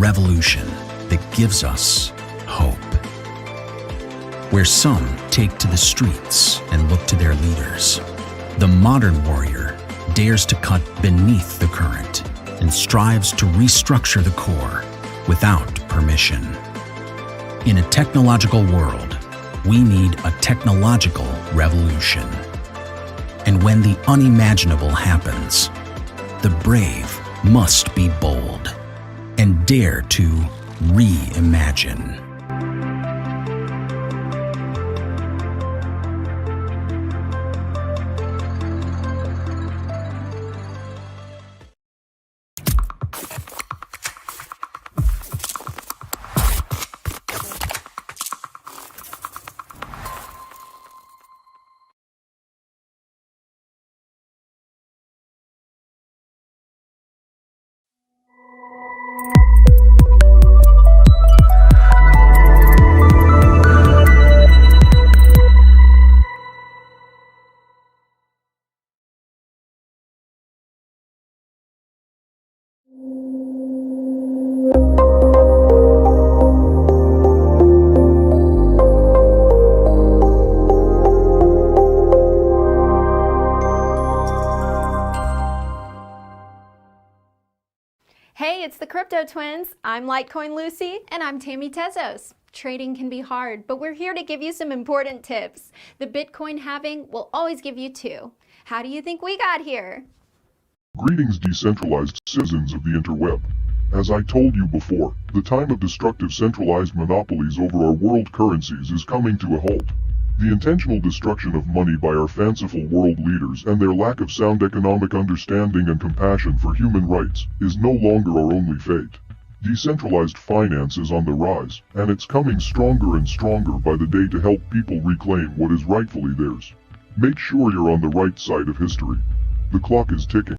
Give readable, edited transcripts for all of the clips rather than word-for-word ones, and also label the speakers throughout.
Speaker 1: revolution that gives us hope. Where some take to the streets and look to their leaders, the modern warrior dares to cut beneath the current and strives to restructure the core without permission. In a technological world, we need a technological revolution. And when the unimaginable happens, the brave must be bold and dare to reimagine.
Speaker 2: Hey, it's the Crypto Twins. I'm Litecoin Lucy.
Speaker 3: And I'm Tammy Tezos. Trading can be hard, but we're here to give you some important tips. The Bitcoin halving will always give you two. How do you think we got here?
Speaker 4: Greetings, decentralized citizens of the interweb. As I told you before, the time of destructive centralized monopolies over our world currencies is coming to a halt. The intentional destruction of money by our fanciful world leaders and their lack of sound economic understanding and compassion for human rights is no longer our only fate. Decentralized finance is on the rise, and it's coming stronger and stronger by the day to help people reclaim what is rightfully theirs. Make sure you're on the right side of history. The clock is ticking.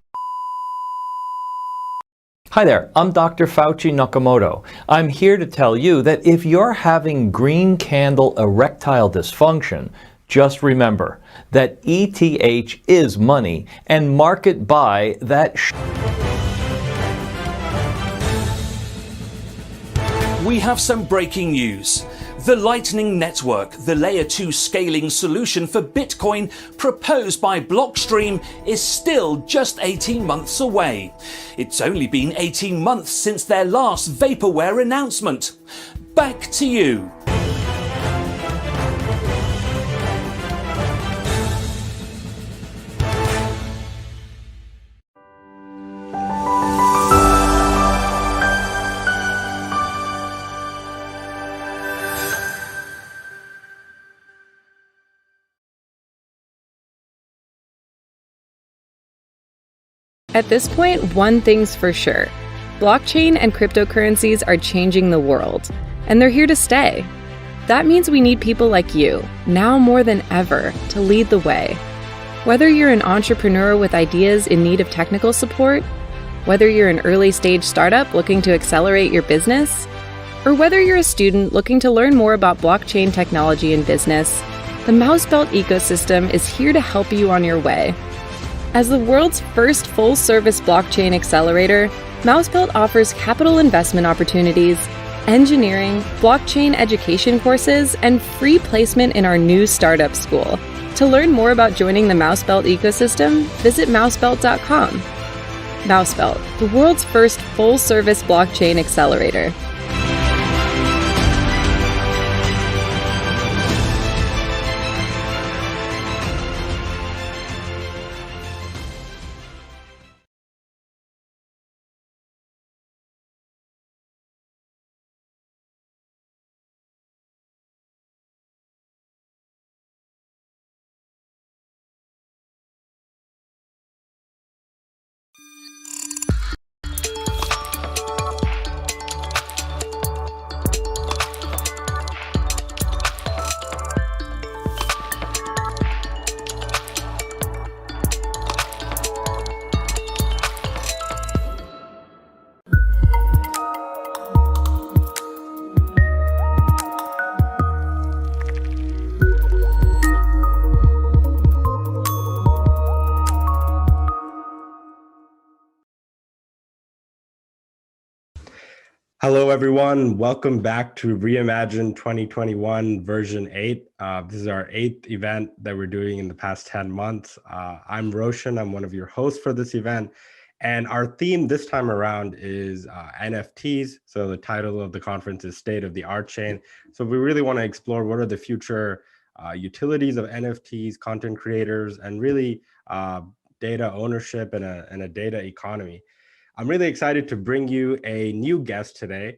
Speaker 5: Hi there, I'm Dr. Fauci Nakamoto. I'm here to tell you that if you're having green candle erectile dysfunction, just remember that ETH is money and market buy that
Speaker 6: We have some breaking news. The Lightning Network, the Layer 2 scaling solution for Bitcoin proposed by Blockstream, is still just 18 months away. It's only been 18 months since their last vaporware announcement. Back to you.
Speaker 7: At this point, one thing's for sure. Blockchain and cryptocurrencies are changing the world, and they're here to stay. That means we need people like you, now more than ever, to lead the way. Whether you're an entrepreneur with ideas in need of technical support, whether you're an early-stage startup looking to accelerate your business, or whether you're a student looking to learn more about blockchain technology and business, the Mousebelt ecosystem is here to help you on your way. As the world's first full-service blockchain accelerator, Mousebelt offers capital investment opportunities, engineering, blockchain education courses, and free placement in our new startup school. To learn more about joining the Mousebelt ecosystem, visit mousebelt.com. Mousebelt, the world's first full-service blockchain accelerator.
Speaker 8: Hello, everyone. Welcome back to Reimagine 2021 version 8. This is our 8th event that we're doing in the past 10 months. I'm Roshan. I'm one of your hosts for this event. And our theme this time around is NFTs. So the title of the conference is State of the Artchain. So we really want to explore what are the future utilities of NFTs, content creators, and really data ownership and a data economy. I'm really excited to bring you a new guest today.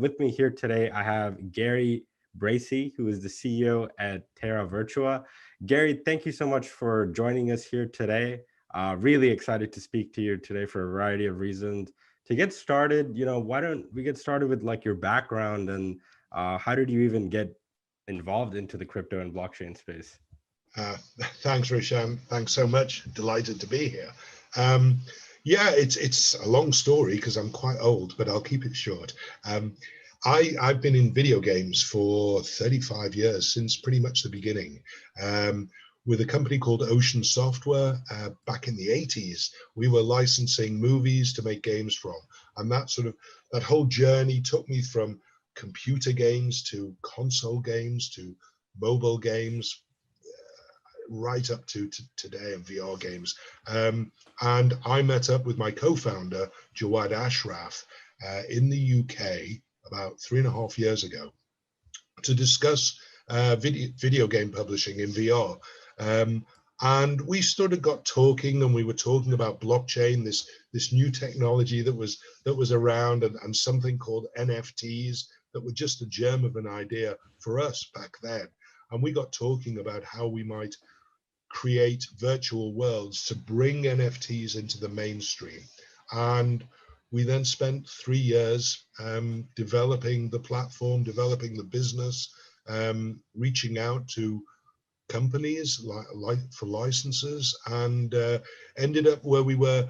Speaker 8: With me here today, I have Gary Bracey, who is the CEO at Terra Virtua. Gary, thank you so much for joining us here today. Really excited to speak to you today for a variety of reasons. To get started, why don't we get started with like your background and how did you even get involved into the crypto and blockchain space?
Speaker 9: Thanks, Risham. Thanks so much. Delighted to be here. Yeah, it's a long story because I'm quite old, but I'll keep it short. I've been in video games for 35 years, since pretty much the beginning, with a company called Ocean Software. Back in the 80s, we were licensing movies to make games from, and that whole journey took me from computer games to console games to mobile games, right up to today in VR games. And I met up with my co-founder, Jawad Ashraf, in the UK about 3.5 years ago to discuss video game publishing in VR. And we sort of got talking, and we were talking about blockchain, this new technology that was around, and something called NFTs that were just a germ of an idea for us back then. And we got talking about how we might create virtual worlds to bring NFTs into the mainstream. And we then spent 3 years developing the platform, developing the business, reaching out to companies like for licenses, and ended up where we were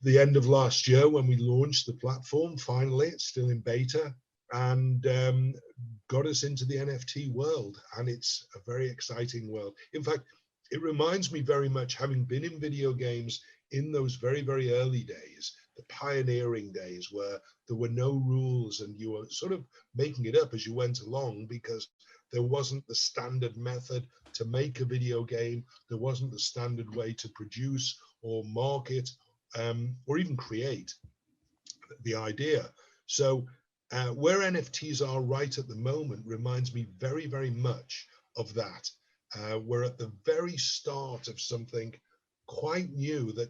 Speaker 9: the end of last year when we launched the platform. Finally, it's still in beta, and got us into the NFT world. And it's a very exciting world. In fact, it reminds me very much, having been in video games in those very, very early days, the pioneering days where there were no rules and you were sort of making it up as you went along, because there wasn't the standard method to make a video game. There wasn't the standard way to produce or market or even create the idea. So where NFTs are right at the moment reminds me very, very much of that. We're at the very start of something quite new that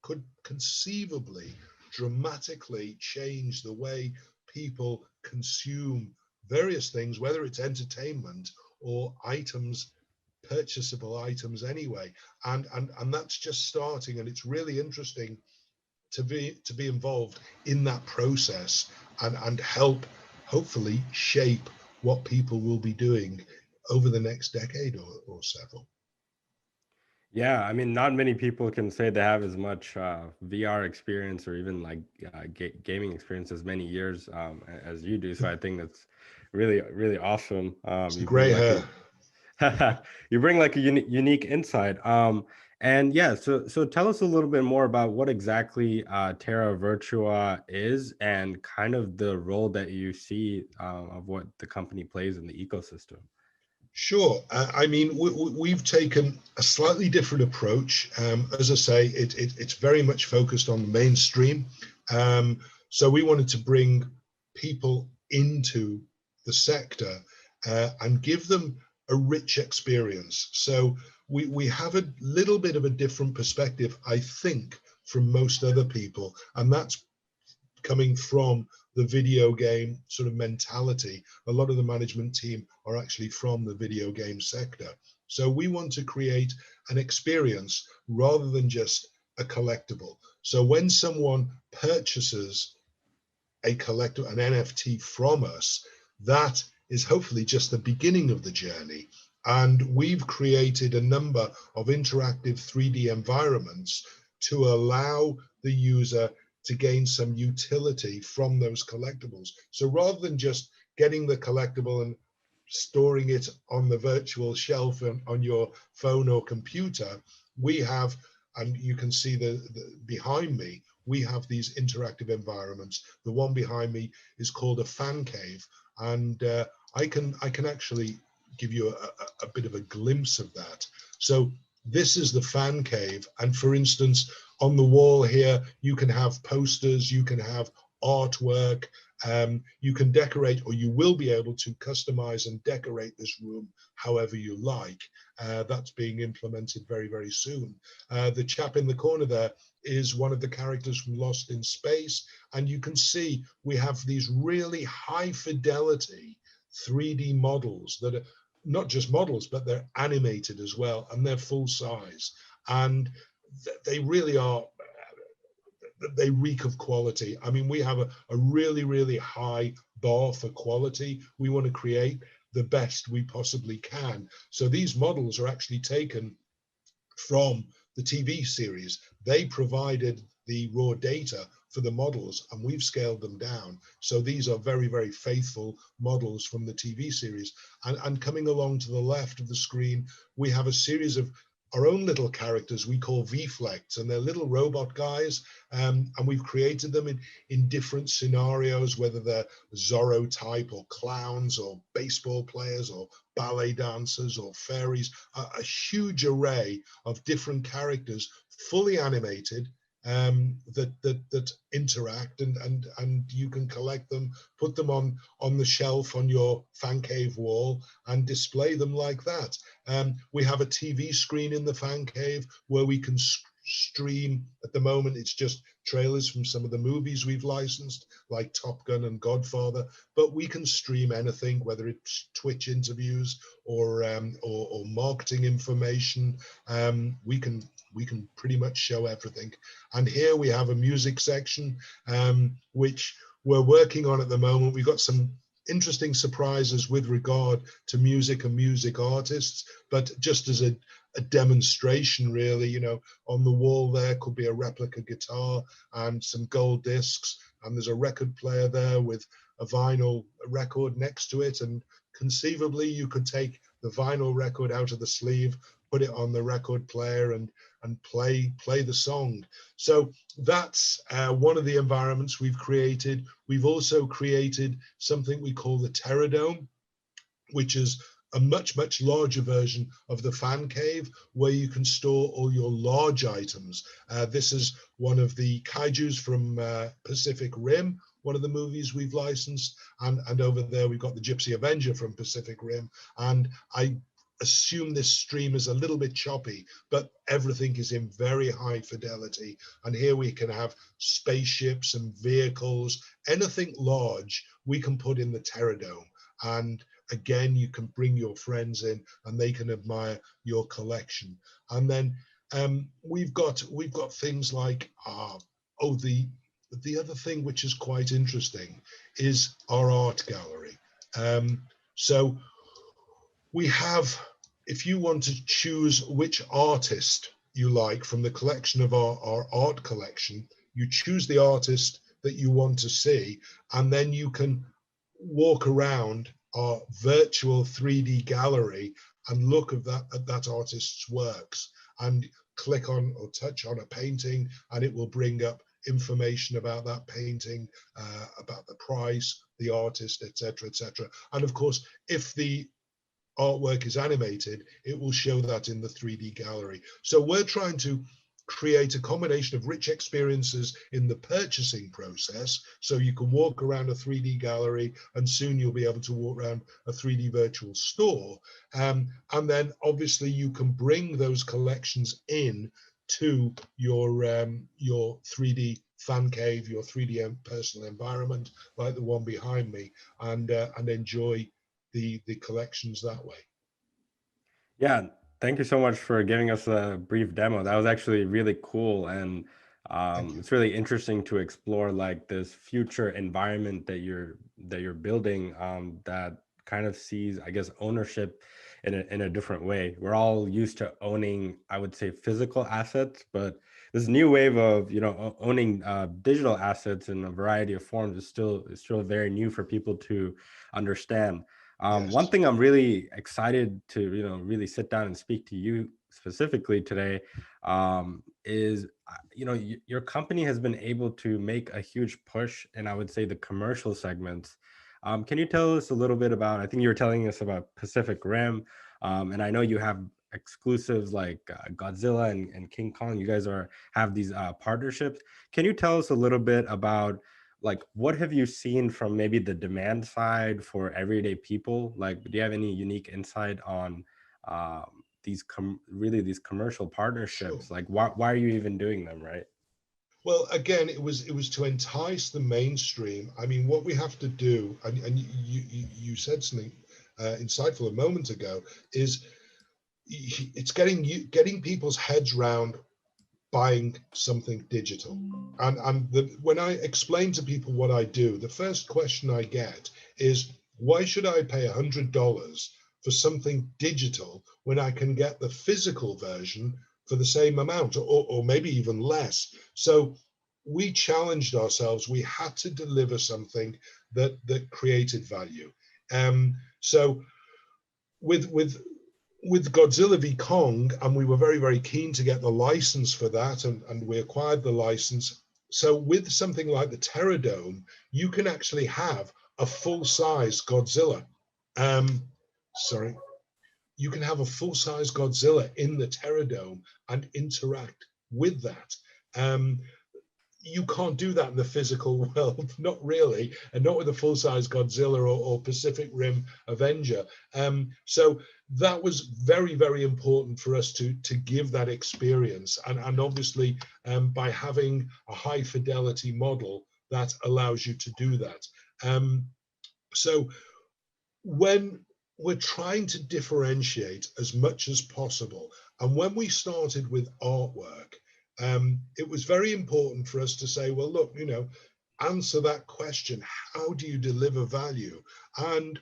Speaker 9: could conceivably dramatically change the way people consume various things, whether it's entertainment or items, purchasable items anyway. And that's just starting, and it's really interesting to be involved in that process and help hopefully shape what people will be doing over the next decade or several.
Speaker 8: Yeah, I mean, not many people can say they have as much VR experience or even like gaming experience as many years as you do. So I think that's really, really awesome.
Speaker 9: You gray hair.
Speaker 8: You bring like a unique insight. And yeah, so tell us a little bit more about what exactly Terra Virtua is and kind of the role that you see of what the company plays in the ecosystem.
Speaker 9: Sure. I mean, we've taken a slightly different approach. As I say, it's very much focused on the mainstream. So we wanted to bring people into the sector and give them a rich experience. So we have a little bit of a different perspective, I think, from most other people, and that's coming from the video game sort of mentality. A lot of the management team are actually from the video game sector. So we want to create an experience rather than just a collectible. So when someone purchases a collectible, an NFT from us, that is hopefully just the beginning of the journey. And we've created a number of interactive 3D environments to allow the user to gain some utility from those collectibles. So rather than just getting the collectible and storing it on the virtual shelf on your phone or computer, we have, and you can see the behind me, we have these interactive environments. The one behind me is called a fan cave, and I can actually give you a bit of a glimpse of that. So this is the fan cave, and for instance, on the wall here, you can have posters, you can have artwork, you can decorate, or you will be able to customize and decorate this room however you like. That's being implemented very, very soon. The chap in the corner there is one of the characters from Lost in Space, and you can see we have these really high fidelity 3D models that are not just models, but they're animated as well, and they're full size, and they really are, they reek of quality. I mean, we have a really, really high bar for quality. We want to create the best we possibly can. So these models are actually taken from the TV series. They provided the raw data for the models, and we've scaled them down. So these are very, very faithful models from the TV series. And coming along to the left of the screen, we have a series of our own little characters we call V8.0, and they're little robot guys, and we've created them in different scenarios, whether they're Zorro type or clowns or baseball players or ballet dancers or fairies, a huge array of different characters, fully animated, that interact, and you can collect them, put them on the shelf on your fan cave wall and display them like that. We have a TV screen in the fan cave where we can stream. At the moment, it's just trailers from some of the movies we've licensed, like Top Gun and Godfather, but we can stream anything, whether it's Twitch interviews or marketing information. We can pretty much show everything. And here we have a music section, which we're working on at the moment. We've got some interesting surprises with regard to music and music artists, but just as a demonstration, really, you know, on the wall there could be a replica guitar and some gold discs, and there's a record player there with a vinyl record next to it, and conceivably you could take the vinyl record out of the sleeve, put it on the record player, and play the song. So that's one of the environments we've created. We've also created something we call the Terradome, which is a much, much larger version of the fan cave, where you can store all your large items. This is one of the kaijus from Pacific Rim, one of the movies we've licensed, and over there we've got the Gypsy Avenger from Pacific Rim. And I assume this stream is a little bit choppy, but everything is in very high fidelity. And here we can have spaceships and vehicles, anything large we can put in the Terradome. And again, you can bring your friends in and they can admire your collection. And then we've got things like the other thing which is quite interesting is our art gallery. So we have, if you want to choose which artist you like from the collection of our art collection, you choose the artist that you want to see, and then you can walk around our virtual 3D gallery and look at that artist's works, and click on or touch on a painting, and it will bring up information about that painting, about the price, the artist, etc., etc. And of course, if the artwork is animated, it will show that in the 3D gallery. So we're trying to create a combination of rich experiences in the purchasing process, so you can walk around a 3D gallery, and soon you'll be able to walk around a 3D virtual store, and then obviously you can bring those collections in to your 3D fan cave, your 3D personal environment like the one behind me, and enjoy the collections that way.
Speaker 8: Yeah, thank you so much for giving us a brief demo. That was actually really cool, and it's really interesting to explore like this future environment that you're building, that kind of sees, I guess, ownership in a different way. We're all used to owning, I would say, physical assets, but this new wave of, you know, owning digital assets in a variety of forms is still very new for people to understand.
Speaker 9: Yes.
Speaker 8: One thing I'm really excited to, you know, really sit down and speak to you specifically today is, your company has been able to make a huge push in, I would say, the commercial segments. Can you tell us a little bit about, I think you were telling us about Pacific Rim, and I know you have exclusives like Godzilla and King Kong. You guys have these partnerships. Can you tell us a little bit about, like, what have you seen from maybe the demand side for everyday people? Like, do you have any unique insight on these commercial
Speaker 9: Sure.
Speaker 8: partnerships? Like, why are you even doing them, right?
Speaker 9: Well, again, it was to entice the mainstream. I mean, what we have to do, and you said something insightful a moment ago, is it's getting people's heads round buying something digital. And when I explain to people what I do, the first question I get is, why should I pay $100 for something digital when I can get the physical version for the same amount, or maybe even less? So we challenged ourselves. We had to deliver something that created value. So with Godzilla v Kong, and we were very, very keen to get the license for that, and we acquired the license. So with something like the Terradome, you can actually have a full-size Godzilla. Sorry, you can have a full-size Godzilla in the Terradome and interact with that. You can't do that in the physical world, not really, and not with a full-size Godzilla or Pacific Rim Avenger. So that was very, very important for us to give that experience, and obviously by having a high fidelity model that allows you to do that. So when we're trying to differentiate as much as possible, and when we started with artwork, it was very important for us to say, well, look, answer that question. How do you deliver value? And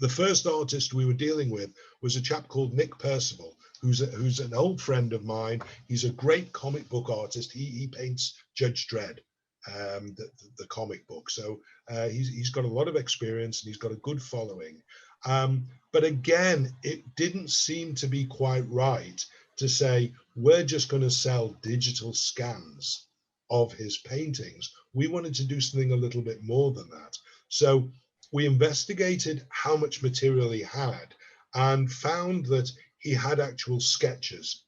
Speaker 9: the first artist we were dealing with was a chap called Nick Percival, who's an old friend of mine. He's a great comic book artist. He paints Judge Dredd, the comic book. So he's got a lot of experience, and he's got a good following. But again, it didn't seem to be quite right to say, we're just going to sell digital scans of his paintings. We wanted to do something a little bit more than that. So we investigated how much material he had and found that he had actual sketches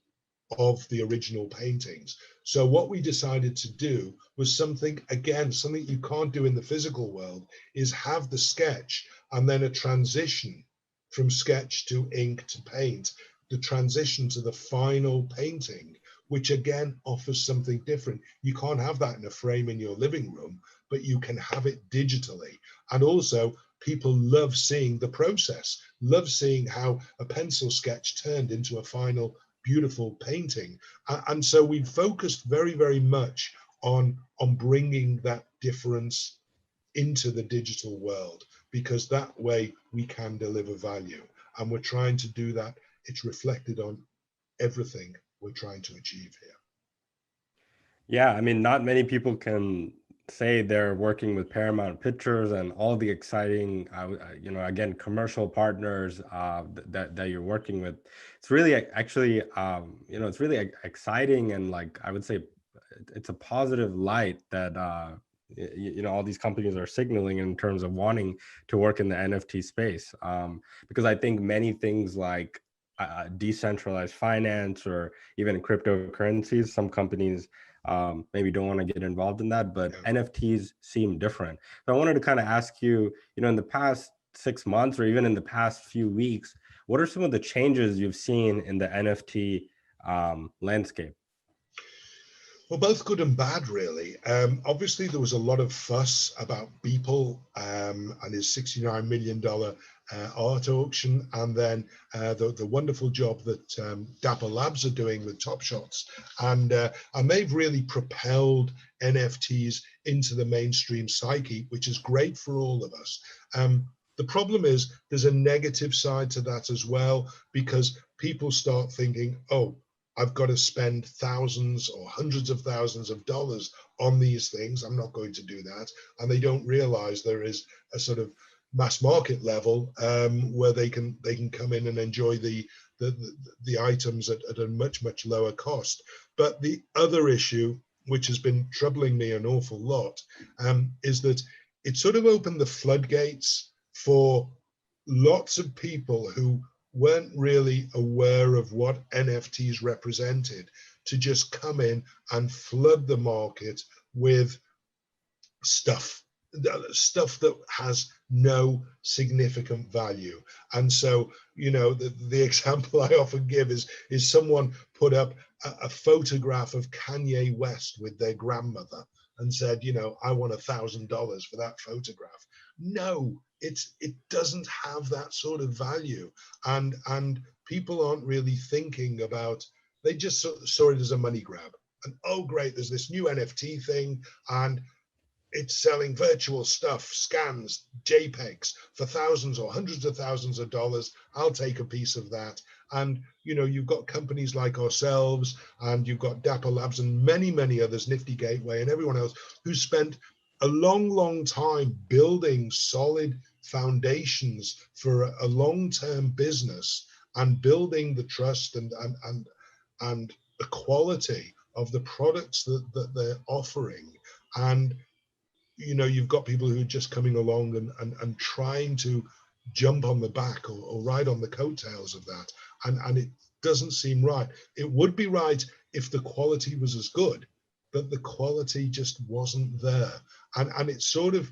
Speaker 9: of the original paintings. So what we decided to do was something you can't do in the physical world, is have the sketch and then a transition from sketch to ink to paint, the transition to the final painting, which again offers something different. You can't have that in a frame in your living room, but you can have it digitally. And also, people love seeing the process, love seeing how a pencil sketch turned into a final beautiful painting. And so we focused very, very much on bringing that difference into the digital world, because that way we can deliver value. And we're trying to do that. It's reflected on everything we're trying to achieve here.
Speaker 8: Yeah, I mean, not many people can say they're working with Paramount Pictures and all the exciting, again, commercial partners that you're working with. It's really actually, it's really exciting, and, like, I would say it's a positive light that all these companies are signaling in terms of wanting to work in the NFT space, because I think many things like decentralized finance or even cryptocurrencies, some companies maybe don't want to get involved in that, but
Speaker 9: Yeah.
Speaker 8: NFTs seem different. So I wanted to kind of ask you, in the past 6 months or even in the past few weeks, what are some of the changes you've seen in the NFT landscape?
Speaker 9: Well, both good and bad, really. Obviously, there was a lot of fuss about Beeple and his $69 million art auction, and then the wonderful job that Dapper Labs are doing with Top Shots. And they've really propelled NFTs into the mainstream psyche, which is great for all of us. The problem is there's a negative side to that as well, because people start thinking, oh, I've got to spend thousands or hundreds of thousands of dollars on these things. I'm not going to do that. And they don't realize there is a sort of mass market level where they can come in and enjoy the the items at a much lower cost. But the other issue, which has been troubling me an awful lot, is that it sort of opened the floodgates for lots of people who weren't really aware of what NFTs represented to just come in and flood the market with stuff that has no significant value. And so, you know, the example I often give is someone put up a photograph of Kanye West with their grandmother and said, you know, I want $1,000 for that photograph. No, it doesn't have that sort of value, and people aren't really thinking about, they just saw it as a money grab. And oh great, there's this new NFT thing, and it's selling virtual stuff, scans, JPEGs for thousands or hundreds of thousands of dollars. I'll take a piece of that. And, you know, you've got companies like ourselves, and you've got Dapper Labs and many others, Nifty Gateway and everyone else, who spent a long time building solid foundations for a long-term business and building the trust and the quality of the products that they're offering. And you know, you've got people who are just coming along and trying to jump on the back or ride on the coattails of that. And it doesn't seem right. It would be right if the quality was as good, but the quality just wasn't there. And it sort of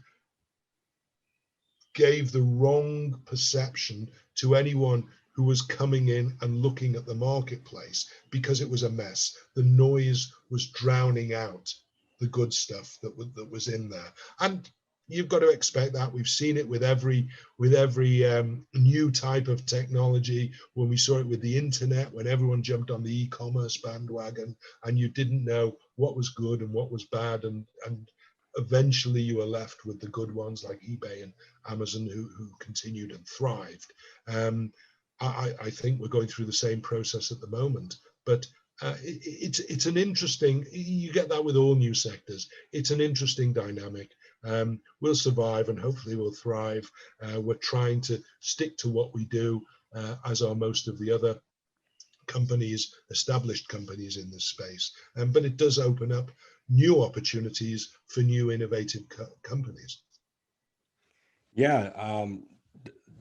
Speaker 9: gave the wrong perception to anyone who was coming in and looking at the marketplace, because it was a mess. The noise was drowning out the good stuff that was in there. And you've got to expect that. We've seen it with every new type of technology. When we saw it with the internet, when everyone jumped on the e-commerce bandwagon, and you didn't know what was good and what was bad, and eventually you were left with the good ones like eBay and Amazon who continued and thrived. I think we're going through the same process at the moment, but it's an interesting, you get that with all new sectors. It's an interesting dynamic. We'll survive and hopefully we'll thrive. We're trying to stick to what we do, as are most of the other companies, established companies in this space. But it does open up new opportunities for new innovative companies.
Speaker 8: Yeah,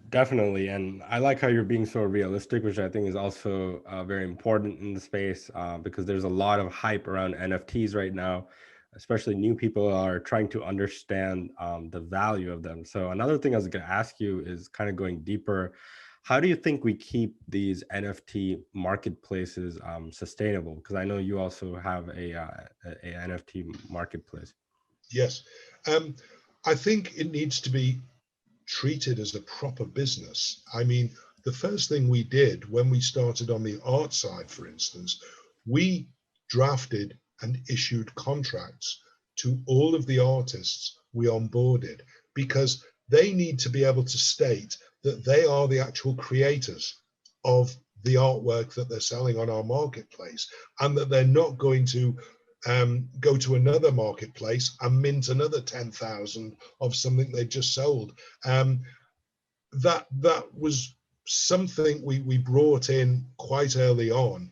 Speaker 8: definitely. And I like how you're being so realistic, which I think is also very important in the space, because there's a lot of hype around NFTs right now, especially new people are trying to understand the value of them. So another thing I was going to ask you is kind of going deeper. How do you think we keep these NFT marketplaces sustainable? Because I know you also have a NFT marketplace.
Speaker 9: Yes, I think it needs to be treated as a proper business. I mean, the first thing we did when we started on the art side, for instance, we drafted and issued contracts to all of the artists we onboarded, because they need to be able to state that they are the actual creators of the artwork that they're selling on our marketplace, and that they're not going to go to another marketplace and mint another 10,000 of something they just sold. That was something we brought in quite early on,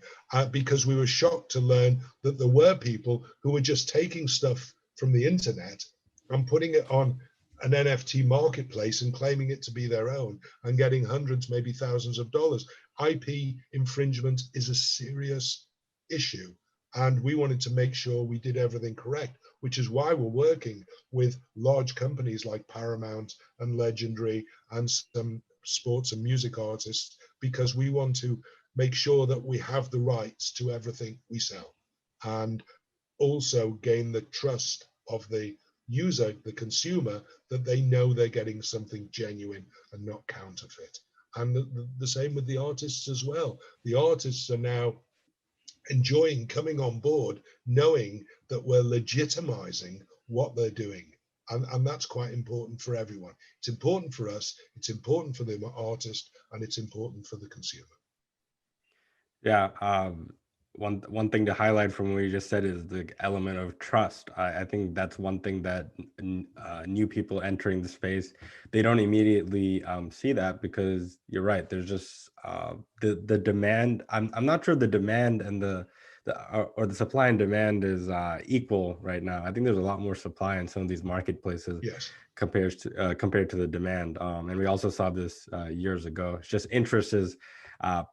Speaker 9: because we were shocked to learn that there were people who were just taking stuff from the internet and putting it on an NFT marketplace and claiming it to be their own and getting hundreds, maybe thousands of dollars. IP infringement is a serious issue, and we wanted to make sure we did everything correct, which is why we're working with large companies like Paramount and Legendary and some sports and music artists, because we want to make sure that we have the rights to everything we sell, and also gain the trust of the user, the consumer, that they know they're getting something genuine and not counterfeit. And the same with the artists as well. The artists are now enjoying coming on board, knowing that we're legitimizing what they're doing. And that's quite important for everyone. It's important for us, it's important for the artist, and it's important for the consumer.
Speaker 8: Yeah, one thing to highlight from what you just said is the element of trust. I think that's one thing that new people entering the space, they don't immediately see that, because you're right. There's just the demand. I'm not sure the demand and or the supply and demand is equal right now. I think there's a lot more supply in some of these marketplaces.
Speaker 9: Yes.
Speaker 8: Compared to the demand, and we also saw this years ago. It's just interest is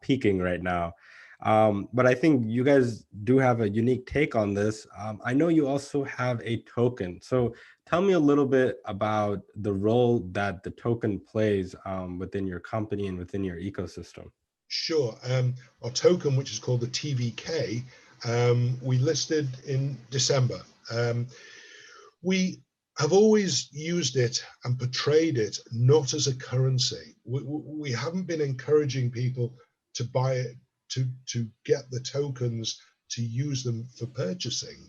Speaker 8: peaking right now. But I think you guys do have a unique take on this. I know you also have a token. So tell me a little bit about the role that the token plays within your company and within your ecosystem.
Speaker 9: Sure. Our token, which is called the TVK, we listed in December. We have always used it and portrayed it not as a currency. We haven't been encouraging people to buy it, to get the tokens, to use them for purchasing.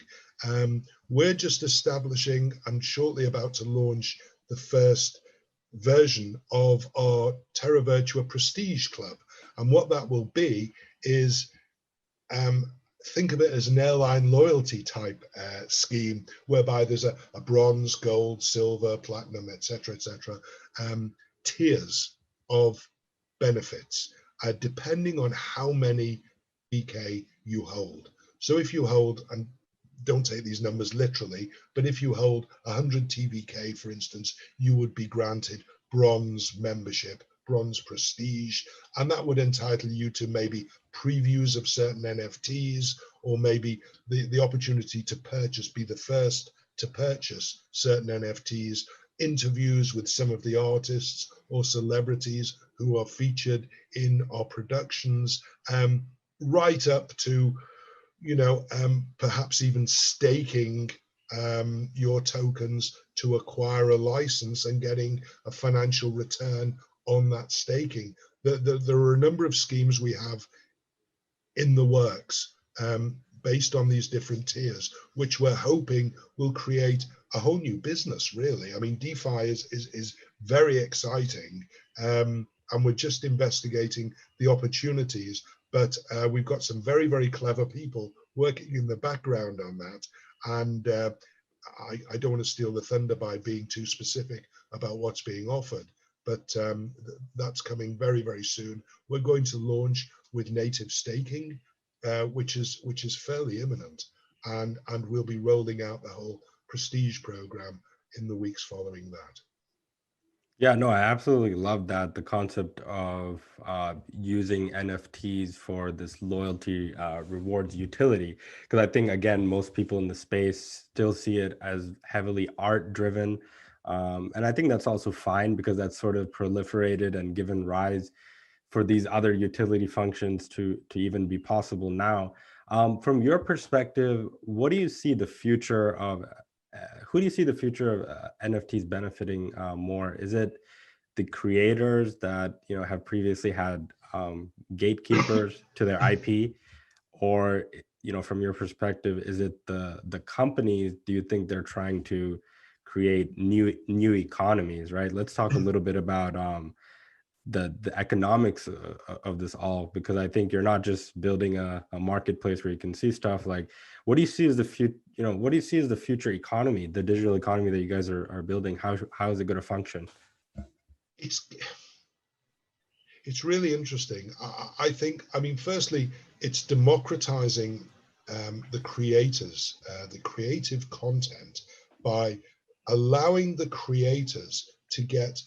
Speaker 9: We're just establishing and shortly about to launch the first version of our Terra Virtua Prestige Club. And what that will be is, think of it as an airline loyalty type scheme, whereby there's a bronze, gold, silver, platinum, etc., tiers of benefits, depending on how many TVK you hold. So if you hold, and don't take these numbers literally, but if you hold 100 TVK, for instance, you would be granted bronze membership, bronze prestige, and that would entitle you to maybe previews of certain NFTs, or maybe the opportunity to purchase, be the first to purchase certain NFTs, interviews with some of the artists or celebrities who are featured in our productions, right up to, perhaps even staking your tokens to acquire a license and getting a financial return on that staking. There are a number of schemes we have in the works, based on these different tiers, which we're hoping will create a whole new business, really. I mean, DeFi is very exciting, and we're just investigating the opportunities, but we've got some very, very clever people working in the background on that. And I don't want to steal the thunder by being too specific about what's being offered, but that's coming very, very soon. We're going to launch with native staking, which is fairly imminent, and we'll be rolling out the whole Prestige program in the weeks following that.
Speaker 8: Yeah, no, I absolutely love that, the concept of using NFTs for this loyalty rewards utility. Because I think, again, most people in the space still see it as heavily art driven. And I think that's also fine, because that's sort of proliferated and given rise for these other utility functions to even be possible now. From your perspective, what do you see the future of who do you see the future of NFTs benefiting more? Is it the creators that have previously had gatekeepers to their IP, or from your perspective, is it the companies? Do you think they're trying to create new economies? Right. Let's talk a little bit about the economics of this all, because I think you're not just building a marketplace where you can see stuff. Like, what do you see as the future? What do you see as the future economy, the digital economy that you guys are building? How is it going to function?
Speaker 9: It's really interesting. I think, firstly, it's democratizing the creators, the creative content, by allowing the creators to get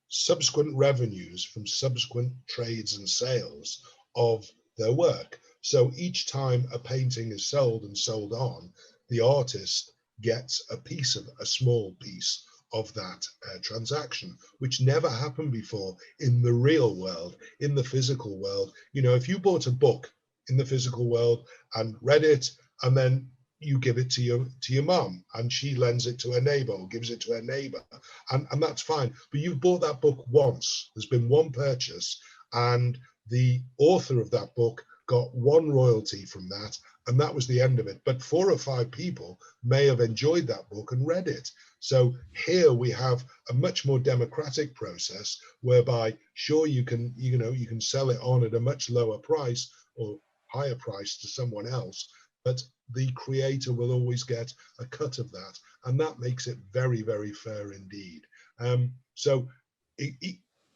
Speaker 9: subsequent revenues from subsequent trades and sales of their work. So each time a painting is sold and sold on, the artist gets a small piece of that transaction, which never happened before in the real world, in the physical world. If you bought a book in the physical world and read it, and then you give it to your mum, and she lends it to her neighbor, or gives it to her neighbor, and that's fine. But you've bought that book once. There's been one purchase, and the author of that book got one royalty from that, and that was the end of it. But 4 or 5 people may have enjoyed that book and read it. So here we have a much more democratic process, whereby, sure, you can sell it on at a much lower price, or higher price to someone else, but the creator will always get a cut of that, and that makes it very, very fair indeed. So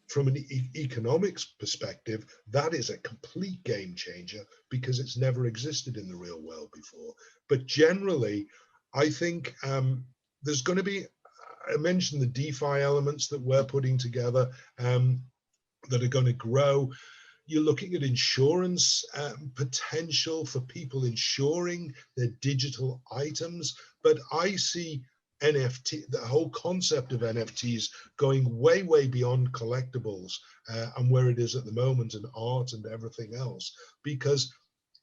Speaker 9: from an economics perspective, that is a complete game changer because it's never existed in the real world before. But generally, I think there's going to be, I mentioned the DeFi elements that we're putting together that are going to grow. You're looking at insurance potential for people insuring their digital items, but I see NFT, the whole concept of NFTs going way, way beyond collectibles and where it is at the moment, and art and everything else, because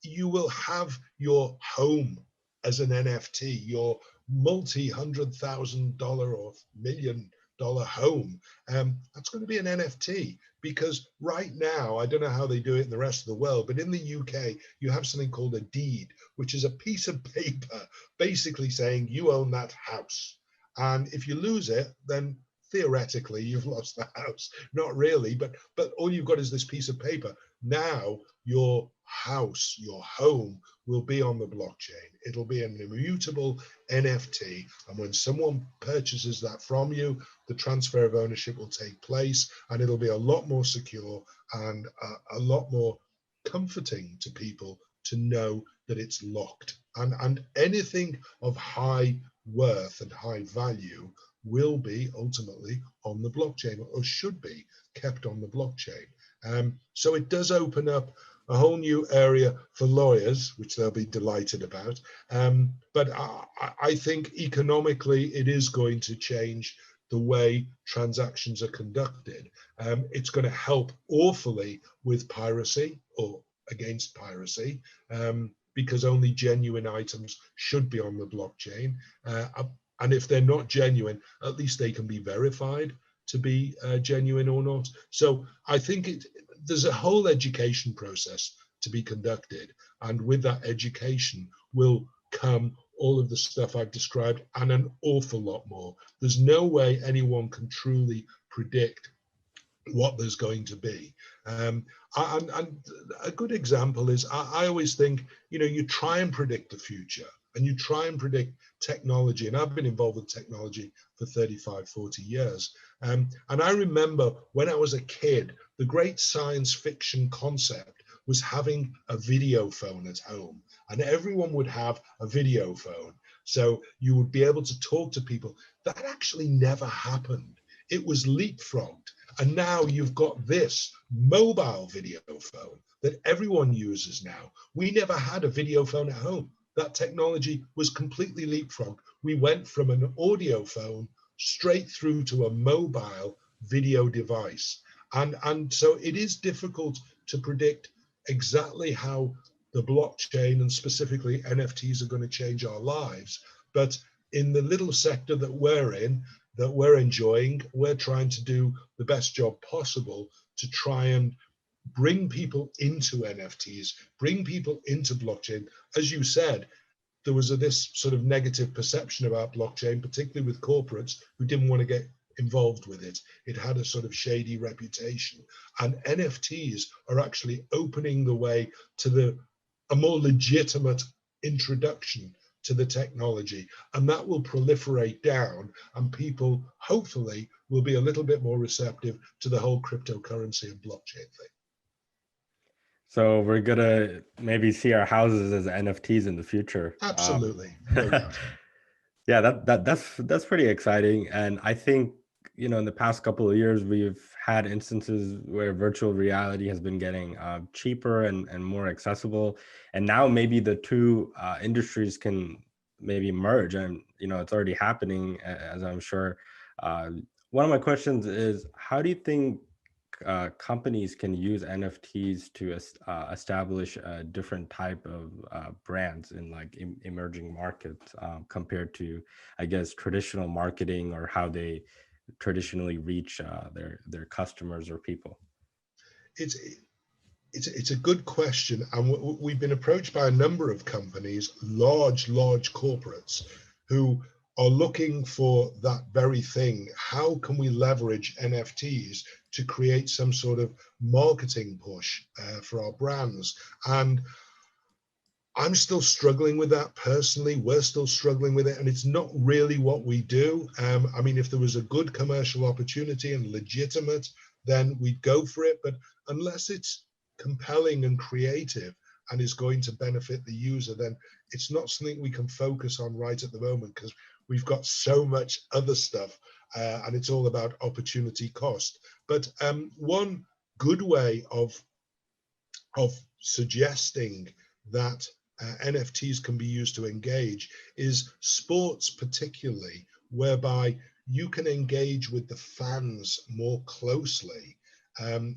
Speaker 9: you will have your home as an NFT, your multi-$100,000 or $1 million home. That's going to be an NFT, because right now, I don't know how they do it in the rest of the world, but in the UK, you have something called a deed, which is a piece of paper basically saying you own that house. And if you lose it, then theoretically you've lost the house. Not really, but all you've got is this piece of paper. Now your house, your home, will be on the blockchain. It'll be an immutable NFT, and when someone purchases that from you, the transfer of ownership will take place, and it'll be a lot more secure and a lot more comforting to people to know that it's locked. And anything of high worth and high value will be ultimately on the blockchain, or should be kept on the blockchain. So it does open up a whole new area for lawyers, which they'll be delighted about. But I think economically it is going to change the way transactions are conducted. It's going to help awfully with piracy, or against piracy, because only genuine items should be on the blockchain. And if they're not genuine, at least they can be verified to be genuine or not. So I think there's a whole education process to be conducted. And with that education will come all of the stuff I've described and an awful lot more. There's no way anyone can truly predict what there's going to be. And a good example is, I always think, you try and predict the future, and you try and predict technology. And I've been involved with technology for 35, 40 years. And I remember when I was a kid, the great science fiction concept was having a video phone at home, and everyone would have a video phone. So you would be able to talk to people. That actually never happened. It was leapfrogged. And now you've got this mobile video phone that everyone uses now. We never had a video phone at home. That technology was completely leapfrogged. We went from an audio phone straight through to a mobile video device. And so it is difficult to predict exactly how the blockchain and specifically NFTs are going to change our lives. But in the little sector that we're in, that we're enjoying, we're trying to do the best job possible to try and bring people into NFTs, bring people into blockchain. As you said, there was this sort of negative perception about blockchain, particularly with corporates who didn't want to get involved with it. It had a sort of shady reputation. And NFTs are actually opening the way to a more legitimate introduction to the technology, and that will proliferate down, and people hopefully will be a little bit more receptive to the whole cryptocurrency and blockchain thing.
Speaker 8: So we're gonna maybe see our houses as NFTs in the future.
Speaker 9: Absolutely. No doubt.
Speaker 8: Yeah, that's pretty exciting. And I think, in the past couple of years, we've had instances where virtual reality has been getting cheaper and more accessible. And now maybe the two industries can maybe merge, and it's already happening, as I'm sure. One of my questions is, how do you think companies can use NFTs to establish a different type of brands in emerging markets compared to, I guess, traditional marketing, or how they traditionally reach their customers or people?
Speaker 9: It's a good question, and we've been approached by a number of companies, large corporates, who are looking for that very thing. How can we leverage NFTs to create some sort of marketing push for our brands? And I'm still struggling with that personally. We're still struggling with it, and it's not really what we do. I mean, if there was a good commercial opportunity and legitimate, then we'd go for it. But unless it's compelling and creative and is going to benefit the user, then it's not something we can focus on right at the moment, because we've got so much other stuff, and it's all about opportunity cost. But one good way of suggesting that NFTs can be used to engage is sports, particularly, whereby you can engage with the fans more closely.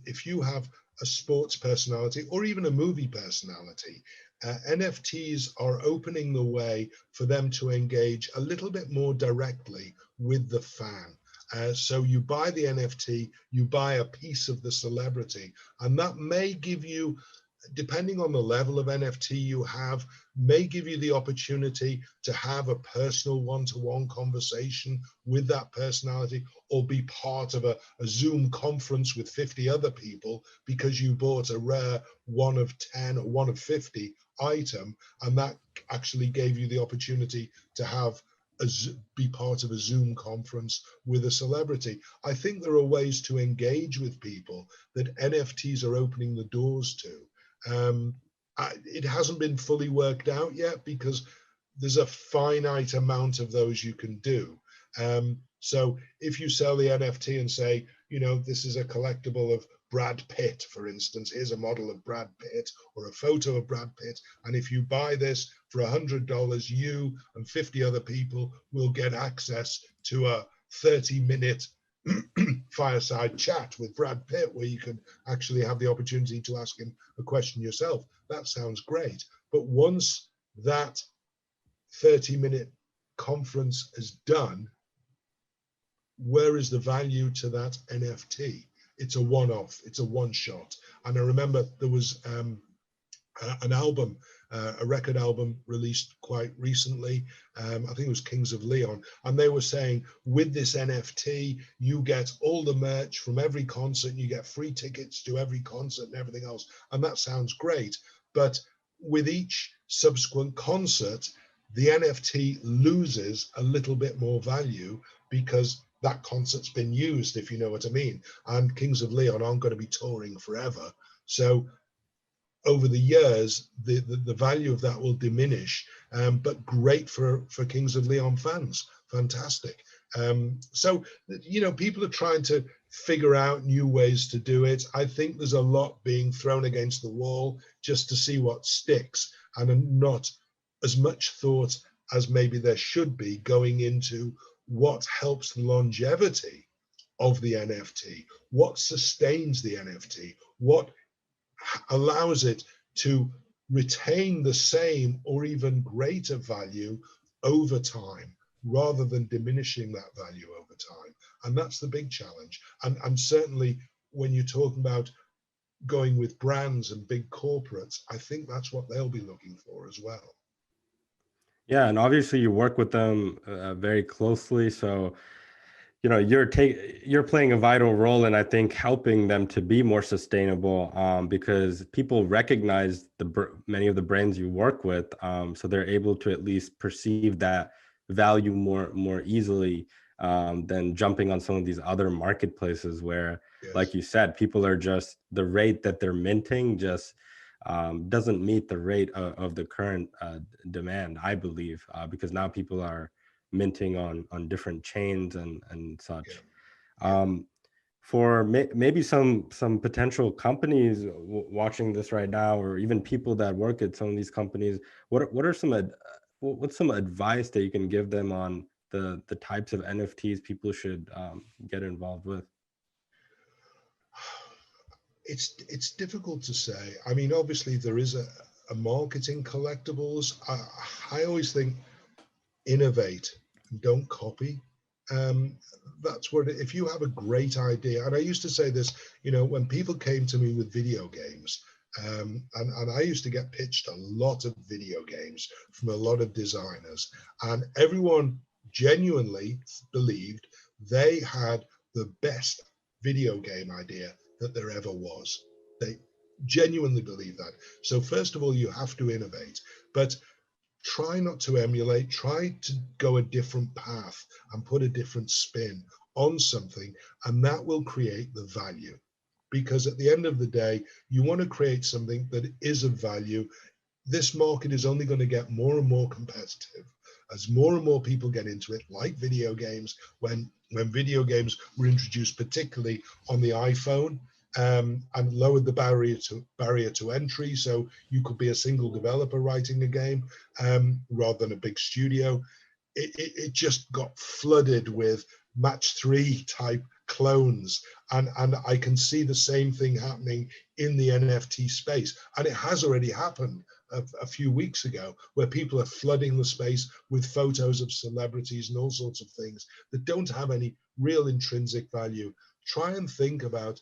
Speaker 9: If you have a sports personality or even a movie personality, NFTs are opening the way for them to engage a little bit more directly with the fan. So you buy the NFT, you buy a piece of the celebrity, and that may give you, depending on the level of NFT you have, may give you the opportunity to have a personal one-to-one conversation with that personality, or be part of a Zoom conference with 50 other people because you bought a rare 1 of 10 or 1 of 50 item, and that actually gave you the opportunity to have be part of a Zoom conference with a celebrity. I think there are ways to engage with people that NFTs are opening the doors to. It hasn't been fully worked out yet because there's a finite amount of those you can do. So if you sell the NFT and say, you know, this is a collectible of Brad Pitt, for instance, here's a model of Brad Pitt or a photo of Brad Pitt, and if you buy this for $100, you and 50 other people will get access to a 30-minute fireside chat with Brad Pitt, where you can actually have the opportunity to ask him a question yourself. That sounds great. But once that 30-minute conference is done, where is the value to that NFT? It's a one-off, it's a one-shot. And I remember there was an album, a record album released quite recently. I think it was Kings of Leon. And they were saying, with this NFT, you get all the merch from every concert, you get free tickets to every concert and everything else. And that sounds great. But with each subsequent concert, the NFT loses a little bit more value because that concert's been used, if you know what I mean. And Kings of Leon aren't going to be touring forever. So over the years, the value of that will diminish, but great for Kings of Leon fans. Fantastic. So, you know, people are trying to figure out new ways to do it. I think there's a lot being thrown against the wall just to see what sticks, and not as much thought as maybe there should be going into what helps the longevity of the NFT, what sustains the NFT, what allows it to retain the same or even greater value over time, rather than diminishing that value over time. And that's the big challenge. And certainly when you're talking about going with brands and big corporates, I think that's what they'll be looking for as well.
Speaker 8: Yeah, and obviously you work with them very closely, so you know you're playing a vital role in, I think, helping them to be more sustainable, because people recognize many of the brands you work with, so they're able to at least perceive that value more easily than jumping on some of these other marketplaces where,
Speaker 9: Yes.
Speaker 8: like you said, people are just, the rate that they're minting just doesn't meet the rate of the current demand, I believe, because now people are minting on different chains and such.
Speaker 9: Yeah.
Speaker 8: For maybe some potential companies watching this right now, or even people that work at some of these companies, what's some advice that you can give them on the types of NFTs people should get involved with?
Speaker 9: It's difficult to say. I mean, obviously there is a market in collectibles. I always think innovate, don't copy. That's what, if you have a great idea, and I used to say this, you know, when people came to me with video games, and I used to get pitched a lot of video games from a lot of designers, and everyone genuinely believed they had the best video game idea that there ever was. genuinely believe that. So first of all, you have to innovate, but try not to emulate, try to go a different path and put a different spin on something, and that will create the value. Because at the end of the day, you want to create something that is of value. This market is only going to get more and more competitive as more and more people get into it, like video games. When video games were introduced, particularly on the iPhone, and lowered the barrier to entry, so you could be a single developer writing a game rather than a big studio. It just got flooded with match 3 type clones, and I can see the same thing happening in the NFT space, and it has already happened a few weeks ago, where people are flooding the space with photos of celebrities and all sorts of things that don't have any real intrinsic value. Try and think about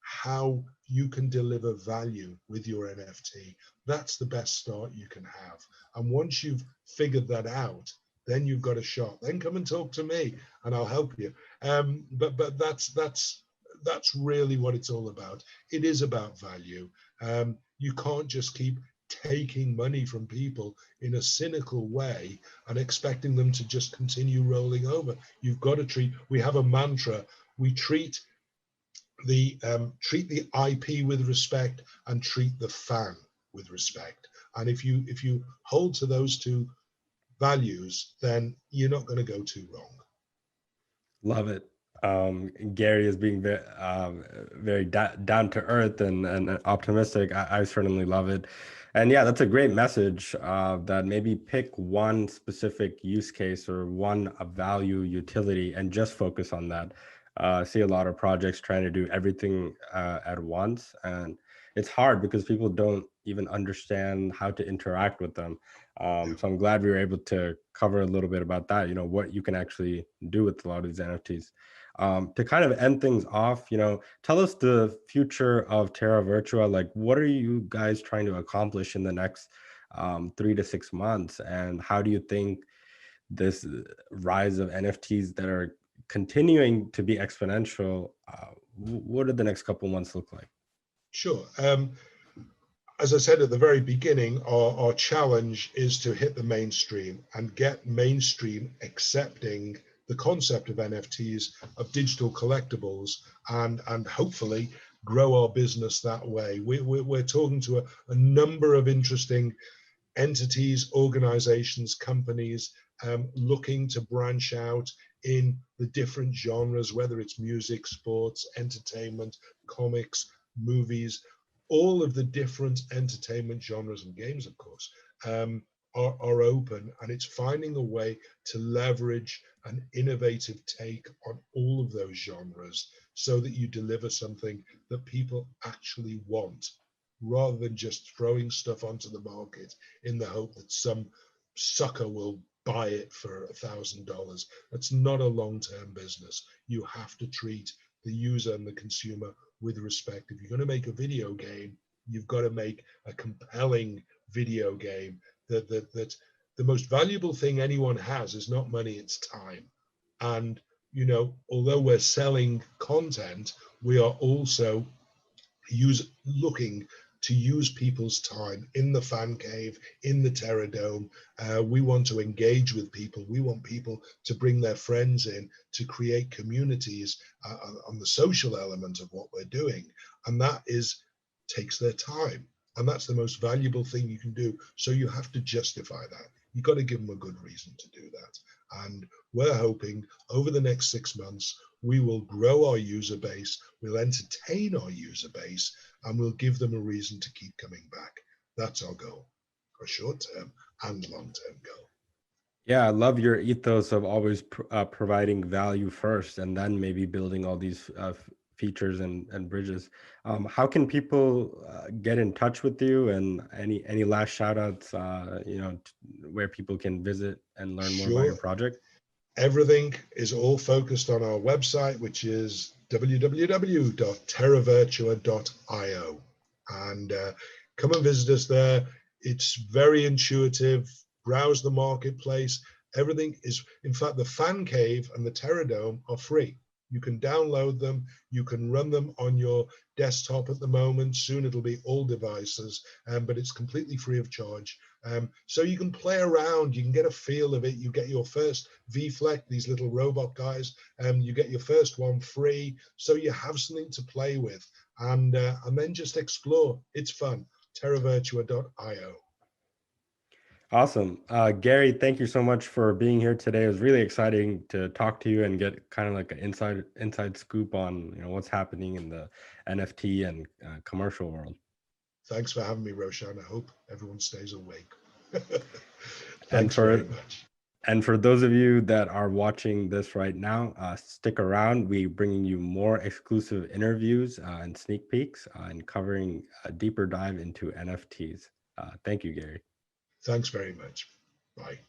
Speaker 9: how you can deliver value with your NFT. That's the best start you can have. And once you've figured that out, then you've got a shot. Then come and talk to me and I'll help you. But that's really what it's all about. It is about value. You can't just keep taking money from people in a cynical way and expecting them to just continue rolling over. You've got to treat, we have a mantra, we treat the IP with respect and treat the fan with respect. And if you hold to those two values, then you're not going to go too wrong.
Speaker 8: Love it. Gary is being very down to earth and optimistic. I certainly love it. And yeah, that's a great message, that maybe pick one specific use case or one value utility and just focus on that. I see a lot of projects trying to do everything at once, and it's hard because people don't even understand how to interact with them. So I'm glad we were able to cover a little bit about that, what you can actually do with a lot of these NFTs. To kind of end things off, tell us the future of Terra Virtua. Like, what are you guys trying to accomplish in the next 3 to 6 months? And how do you think this rise of NFTs that are continuing to be exponential, what do the next couple months look like?
Speaker 9: Sure. As I said at the very beginning, our challenge is to hit the mainstream and get mainstream accepting the concept of NFTs, of digital collectibles, and hopefully grow our business that way. We're talking to a number of interesting entities, organizations, companies looking to branch out in the different genres, whether it's music, sports, entertainment, comics, movies. All of the different entertainment genres and games, of course, are open, and it's finding a way to leverage an innovative take on all of those genres so that you deliver something that people actually want, rather than just throwing stuff onto the market in the hope that some sucker will buy it for $1,000. That's not a long-term business. You have to treat the user and the consumer with respect. If you're going to make a video game, you've got to make a compelling video game. That the most valuable thing anyone has is not money, it's time. And although we're selling content, we are also looking to use people's time in the fan cave, in the Terra Dome. We want to engage with people. We want people to bring their friends in, to create communities on the social element of what we're doing. And that takes their time. And that's the most valuable thing you can do. So you have to justify that. You've got to give them a good reason to do that. And we're hoping over the next 6 months, we will grow our user base, we'll entertain our user base, and we'll give them a reason to keep coming back. That's our goal, a short-term and long-term goal.
Speaker 8: Yeah, I love your ethos of always providing value first, and then maybe building all these features and bridges. How can people get in touch with you, and any last shout outs, where people can visit and learn more about your project?
Speaker 9: Everything is all focused on our website, which is www.terravirtua.io, and come and visit us there. It's very intuitive. Browse the marketplace. Everything is, in fact, the fan cave and the Terra Dome are free. You can download them. You can run them on your desktop at the moment. Soon it'll be all devices, but it's completely free of charge. So you can play around, you can get a feel of it. You get your first V8.0, these little robot guys, you get your first one free. So you have something to play with, and then just explore. It's fun. TerraVirtua.io.
Speaker 8: Awesome. Gary, thank you so much for being here today. It was really exciting to talk to you and get kind of like an inside scoop on what's happening in the NFT and commercial world.
Speaker 9: Thanks for having me, Roshan. I hope everyone stays awake.
Speaker 8: Thanks very much. And for those of you that are watching this right now, stick around. We're bringing you more exclusive interviews and sneak peeks and covering a deeper dive into NFTs. Thank you, Gary.
Speaker 9: Thanks very much. Bye.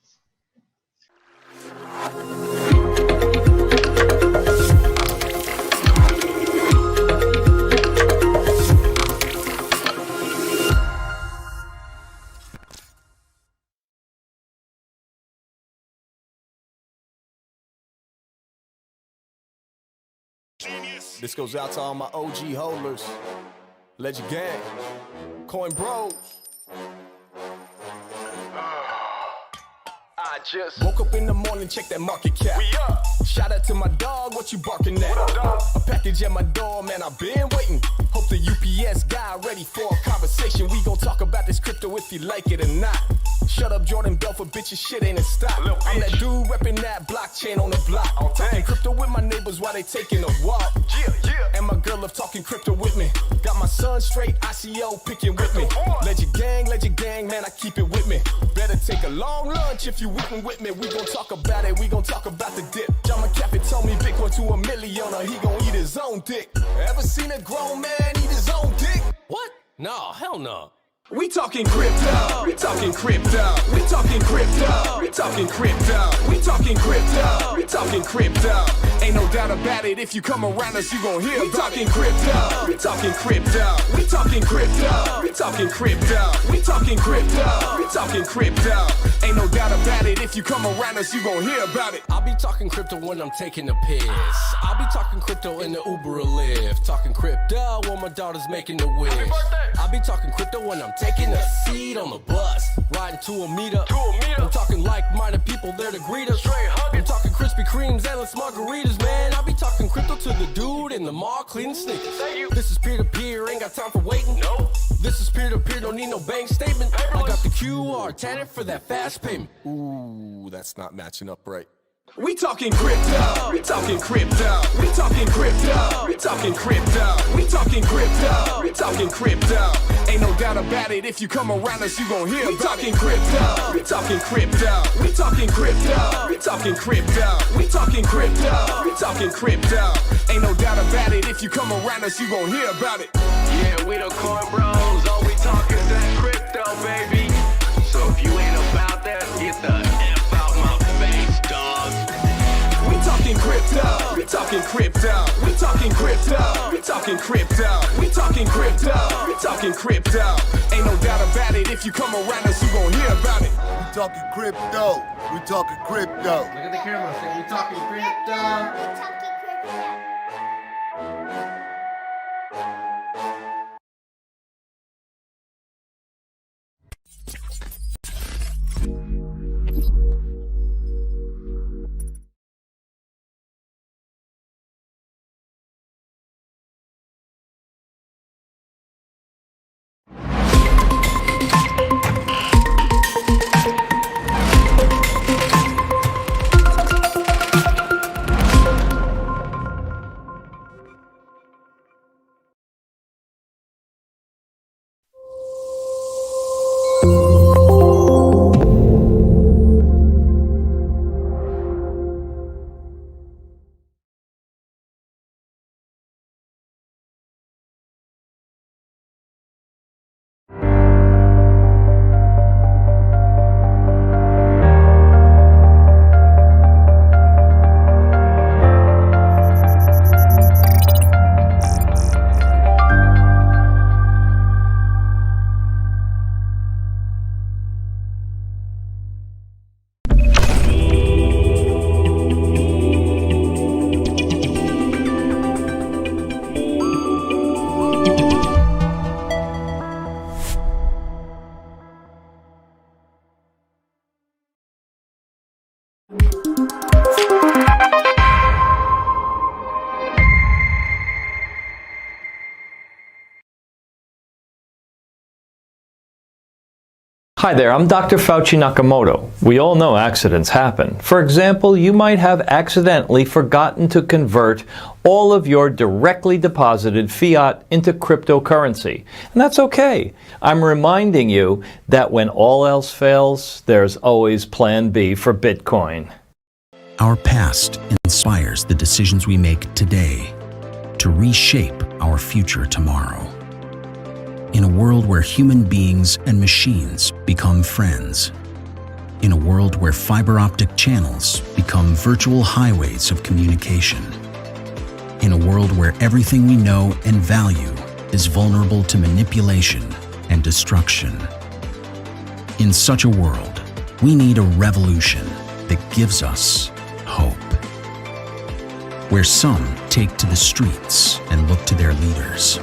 Speaker 10: This goes out to all my OG holders. Legend Gang, Coin Bros. I just woke up in the morning, check that market cap. We up. Shout out to my dog, what you barking at? What up, dog? A package at my door, man, I've been waiting. Hope the UPS guy ready for a conversation. We gon' talk about this crypto if you like it or not. Shut up, Jordan Belfort, bitches, shit ain't a stop. I'm that dude reppin' that blockchain on the block. Talking crypto with my neighbors while they taking a walk. And my girl love talking crypto with me. Got my son straight ICO picking with me. Legend gang, man, I keep it with me. Better take a long lunch if you with me. We gon' talk about it, we gon' talk about the dip. John McAfee told me Bitcoin to $1 million or he gon' eat his own dick. Ever seen a grown man eat his own dick? What? No, hell no. We talking crypto, we talking crypto, we talking crypto, we talking crypto, we talking crypto, we talking crypto. Ain't no doubt about it, if you come around us, you gon' hear we talking crypto, we talking crypto, we talking crypto, we talking crypto, we talking crypto, we talking crypto. Ain't no doubt about it, if you come around us, you gon' hear about it. I'll be talking crypto when I'm taking a piss. I'll be talking crypto in the Uber or Lyft. Talking crypto when my daughter's making the wish. I'll be talking crypto when I'm taking a seat on the bus, riding to a meetup. I'm talking like-minded people there to greet us. I'm talking Krispy Kremes, endless margaritas, man. I'll be talking crypto to the dude in the mall cleaning sneakers. This is peer-to-peer, ain't got time for waiting. No. This is peer-to-peer, don't need no bank statement. I got the QR, tanner for that fast payment. Ooh, that's not matching up right. We talking crypto, we talking crypto, we talking crypto, we talking crypto, we talking crypto, we talking crypto. Ain't no doubt about it, if you come around us, you gon' hear about it. We talking crypto, we talking crypto, we talking crypto, we talking crypto, we talking crypto, we talking crypto. Ain't no doubt about it, if you come around us, you gon' hear about it. Yeah, we the Coin Bros, all we talk is that crypto, baby. So if you ain't about that, get the F out my face, dog. We talking crypto, we talking crypto, we talking crypto, we talking crypto, we talking crypto, we talking crypto. Ain't no doubt about it, if you come around us, you gon' hear about it.
Speaker 11: We talking crypto, we talking crypto.
Speaker 12: Look at the camera, say we talking crypto.
Speaker 5: Hi there, I'm Dr. Fauci Nakamoto. We all know accidents happen. For example, you might have accidentally forgotten to convert all of your directly deposited fiat into cryptocurrency. And that's okay. I'm reminding you that when all else fails, there's always Plan B for Bitcoin.
Speaker 1: Our past inspires the decisions we make today to reshape our future tomorrow. In a world where human beings and machines become friends. In a world where fiber optic channels become virtual highways of communication. In a world where everything we know and value is vulnerable to manipulation and destruction. In such a world, we need a revolution that gives us hope. Where some take to the streets and look to their leaders.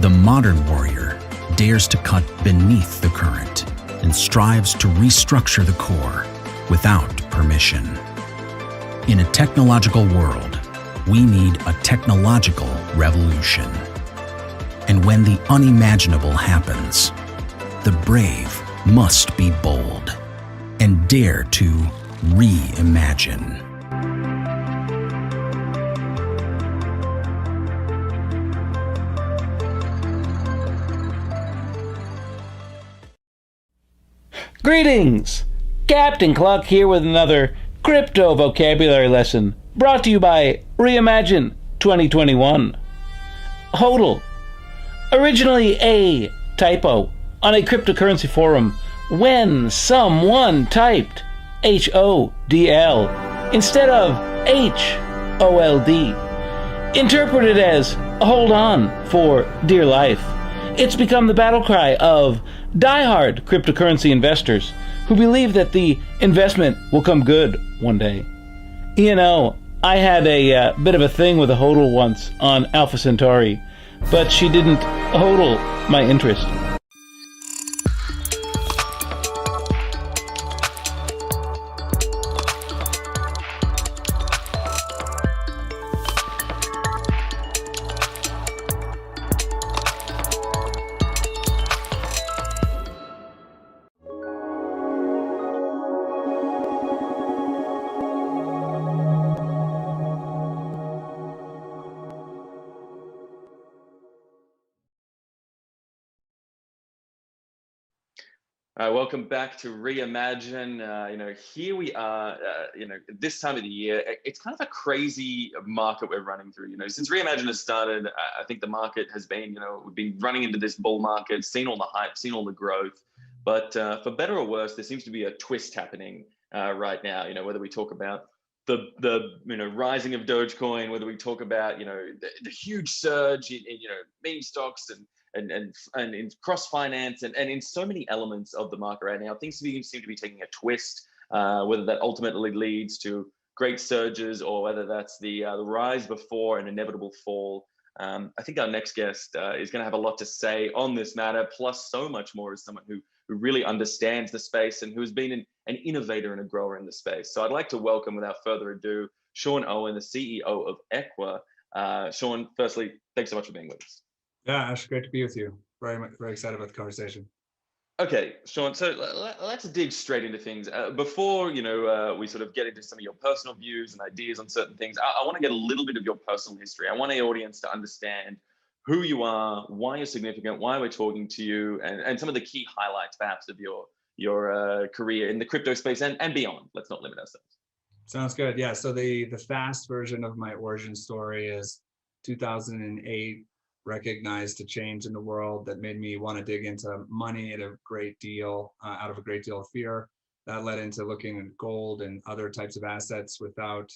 Speaker 1: The modern warrior dares to cut beneath the current and strives to restructure the core without permission. In a technological world, we need a technological revolution. And when the unimaginable happens, the brave must be bold and dare to reimagine.
Speaker 13: Greetings! Captain Cluck here with another crypto vocabulary lesson brought to you by Reimagine 2021. HODL. Originally a typo on a cryptocurrency forum when someone typed HODL instead of HOLD. Interpreted as hold on for dear life. It's become the battle cry of die-hard cryptocurrency investors who believe that the investment will come good one day. You know, I had a bit of a thing with a HODL once on Alpha Centauri, but she didn't HODL my interest.
Speaker 14: Welcome back to Reimagine. Here we are, this time of the year, it's kind of a crazy market we're running through. Since Reimagine has started, I think the market has been, we've been running into this bull market, seen all the hype, seen all the growth. But for better or worse, there seems to be a twist happening right now, whether we talk about the rising of Dogecoin, whether we talk about, the huge surge in meme stocks and in cross finance and in so many elements of the market right now, things seem to be taking a twist, whether that ultimately leads to great surges or whether that's the rise before an inevitable fall. I think our next guest is going to have a lot to say on this matter, plus so much more as someone who really understands the space and who has been an innovator and a grower in the space. So I'd like to welcome, without further ado, Sean Owen, the CEO of Equa. Sean, firstly, thanks so much for being with us.
Speaker 15: Yeah, Ash, great to be with you. Very excited about the conversation.
Speaker 14: Okay, Sean, so let's dig straight into things. Before, we sort of get into some of your personal views and ideas on certain things, I want to get a little bit of your personal history. I want the audience to understand who you are, why you're significant, why we're talking to you, and some of the key highlights, perhaps, of your career in the crypto space and beyond. Let's not limit ourselves.
Speaker 15: Sounds good. Yeah, so the fast version of my origin story is 2008. Recognized a change in the world that made me want to dig into money at a great deal, out of a great deal of fear. That led into looking at gold and other types of assets without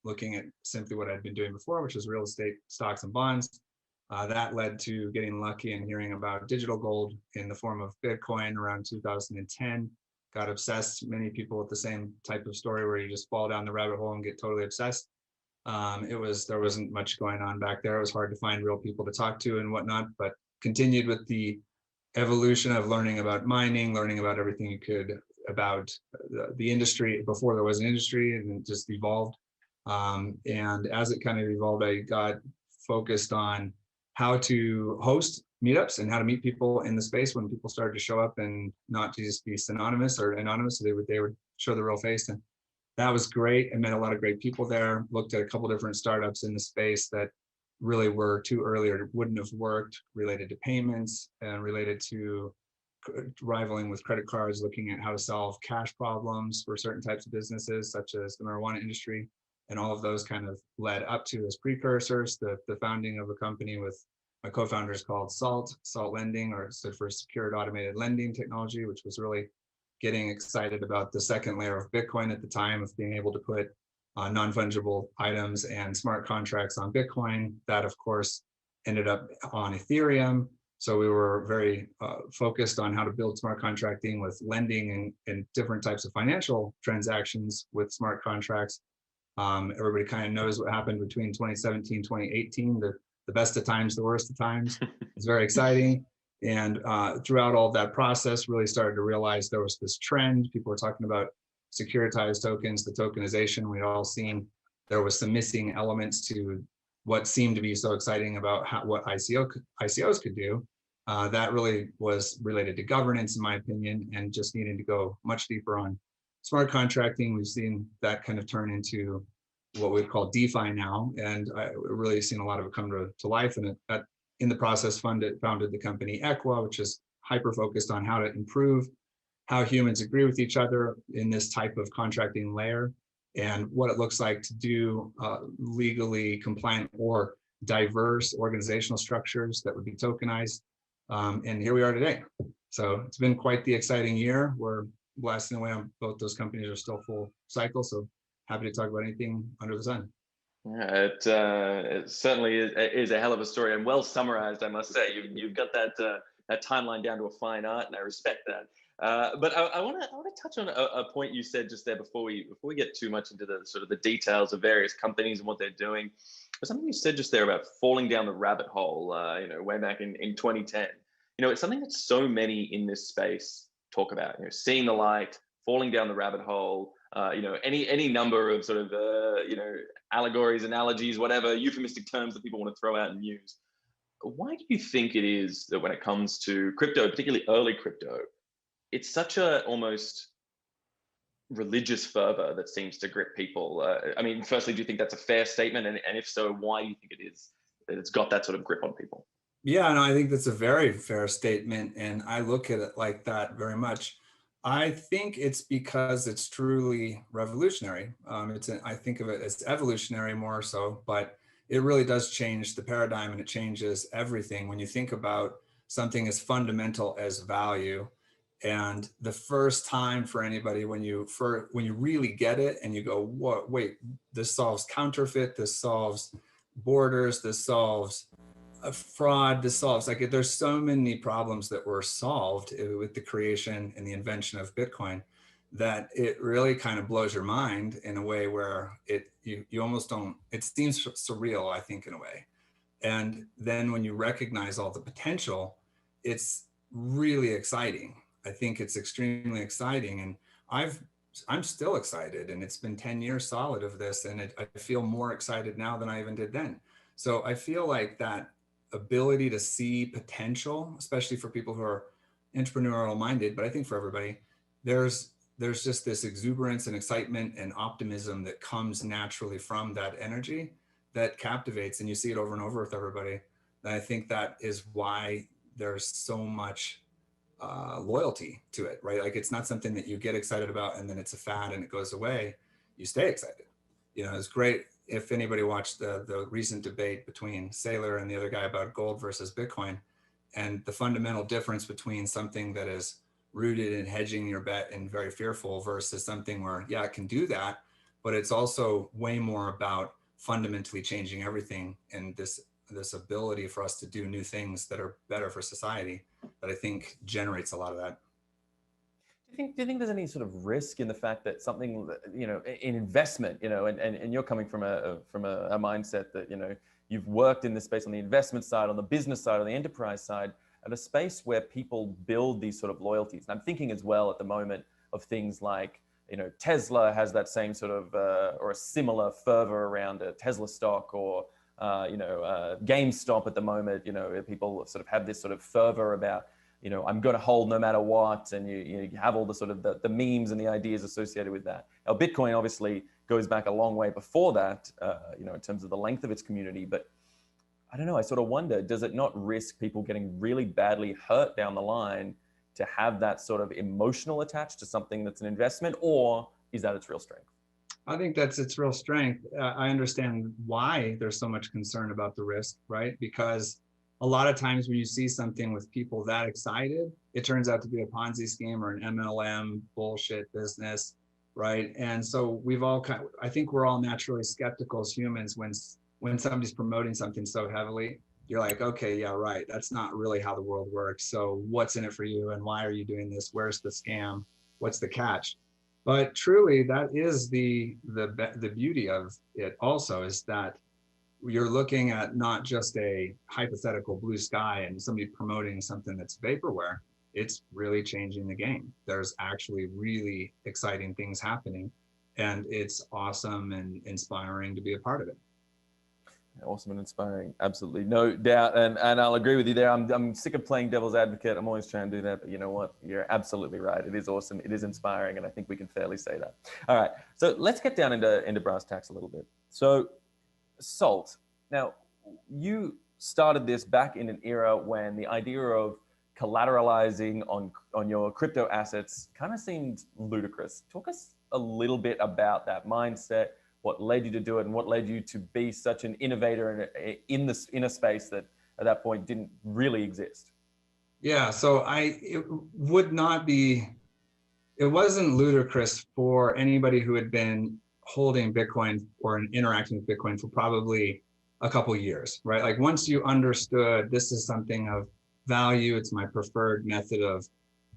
Speaker 15: looking at simply what I'd been doing before, which was real estate, stocks, and bonds. That led to getting lucky and hearing about digital gold in the form of Bitcoin around 2010. Got obsessed. Many people with the same type of story where you just fall down the rabbit hole and get totally obsessed. There wasn't much going on back there. It was hard to find real people to talk to and whatnot, but continued with the evolution of learning about mining, learning about everything you could about the industry before there was an industry, and it just evolved. And as it kind of evolved, I got focused on how to host meetups and how to meet people in the space when people started to show up and not to just be synonymous or anonymous. So they would show the real face. And that was great. I met a lot of great people there, looked at a couple different startups in the space that really were too early or wouldn't have worked, related to payments and related to rivaling with credit cards, looking at how to solve cash problems for certain types of businesses, such as the marijuana industry. And all of those kind of led up to, as precursors, the founding of a company with my co-founders called Salt Lending, or it stood for Secured Automated Lending Technology, which was really getting excited about the second layer of Bitcoin at the time, of being able to put non-fungible items and smart contracts on Bitcoin. That, of course, ended up on Ethereum. So we were very focused on how to build smart contracting with lending and different types of financial transactions with smart contracts. Everybody kind of knows what happened between 2017, 2018, the best of times, the worst of times. It's very exciting. And throughout all that process, really started to realize there was this trend. People were talking about securitized tokens, the tokenization. We'd all seen there was some missing elements to what seemed to be so exciting about what ICOs could do. That really was related to governance, in my opinion, and just needing to go much deeper on smart contracting. We've seen that kind of turn into what we call DeFi now, and I've really seen a lot of it come to life. And that in the process founded the company Equa, which is hyper focused on how to improve how humans agree with each other in this type of contracting layer, and what it looks like to do legally compliant or diverse organizational structures that would be tokenized. And here we are today. So it's been quite the exciting year. We're blasting away on both those companies are still full cycle. So happy to talk about anything under the sun.
Speaker 14: Yeah, it certainly is a hell of a story, and well summarized, I must say. You've got that timeline down to a fine art, and I respect that. But I want to touch on a point you said just there before we get too much into the sort of the details of various companies and what they're doing. Something you said just there about falling down the rabbit hole, way back in 2010. It's something that so many in this space talk about. Seeing the light, falling down the rabbit hole. Any number of sort of allegories, analogies, whatever euphemistic terms that people want to throw out and use. Why do you think it is that when it comes to crypto, particularly early crypto, it's such a almost religious fervor that seems to grip people? Firstly, do you think that's a fair statement? And if so, why do you think it is that it's got that sort of grip on people?
Speaker 15: Yeah, no, I think that's a very fair statement. And I look at it like that very much. I think it's because it's truly revolutionary. I think of it as evolutionary more so, but it really does change the paradigm, and it changes everything. When you think about something as fundamental as value, and the first time for anybody, when you really get it and you go, what, wait, this solves counterfeit, this solves borders, this solves fraud, this solves, there's so many problems that were solved with the creation and the invention of Bitcoin, that it really kind of blows your mind in a way where you almost don't, it seems surreal, I think, in a way. And then when you recognize all the potential, it's really exciting. I think it's extremely exciting, and I'm still excited, and it's been 10 years solid of this, and I feel more excited now than I even did then. So I feel like that ability to see potential, especially for people who are entrepreneurial minded, but I think for everybody, there's just this exuberance and excitement and optimism that comes naturally from that energy that captivates, and you see it over and over with everybody. And I think that is why there's so much loyalty to it, right? It's not something that you get excited about and then it's a fad and it goes away. You stay excited. It's great. If anybody watched the recent debate between Saylor and the other guy about gold versus Bitcoin, and the fundamental difference between something that is rooted in hedging your bet and very fearful versus something where, yeah, it can do that, but it's also way more about fundamentally changing everything, and this ability for us to do new things that are better for society, that I think generates a lot of that.
Speaker 16: Do you think there's any sort of risk in the fact that something, in investment, and you're coming from a mindset that, you've worked in this space on the investment side, on the business side, on the enterprise side, at a space where people build these sort of loyalties. And I'm thinking as well at the moment of things like, Tesla has that same sort of, or a similar fervor around a Tesla stock, or GameStop at the moment. People sort of have this sort of fervor about, I'm going to hold no matter what, and you have all the sort of the memes and the ideas associated with that. Now, Bitcoin obviously goes back a long way before that, in terms of the length of its community. But I don't know, I sort of wonder, does it not risk people getting really badly hurt down the line to have that sort of emotional attached to something that's an investment, or is that its real strength?
Speaker 15: I think that's its real strength. I understand why there's so much concern about the risk, right? Because a lot of times when you see something with people that excited, it turns out to be a Ponzi scheme or an MLM bullshit business, right? And so I think we're all naturally skeptical as humans when somebody's promoting something so heavily. You're like, okay, yeah, right. That's not really how the world works. So what's in it for you? And why are you doing this? Where's the scam? What's the catch? But truly, that is the beauty of it also, is that you're looking at not just a hypothetical blue sky and somebody promoting something that's vaporware. It's really changing the game. There's actually really exciting things happening, and it's awesome and inspiring to be a part of it.
Speaker 16: Awesome and inspiring, absolutely, no doubt, and I'll agree with you there. I'm sick of playing devil's advocate. I'm always trying to do that, but you know what? You're absolutely right. It is awesome. It is inspiring, and I think we can fairly say that. All right, so let's get down into brass tacks a little bit. So, Salt. Now, you started this back in an era when the idea of collateralizing on your crypto assets kind of seemed ludicrous. Talk us a little bit about that mindset. What led you to do it, and what led you to be such an innovator in a space that at that point didn't really exist?
Speaker 15: Yeah, so it wasn't ludicrous for anybody who had been holding Bitcoin or interacting with Bitcoin for probably a couple years, right? Like once you understood this is something of value, it's my preferred method of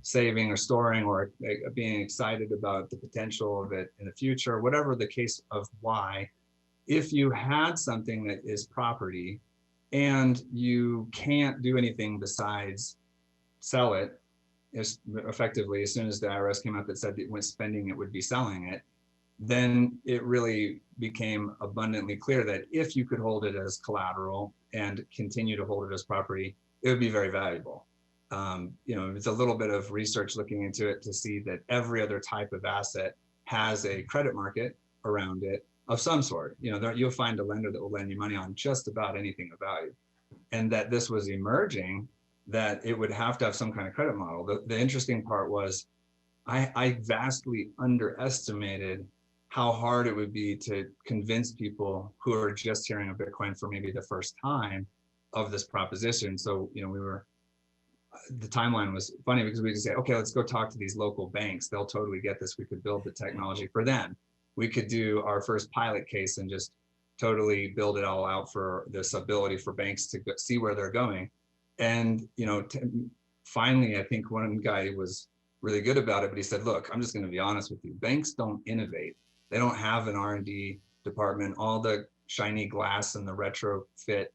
Speaker 15: saving or storing or being excited about the potential of it in the future, whatever the case of why, if you had something that is property and you can't do anything besides sell it, effectively, as soon as the IRS came out that said that when spending it would be selling it, then it really became abundantly clear that if you could hold it as collateral and continue to hold it as property, it would be very valuable. It's a little bit of research looking into it to see that every other type of asset has a credit market around it of some sort. You'll find a lender that will lend you money on just about anything of value. And that this was emerging, that it would have to have some kind of credit model. The interesting part was I vastly underestimated how hard it would be to convince people who are just hearing of Bitcoin for maybe the first time of this proposition. So, the timeline was funny because we could say, okay, let's go talk to these local banks. They'll totally get this. We could build the technology for them. We could do our first pilot case and just totally build it all out for this ability for banks to see where they're going. And, finally, I think one guy was really good about it, but he said, look, I'm just going to be honest with you. Banks don't innovate. They don't have an R&D department. All the shiny glass and the retrofit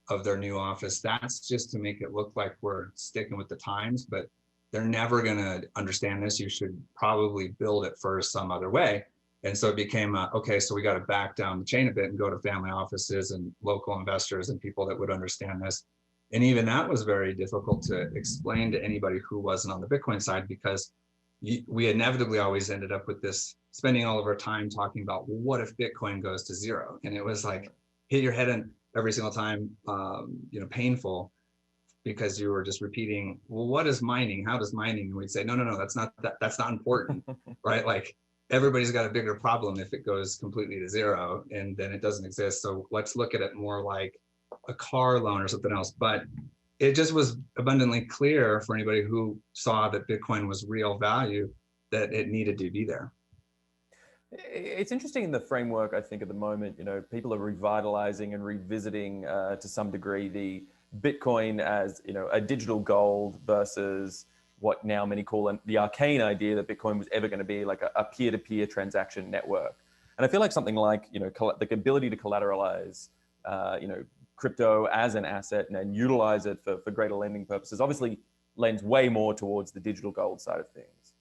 Speaker 15: of their new office, that's just to make it look like we're sticking with the times, but they're never going to understand this. You should probably build it first some other way. And so it became, okay, so we got to back down the chain a bit and go to family offices and local investors and people that would understand this. And even that was very difficult to explain to anybody who wasn't on the Bitcoin side, because we inevitably always ended up with this, spending all of our time talking about, well, what if Bitcoin goes to zero? And it was like, hit your head in every single time, painful, because you were just repeating, well, what is mining? How does mining? And we'd say, no, that's not important, right? Like everybody's got a bigger problem if it goes completely to zero and then it doesn't exist. So let's look at it more like a car loan or something else. But it just was abundantly clear for anybody who saw that Bitcoin was real value, that it needed to be there.
Speaker 16: It's interesting in the framework, I think, at the moment, people are revitalizing and revisiting to some degree the Bitcoin as, a digital gold versus what now many call the Artchain idea that Bitcoin was ever going to be like a peer-to-peer transaction network. And I feel like something like, the ability to collateralize, crypto as an asset and utilize it for greater lending purposes obviously lends way more towards the digital gold side of things.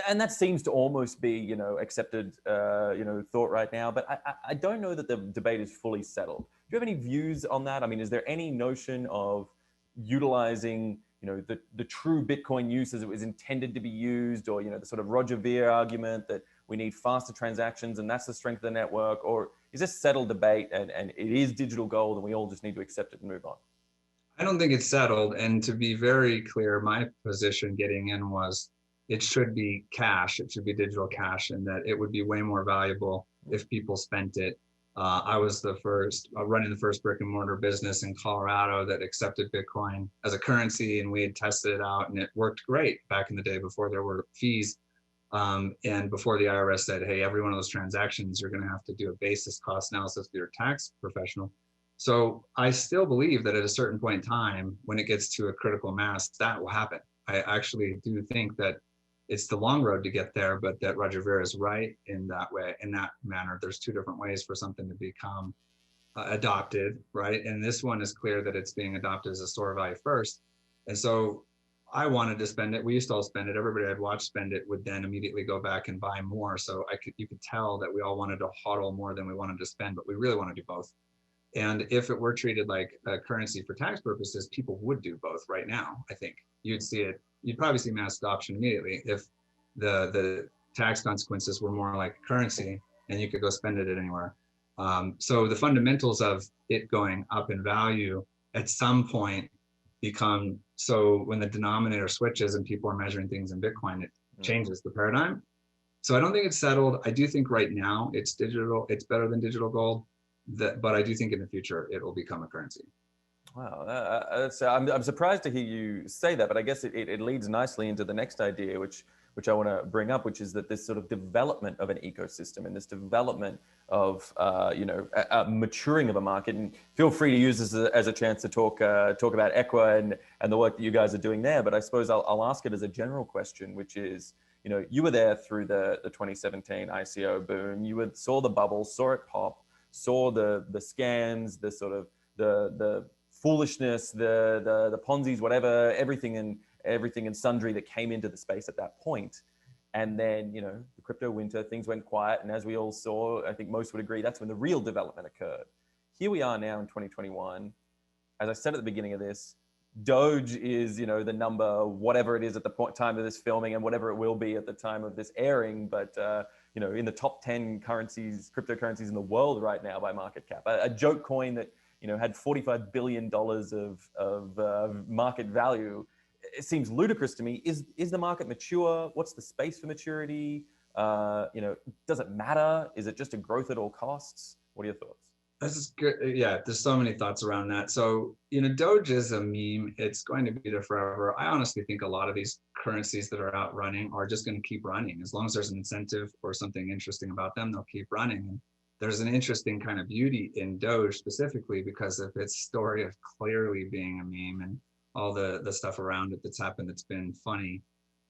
Speaker 16: And that seems to almost be, accepted, thought right now. But I don't know that the debate is fully settled. you have any views on that? I mean, is there any notion of utilizing, the true Bitcoin use as it was intended to be used, or, the sort of Roger Ver argument that we need faster transactions and that's the strength of the network? Or is this settled debate and it is digital gold and we all just need to accept it and move on?
Speaker 15: I don't think it's settled. And to be very clear, my position getting in was it should be cash. It should be digital cash, and that it would be way more valuable if people spent it. I was the first running the first brick and mortar business in Colorado that accepted Bitcoin as a currency, and we had tested it out and it worked great back in the day before there were fees. And before the IRS said, hey, every one of those transactions, you're going to have to do a basis cost analysis with your tax professional. So I still believe that at a certain point in time, when it gets to a critical mass, that will happen. I actually do think that it's the long road to get there, but that Roger Ver is right in that way, in that manner. There's two different ways for something to become adopted, right? And this one is clear that it's being adopted as a store of value first. And so I wanted to spend it. We used to all spend it. Everybody I'd watch spend it would then immediately go back and buy more. So you could tell that we all wanted to hodl more than we wanted to spend, but we really want to do both. And if it were treated like a currency for tax purposes, people would do both right now. I think you'd see it. You'd probably see mass adoption immediately if the tax consequences were more like currency and you could go spend it anywhere. So the fundamentals of it going up in value at some point become, so when the denominator switches and people are measuring things in Bitcoin, it changes the paradigm. So I don't think it's settled. I do think right now it's digital, it's better than digital gold. But I do think in the future it will become a currency.
Speaker 16: Wow, I'm surprised to hear you say that, but I guess it leads nicely into the next idea, which I want to bring up, which is that this sort of development of an ecosystem and this development of a maturing of a market. And feel free to use this as a chance to talk about Equa and the work that you guys are doing there. But I suppose I'll ask it as a general question, which is, you were there through the 2017 ICO boom. You saw the bubble, saw it pop. Saw the scams, the sort of the foolishness, the Ponzi's, whatever, everything and sundry that came into the space at that point. And then, the crypto winter, things went quiet. And as we all saw, I think most would agree, that's when the real development occurred. Here we are now in 2021. As I said at the beginning of this, Doge is, the number, whatever it is at the time of this filming and whatever it will be at the time of this airing. But, in the top 10 cryptocurrencies in the world right now by market cap. A joke coin that, had $45 billion of market value. It seems ludicrous to me. Is the market mature? What's the space for maturity? Does it matter? Is it just a growth at all costs? What are your thoughts?
Speaker 15: This is good. Yeah, there's so many thoughts around that. So, Doge is a meme. It's going to be there forever. I honestly think a lot of these currencies that are out running are just going to keep running. As long as there's an incentive or something interesting about them, they'll keep running. And there's an interesting kind of beauty in Doge specifically because of its story of clearly being a meme and all the stuff around it that's happened that's been funny.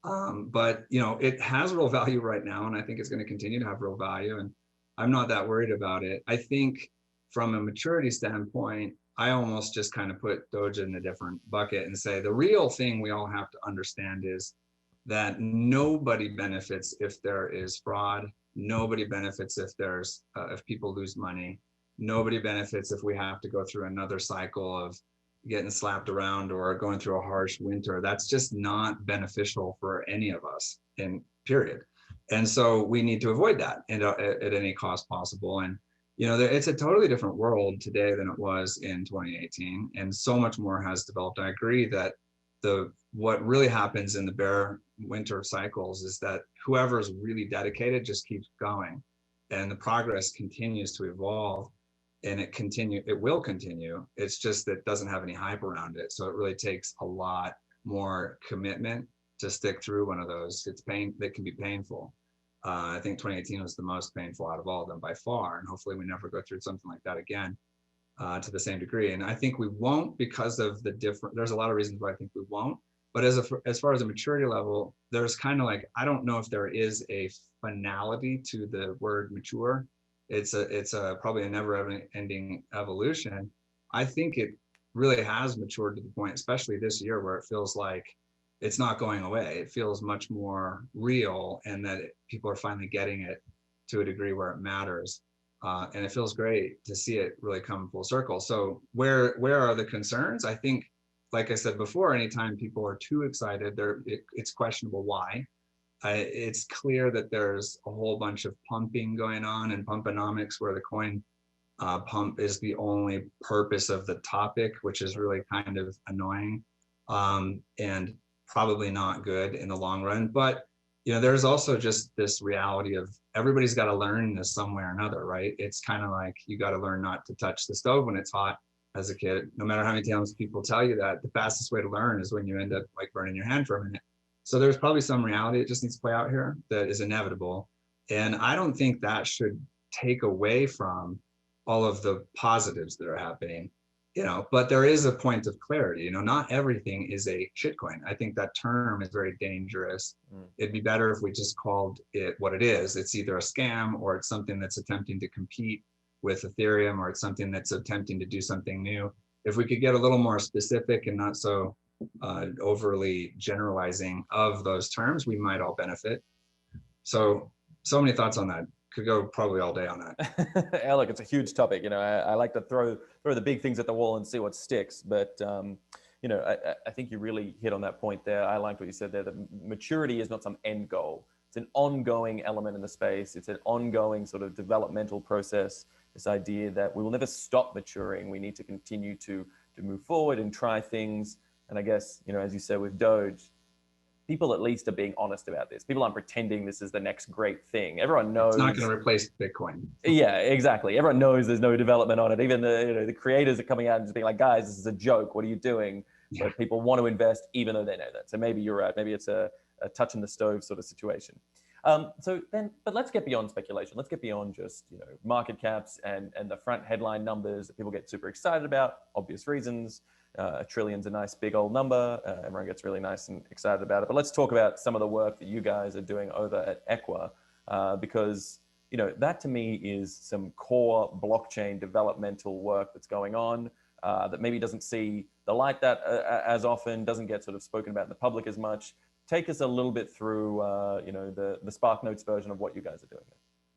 Speaker 15: But, it has real value right now, and I think it's going to continue to have real value. And I'm not that worried about it. I think from a maturity standpoint, I almost just kind of put Doge in a different bucket and say the real thing we all have to understand is that nobody benefits if there is fraud. Nobody benefits if if people lose money. Nobody benefits if we have to go through another cycle of getting slapped around or going through a harsh winter. That's just not beneficial for any of us, period. And so we need to avoid that at any cost possible. And it's a totally different world today than it was in 2018, and so much more has developed. I agree that what really happens in the bear winter cycles is that whoever's really dedicated just keeps going, and the progress continues to evolve, and it will continue. It's just that it doesn't have any hype around it. So it really takes a lot more commitment to stick through one of those. That can be painful. I think 2018 was the most painful out of all of them by far. And hopefully we never go through something like that again to the same degree. And I think we won't because of there's a lot of reasons why I think we won't. But as far as a maturity level, there's kind of I don't know if there is a finality to the word mature. It's probably a never ending evolution. I think it really has matured to the point, especially this year, where it feels like it's not going away. It feels much more real, and that people are finally getting it to a degree where it matters. And it feels great to see it really come full circle. So where are the concerns? I think, like I said before, anytime people are too excited, it's questionable why. It's clear that there's a whole bunch of pumping going on and pumponomics, where the coin pump is the only purpose of the topic, which is really kind of annoying and probably not good in the long run. But there's also just this reality of everybody's got to learn this some way or another, right? It's kind of like you got to learn not to touch the stove when it's hot as a kid. No matter how many times people tell you that, the fastest way to learn is when you end up like burning your hand for a minute. So there's probably some reality that just needs to play out here that is inevitable. And I don't think that should take away from all of the positives that are happening, but there is a point of clarity. Not everything is a shitcoin. I think that term is very dangerous. It'd be better if we just called it what it is. It's either a scam, or it's something that's attempting to compete with Ethereum, or it's something that's attempting to do something new. If we could get a little more specific and not so overly generalizing of those terms, we might all benefit. So many thoughts on that. Could go probably all day on that.
Speaker 16: Yeah, look, it's a huge topic. I like to throw the big things at the wall and see what sticks. But I think you really hit on that point there. I liked what you said there. That maturity is not some end goal. It's an ongoing element in the space. It's an ongoing sort of developmental process. This idea that we will never stop maturing. We need to continue to move forward and try things. And I guess, as you said with Doge, people at least are being honest about this. People aren't pretending this is the next great thing. Everyone knows
Speaker 15: it's not going to replace Bitcoin.
Speaker 16: Yeah, exactly. Everyone knows there's no development on it. Even the creators are coming out and just being like, guys, this is a joke. What are you doing? Yeah. But people want to invest even though they know that. So maybe you're right. Maybe it's a touch in the stove sort of situation. But let's get beyond speculation. Let's get beyond just market caps and the front headline numbers that people get super excited about, obvious reasons. $1 trillion's a nice big old number. Everyone gets really nice and excited about it. But let's talk about some of the work that you guys are doing over at Equa, because that to me is some core blockchain developmental work that's going on that maybe doesn't see the light that as often, doesn't get sort of spoken about in the public as much. Take us a little bit through the SparkNotes version of what you guys are doing.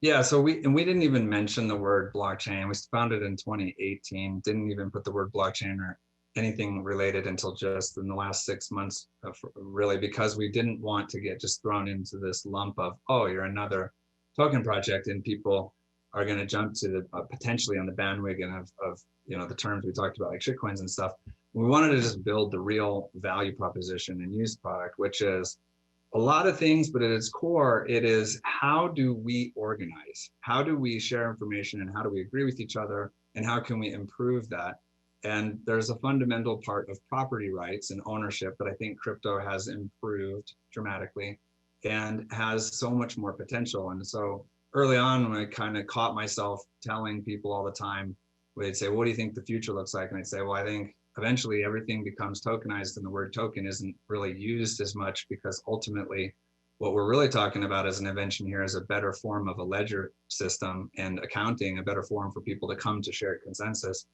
Speaker 15: Yeah, so we didn't even mention the word blockchain. We founded in 2018, didn't even put the word blockchain or anything related until just in the last 6 months, really, because we didn't want to get just thrown into this lump of, oh, you're another token project, and people are going to jump to the potentially on the bandwagon of the terms we talked about, like shitcoins and stuff. We wanted to just build the real value proposition and use product, which is a lot of things, but at its core, it is how do we organize? How do we share information, and how do we agree with each other, and how can we improve that? And there's a fundamental part of property rights and ownership that I think crypto has improved dramatically and has so much more potential. And so early on, when I kind of caught myself telling people all the time, they'd say, what do you think the future looks like? And I'd say, well, I think eventually everything becomes tokenized, and the word token isn't really used as much, because ultimately what we're really talking about as an invention here is a better form of a ledger system and accounting, a better form for people to come to shared consensus.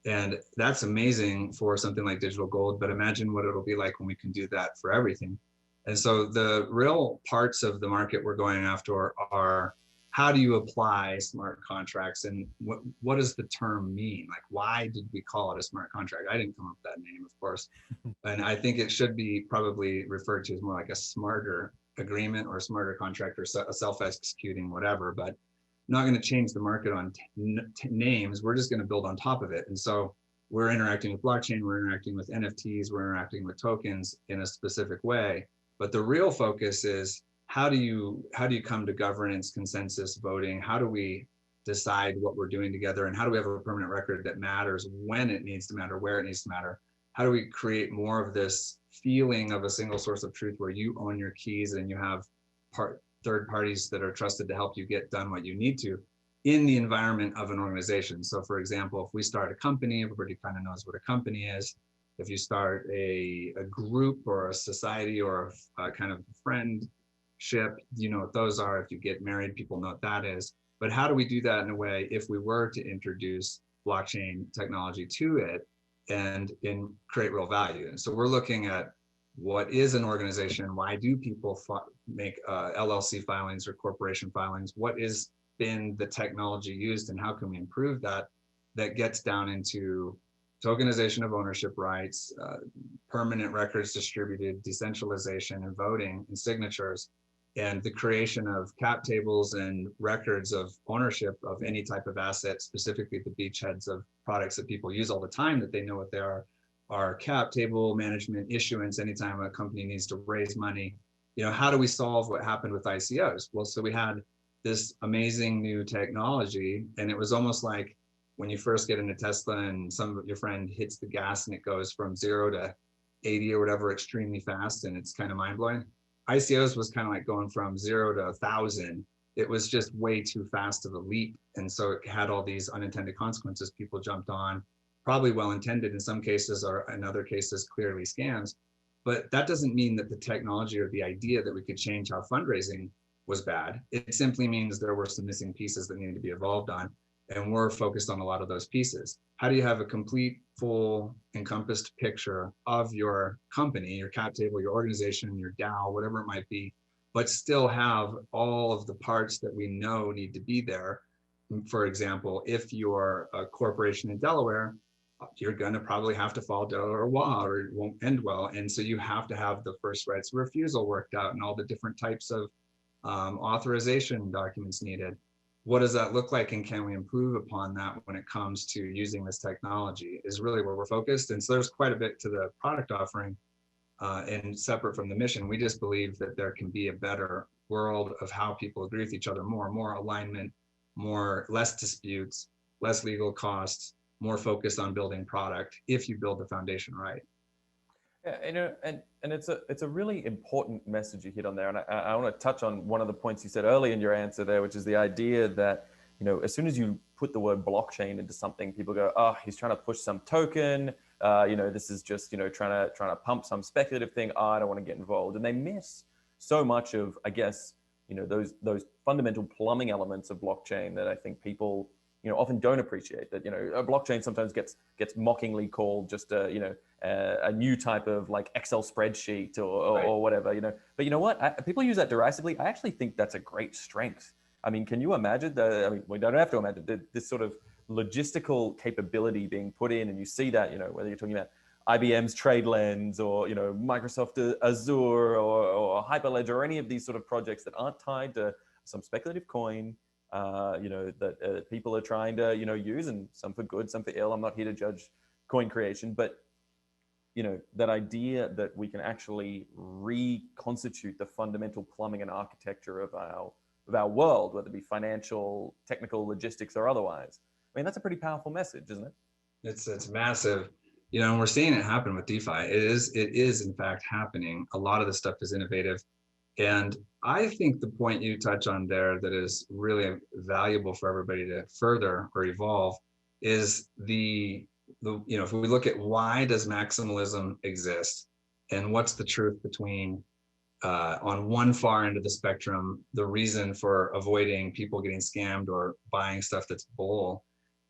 Speaker 15: And that's amazing for something like digital gold, but imagine what it'll be like when we can do that for everything. And so the real parts of the market we're going after are how do you apply smart contracts, and what does the term mean? Like, why did we call it a smart contract? I didn't come up with that name, of course. And I think it should be probably referred to as more like a smarter agreement or a smarter contract or a self-executing whatever, but not going to change the market on names. We're just going to build on top of it. And so we're interacting with blockchain, we're interacting with NFTs, we're interacting with tokens in a specific way. But the real focus is how do you come to governance, consensus, voting? How do we decide what we're doing together? And how do we have a permanent record that matters when it needs to matter, where it needs to matter? How do we create more of this feeling of a single source of truth where you own your keys and you have third parties that are trusted to help you get done what you need to in the environment of an organization? So for example, if we start a company, everybody kind of knows what a company is. If you start a group or a society or a kind of friendship, you know what those are. If you get married, people know what that is. But how do we do that in a way, if we were to introduce blockchain technology to it and create real value? And so we're looking at what is an organization? Why do people make LLC filings or corporation filings? What is been the technology used and how can we improve that, that gets down into tokenization of ownership rights, permanent records distributed, decentralization and voting and signatures, and the creation of cap tables and records of ownership of any type of asset, specifically the beachheads of products that people use all the time that they know what they are cap table management, issuance, anytime a company needs to raise money. You know, how do we solve what happened with ICOs? Well, so we had this amazing new technology, and it was almost like when you first get into Tesla and some of your friend hits the gas and it goes from 0 to 80 or whatever extremely fast, and it's kind of mind-blowing. ICOs was kind of like going from 0 to 1,000. It was just way too fast of a leap. And so it had all these unintended consequences. People jumped on, probably well-intended in some cases, or in other cases, clearly scams. But that doesn't mean that the technology or the idea that we could change how fundraising was bad. It simply means there were some missing pieces that needed to be evolved on. And we're focused on a lot of those pieces. How do you have a complete, full, encompassed picture of your company, your cap table, your organization, your DAO, whatever it might be, but still have all of the parts that we know need to be there? For example, if you're a corporation in Delaware, you're going to probably have to follow Delaware law or it won't end well. And so you have to have the first rights of refusal worked out and all the different types of authorization documents needed. What does that look like, and can we improve upon that when it comes to using this technology is really where we're focused. And so there's quite a bit to the product offering and separate from the mission. We just believe that there can be a better world of how people agree with each other, more alignment, less disputes, less legal costs, more focused on building product if you build the foundation right.
Speaker 16: Yeah, you know, and it's a really important message you hit on there, and I want to touch on one of the points you said early in your answer there, which is the idea that, you know, as soon as you put the word blockchain into something, people go, oh, he's trying to push some token, you know, this is just, you know, trying to pump some speculative thing. Oh, I don't want to get involved, and they miss so much of, I guess, you know, those fundamental plumbing elements of blockchain that I think people, you know, often don't appreciate. That, you know, a blockchain sometimes gets mockingly called just a, you know, a new type of like Excel spreadsheet or whatever, you know. But you know what? People use that derisively. I actually think that's a great strength. I mean, can you imagine I mean, we don't have to imagine this sort of logistical capability being put in, and you see that, you know, whether you're talking about IBM's TradeLens or, you know, Microsoft Azure or Hyperledger or any of these sort of projects that aren't tied to some speculative coin, you know, that people are trying to, you know, use, and some for good, some for ill. I'm not here to judge coin creation, but, you know, that idea that we can actually reconstitute the fundamental plumbing and architecture of our world, whether it be financial, technical, logistics, or otherwise. I mean, that's a pretty powerful message, isn't it?
Speaker 15: It's massive. You know, and we're seeing it happen with DeFi. It is in fact happening. A lot of the stuff is innovative. And I think the point you touch on there that is really valuable for everybody to further or evolve is the you know, if we look at why does maximalism exist and what's the truth between on one far end of the spectrum, the reason for avoiding people getting scammed or buying stuff that's bull,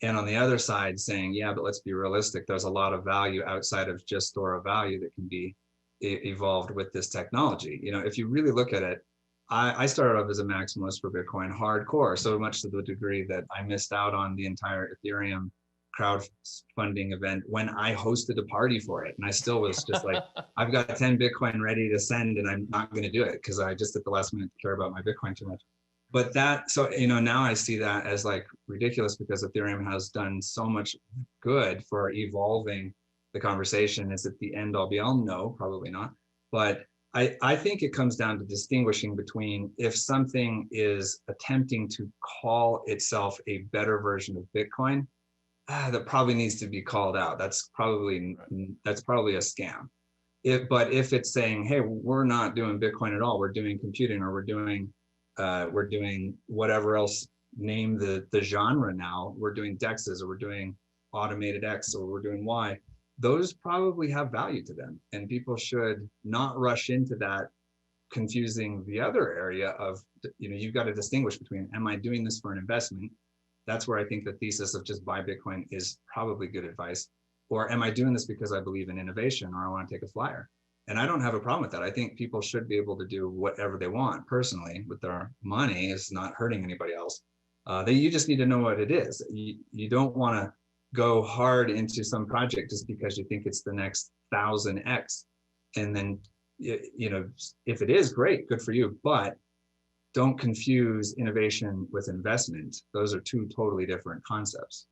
Speaker 15: and on the other side saying, yeah, but let's be realistic, there's a lot of value outside of just store of value that can be evolved with this technology. You know, if you really look at it, I started off as a maximalist for Bitcoin hardcore, so much to the degree that I missed out on the entire Ethereum crowdfunding event when I hosted a party for it. And I still was just like, I've got 10 Bitcoin ready to send and I'm not going to do it because I just at the last minute care about my Bitcoin too much. But that, so, you know, now I see that as like ridiculous because Ethereum has done so much good for evolving the conversation. Is it the end all be all? No, probably not. But I think it comes down to distinguishing between if something is attempting to call itself a better version of Bitcoin, that probably needs to be called out. That's probably a scam. But if it's saying, hey, we're not doing Bitcoin at all, we're doing computing, or we're doing whatever else, name the genre now, we're doing DEXs, or we're doing automated X, or we're doing Y, those probably have value to them. And people should not rush into that, confusing the other area of, you know, you've got to distinguish between, am I doing this for an investment? That's where I think the thesis of just buy Bitcoin is probably good advice. Or am I doing this because I believe in innovation, or I want to take a flyer? And I don't have a problem with that. I think people should be able to do whatever they want personally with their money. It's not hurting anybody else. You just need to know what it is. You don't want to go hard into some project just because you think it's the next 1000x. And then, you know, if it is, great, good for you. But don't confuse innovation with investment. Those are two totally different concepts.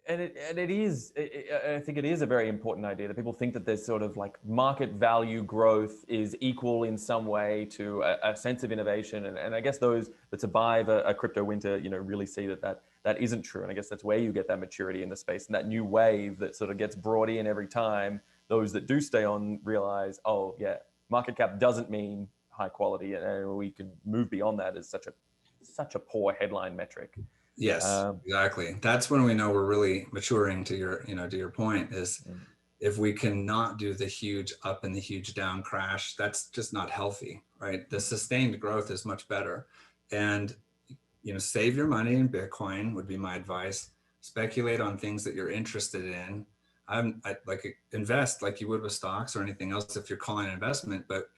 Speaker 16: And it is, I think it is a very important idea that people think that there's sort of like market value growth is equal in some way to a sense of innovation. And I guess those that survive a crypto winter, you know, really see that isn't true. And I guess that's where you get that maturity in the space and that new wave that sort of gets brought in every time. Those that do stay on realize, oh yeah, market cap doesn't mean high quality, and we can move beyond that as such a poor headline metric.
Speaker 15: Yes, exactly. That's when we know we're really maturing, to your point, is if we cannot do the huge up and the huge down crash, that's just not healthy, right? The sustained growth is much better. And, you know, save your money in Bitcoin would be my advice. Speculate on things that you're interested in. I like invest like you would with stocks or anything else if you're calling an investment, but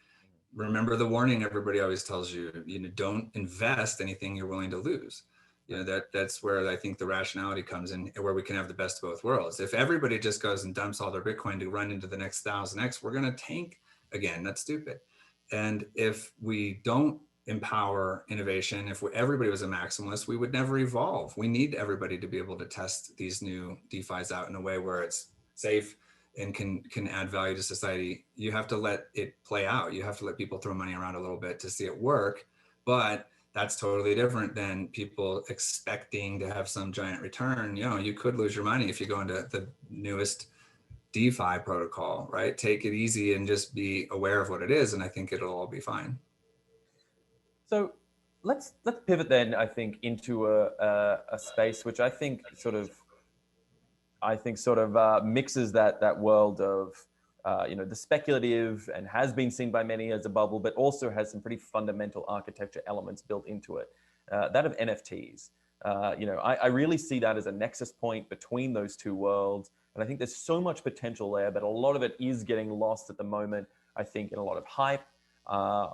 Speaker 15: remember the warning everybody always tells you, you know, don't invest anything you're willing to lose. You know, that's where I think the rationality comes in, where we can have the best of both worlds. If everybody just goes and dumps all their Bitcoin to run into the next 1000x, we're going to tank again. That's stupid. And if we don't empower innovation, if everybody was a maximalist, we would never evolve. We need everybody to be able to test these new DeFis out in a way where it's safe and can add value to society. You have to let it play out. You have to let people throw money around a little bit to see it work. But that's totally different than people expecting to have some giant return. You know, you could lose your money if you go into the newest DeFi protocol, right? Take it easy and just be aware of what it is, and I think it'll all be fine.
Speaker 16: So let's pivot then, I think, into a space which I think sort of mixes that world of you know, the speculative and has been seen by many as a bubble, but also has some pretty fundamental architecture elements built into it. That of NFTs. You know, I really see that as a nexus point between those two worlds. And I think there's so much potential there, but a lot of it is getting lost at the moment, I think, in a lot of hype,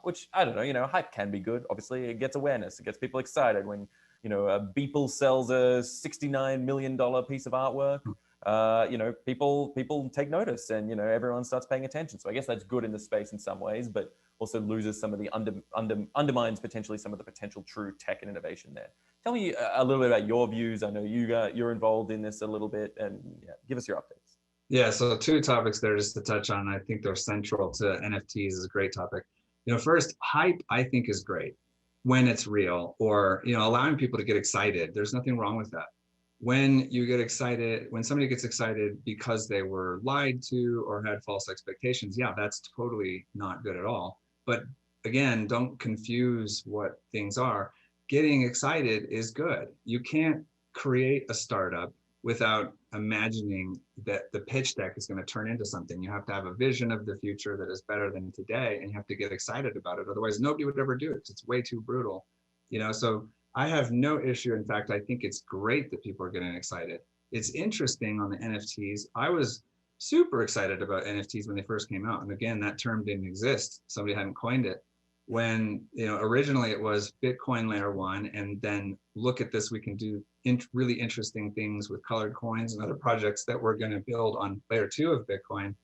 Speaker 16: which, I don't know, you know, hype can be good. Obviously, it gets awareness. It gets people excited when, you know, Beeple sells a $69 million piece of artwork. You know, people take notice, and, you know, everyone starts paying attention. So I guess that's good in the space in some ways, but also loses some of the undermines potentially some of the potential true tech and innovation there. Tell me a little bit about your views. I know you're involved in this a little bit, and yeah, give us your updates.
Speaker 15: Yeah, so two topics there just to touch on. I think they're central to NFTs. Is a great topic. You know, first, hype I think is great when it's real, or, you know, allowing people to get excited. There's nothing wrong with that. When you get excited, when somebody gets excited because they were lied to or had false expectations, yeah, that's totally not good at all. But again, don't confuse what things are. Getting excited is good. You can't create a startup without imagining that the pitch deck is going to turn into something. You have to have a vision of the future that is better than today, and you have to get excited about it. Otherwise, nobody would ever do it. It's way too brutal, you know. So I have no issue. In fact, I think it's great that people are getting excited. It's interesting on the NFTs. I was super excited about NFTs when they first came out. And again, that term didn't exist. Somebody hadn't coined it. When, you know, originally it was Bitcoin layer 1, and then look at this, we can do really interesting things with colored coins and other projects that we're going to build on layer 2 of Bitcoin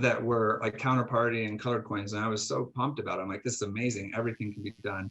Speaker 15: that were like Counterparty and colored coins. And I was so pumped about it. I'm like, this is amazing. Everything can be done.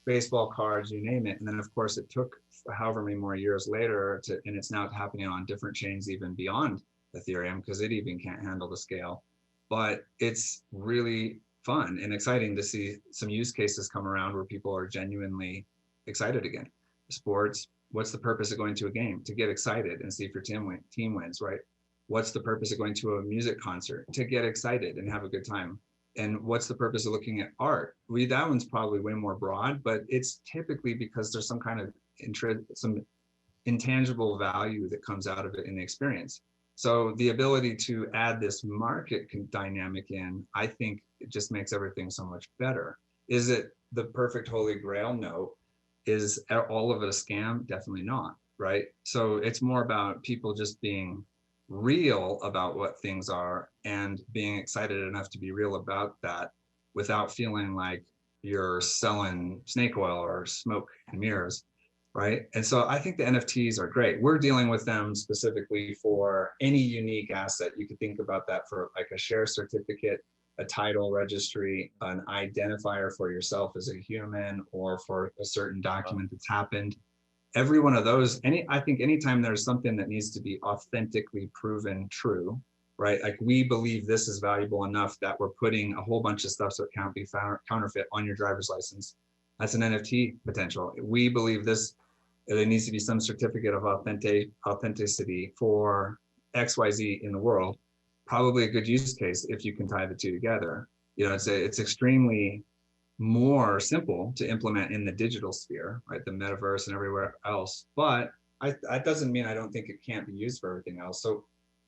Speaker 15: Baseball cards, you name it. And then of course it took however many more years later and it's now happening on different chains even beyond Ethereum, because it even can't handle the scale. But it's really fun and exciting to see some use cases come around where people are genuinely excited again. Sports, what's the purpose of going to a game? To get excited and see if your team wins, right? What's the purpose of going to a music concert? To get excited and have a good time. And what's the purpose of looking at art? That one's probably way more broad, but it's typically because there's some kind of some intangible value that comes out of it in the experience. So the ability to add this market dynamic in, I think it just makes everything so much better. Is it the perfect holy grail? No. Is all of it a scam? Definitely not, right? So it's more about people just being real about what things are and being excited enough to be real about that without feeling like, you're selling snake oil or smoke and mirrors, right? And so I think the NFTs are great. We're dealing with them specifically for any unique asset. You could think about that for like a share certificate, a title registry, an identifier for yourself as a human, or for a certain document that's happened. Every one of those, I think anytime there's something that needs to be authentically proven true, right? Like we believe this is valuable enough that we're putting a whole bunch of stuff so it can't be counterfeit on your driver's license. That's an NFT potential. We believe this, there needs to be some certificate of authenticity for XYZ in the world. Probably a good use case if you can tie the two together. You know, it's extremely more simple to implement in the digital sphere, right? The metaverse and everywhere else. But that doesn't mean I don't think it can't be used for everything else. So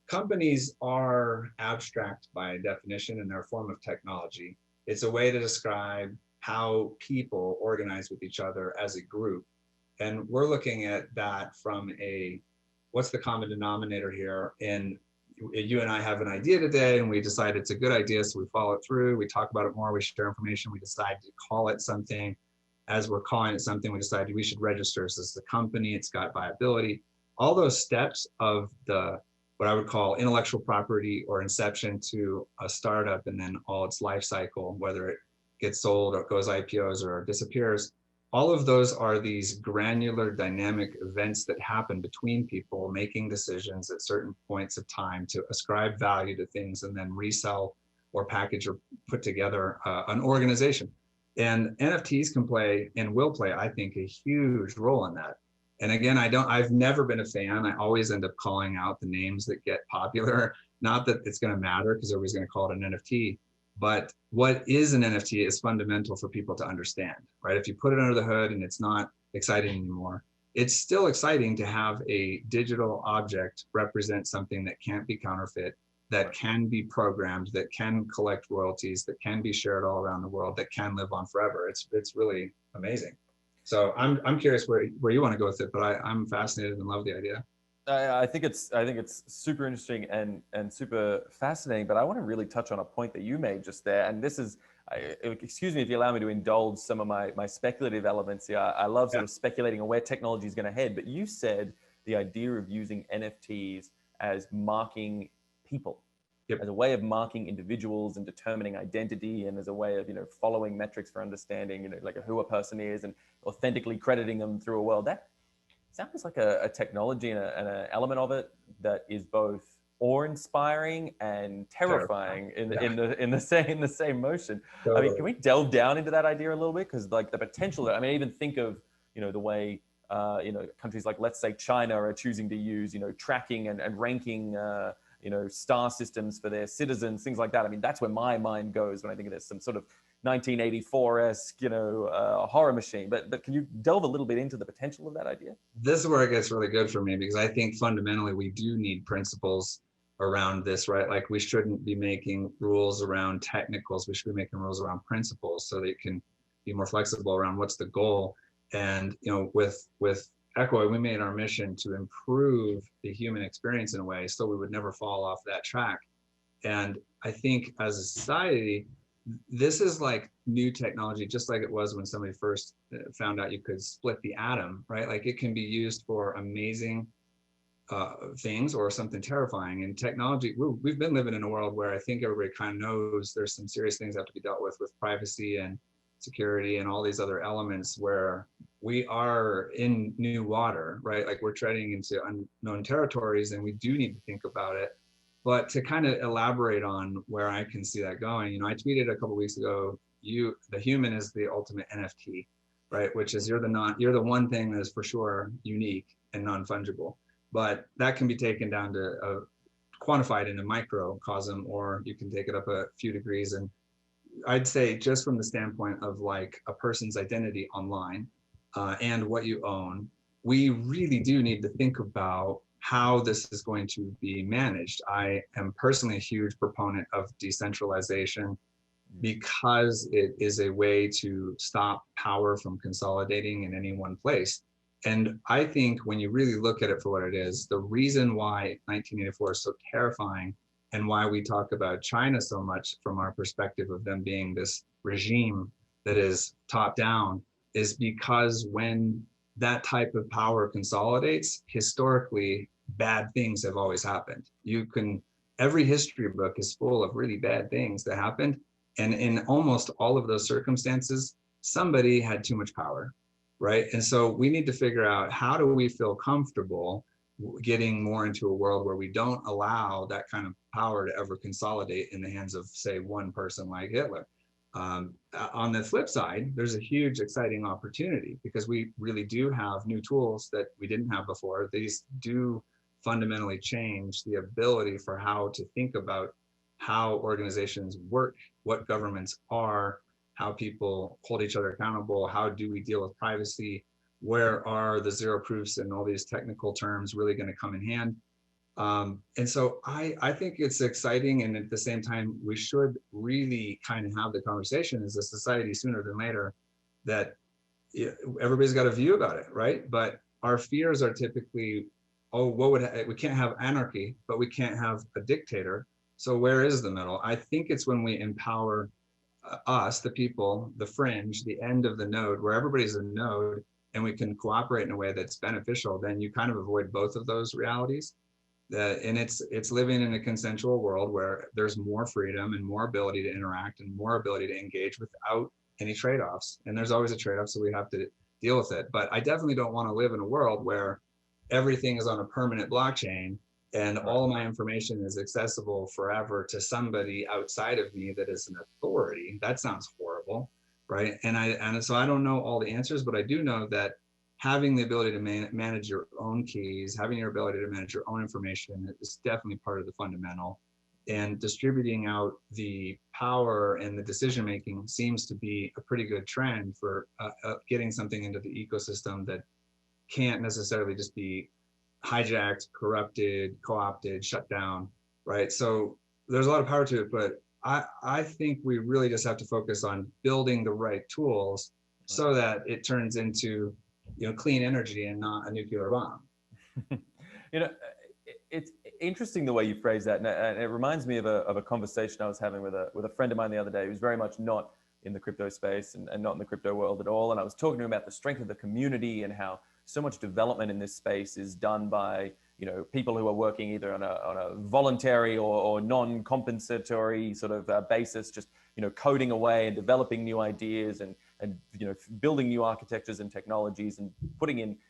Speaker 15: companies are abstract by definition, and they're a form of technology. It's a way to describe how people organize with each other as a group. And we're looking at that from what's the common denominator here? And you and I have an idea today, and we decide it's a good idea, so we follow it through, we talk about it more, we share information, we decide to call it something. As we're calling it something, we decide we should register so this is a company, it's got viability. All those steps of what I would call intellectual property or inception to a startup, and then all its life cycle, whether it gets sold or goes IPOs or disappears, all of those are these granular dynamic events that happen between people making decisions at certain points of time to ascribe value to things and then resell or package or put together an organization. And NFTs can play and will play, I think, a huge role in that. And again, I've never been a fan. I always end up calling out the names that get popular. Not that it's going to matter because everybody's going to call it an NFT. But what is an NFT is fundamental for people to understand, right? If you put it under the hood and it's not exciting anymore, it's still exciting to have a digital object represent something that can't be counterfeit, that can be programmed, that can collect royalties, that can be shared all around the world, that can live on forever. It's really amazing. So I'm curious where you want to go with it, but I'm fascinated and love the idea.
Speaker 16: I think it's super interesting and super fascinating, but I want to really touch on a point that you made just there. And this is, excuse me if you allow me to indulge some of my speculative elements here. I love sort of speculating on where technology is going to head, but you said the idea of using NFTs as marking people, as a way of marking individuals and determining identity, and as a way of, following metrics for understanding, like who a person is and authentically crediting them through a world. That sounds like a technology and an element of it that is both awe-inspiring and terrifying in the same motion. Totally. I mean, can we delve down into that idea a little bit? Because like the potential, I mean, even think of the way countries like, let's say, China are choosing to use tracking and ranking star systems for their citizens, things like that. I mean, that's where my mind goes when I think of this, some sort of 1984-esque, horror machine. But can you delve a little bit into the potential of that idea?
Speaker 15: This is where it gets really good for me, because I think fundamentally we do need principles around this, right? Like we shouldn't be making rules around technicals. We should be making rules around principles so that it can be more flexible around what's the goal. And, with Echo, we made our mission to improve the human experience in a way so we would never fall off that track. And I think as a society, this is like new technology, just like it was when somebody first found out you could split the atom, right? Like it can be used for amazing things or something terrifying. And technology, we've been living in a world where I think everybody kind of knows there's some serious things that have to be dealt with privacy and security and all these other elements where we are in new water, right? Like we're treading into unknown territories, and we do need to think about it. But to kind of elaborate on where I can see that going, I tweeted a couple of weeks ago, the human is the ultimate NFT, right? Which is you're the one thing that is for sure unique and non-fungible. But that can be taken down to quantified in a microcosm, or you can take it up a few degrees. And I'd say just from the standpoint of like a person's identity online and what you own, we really do need to think about how this is going to be managed. I am personally a huge proponent of decentralization because it is a way to stop power from consolidating in any one place. And I think when you really look at it for what it is, the reason why 1984 is so terrifying and why we talk about China so much from our perspective of them being this regime that is top down is because when that type of power consolidates, historically, bad things have always happened. Every history book is full of really bad things that happened. And in almost all of those circumstances, somebody had too much power, right? And so we need to figure out, how do we feel comfortable getting more into a world where we don't allow that kind of power to ever consolidate in the hands of, say, one person like Hitler. On the flip side, there's a huge exciting opportunity, because we really do have new tools that we didn't have before. These do fundamentally change the ability for how to think about how organizations work, what governments are, how people hold each other accountable, how do we deal with privacy, where are the zero proofs and all these technical terms really going to come in hand. And so I think it's exciting, and at the same time, we should really kind of have the conversation as a society sooner than later that everybody's got a view about it, right? But our fears are typically, oh, we can't have anarchy, but we can't have a dictator. So where is the middle? I think it's when we empower us, the people, the fringe, the end of the node, where everybody's a node, and we can cooperate in a way that's beneficial, then you kind of avoid both of those realities. And it's living in a consensual world where there's more freedom and more ability to interact and more ability to engage without any trade-offs. And there's always a trade-off, so we have to deal with it. But I definitely don't want to live in a world where everything is on a permanent blockchain and all of my information is accessible forever to somebody outside of me that is an authority. That sounds horrible, right? And so I don't know all the answers, but I do know that having the ability to manage your own keys, having your ability to manage your own information is definitely part of the fundamental. And distributing out the power and the decision-making seems to be a pretty good trend for getting something into the ecosystem that can't necessarily just be hijacked, corrupted, co-opted, shut down, right? So there's a lot of power to it, but I think we really just have to focus on building the right tools so that it turns into clean energy and not a nuclear bomb.
Speaker 16: It's interesting the way you phrase that, and it reminds me of a conversation I was having with a friend of mine the other day who's very much not in the crypto space and not in the crypto world at all. And I was talking to him about the strength of the community and how so much development in this space is done by people who are working either on a voluntary or non-compensatory sort of basis, just coding away and developing new ideas and building new architectures and technologies and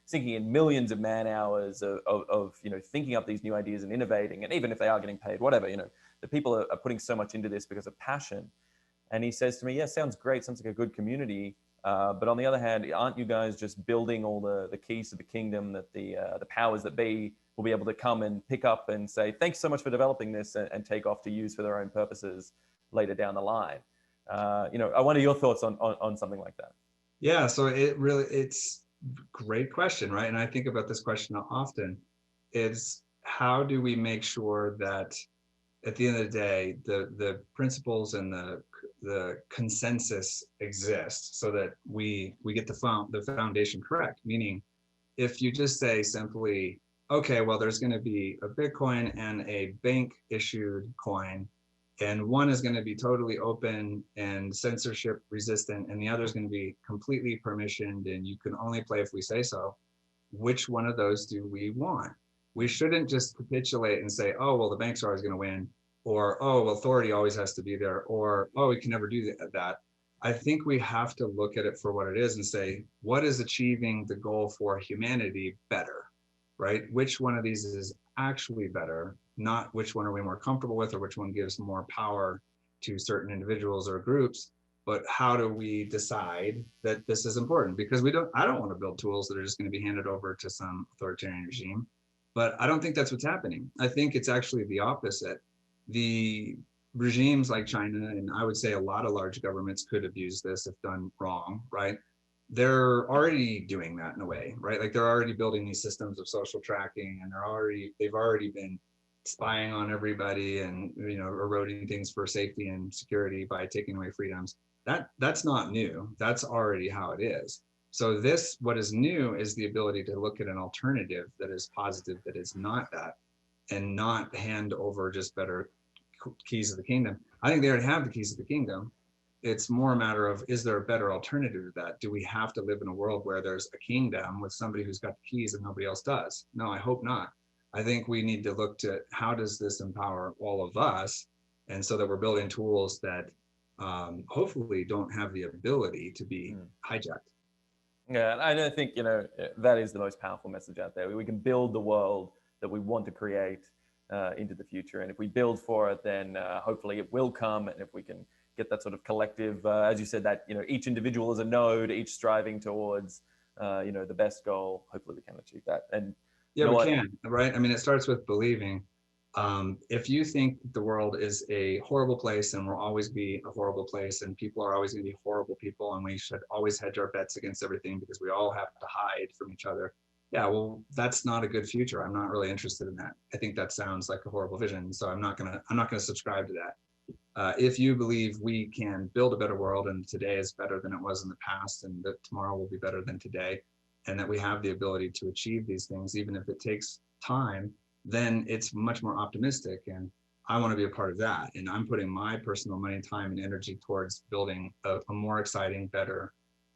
Speaker 16: sinking in millions of man hours of thinking up these new ideas and innovating. And even if they are getting paid, whatever, the people are putting so much into this because of passion. And he says to me, yeah, sounds great, sounds like a good community. But on the other hand, aren't you guys just building all the keys to the kingdom that the powers that be will be able to come and pick up and say, thanks so much for developing this, and take off to use for their own purposes later down the line? I wonder your thoughts on something like that.
Speaker 15: Yeah, so it's a great question, right? And I think about this question often. Is how do we make sure that at the end of the day, the principles and the consensus exist so that we get the foundation correct? Meaning, if you just say simply, okay, well, there's going to be a Bitcoin and a bank issued coin, and one is going to be totally open and censorship resistant, and the other is going to be completely permissioned, and you can only play if we say so. Which one of those do we want? We shouldn't just capitulate and say, oh, well, the banks are always going to win, or, oh, well, authority always has to be there, or, oh, we can never do that. I think we have to look at it for what it is and say, what is achieving the goal for humanity better, right? Which one of these is actually better, not which one are we more comfortable with or which one gives more power to certain individuals or groups, but how do we decide that this is important? Because I don't want to build tools that are just going to be handed over to some authoritarian regime, but I don't think that's what's happening. I think it's actually the opposite. The regimes like China, and I would say a lot of large governments could abuse this if done wrong, right? They're already doing that in a way, right? Like they're already building these systems of social tracking, and they've already been spying on everybody and eroding things for safety and security by taking away freedoms. That's not new. That's already how it is. So what is new is the ability to look at an alternative that is positive, that is not that, and not hand over just better keys of the kingdom. I think they already have the keys of the kingdom. It's more a matter of, is there a better alternative to that? Do we have to live in a world where there's a kingdom with somebody who's got the keys and nobody else does? No, I hope not. I think we need to look to how does this empower all of us, and so that we're building tools that hopefully don't have the ability to be hijacked.
Speaker 16: Yeah, and I don't think, that is the most powerful message out there. We can build the world that we want to create into the future. And if we build for it, then hopefully it will come. And if we can get that sort of collective, as you said, that, each individual is a node, each striving towards, the best goal, hopefully we can achieve that. And
Speaker 15: yeah, we can, right? I mean, it starts with believing. If you think the world is a horrible place and will always be a horrible place and people are always going to be horrible people and we should always hedge our bets against everything because we all have to hide from each other, yeah, well, that's not a good future. I'm not really interested in that. I think that sounds like a horrible vision. So I'm not gonna subscribe to that. If you believe we can build a better world and today is better than it was in the past and that tomorrow will be better than today, and that we have the ability to achieve these things, even if it takes time, then it's much more optimistic. And I want to be a part of that. And I'm putting my personal money, time, and energy towards building a more exciting, better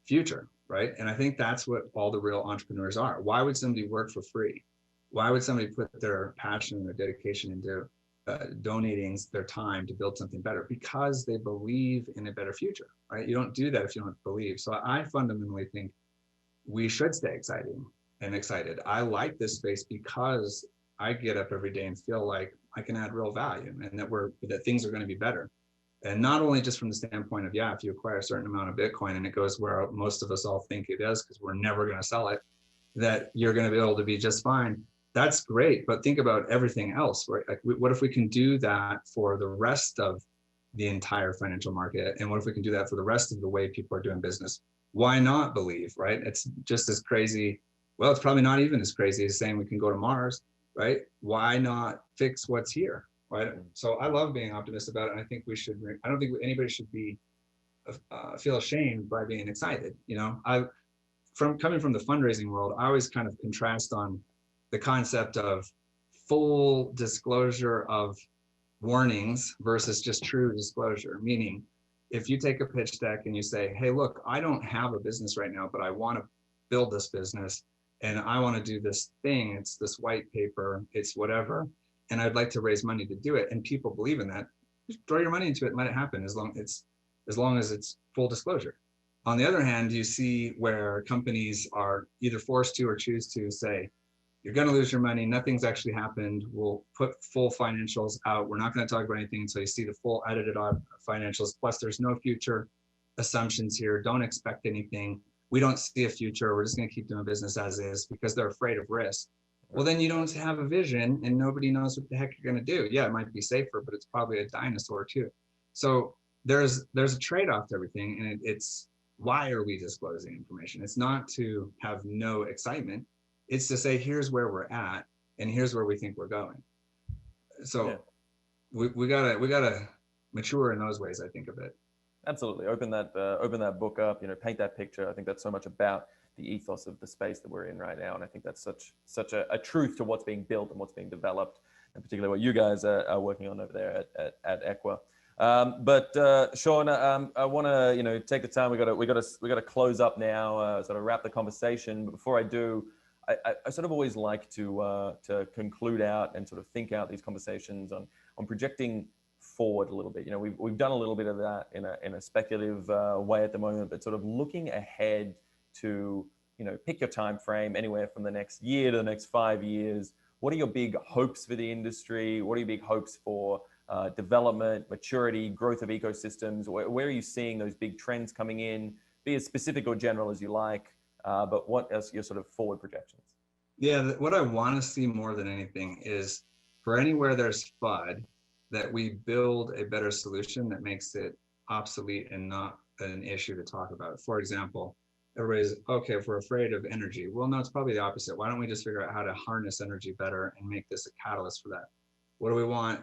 Speaker 15: future, right? And I think that's what all the real entrepreneurs are. Why would somebody work for free? Why would somebody put their passion and their dedication into donating their time to build something better? Because they believe in a better future, right? You don't do that if you don't believe. So I fundamentally think we should stay excited. I like this space because I get up every day and feel like I can add real value and that things are going to be better. And not only just from the standpoint of, yeah, if you acquire a certain amount of Bitcoin and it goes where most of us all think it is because we're never going to sell it, that you're going to be able to be just fine. That's great. But think about everything else, right? Like, what if we can do that for the rest of the entire financial market? And what if we can do that for the rest of the way people are doing business? Why not believe, right? It's just as crazy. Well, it's probably not even as crazy as saying we can go to Mars, right? Why not fix what's here, right? So I love being optimistic about it. And I think I don't think anybody should be feel ashamed by being excited. Coming from the fundraising world, I always kind of contrast on the concept of full disclosure of warnings versus just true disclosure. Meaning, if you take a pitch deck and you say, hey, look, I don't have a business right now, but I want to build this business and I want to do this thing. It's this white paper, it's whatever. And I'd like to raise money to do it. And people believe in that. Just throw your money into it and let it happen as long as it's full disclosure. On the other hand, you see where companies are either forced to or choose to say, you're going to lose your money. Nothing's actually happened. We'll put full financials out. We're not going to talk about anything until you see the full edited financials. Plus, there's no future assumptions here. Don't expect anything. We don't see a future. We're just going to keep doing business as is because they're afraid of risk. Well, then you don't have a vision and nobody knows what the heck you're going to do. Yeah, it might be safer, but it's probably a dinosaur too. So there's a trade-off to everything. And it's why are we disclosing information? It's not to have no excitement. It's to say, here's where we're at and here's where we think we're going. So yeah. we gotta mature in those ways, I think, a bit.
Speaker 16: Absolutely. Open that book up, paint that picture. I think that's so much about the ethos of the space that we're in right now. And I think that's such a truth to what's being built and what's being developed, and particularly what you guys are working on over there at Equa. But Sean, I want to take the time. We got to close up now, sort of wrap the conversation. But before I do, I sort of always like to conclude out and sort of think out these conversations on projecting forward a little bit. We've done a little bit of that in a speculative way at the moment, but sort of looking ahead to pick your time frame, anywhere from the next year to the next 5 years. What are your big hopes for the industry? What are your big hopes for development, maturity, growth of ecosystems? Where are you seeing those big trends coming in? Be as specific or general as you like, but what else your sort of forward projections?
Speaker 15: Yeah, what I want to see more than anything is for anywhere there's FUD, that we build a better solution that makes it obsolete and not an issue to talk about. For example, everybody's, okay, if we're afraid of energy, well, no, it's probably the opposite. Why don't we just figure out how to harness energy better and make this a catalyst for that? What do we want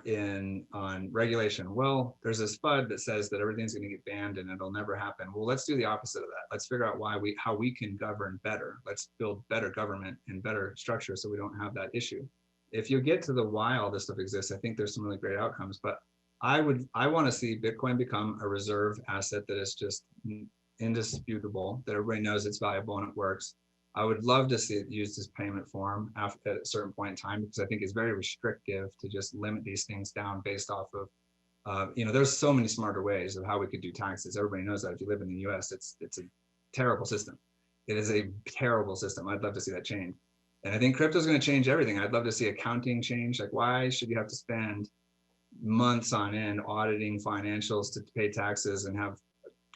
Speaker 15: on regulation? Well, there's this FUD that says that everything's going to get banned and it'll never happen. Well, let's do the opposite of that. Let's figure out how we can govern better. Let's build better government and better structure so we don't have that issue. If you get to the why all this stuff exists, I think there's some really great outcomes. But I want to see Bitcoin become a reserve asset that is just indisputable, that everybody knows it's valuable and it works. I would love to see it used as payment form at a certain point in time, because I think it's very restrictive to just limit these things down based off of, there's so many smarter ways of how we could do taxes. Everybody knows that if you live in the US, it's a terrible system. It is a terrible system. I'd love to see that change. And I think crypto is going to change everything. I'd love to see accounting change. Like, why should you have to spend months on end auditing financials to pay taxes and have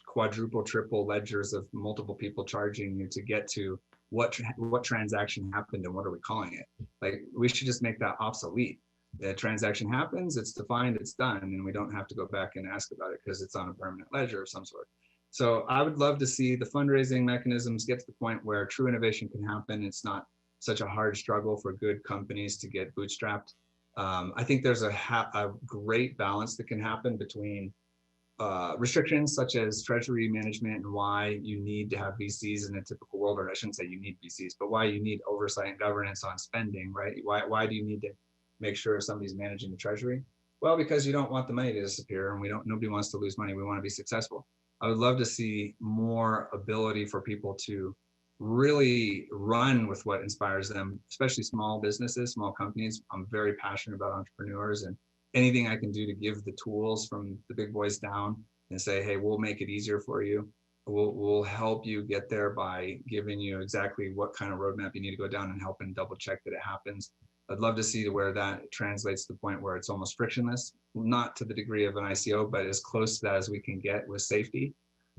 Speaker 15: quadruple, triple ledgers of multiple people charging you to get to what transaction happened and what are we calling it? Like, we should just make that obsolete. The transaction happens, it's defined, it's done, and we don't have to go back and ask about it because it's on a permanent ledger of some sort. So I would love to see the fundraising mechanisms get to the point where true innovation can happen. It's not such a hard struggle for good companies to get bootstrapped. I think there's a great balance that can happen between restrictions such as treasury management and why you need to have VCs in a typical world, or I shouldn't say you need VCs, but why you need oversight and governance on spending, right? Why do you need to make sure somebody's managing the treasury? Well, because you don't want the money to disappear, and nobody wants to lose money. We want to be successful. I would love to see more ability for people to really run with what inspires them, especially small businesses, small companies. I'm very passionate about entrepreneurs, and anything I can do to give the tools from the big boys down and say, hey, we'll make it easier for you. We'll help you get there by giving you exactly what kind of roadmap you need to go down and help and double check that it happens. I'd love to see where that translates to the point where it's almost frictionless, not to the degree of an ICO, but as close to that as we can get with safety.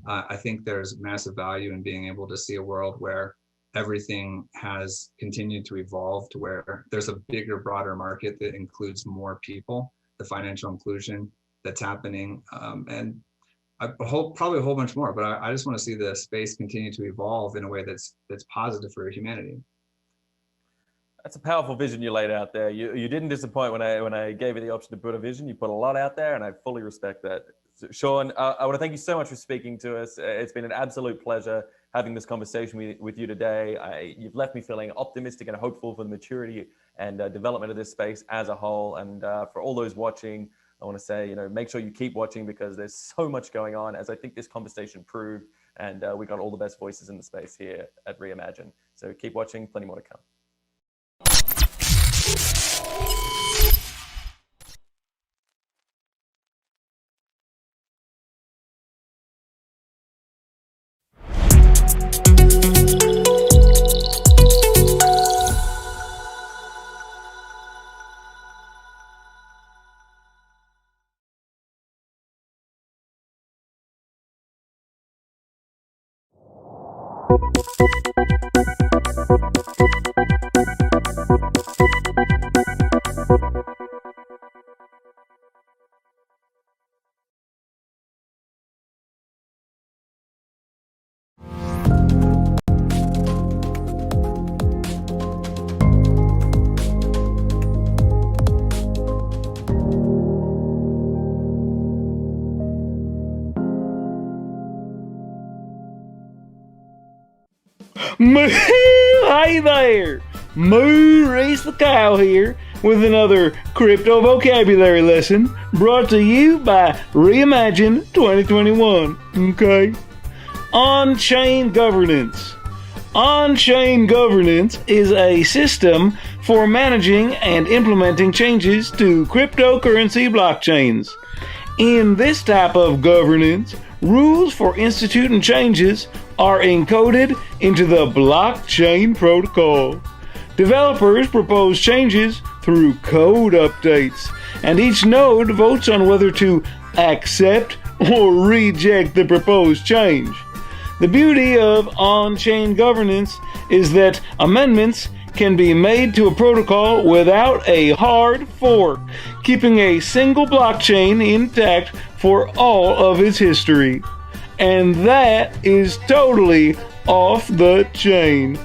Speaker 15: I think there's massive value in being able to see a world where everything has continued to evolve to where there's a bigger, broader market that includes more people, the financial inclusion that's happening, and I hope probably a whole bunch more, but I just want to see the space continue to evolve in a way that's positive for humanity.
Speaker 16: That's a powerful vision you laid out there. You didn't disappoint when I gave you the option to put a vision. You put a lot out there, and I fully respect that. So, Sean, I want to thank you so much for speaking to us. It's been an absolute pleasure having this conversation with you today. You've left me feeling optimistic and hopeful for the maturity and development of this space as a whole. And for all those watching, I want to say, make sure you keep watching, because there's so much going on, as I think this conversation proved. And we got all the best voices in the space here at Reimagine. So keep watching, plenty more to come.
Speaker 13: Hey there! Moo Race the Cow here with another crypto vocabulary lesson brought to you by Reimagine 2021. Okay? On-chain governance. On-chain governance is a system for managing and implementing changes to cryptocurrency blockchains. In this type of governance, rules for instituting changes are encoded into the blockchain protocol. Developers propose changes through code updates, and each node votes on whether to accept or reject the proposed change. The beauty of on-chain governance is that amendments can be made to a protocol without a hard fork, keeping a single blockchain intact for all of its history. And that is totally off the chain.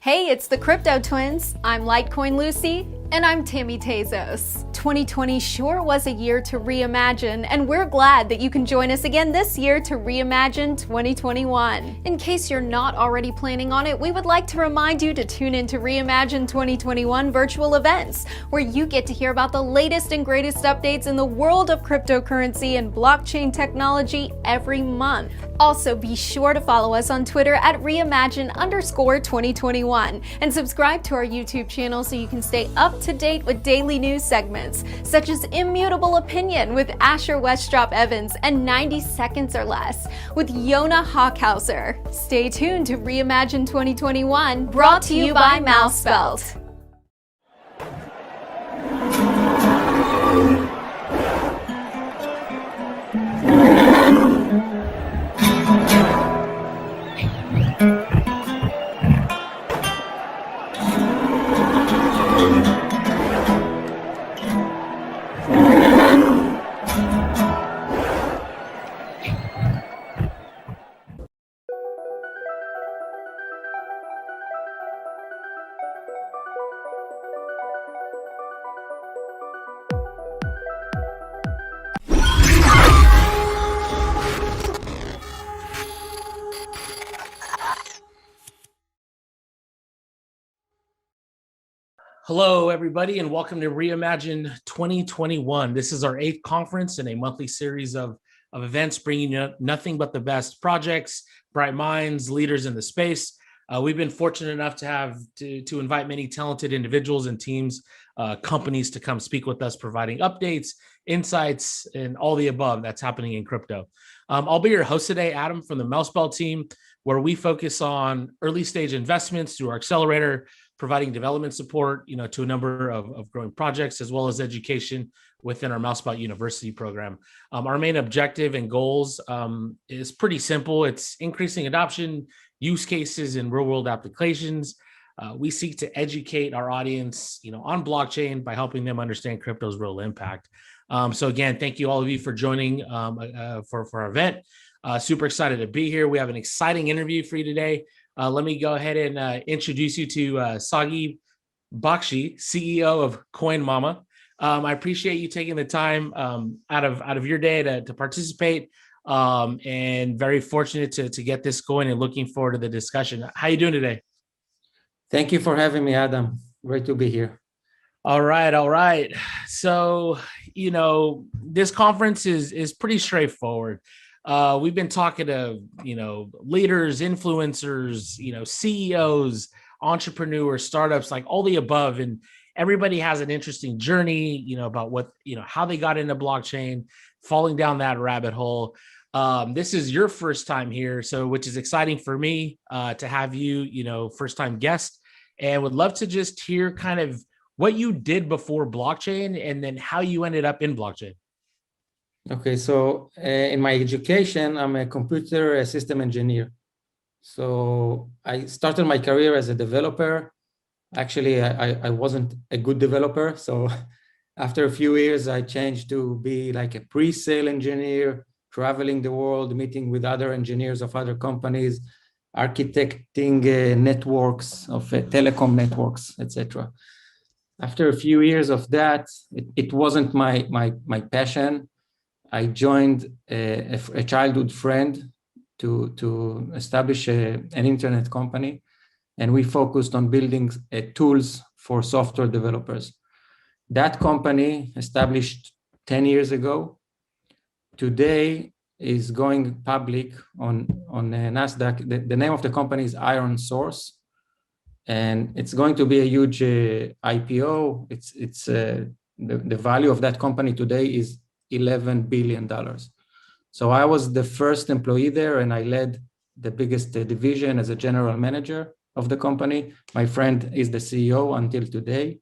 Speaker 2: Hey, it's the Crypto Twins. I'm Litecoin Lucy.
Speaker 3: And I'm Tammy Tezos. 2020 sure was a year to reimagine, and we're glad that you can join us again this year to reimagine 2021. In case you're not already planning on it, we would like to remind you to tune in to Reimagine 2021 virtual events, where you get to hear about the latest and greatest updates in the world of cryptocurrency and blockchain technology every month. Also, be sure to follow us on Twitter at reimagine_2021 and subscribe to our YouTube channel so you can stay up to date with daily news segments such as Immutable Opinion with Asher Westrop Evans and 90 Seconds or Less with Yona Hawkhauser. Stay tuned to Reimagine 2021, brought to you by Mousebelt.
Speaker 17: Hello, everybody, and welcome to Reimagine 2021. This is our 8th conference and a monthly series of events bringing you nothing but the best projects, bright minds, leaders in the space. We've been fortunate enough to have to invite many talented individuals and teams, companies to come speak with us, providing updates, insights, and all the above that's happening in crypto. I'll be your host today, Adam, from the Mousebelt team, where we focus on early stage investments through our accelerator, providing development support, to a number of growing projects, as well as education within our Mousebelt University program. Our main objective and goals is pretty simple. It's increasing adoption, use cases, and real-world applications. We seek to educate our audience, on blockchain by helping them understand crypto's real impact. So again, thank you all of you for joining for our event. Super excited to be here. We have an exciting interview for you today. Let me go ahead and introduce you to Sagi Bakshi, CEO of Coin Mama. I appreciate you taking the time out of your day to participate, and very fortunate to get this going and looking forward to the discussion. How you doing today?
Speaker 18: Thank you for having me, Adam. Great to be here.
Speaker 17: All right. So, this conference is pretty straightforward. We've been talking to, leaders, influencers, CEOs, entrepreneurs, startups, like all the above. And everybody has an interesting journey, about what, how they got into blockchain, falling down that rabbit hole. This is your first time here, which is exciting for me to have you, first time guest, and would love to just hear kind of what you did before blockchain and then how you ended up in blockchain.
Speaker 18: Okay, so in my education, I'm a computer system engineer. So I started my career as a developer. Actually, I wasn't a good developer. So after a few years, I changed to be like a pre-sale engineer, traveling the world, meeting with other engineers of other companies, architecting networks of telecom networks, etc. After a few years of that, it wasn't my passion. I joined a childhood friend to establish an internet company, and we focused on building tools for software developers. That company, established 10 years ago, today is going public on NASDAQ. The name of the company is Iron Source, and it's going to be a huge IPO. The value of that company today is $11 billion. So I was the first employee there, and I led the biggest division as a general manager of the company. My friend is the CEO until today.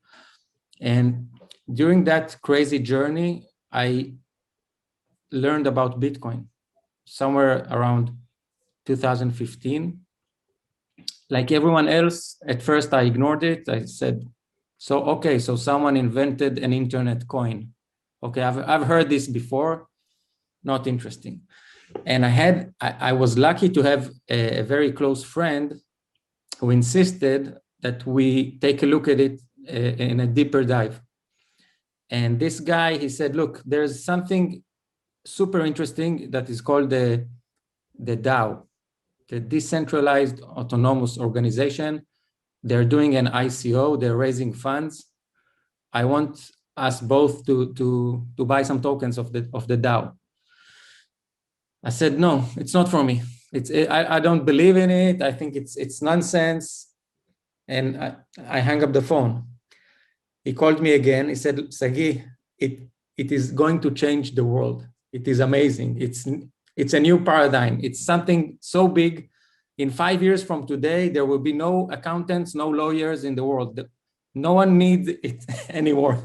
Speaker 18: And during that crazy journey, I learned about Bitcoin somewhere around 2015. Like everyone else, at first I ignored it. I said, so someone invented an internet coin. Okay, I've heard this before, not interesting. And I was lucky to have a very close friend who insisted that we take a look at it in a deeper dive. And this guy, he said, look, there's something super interesting that is called the DAO, the Decentralized Autonomous Organization. They're doing an ICO, they're raising funds. I want us both to buy some tokens of the DAO. I said, no, it's not for me. I don't believe in it. I think it's nonsense. And I hung up the phone. He called me again. He said, Sagi, it is going to change the world. It is amazing. It's a new paradigm. It's something so big. In 5 years from today, there will be no accountants, no lawyers in the world. No one needs it anymore.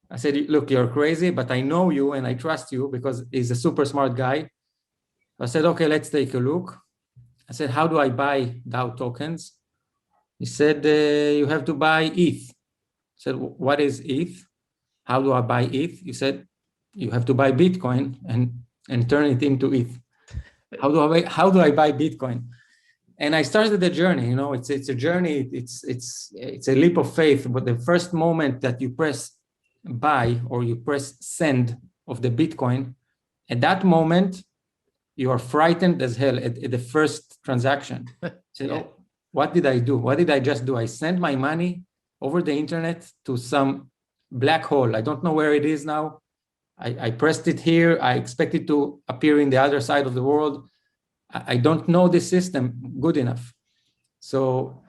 Speaker 18: I said, look, you're crazy, but I know you and I trust you because he's a super smart guy. I said, okay, let's take a look. I said, how do I buy DAO tokens? He said, you have to buy ETH. I said, what is ETH? How do I buy ETH? He said, you have to buy Bitcoin and turn it into ETH. How do I buy Bitcoin? And I started the journey. You know, it's a journey. It's a leap of faith. But the first moment that you press buy or you press send of the Bitcoin, at that moment, you are frightened as hell at the first transaction. So, oh, what did I do? What did I just do? I sent my money over the internet to some black hole. I don't know where it is now. I pressed it here. I expect it to appear in the other side of the world. I don't know this system good enough. So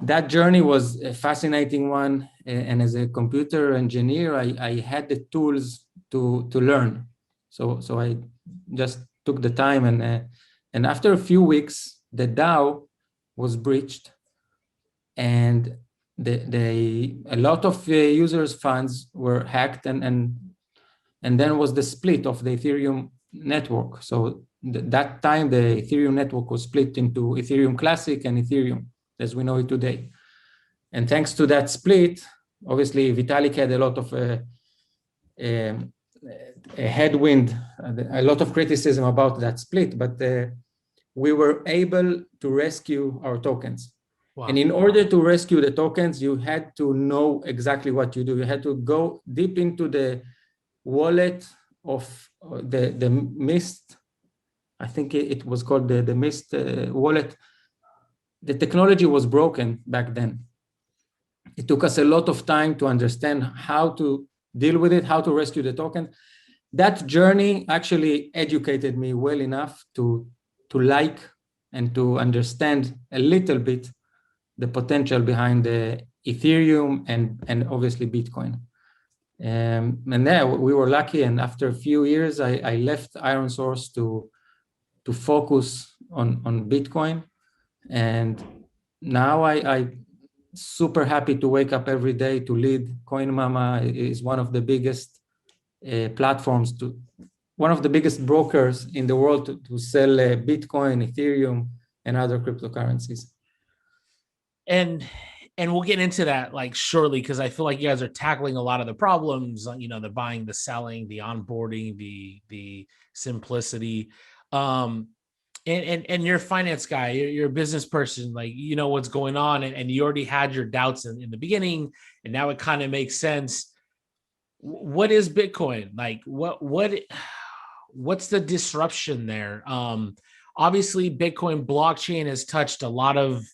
Speaker 18: that journey was a fascinating one. And as a computer engineer, I had the tools to learn. So I just took the time, and after a few weeks, the DAO was breached, and a lot of users' funds were hacked, and then was the split of the Ethereum network. So that time, the Ethereum network was split into Ethereum Classic and Ethereum as we know it today. And thanks to that split, obviously Vitalik had a lot of a headwind, a lot of criticism about that split, but we were able to rescue our tokens. Wow. And in order to rescue the tokens, you had to know exactly what you do. You had to go deep into the wallet of the Mist. I think it was called the Mist wallet. The technology was broken back then. It took us a lot of time to understand how to deal with it, how to rescue the token. That journey actually educated me well enough to like and to understand a little bit the potential behind the Ethereum and obviously Bitcoin. And there we were lucky, and after a few years, I left Iron Source to focus on Bitcoin. And now I'm super happy to wake up every day to lead Coin Mama. Is one of the biggest platforms, one of the biggest brokers in the world to sell Bitcoin, Ethereum, and other cryptocurrencies.
Speaker 17: And we'll get into that like shortly, because I feel like you guys are tackling a lot of the problems, you know, the buying, the selling, the onboarding, the simplicity. And you're a finance guy, you're a business person, like, you know what's going on, and you already had your doubts in the beginning, and now it kind of makes sense. What is Bitcoin? Like, what's the disruption there? Obviously, Bitcoin blockchain has touched a lot of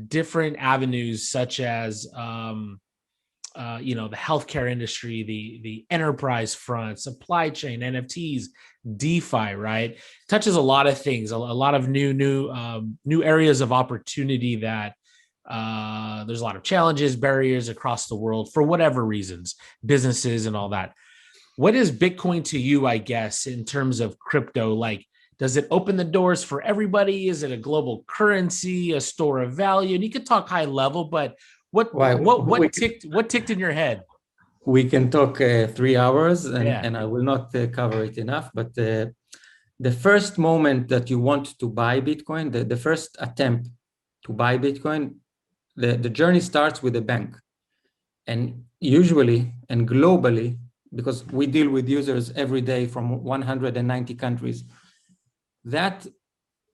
Speaker 17: different avenues, such as you know, the healthcare industry, the enterprise front, supply chain, NFTs, DeFi, right? Touches a lot of things, a lot of new areas of opportunity that there's a lot of challenges, barriers across the world for whatever reasons, businesses and all that. What is Bitcoin to you, I guess, in terms of crypto? Like, does it open the doors for everybody? Is it a global currency, a store of value? And you could talk high level, but what ticked in your head?
Speaker 18: We can talk 3 hours, and I will not cover it enough. But the first moment that you want to buy Bitcoin, the first attempt to buy Bitcoin, the journey starts with a bank. And usually and globally, because we deal with users every day from 190 countries, that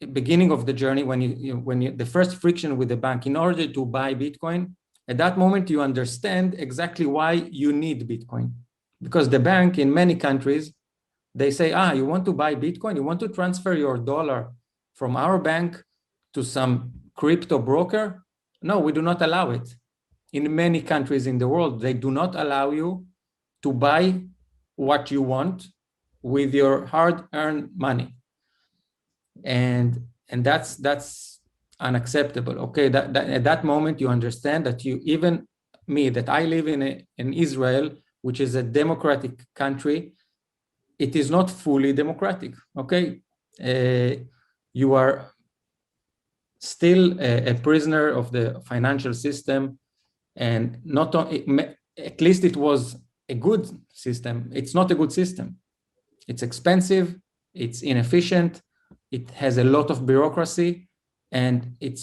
Speaker 18: beginning of the journey, when the first friction with the bank, in order to buy Bitcoin, at that moment you understand exactly why you need Bitcoin, because the bank in many countries, they say, you want to buy Bitcoin, you want to transfer your dollar from our bank to some crypto broker? No, we do not allow it. In many countries in the world, they do not allow you to buy what you want with your hard-earned money. And that's unacceptable. Okay, that at that moment you understand that even me, that I live in Israel, which is a democratic country, it is not fully democratic. Okay, you are still a prisoner of the financial system, and not at least it was a good system. It's not a good system. It's expensive. It's inefficient. It has a lot of bureaucracy, and it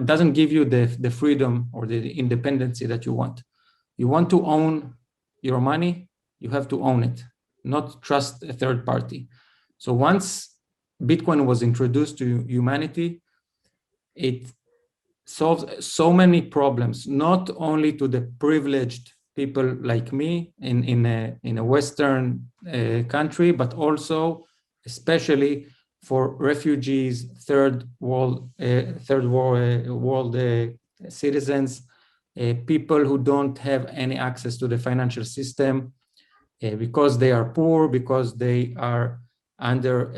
Speaker 18: doesn't give you the freedom or the independency that you want. You want to own your money, you have to own it, not trust a third party. So once Bitcoin was introduced to humanity, it solves so many problems, not only to the privileged people like me in a Western country, but also especially for refugees, third world citizens, people who don't have any access to the financial system because they are poor, because they are under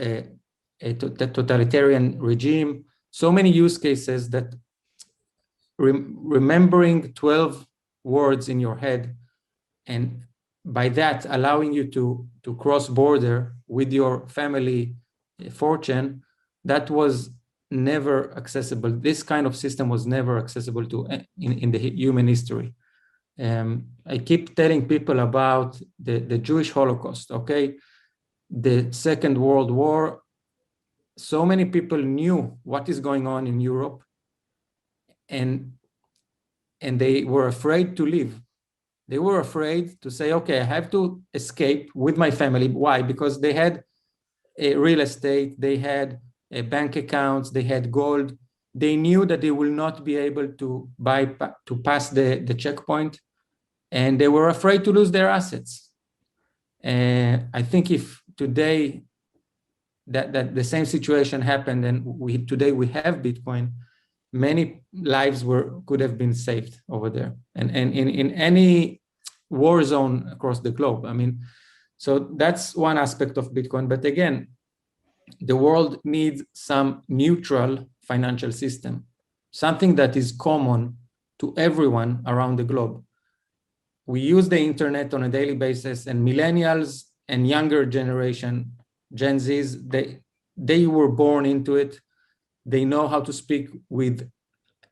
Speaker 18: a totalitarian regime. So many use cases that remembering 12 words in your head, and by that allowing you to cross border with your family fortune, that was never accessible. This kind of system was never accessible to in the human history. I keep telling people about the Jewish Holocaust, okay? The Second World War, so many people knew what is going on in Europe, and they were afraid to leave. They were afraid to say, okay, I have to escape with my family. Why? Because they had real estate, they had bank accounts, they had gold. They knew that they will not be able to pass the checkpoint, and they were afraid to lose their assets. I think if today that the same situation happened and today we have Bitcoin, many lives could have been saved over there, and in any war zone across the globe. I mean, so that's one aspect of Bitcoin. But again, the world needs some neutral financial system, something that is common to everyone around the globe. We use the internet on a daily basis, and millennials and younger generation, Gen Zs, they were born into it. They know how to speak with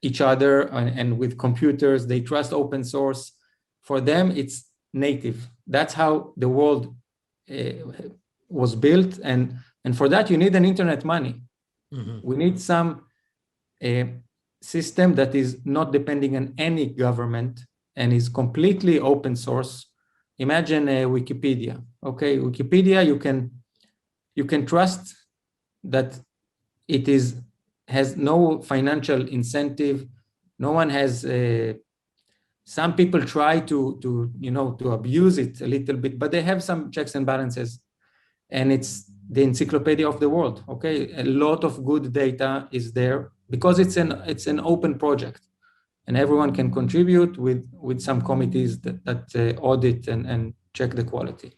Speaker 18: each other and with computers. They trust open source. For them, it's native. That's how the world was built. And for that, you need an internet money. Mm-hmm. We need some system that is not depending on any government and is completely open source. Imagine Wikipedia. Okay, Wikipedia, you can trust that it has no financial incentive. No one has. Some people try to abuse it a little bit, but they have some checks and balances, and it's the encyclopedia of the world. Okay, a lot of good data is there because it's an open project, and everyone can contribute with some committees that audit and check the quality.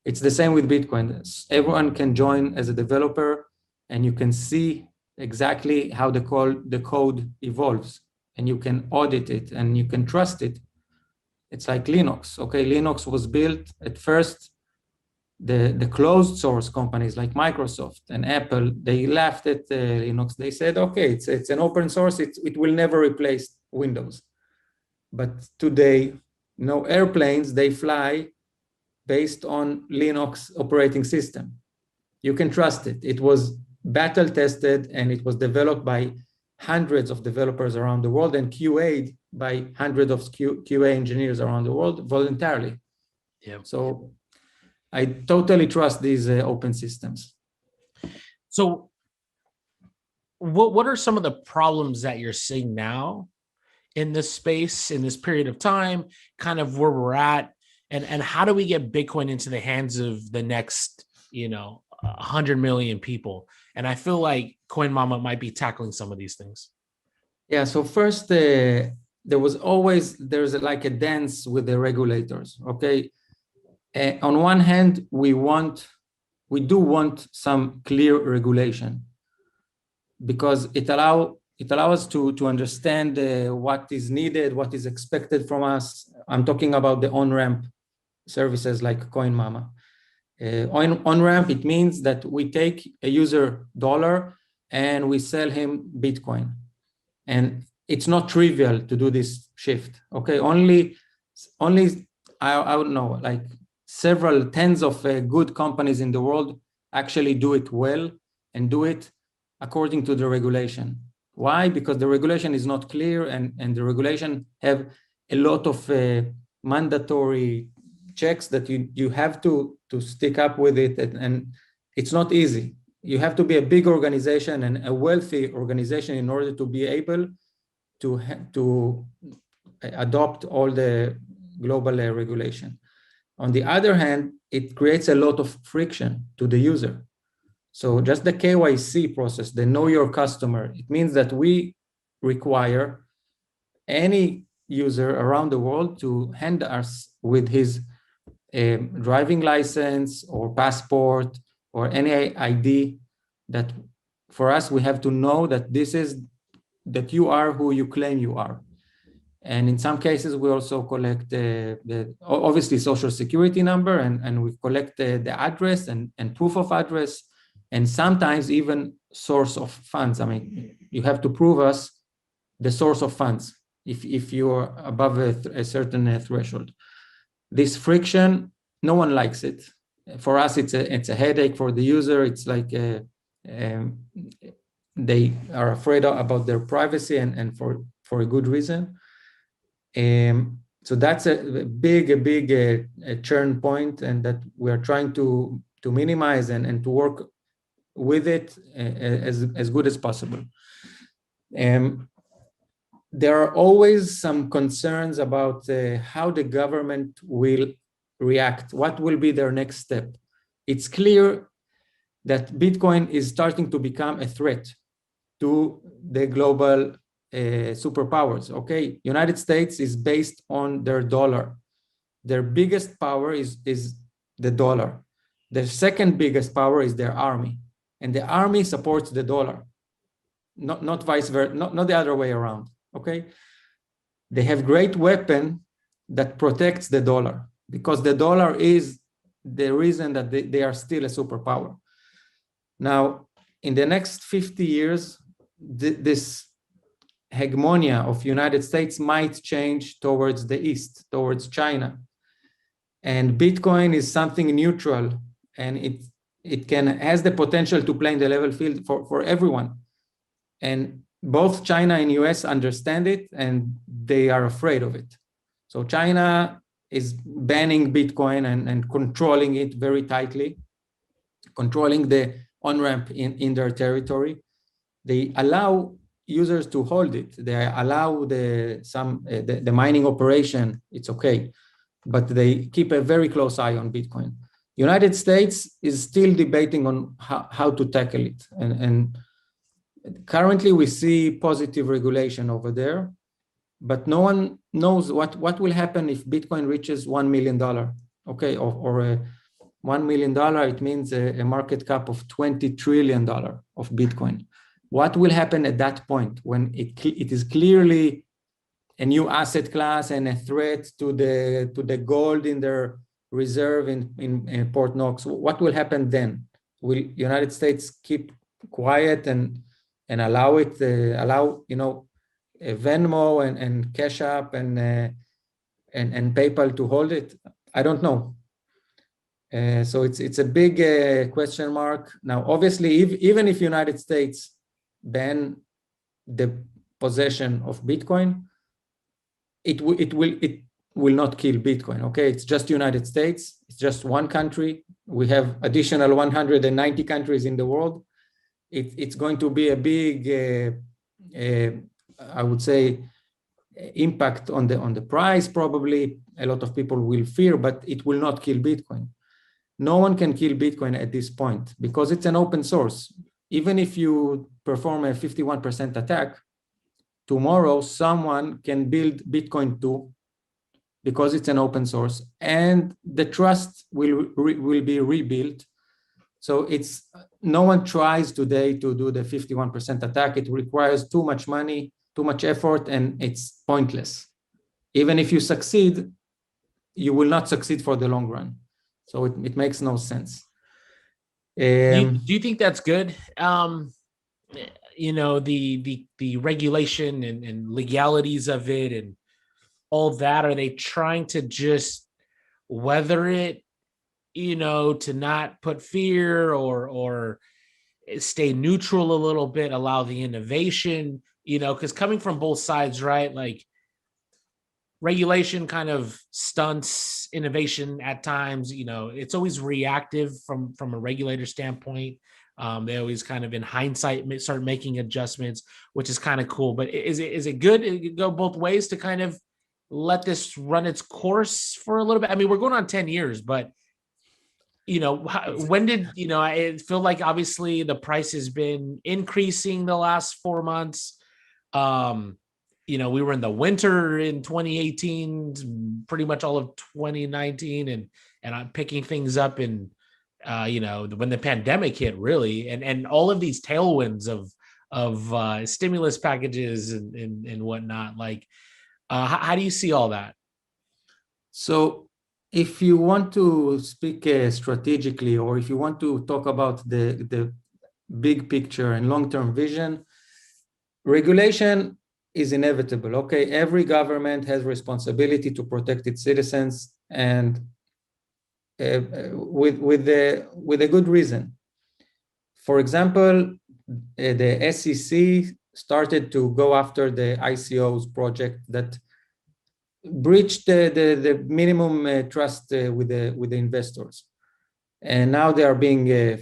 Speaker 18: It's the same with Bitcoin. Everyone can join as a developer, and you can see exactly how the code evolves, and you can audit it and you can trust it. It's like Linux. Okay, Linux was built at first. The closed source companies like Microsoft and Apple, they laughed at Linux. They said, okay, it's an open source. It will never replace Windows. But today, airplanes, they fly based on Linux operating system. You can trust it. It was battle tested, and it was developed by hundreds of developers around the world and QA'd by hundreds of QA engineers around the world voluntarily. Yeah. So I totally trust these open systems.
Speaker 17: So what are some of the problems that you're seeing now in this space, in this period of time, kind of where we're at, and how do we get Bitcoin into the hands of the next, 100 million people? And I feel like Coin Mama might be tackling some of these things.
Speaker 18: Yeah, so first, there's like a dance with the regulators, okay? On one hand, we do want some clear regulation, because it allows us to understand what is needed, what is expected from us. I'm talking about the on-ramp services like Coin Mama. On-ramp, it means that we take a user dollar and we sell him Bitcoin. And it's not trivial to do this shift, okay? Only I don't know, like several tens of good companies in the world actually do it well and do it according to the regulation. Why? Because the regulation is not clear, and the regulation have a lot of mandatory checks that you have to stick up with it, and it's not easy. You have to be a big organization and a wealthy organization in order to be able to adopt all the global regulation. On the other hand, it creates a lot of friction to the user. So just the KYC process, the know your customer, it means that we require any user around the world to hand us with his driving license or passport or any ID, that for us, we have to know that that you are who you claim you are. And in some cases, we also collect the obviously social security number, and we collect the address and proof of address, and sometimes even source of funds. I mean, you have to prove us the source of funds if you're above a certain threshold. This friction, no one likes it. For us, it's a headache. For the user, it's like they are afraid about their privacy, and for a good reason. So that's a big churn point, and that we're trying to minimize and to work with it as good as possible. There are always some concerns about how the government will react. What will be their next step? It's clear that Bitcoin is starting to become a threat to the global superpowers, okay? United States is based on their dollar. Their biggest power is the dollar. Their second biggest power is their army. And the army supports the dollar, not vice versa, not the other way around, okay? They have great weapon that protects the dollar, because the dollar is the reason that they are still a superpower. Now, in the next 50 years, this hegemonia of United States might change towards the East, towards China. And Bitcoin is something neutral, and it has the potential to play in the level field for everyone. And both China and US understand it, and they are afraid of it. So China is banning Bitcoin and controlling it very tightly, controlling the on-ramp in their territory. They allow users to hold it. They allow the mining operation, it's okay, but they keep a very close eye on Bitcoin. United States is still debating on how to tackle it. And currently we see positive regulation over there, but no one knows what will happen if Bitcoin reaches $1 million, okay, or $1 million, it means a market cap of $20 trillion of Bitcoin. What will happen at that point when it is clearly a new asset class and a threat to the gold in their reserve in Port Knox? What will happen then? Will United States keep quiet and allow Venmo and Cash App and PayPal to hold it? I don't know. So it's a big question mark. Now, obviously, even if United States ban the possession of Bitcoin, it will not kill Bitcoin, okay? It's just United States. It's just one country. We have additional 190 countries in the world. it's going to be a big, I would say, impact on the price. Probably a lot of people will fear, but it will not kill Bitcoin. No one can kill Bitcoin at this point because it's an open source. Even if you perform a 51% attack, tomorrow someone can build Bitcoin 2 because it's an open source, and the trust will be rebuilt. So it's no one tries today to do the 51% attack. It requires too much money, too much effort, and it's pointless. Even if you succeed, you will not succeed for the long run. So it makes no sense.
Speaker 17: Do you think that's good? You know, the regulation and legalities of it and all that, are they trying to just weather it, you know, to not put fear or stay neutral a little bit, allow the innovation, you know, because coming from both sides, right? Like regulation kind of stunts innovation at times, you know, it's always reactive from a regulator standpoint. They always kind of in hindsight start making adjustments, which is kind of cool. But is it good? It go both ways to kind of let this run its course for a little bit? I mean, we're going on 10 years, but you know, when did, you know, I feel like obviously the price has been increasing the last 4 months. You know, we were in the winter in 2018, pretty much all of 2019, and I'm picking things up in, you know, when the pandemic hit, really, and all of these tailwinds of stimulus packages and whatnot. Like, how do you see all that?
Speaker 18: So if you want to speak strategically, or if you want to talk about the big picture and long-term vision, regulation is inevitable. Okay, every government has responsibility to protect its citizens, and with a good reason. For example, the SEC started to go after the ICO's project that breached the minimum trust with the investors, and now they are being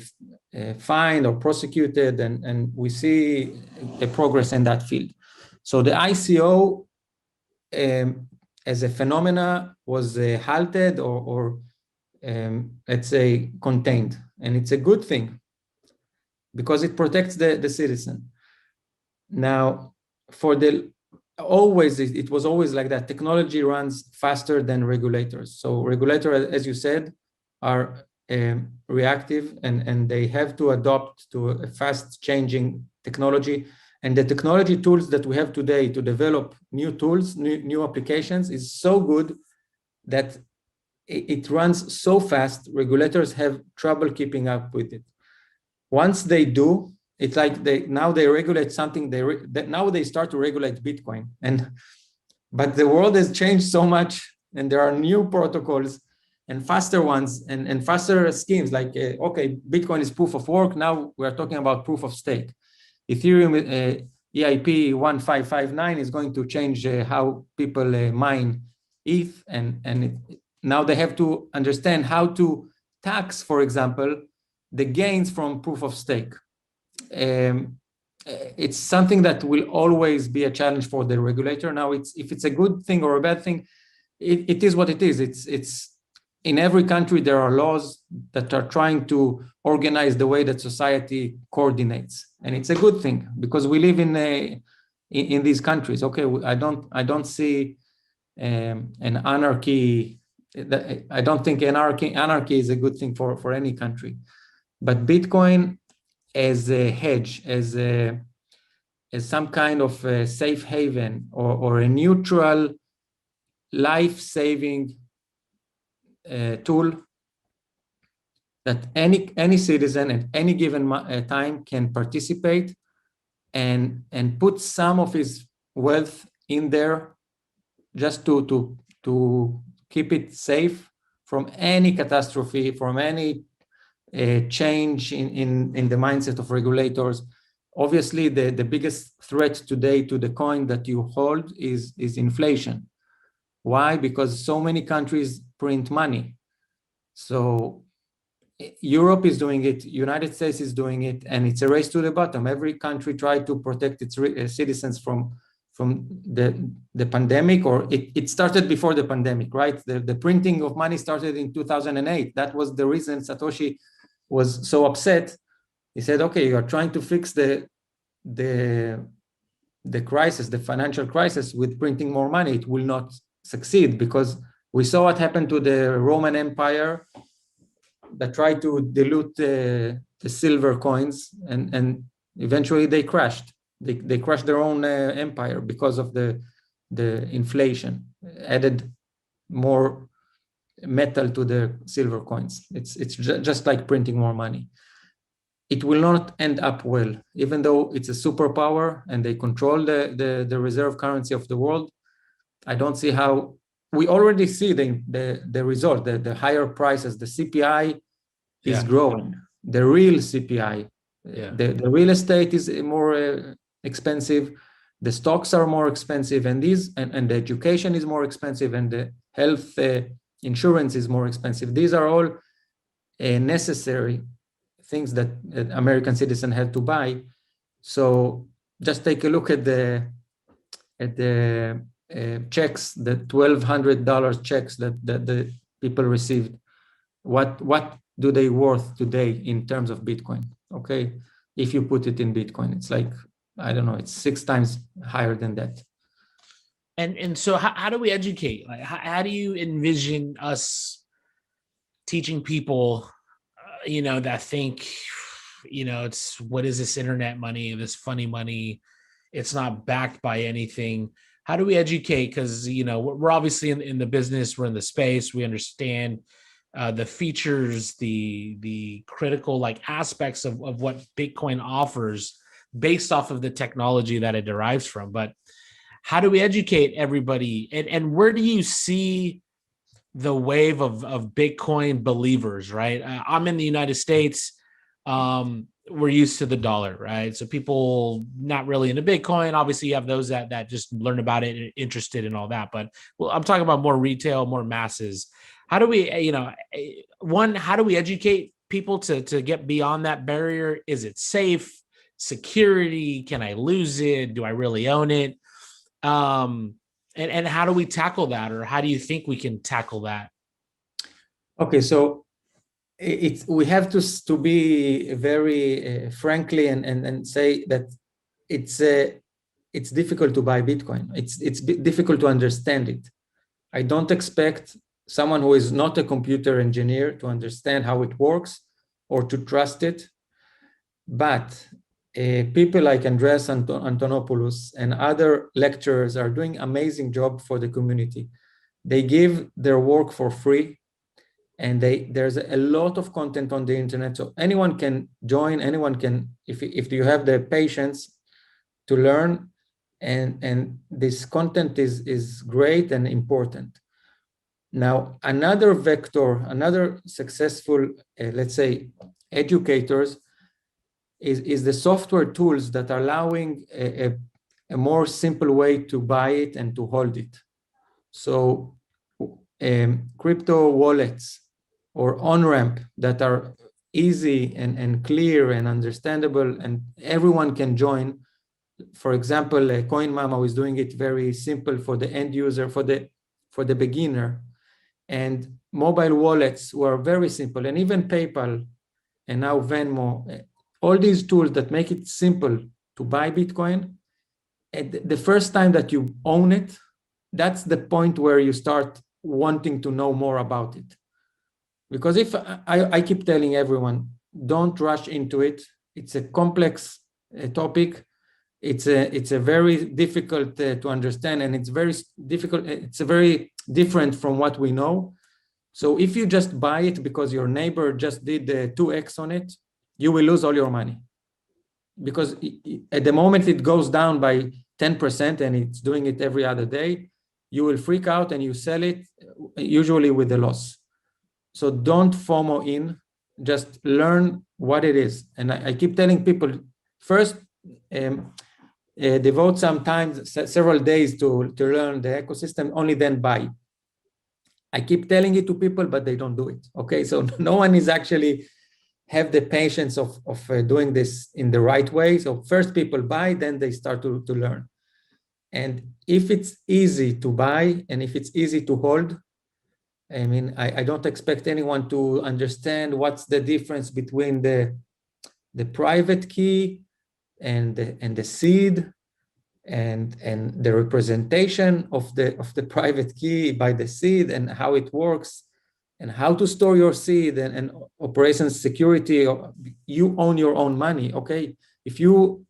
Speaker 18: fined or prosecuted, and we see a progress in that field. So the ICO as a phenomena was halted or let's say contained, and it's a good thing because it protects the citizen. Now, it was always like that. Technology runs faster than regulators. So regulators, as you said, are reactive, and they have to adopt to a fast changing technology. And the technology tools that we have today to develop new tools, new applications is so good that it runs so fast, regulators have trouble keeping up with it. Once they do, it's like now they regulate something, now they start to regulate Bitcoin. But the world has changed so much, and there are new protocols and faster ones and faster schemes like, okay, Bitcoin is proof of work, now we're talking about proof of stake. Ethereum EIP 1559 is going to change how people mine ETH, now they have to understand how to tax, for example, the gains from proof of stake. It's something that will always be a challenge for the regulator. Now, if it's a good thing or a bad thing, it is what it is. It's in every country there are laws that are trying to organize the way that society coordinates, and it's a good thing because we live in these countries. Okay, I don't see an anarchy. I don't think anarchy is a good thing for any country, but Bitcoin as a hedge, as some kind of a safe haven or a neutral life-saving tool that any citizen at any given time can participate and put some of his wealth in there just to keep it safe from any catastrophe, from any change in the mindset of regulators. Obviously, the biggest threat today to the coin that you hold is inflation. Why? Because so many countries print money. So Europe is doing it, United States is doing it, and it's a race to the bottom. Every country tried to protect its citizens from the pandemic, or it started before the pandemic, right? The printing of money started in 2008. That was the reason Satoshi was so upset. He said, okay, you are trying to fix the crisis, the financial crisis, with printing more money. It will not succeed, because we saw what happened to the Roman Empire that tried to dilute the silver coins, and eventually they crashed. They crushed their own empire because of the inflation, added more metal to the silver coins. It's just like printing more money. It will not end up well, even though it's a superpower and they control the reserve currency of the world. I don't see how. We already see the result, the higher prices. The CPI is growing, the real CPI. The real estate is more expensive, the stocks are more expensive, and the education is more expensive, and the health insurance is more expensive. These are all necessary things that American citizens have to buy. So just take a look at the checks, the $1,200 checks that the people received. What do they worth today in terms of Bitcoin? Okay, if you put it in Bitcoin, it's like, I don't know, it's 6 times higher than that.
Speaker 17: And so how do we educate? Like, how do you envision us teaching people, that think, it's, what is this internet money, this funny money? It's not backed by anything. How do we educate? Because, we're obviously in the business, we're in the space, we understand the features, the critical aspects of what Bitcoin offers based off of the technology that it derives from. But how do we educate everybody? And where do you see the wave of Bitcoin believers, right? I'm in the United States. We're used to the dollar, right? So people not really into Bitcoin. Obviously, you have those that just learn about it, interested in all that. But I'm talking about more retail, more masses. How do we, how do we educate people to get beyond that barrier? Is it safe? Security? Can I lose it? Do I really own it? And how do we tackle that, or how do you think we can tackle that?
Speaker 18: Okay, so we have to be very frankly and say that it's difficult to buy Bitcoin. It's difficult to understand it. I don't expect someone who is not a computer engineer to understand how it works or to trust it. But people like Andreas Antonopoulos and other lecturers are doing amazing job for the community. They give their work for free, and there's a lot of content on the internet, so anyone can join. Anyone can, if you have the patience to learn, and this content is great and important. Now, another vector, another successful, let's say, educators is the software tools that are allowing a more simple way to buy it and to hold it. So crypto wallets or on-ramp that are easy and clear and understandable, and everyone can join. For example, CoinMama is doing it very simple for the end user, for the beginner. And mobile wallets were very simple, and even PayPal and now Venmo, all these tools that make it simple to buy Bitcoin. And the first time that you own it, that's the point where you start wanting to know more about it. Because if I keep telling everyone, don't rush into it. It's a complex topic. It's a very difficult to understand, and it's very difficult. It's a very different from what we know. So if you just buy it because your neighbor just did 2x on it, you will lose all your money. Because at the moment it goes down by 10% and it's doing it every other day, you will freak out and you sell it, usually with a loss. So don't FOMO in, just learn what it is. And I keep telling people, first, devote some time, several days to learn the ecosystem, only then buy. I keep telling it to people, but they don't do it. Okay, so no one is actually have the patience of doing this in the right way. So first people buy, then they start to learn. And if it's easy to buy and if it's easy to hold, I mean, I don't expect anyone to understand what's the difference between the private key and the seed and the representation of the private key by the seed and how it works and how to store your seed and operations security. You own your own money. Okay, if you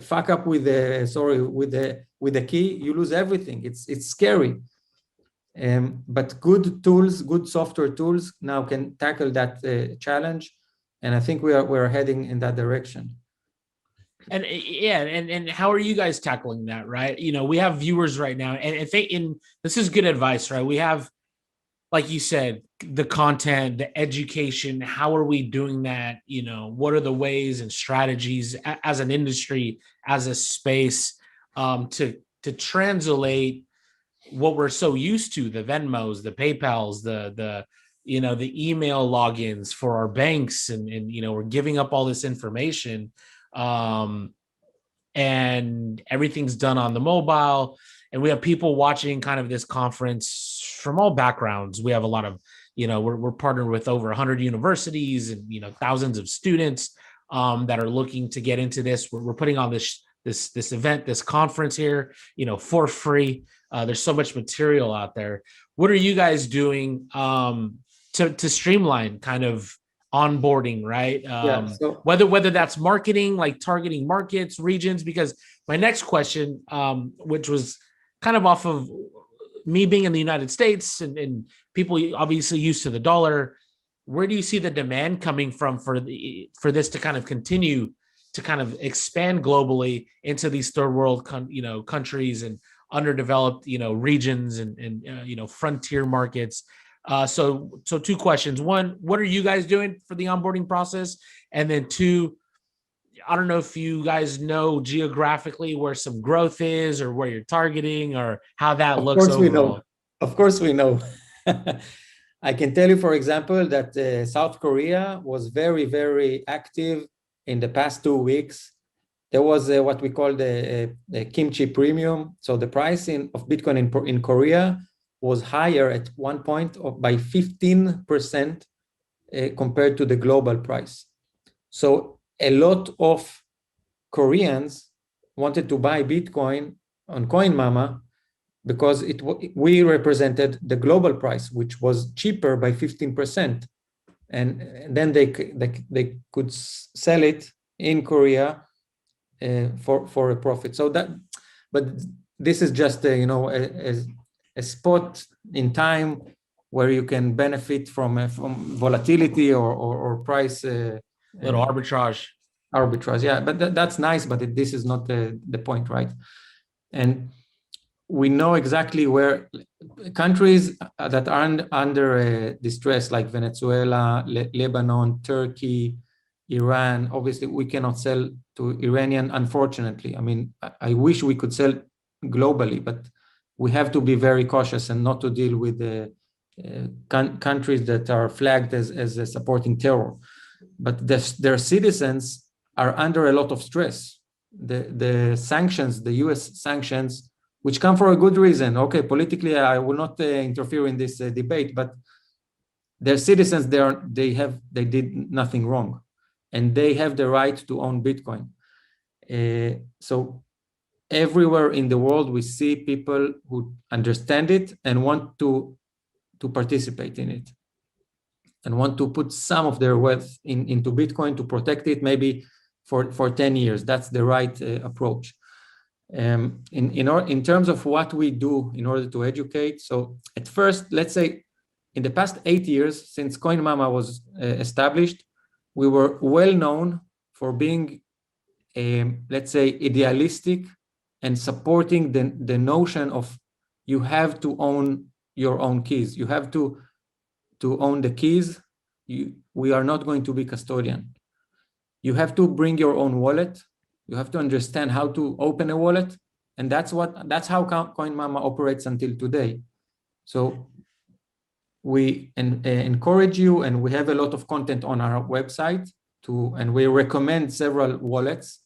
Speaker 18: fuck up with the key, you lose everything. It's scary. But good tools, good software tools now can tackle that challenge, and I think we're heading in that direction.
Speaker 17: And yeah, and how are you guys tackling that, right? You know, we have viewers right now, and this is good advice, right? We have, like you said, the content, the education. How are we doing that? You know, what are the ways and strategies as an industry, as a space, to translate what we're so used to, the Venmos, the PayPals, the you know, the email logins for our banks, and you know, we're giving up all this information. And everything's done on the mobile, and we have people watching kind of this conference from all backgrounds. We have a lot of, you know, we're partnered with over 100 universities and, you know, thousands of students that are looking to get into this. We're putting on this event, this conference here, you know, for free. There's so much material out there. What are you guys doing to streamline kind of onboarding, right? So whether that's marketing, like targeting markets, regions, because my next question, which was kind of off of me being in the United States and people obviously used to the dollar, where do you see the demand coming from for this to kind of continue to kind of expand globally into these third world countries and underdeveloped, you know, regions and you know, frontier markets? So two questions. One, what are you guys doing for the onboarding process? And then two, I don't know if you guys know geographically where some growth is or where you're targeting or how that looks overall.
Speaker 18: Of course we know. I can tell you, for example, that South Korea was very, very active in the past 2 weeks. There was what we call the kimchi premium. So the price of Bitcoin in Korea was higher at one point by 15% compared to the global price. So a lot of Koreans wanted to buy Bitcoin on CoinMama because we represented the global price, which was cheaper by 15%. And then they could sell it in Korea for a profit. So but this is just you know, a spot in time where you can benefit from volatility or price.
Speaker 17: Little arbitrage.
Speaker 18: Arbitrage, yeah, but that's nice, but this is not the point, right? And we know exactly where countries that are under distress, like Venezuela, Lebanon, Turkey, Iran. Obviously, we cannot sell to Iranian, unfortunately. I mean, I wish we could sell globally, but we have to be very cautious and not to deal with the countries that are flagged as supporting terror. But their citizens are under a lot of stress. The sanctions, the US sanctions, which come for a good reason. Okay, politically, I will not interfere in this debate, but their citizens, they did nothing wrong, and they have the right to own Bitcoin. So everywhere in the world, we see people who understand it and want to participate in it and want to put some of their wealth into Bitcoin to protect it, maybe for 10 years. That's the right approach. In terms of what we do in order to educate, so at first, let's say in the past 8 years since CoinMama was established, we were well known for being, let's say, idealistic and supporting the notion of you have to own your own keys. You have to own the keys. We are not going to be custodian. You have to bring your own wallet. You have to understand how to open a wallet, and that's how CoinMama operates until today. So we encourage you, and we have a lot of content on our website and we recommend several wallets.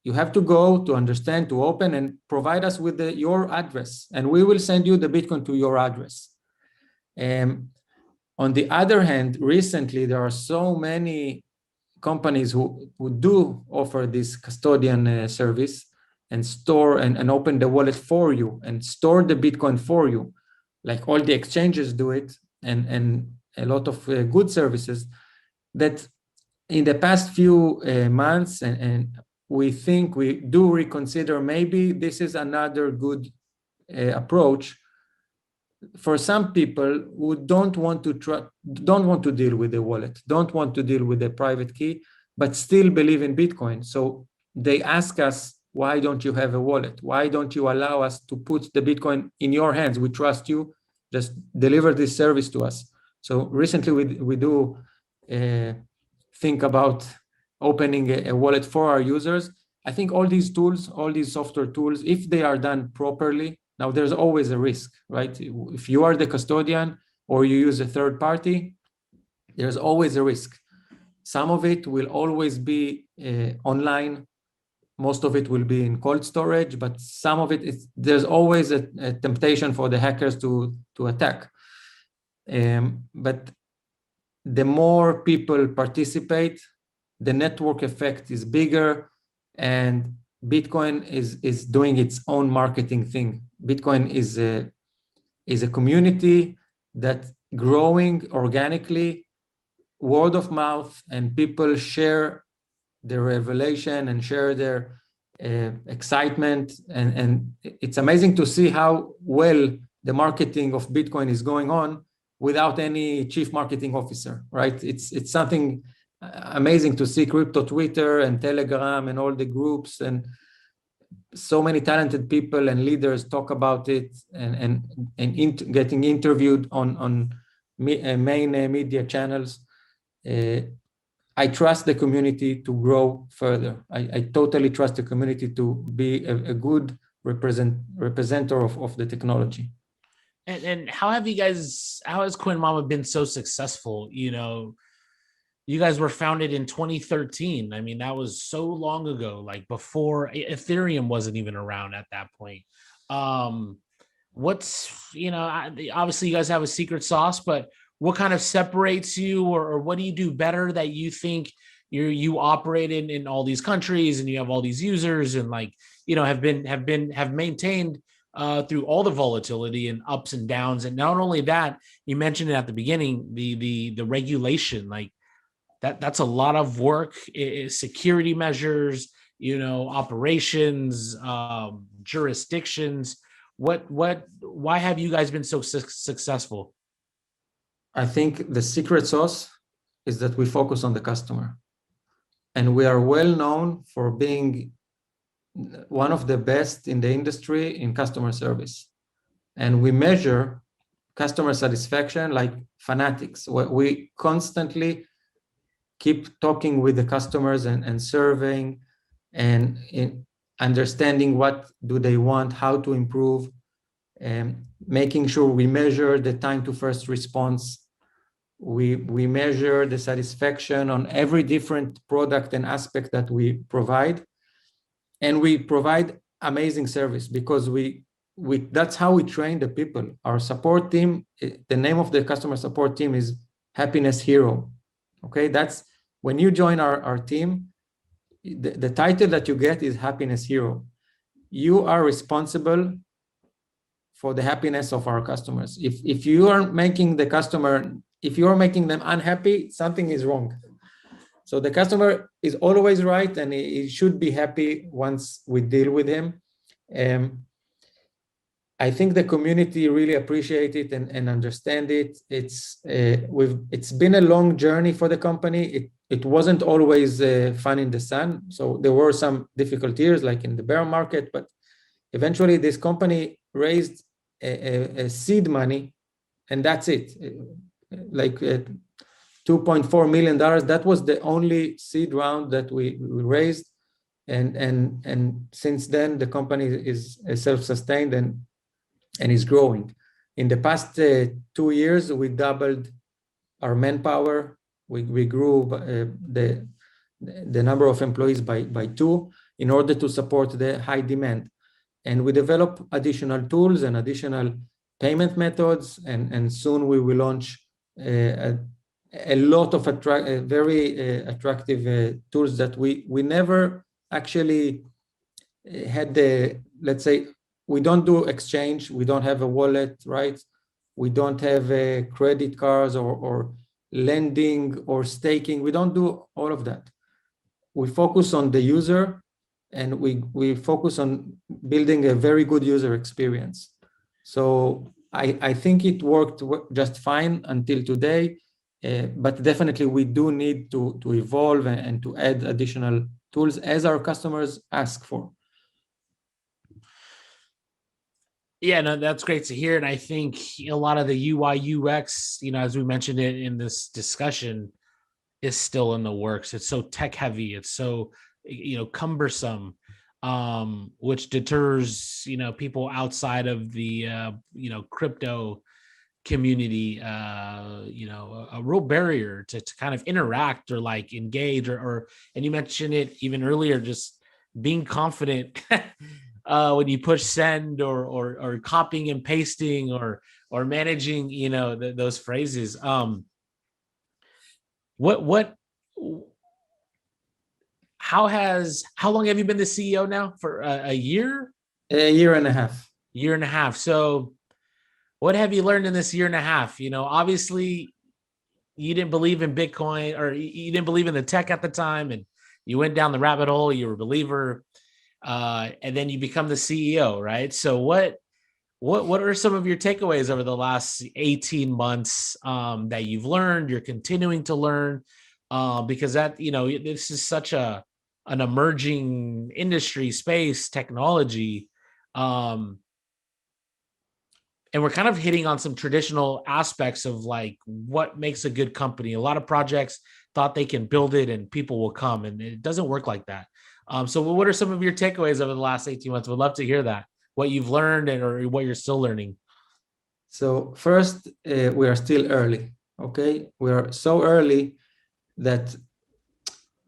Speaker 18: You have to go to understand, to open, and provide us with your address, and we will send you the Bitcoin to your address. On the other hand, recently there are so many companies who do offer this custodian service and store and open the wallet for you and store the Bitcoin for you, like all the exchanges do it, and a lot of good services, that in the past few months, and we think we do reconsider, maybe this is another good approach for some people who don't want to deal with the wallet, don't want to deal with the private key, but still believe in Bitcoin. So they ask us, why don't you have a wallet? Why don't you allow us to put the Bitcoin in your hands? We trust you, just deliver this service to us. So recently we do think about opening a wallet for our users. I think all these tools, all these software tools, if they are done properly, now there's always a risk, right? If you are the custodian or you use a third party, there's always a risk. Some of it will always be online. Most of it will be in cold storage, but some of it there's always a temptation for the hackers to attack. But the more people participate, the network effect is bigger, and Bitcoin is doing its own marketing thing. Bitcoin is a community that's growing organically, word of mouth, and people share their revelation and share their excitement. And it's amazing to see how well the marketing of Bitcoin is going on without any chief marketing officer, right? It's something amazing to see crypto Twitter and Telegram and all the groups, and so many talented people and leaders talk about it and getting interviewed on main media channels. I trust the community to grow further. I totally trust the community to be a good representative of the technology.
Speaker 17: And how has Coin Mama been so successful? You know, you guys were founded in 2013. I mean, that was so long ago, like before Ethereum wasn't even around at that point. Obviously you guys have a secret sauce, but what kind of separates you, or what do you do better that you think you operate in all these countries and you have all these users and have maintained through all the volatility and ups and downs? And not only that, you mentioned it at the beginning, the regulation, like that's a lot of work, security measures, operations, jurisdictions. Why have you guys been so successful?
Speaker 18: I think the secret sauce is that we focus on the customer, and we are well known for being one of the best in the industry in customer service. And we measure customer satisfaction like fanatics. We constantly keep talking with the customers and surveying and understanding what do they want, how to improve, and making sure we measure the time to first response. We measure the satisfaction on every different product and aspect that we provide. And we provide amazing service because that's how we train the people. Our support team, the name of the customer support team is Happiness Hero. Okay, that's when you join our team, the title that you get is Happiness Hero. You are responsible for the happiness of our customers. If you are making them unhappy, something is wrong. So the customer is always right, and he should be happy once we deal with him. I think the community really appreciate it and understand it. It's been a long journey for the company. It wasn't always fun in the sun. So there were some difficult years, like in the bear market, but eventually this company raised a seed money, and that's it. Like $2.4 million. That was the only seed round that we raised, and since then the company is self-sustained and is growing. In the past 2 years, we doubled our manpower. We grew the number of employees by 2 in order to support the high demand. And we develop additional tools and additional payment methods, and soon we will launch a lot of very attractive tools that we never actually had let's say, we don't do exchange, we don't have a wallet, right? We don't have credit cards or lending or staking. We don't do all of that. We focus on the user, and we focus on building a very good user experience. So I think it worked just fine until today, but definitely we do need to evolve and to add additional tools as our customers ask for.
Speaker 17: Yeah, no, that's great to hear. And I think a lot of the UI UX, as we mentioned it in this discussion, is still in the works. It's so tech heavy. It's so, cumbersome, which deters, people outside of the, crypto community, a real barrier to kind of interact or like engage or, and you mentioned it even earlier, just being confident when you push send or copying and pasting or managing, those phrases. How long have you been the CEO now? For a year?
Speaker 18: A year and a half.
Speaker 17: Year and a half. So what have you learned in this year and a half? Obviously you didn't believe in Bitcoin, or you didn't believe in the tech at the time, and you went down the rabbit hole. You were a believer, and then you become the CEO, right? So what are some of your takeaways over the last 18 months that you've learned, you're continuing to learn? Because that, this is such an emerging industry space, technology. And we're kind of hitting on some traditional aspects of like what makes a good company. A lot of projects thought they can build it and people will come, and it doesn't work like that. So what are some of your takeaways over the last 18 months? We'd love to hear that, what you've learned or what you're still learning.
Speaker 18: So first, we are still early, okay? We are so early that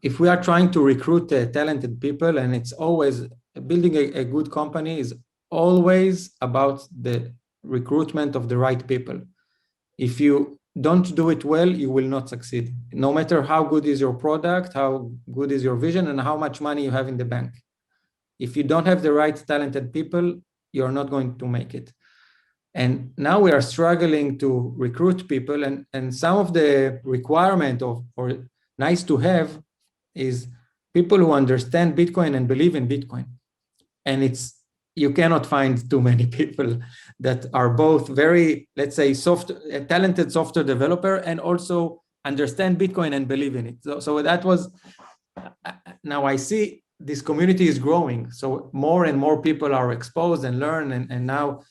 Speaker 18: if we are trying to recruit talented people, and it's always, building a good company is always about the recruitment of the right people. If you don't do it well, you will not succeed, no matter how good is your product, how good is your vision, and how much money you have in the bank. If you don't have the right talented people, you're not going to make it. And now we are struggling to recruit people, and some of the requirement or nice to have is people who understand Bitcoin and believe in Bitcoin. And you cannot find too many people that are both very, let's say, talented software developer and also understand Bitcoin and believe in it. So that was, now I see this community is growing. So more and more people are exposed and learn. And now,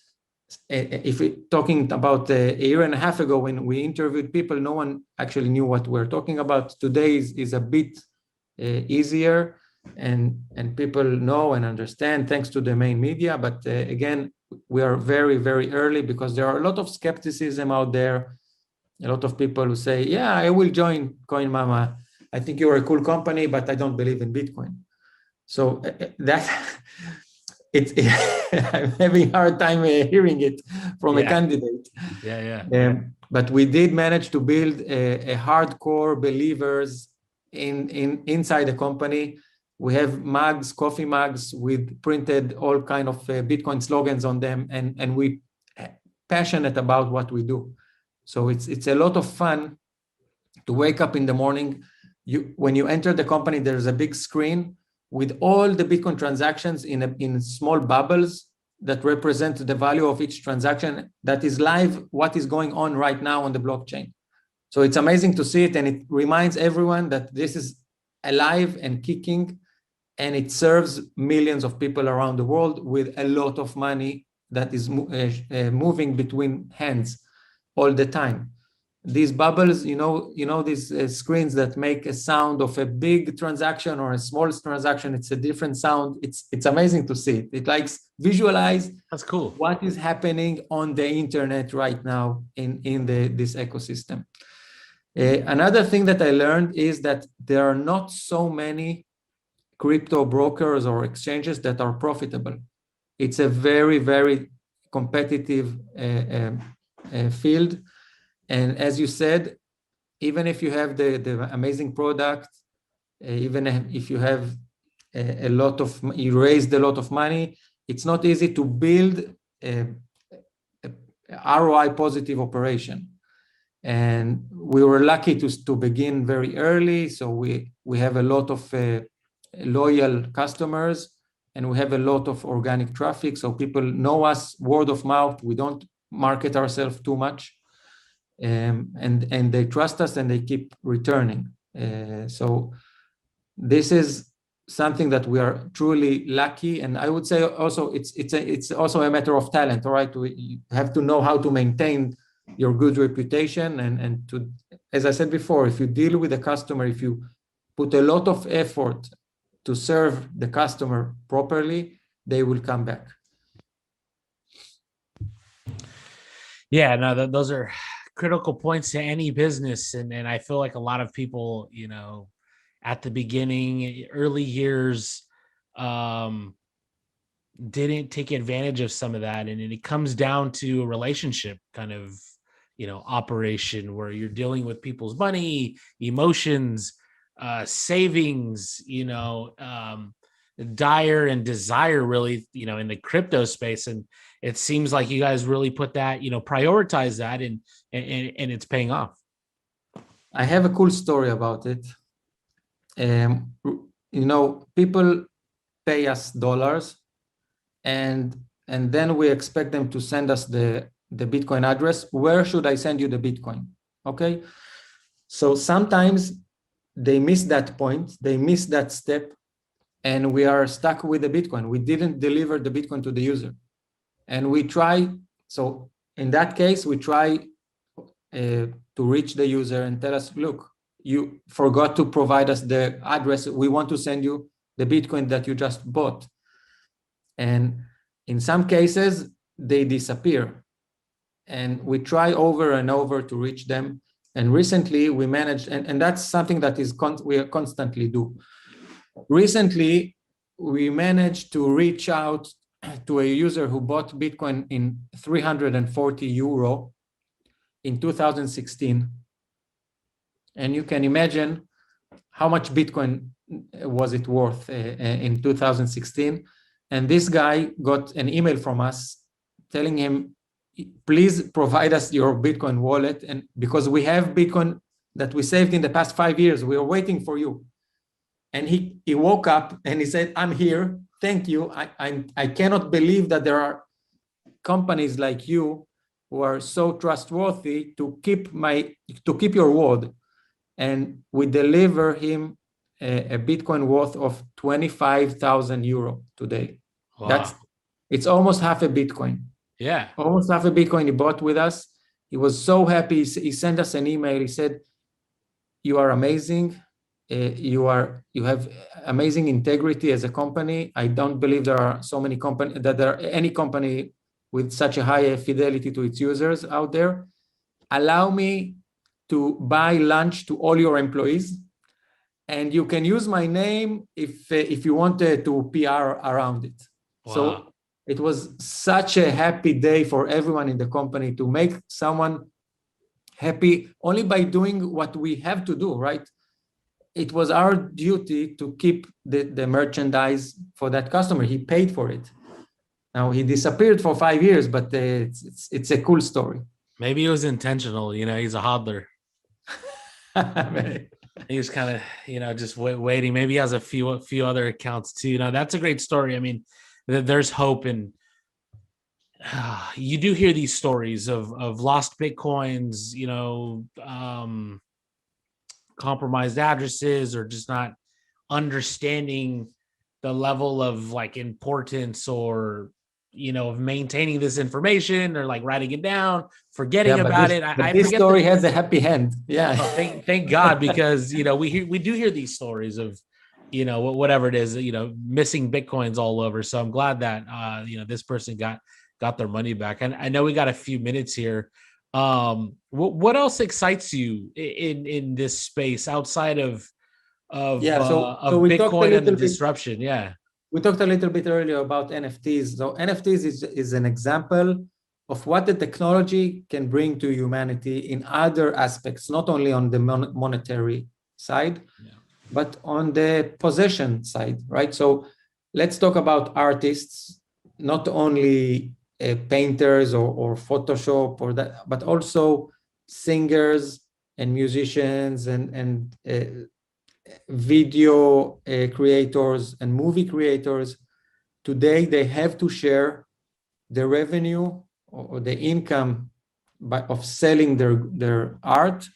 Speaker 18: if we're talking about a year and a half ago when we interviewed people, no one actually knew what we're talking about. Today is a bit easier. And people know and understand thanks to the main media. But again, we are very, very early because there are a lot of skepticism out there. A lot of people who say, yeah, I will join Coin Mama. I think you're a cool company, but I don't believe in Bitcoin. So I'm having a hard time hearing it from a candidate. But we did manage to build a hardcore believers inside the company. We have mugs, coffee mugs with printed all kind of Bitcoin slogans on them, and we passionate about what we do. So it's a lot of fun to wake up in the morning. When you enter the company, there's a big screen with all the Bitcoin transactions in small bubbles that represent the value of each transaction that is live, what is going on right now on the blockchain. So it's amazing to see it, and it reminds everyone that this is alive and kicking, and it serves millions of people around the world with a lot of money that is moving between hands all the time. these bubbles, these screens that make a sound of a big transaction or a small transaction. It's a different sound. It's amazing to see it. It likes visualize.
Speaker 17: That's cool.
Speaker 18: What is happening on the internet right now in this ecosystem. Another thing that I learned is that there are not so many crypto brokers or exchanges that are profitable. It's a very, very competitive field. And as you said, even if you have the amazing product, even if you have you raised a lot of money, it's not easy to build a ROI positive operation. And we were lucky to begin very early. So we have a lot of loyal customers, and we have a lot of organic traffic. So people know us word of mouth. We don't market ourselves too much. And they trust us and they keep returning. So this is something that we are truly lucky. And I would say also it's also a matter of talent, all right? You have to know how to maintain your good reputation and to, as I said before, if you deal with a customer, if you put a lot of effort to serve the customer properly, they will come back.
Speaker 17: Yeah, no, those are critical points to any business. And I feel like a lot of people, at the beginning, early years, didn't take advantage of some of that. And it comes down to a relationship kind of, operation where you're dealing with people's money, emotions, savings, dire and desire really, in the crypto space. And it seems like you guys really put that, prioritize that and it's paying off.
Speaker 18: I have a cool story about it. People pay us dollars and then we expect them to send us the Bitcoin address. Where should I send you the Bitcoin? Okay. So sometimes they miss that point, they miss that step, and we are stuck with the Bitcoin. We didn't deliver the Bitcoin to the user. And we try, so in that case, we try to reach the user and tell us, look, you forgot to provide us the address. We want to send you the Bitcoin that you just bought. And in some cases, they disappear. And we try over and over to reach them. And recently we managed, and that's something that we constantly do. Recently, we managed to reach out to a user who bought Bitcoin in 340 euro in 2016. And you can imagine how much Bitcoin was it worth in 2016. And this guy got an email from us telling him, please provide us your Bitcoin wallet. And because we have Bitcoin that we saved in the past 5 years, we are waiting for you. And he woke up and he said, I'm here. Thank you. I cannot believe that there are companies like you who are so trustworthy to keep your word. And we deliver him a Bitcoin worth of 25,000 euro today.
Speaker 17: Wow.
Speaker 18: It's almost half a Bitcoin.
Speaker 17: Yeah.
Speaker 18: Almost half a Bitcoin he bought with us. He was so happy. He sent us an email. He said, you are amazing. You have amazing integrity as a company. I don't believe there are so many companies that there are any company with such a high fidelity to its users out there. Allow me to buy lunch to all your employees, and you can use my name if you want to PR around it.
Speaker 17: Wow.
Speaker 18: So it was such a happy day for everyone in the company to make someone happy only by doing what we have to do, right? It was our duty to keep the merchandise for that customer. He paid for it. Now he disappeared for 5 years, but it's a cool story.
Speaker 17: Maybe it was intentional. He's a hodler. He was kind of, just waiting. Maybe he has a few other accounts too. That's a great story. I mean, there's hope, and you do hear these stories of lost Bitcoins, compromised addresses, or just not understanding the level of importance or of maintaining this information or like writing it down, forgetting
Speaker 18: but
Speaker 17: about
Speaker 18: this,
Speaker 17: it.
Speaker 18: but
Speaker 17: I
Speaker 18: this
Speaker 17: forget
Speaker 18: story has a happy end. Yeah.
Speaker 17: Oh, thank God, because we do hear these stories of whatever it is, missing Bitcoins all over. So I'm glad that this person got their money back. And I know we got a few minutes here. What else excites you in this space outside of
Speaker 18: so we talked a
Speaker 17: Bitcoin and the
Speaker 18: little bit.
Speaker 17: disruption? Yeah.
Speaker 18: We talked a little bit earlier about NFTs. So NFTs is an example of what the technology can bring to humanity in other aspects, not only on the monetary side, but on the possession side, right? So let's talk about artists, not only painters or Photoshop or that, but also singers and musicians and video creators and movie creators. Today, they have to share the revenue or the income of selling their art.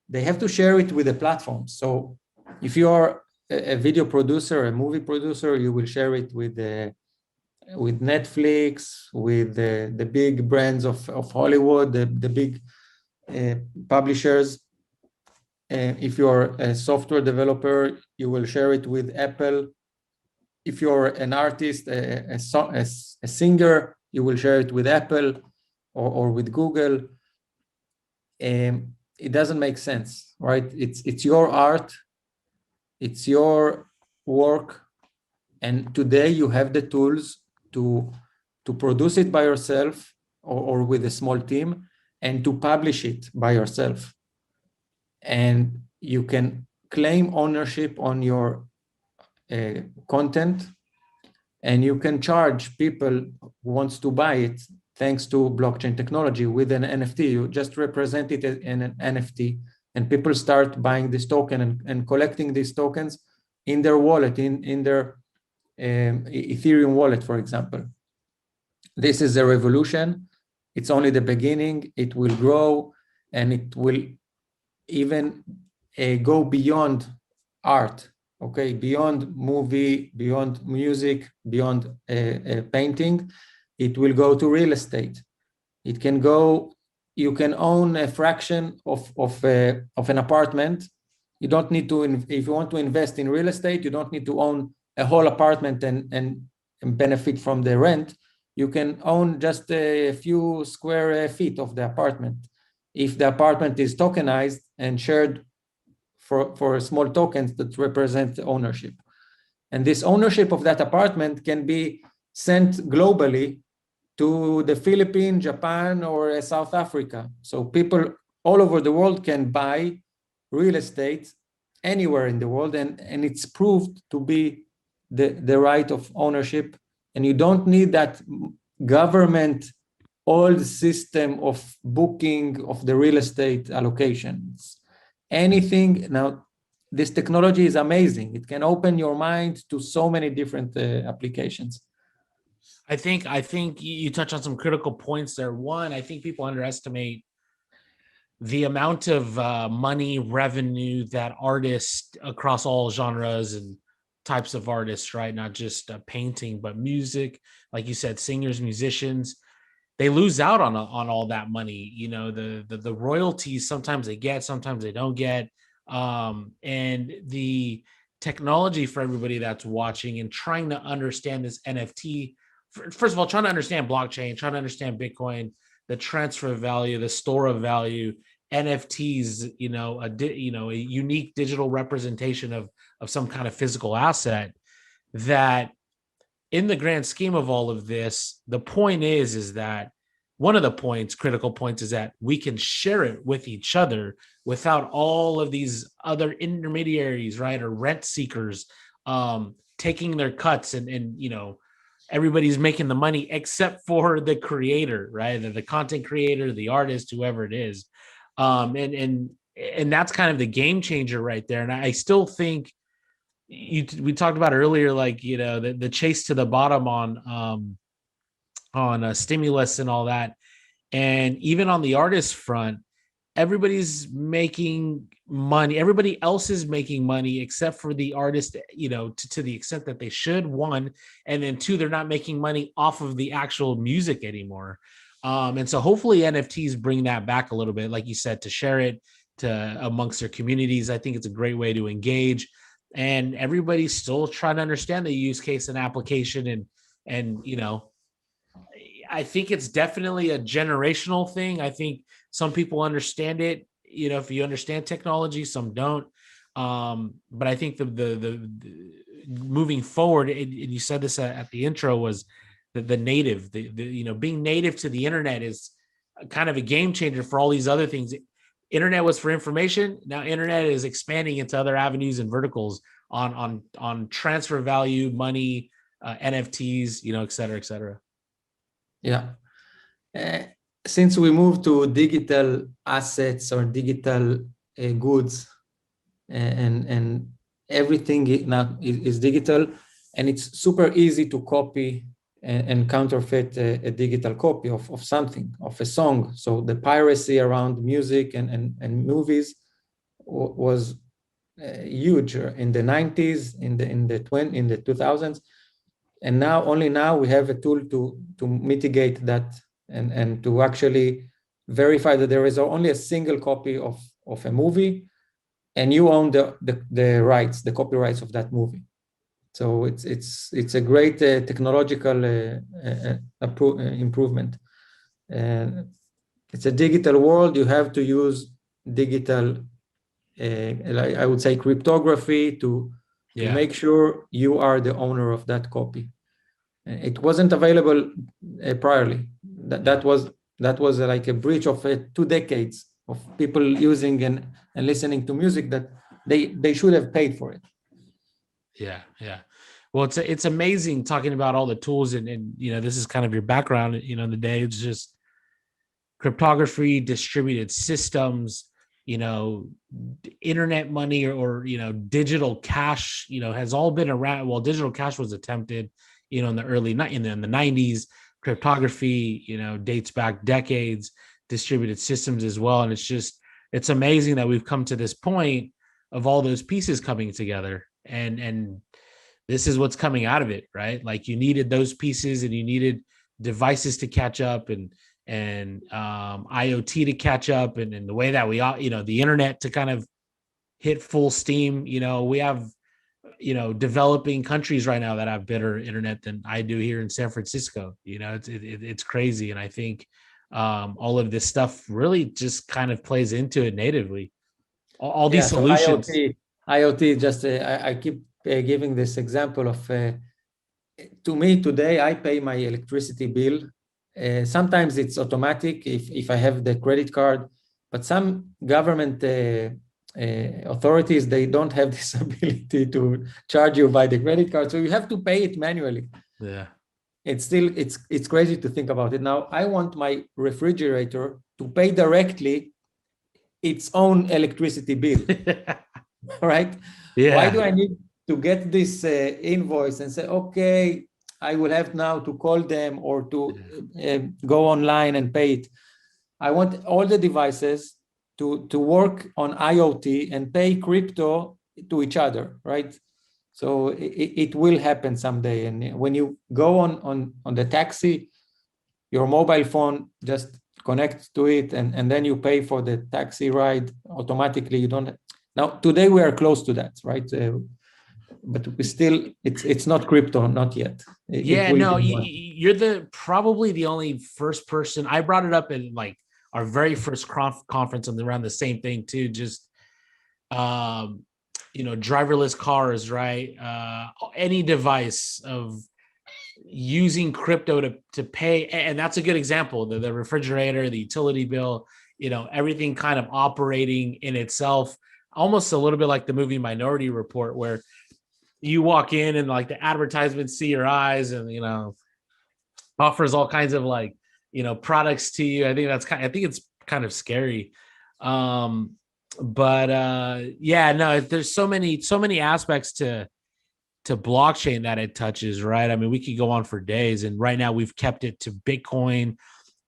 Speaker 18: They have to share it with the platforms. So if you are a video producer, a movie producer, you will share it with Netflix, with the big brands of Hollywood, the big publishers. If you're a software developer, you will share it with Apple. If you're an artist, a singer, you will share it with Apple or with Google. It doesn't make sense, right? It's your art, it's your work, and today you have the tools to produce it by yourself or with a small team and to publish it by yourself. And you can claim ownership on your content, and you can charge people who wants to buy it thanks to blockchain technology with an NFT. You just represent it in an NFT, and people start buying this token and collecting these tokens in their wallet, in their Ethereum wallet, for example. This is a revolution. It's only the beginning. It will grow, and it will even go beyond art, okay, beyond movie, beyond music, beyond painting. It will go to real estate. It can go, you can own a fraction of an apartment. You don't need to, if you want to invest in real estate, you don't need to own a whole apartment and benefit from the rent. You can own just a few square feet of the apartment. If the apartment is tokenized and shared for small tokens that represent ownership. And this ownership of that apartment can be sent globally to the Philippines, Japan, or South Africa. So people all over the world can buy real estate anywhere in the world, and it's proved to be the right of ownership. And you don't need that government old system of booking of the real estate allocations. Anything now, this technology is amazing. It can open your mind to so many different applications.
Speaker 17: I think you touch on some critical points there. One, I think people underestimate the amount of money, revenue that artists across all genres and types of artists, right? Not just painting, but music, like you said, singers, musicians, they lose out on all that money. The royalties, sometimes they get, sometimes they don't get. And the technology for everybody that's watching and trying to understand this NFT, first of all, trying to understand blockchain, trying to understand Bitcoin, the transfer of value, the store of value, NFTs, a unique digital representation of some kind of physical asset, that in the grand scheme of all of this, the point is that one of the critical points is that we can share it with each other without all of these other intermediaries, right? Or rent seekers taking their cuts and everybody's making the money except for the creator, right? The content creator, the artist, whoever it is. And that's kind of the game changer right there. And I still think we talked about earlier, like, the chase to the bottom on stimulus and all that. And even on the artist front, everybody's making money. Everybody else is making money except for the artist, to the extent that they should, one, and then two, they're not making money off of the actual music anymore. And so hopefully NFTs bring that back a little bit, like you said, to share it to amongst their communities. I think it's a great way to engage, and everybody's still trying to understand the use case and application. And I think it's definitely a generational thing. I think some people understand it, if you understand technology, some don't. But I think the moving forward, and you said this at the intro, was the native, being native to the internet is kind of a game changer for all these other things. Internet was for information. Now internet is expanding into other avenues and verticals on transfer value, money, NFTs, et cetera, et cetera.
Speaker 18: Yeah. Since we moved to digital assets or digital goods, and everything now is digital, and it's super easy to copy and counterfeit a digital copy of something, of a song. So the piracy around music and movies was huge in the 90s, in the 2000s. And only now we have a tool to mitigate that and to actually verify that there is only a single copy of a movie, and you own the rights, the copyrights of that movie. So it's a great technological improvement. It's a digital world. You have to use digital, I would say, cryptography to make sure you are the owner of that copy. It wasn't available priorly. That was like a breach of 2 decades of people using and listening to music that they should have paid for it.
Speaker 17: Yeah. Well, it's amazing talking about all the tools, and this is kind of your background. In the day, it's just cryptography, distributed systems, internet money, or digital cash, has all been around. Well, digital cash was attempted, in the early in the 90s. Cryptography, dates back decades. Distributed systems as well, and it's amazing that we've come to this point of all those pieces coming together, and this is what's coming out of it, right? Like, you needed those pieces, and you needed devices to catch up, and IoT to catch up, and the way that we the internet to kind of hit full steam. We have developing countries right now that have better internet than I do here in San Francisco. It's crazy, and I think all of this stuff really just kind of plays into it natively. All these solutions.
Speaker 18: So IoT just I keep giving this example of to me today, I pay my electricity bill. Sometimes it's automatic if I have the credit card, but some government authorities, they don't have this ability to charge you by the credit card, so you have to pay it manually.
Speaker 17: Yeah.
Speaker 18: It's crazy to think about it. Now I want my refrigerator to pay directly its own electricity bill. Right?
Speaker 17: Yeah.
Speaker 18: Why do I need to get this invoice and say, okay, I will have now to call them or to go online and pay it? I want all the devices to work on IoT and pay crypto to each other, right? So it will happen someday. And when you go on the taxi, your mobile phone just connects to it, and then you pay for the taxi ride automatically. You don't. Now today we are close to that, right? But we still, it's not crypto, not yet.
Speaker 17: You're probably the only first person. I brought it up in like our very first conference, and around the same thing too. Just driverless cars, right? Any device of using crypto to pay, and that's a good example. The refrigerator, the utility bill, everything kind of operating in itself, almost a little bit like the movie Minority Report, where you walk in and like the advertisements see your eyes, and offers all kinds of like products to you. I think it's kind of scary. There's so many aspects to blockchain that it touches, right? I mean, we could go on for days, and right now we've kept it to Bitcoin,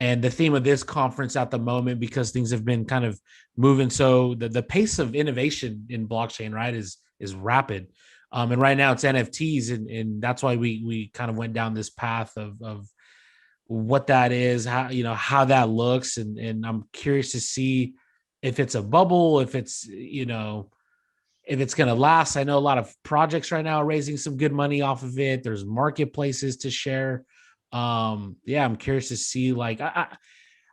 Speaker 17: And the theme of this conference at the moment, because things have been kind of moving, so the pace of innovation in blockchain, right, is rapid. And right now it's NFTs, and that's why we kind of went down this path of what that is, how that looks, and I'm curious to see if it's a bubble, if it's if it's going to last. I know a lot of projects right now are raising some good money off of it. There's marketplaces to share. I'm curious to see, like,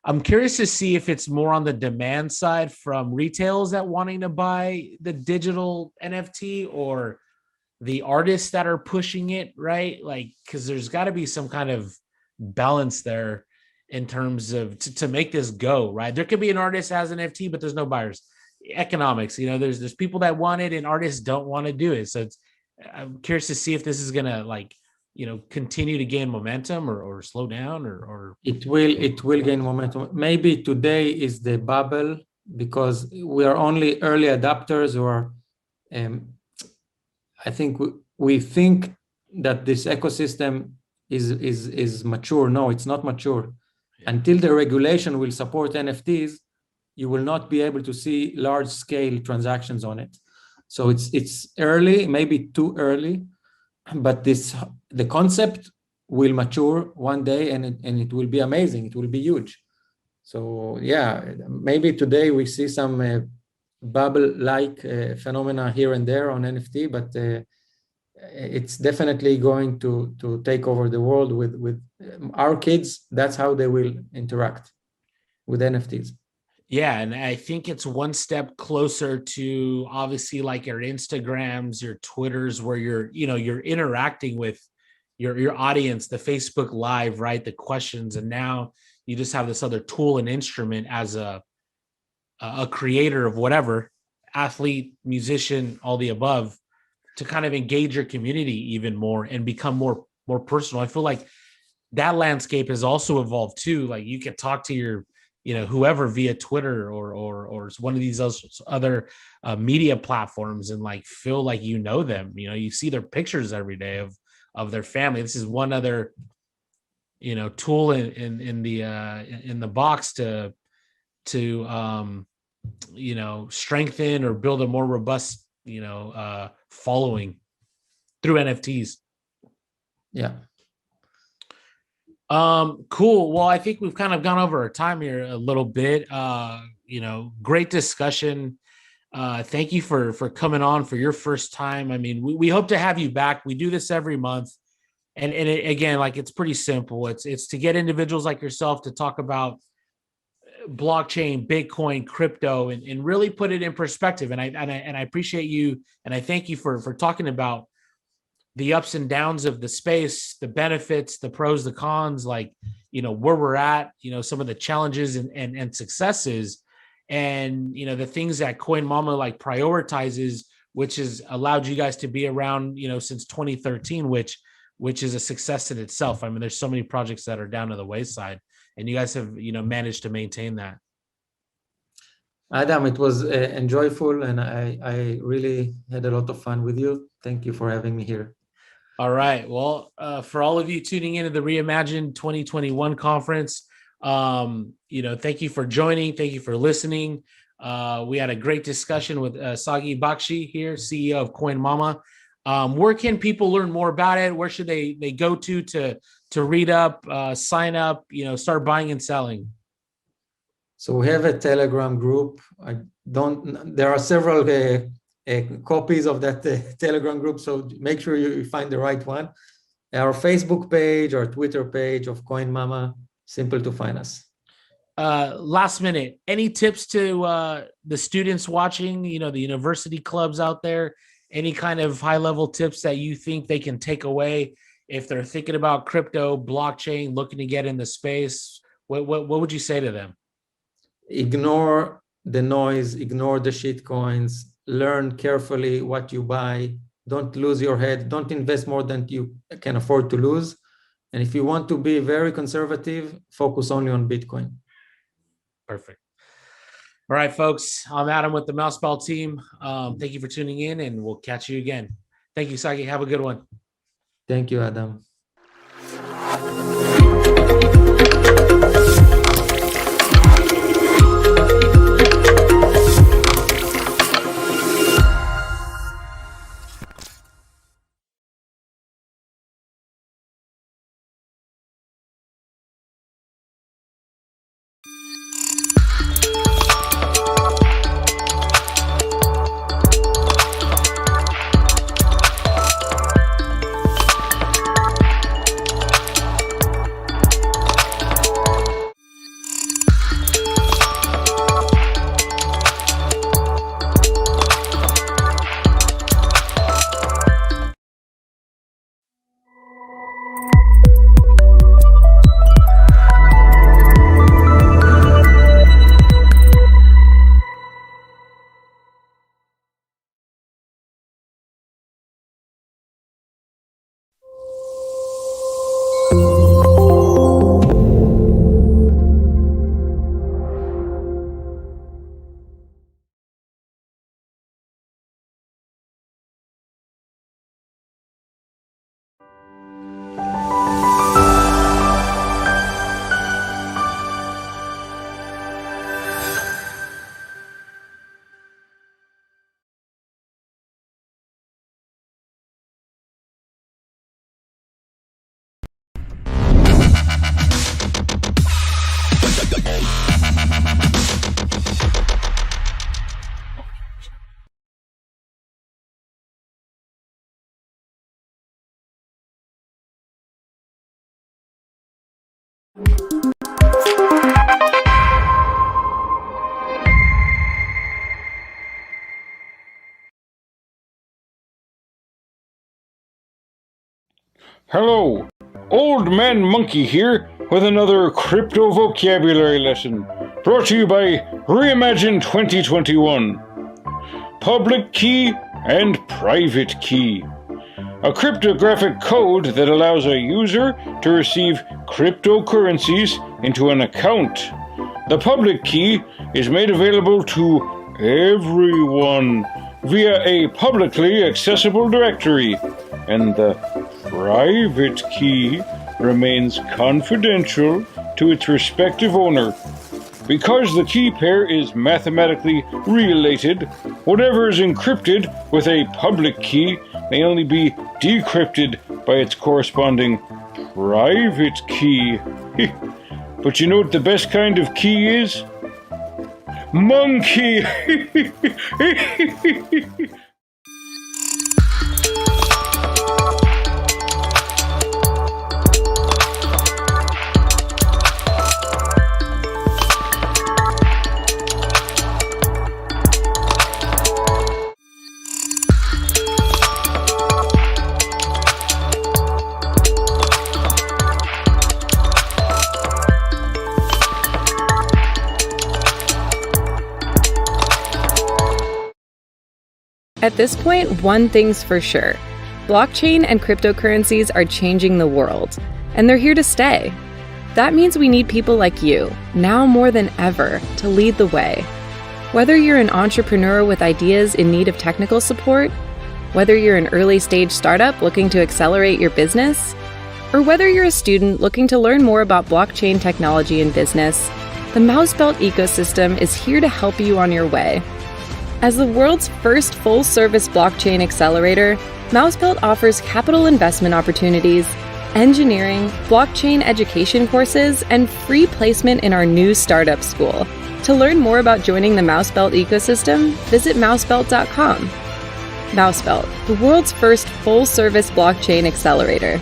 Speaker 17: I'm curious to see if it's more on the demand side from retailers that wanting to buy the digital NFT, or the artists that are pushing it, right? Like, because there's got to be some kind of balance there in terms of to make this go, right? There could be an artist that has an NFT, but there's no buyers. Economics, there's people that want it and artists don't want to do it. So I'm curious to see if this is gonna, like, continue to gain momentum or slow down, or
Speaker 18: it will gain momentum. Maybe today is the bubble because we are only early adopters, or I think we think that this ecosystem is mature. No, it's not mature. Until the regulation will support NFTs, you will not be able to see large scale transactions on it. So it's early, maybe too early, but the concept will mature one day, and it will be amazing. It will be huge. So yeah, maybe today we see some bubble-like phenomena here and there on NFT, but it's definitely going to take over the world with our kids. That's how they will interact with NFTs.
Speaker 17: Yeah, and I think it's one step closer to, obviously, like your Instagrams, your Twitters, where you're interacting with your audience, the Facebook Live, right? The questions, and now you just have this other tool and instrument as a creator of whatever, athlete, musician, all the above, to kind of engage your community even more and become more personal. I feel like that landscape has also evolved too. Like, you can talk to your whoever via Twitter or one of these other media platforms, and like feel like them. You see their pictures every day of their family. This is one other tool in the box to strengthen or build a more robust following through NFTs.
Speaker 18: Yeah.
Speaker 17: Cool. Well, I think we've kind of gone over our time here a little bit. Great discussion. Thank you for coming on for your first time. I mean, we hope to have you back. We do this every month. And again, like, it's pretty simple. It's to get individuals like yourself to talk about blockchain, Bitcoin, crypto, and really put it in perspective. And I appreciate you, and I thank you for talking about the ups and downs of the space, the benefits, the pros, the cons, like, where we're at, some of the challenges and successes, and, the things that Coin Mama like prioritizes, which has allowed you guys to be around, since 2013, which is a success in itself. I mean, there's so many projects that are down to the wayside, and you guys have, managed to maintain that.
Speaker 18: Adam, it was enjoyable, and I really had a lot of fun with you. Thank you for having me here.
Speaker 17: All right. Well, for all of you tuning into the Reimagine 2021 conference, thank you for joining. Thank you for listening. We had a great discussion with Sagi Bakshi here, CEO of Coin Mama. Where can people learn more about it? Where should they go to read up, sign up, start buying and selling?
Speaker 18: So we have a Telegram group. There are several copies of that Telegram group, so make sure you find the right one. Our Facebook page, our Twitter page of Coin Mama, simple to find us.
Speaker 17: Last minute, any tips to the students watching, the university clubs out there? Any kind of high-level tips that you think they can take away if they're thinking about crypto, blockchain, looking to get in the space? What would you say to them?
Speaker 18: Ignore the noise, ignore the shit coins, learn carefully what you buy, don't lose your head, don't invest more than you can afford to lose. And if you want to be very conservative, focus only on Bitcoin.
Speaker 17: Perfect. All right, folks, I'm Adam with the Mouseball team. Thank you for tuning in, and we'll catch you again. Thank you, Sagi. Have a good one.
Speaker 18: Thank you, Adam.
Speaker 19: Hello, Old Man Monkey here with another crypto vocabulary lesson brought to you by Reimagine 2021. Public key and private key. A cryptographic code that allows a user to receive cryptocurrencies into an account. The public key is made available to everyone via a publicly accessible directory, and the private key remains confidential to its respective owner. Because the key pair is mathematically related, whatever is encrypted with a public key may only be decrypted by its corresponding private key. But you know what the best kind of key is? Monkey!
Speaker 7: At this point, one thing's for sure. Blockchain and cryptocurrencies are changing the world, and they're here to stay. That means we need people like you, now more than ever, to lead the way. Whether you're an entrepreneur with ideas in need of technical support, whether you're an early-stage startup looking to accelerate your business, or whether you're a student looking to learn more about blockchain technology and business, the Mousebelt ecosystem is here to help you on your way. As the world's first full-service blockchain accelerator, Mousebelt offers capital investment opportunities, engineering, blockchain education courses, and free placement in our new startup school. To learn more about joining the Mousebelt ecosystem, visit mousebelt.com. Mousebelt, the world's first full-service blockchain accelerator.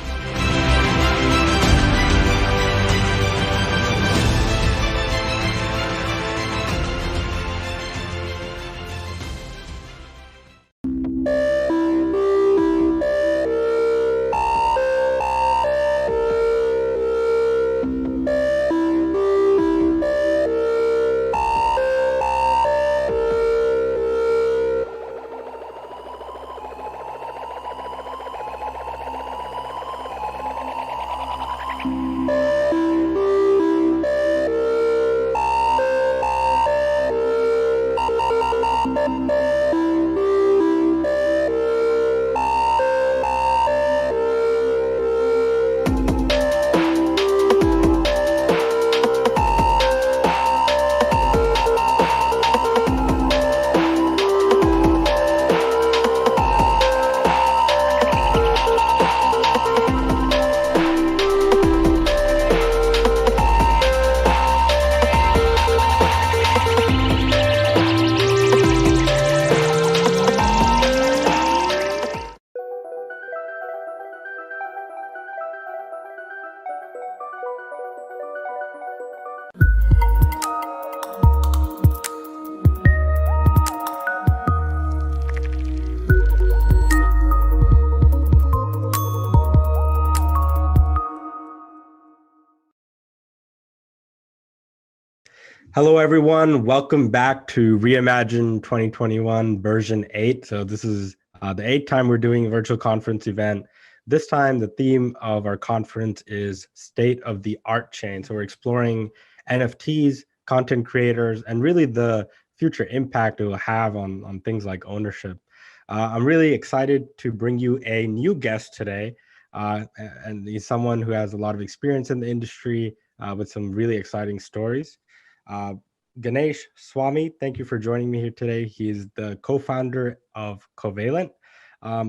Speaker 8: Hello, everyone. Welcome back to Reimagine 2021 version 8. So this is the 8th time we're doing a virtual conference event. This time, the theme of our conference is State of the Artchain. So we're exploring NFTs, content creators, and really the future impact it will have on things like ownership. I'm really excited to bring you a new guest today. And he's someone who has a lot of experience in the industry with some really exciting stories. Ganesh Swami, thank you for joining me here today. He's the co-founder of Covalent.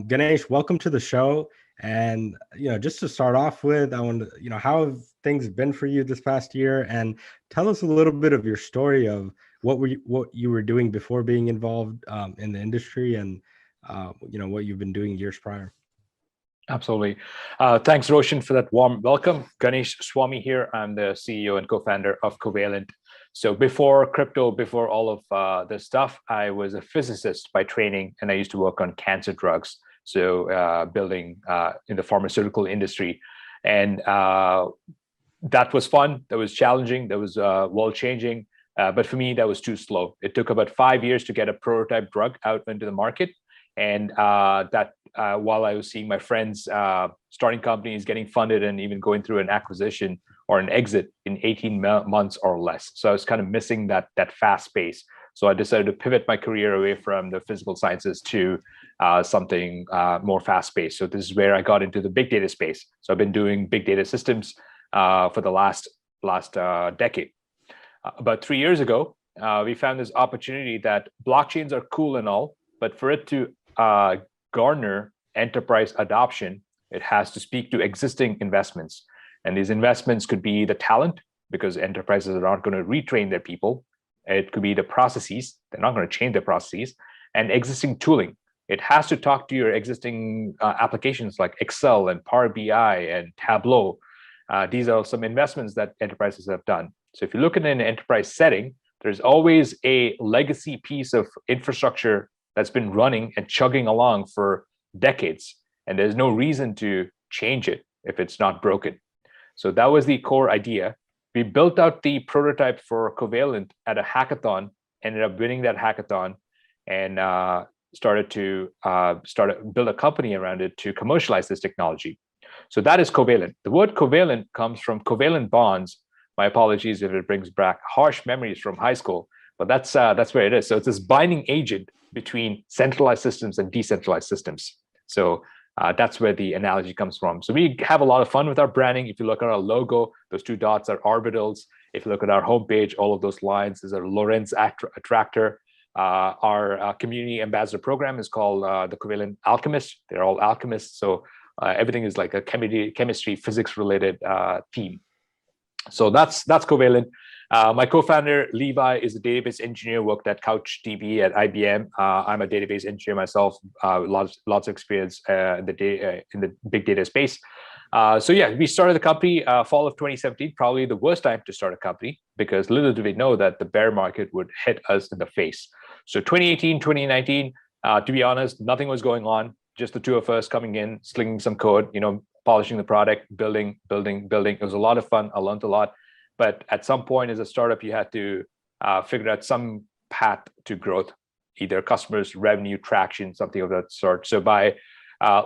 Speaker 8: Ganesh, welcome to the show. And just to start off with, I want to, how have things been for you this past year? And tell us a little bit of your story of what you were doing before being involved in the industry, and what you've been doing years prior.
Speaker 5: Absolutely. Thanks, Roshan, for that warm welcome. Ganesh Swami here. I'm the CEO and co-founder of Covalent. So before crypto, before all of this stuff, I was a physicist by training, and I used to work on cancer drugs So building in the pharmaceutical industry. And that was fun. That was challenging. That was world changing. But for me, that was too slow. It took about 5 years to get a prototype drug out into the market. And while I was seeing my friends starting companies, getting funded, and even going through an acquisition or an exit in 18 months or less. So I was kind of missing that fast pace. So I decided to pivot my career away from the physical sciences to something more fast-paced. So this is where I got into the big data space. So I've been doing big data systems for the last decade. About 3 years ago, we found this opportunity that blockchains are cool and all, but for it to garner enterprise adoption, it has to speak to existing investments. And these investments could be the talent, because enterprises are not going to retrain their people. It could be the processes. They're not going to change their processes. And existing tooling. It has to talk to your existing applications like Excel and Power BI and Tableau. These are some investments that enterprises have done. So if you look at an enterprise setting, there's always a legacy piece of infrastructure that's been running and chugging along for decades. And there's no reason to change it if it's not broken. So that was the core idea. We built out the prototype for Covalent at a hackathon, ended up winning that hackathon, and started to build a company around it to commercialize this technology. So that is Covalent. The word covalent comes from covalent bonds. My apologies if it brings back harsh memories from high school, but that's where it is. So it's this binding agent between centralized systems and decentralized systems. So that's where the analogy comes from. So we have a lot of fun with our branding. If you look at our logo, those two dots are orbitals. If you look at our homepage, all of those lines is a Lorentz attractor. Our community ambassador program is called the Covalent Alchemists. They're all alchemists. So everything is like a chemistry, physics related theme. So that's Covalent. My co-founder Levi is a database engineer, worked at CouchDB at IBM. I'm a database engineer myself, lots of experience in the big data space. So yeah, we started the company fall of 2017, probably the worst time to start a company, because little did we know that the bear market would hit us in the face. So 2018, 2019, to be honest, nothing was going on. Just the two of us coming in, slinging some code, polishing the product, building. It was a lot of fun. I learned a lot. But at some point as a startup, you had to figure out some path to growth, either customers, revenue, traction, something of that sort. So by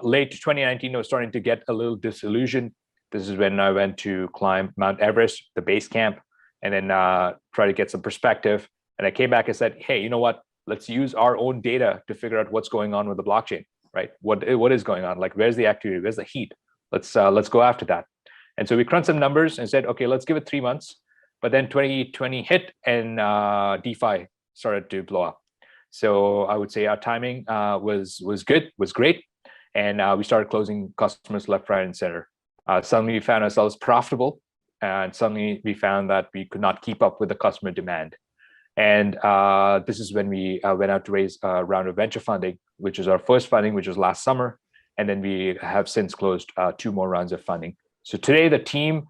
Speaker 5: late 2019, I was starting to get a little disillusioned. This is when I went to climb Mount Everest, the base camp, and then try to get some perspective. And I came back and said, hey, you know what? Let's use our own data to figure out what's going on with the blockchain, right? What is going on? Like, where's the activity? Where's the heat? Let's go after that. And so we crunched some numbers and said, okay, let's give it 3 months. But then 2020 hit and DeFi started to blow up. So I would say our timing was good, was great. And we started closing customers left, right, and center. Suddenly we found ourselves profitable. And suddenly we found that we could not keep up with the customer demand. And this is when we went out to raise a round of venture funding, which is our first funding, which was last summer. And then we have since closed 2 more rounds of funding. So today, the team,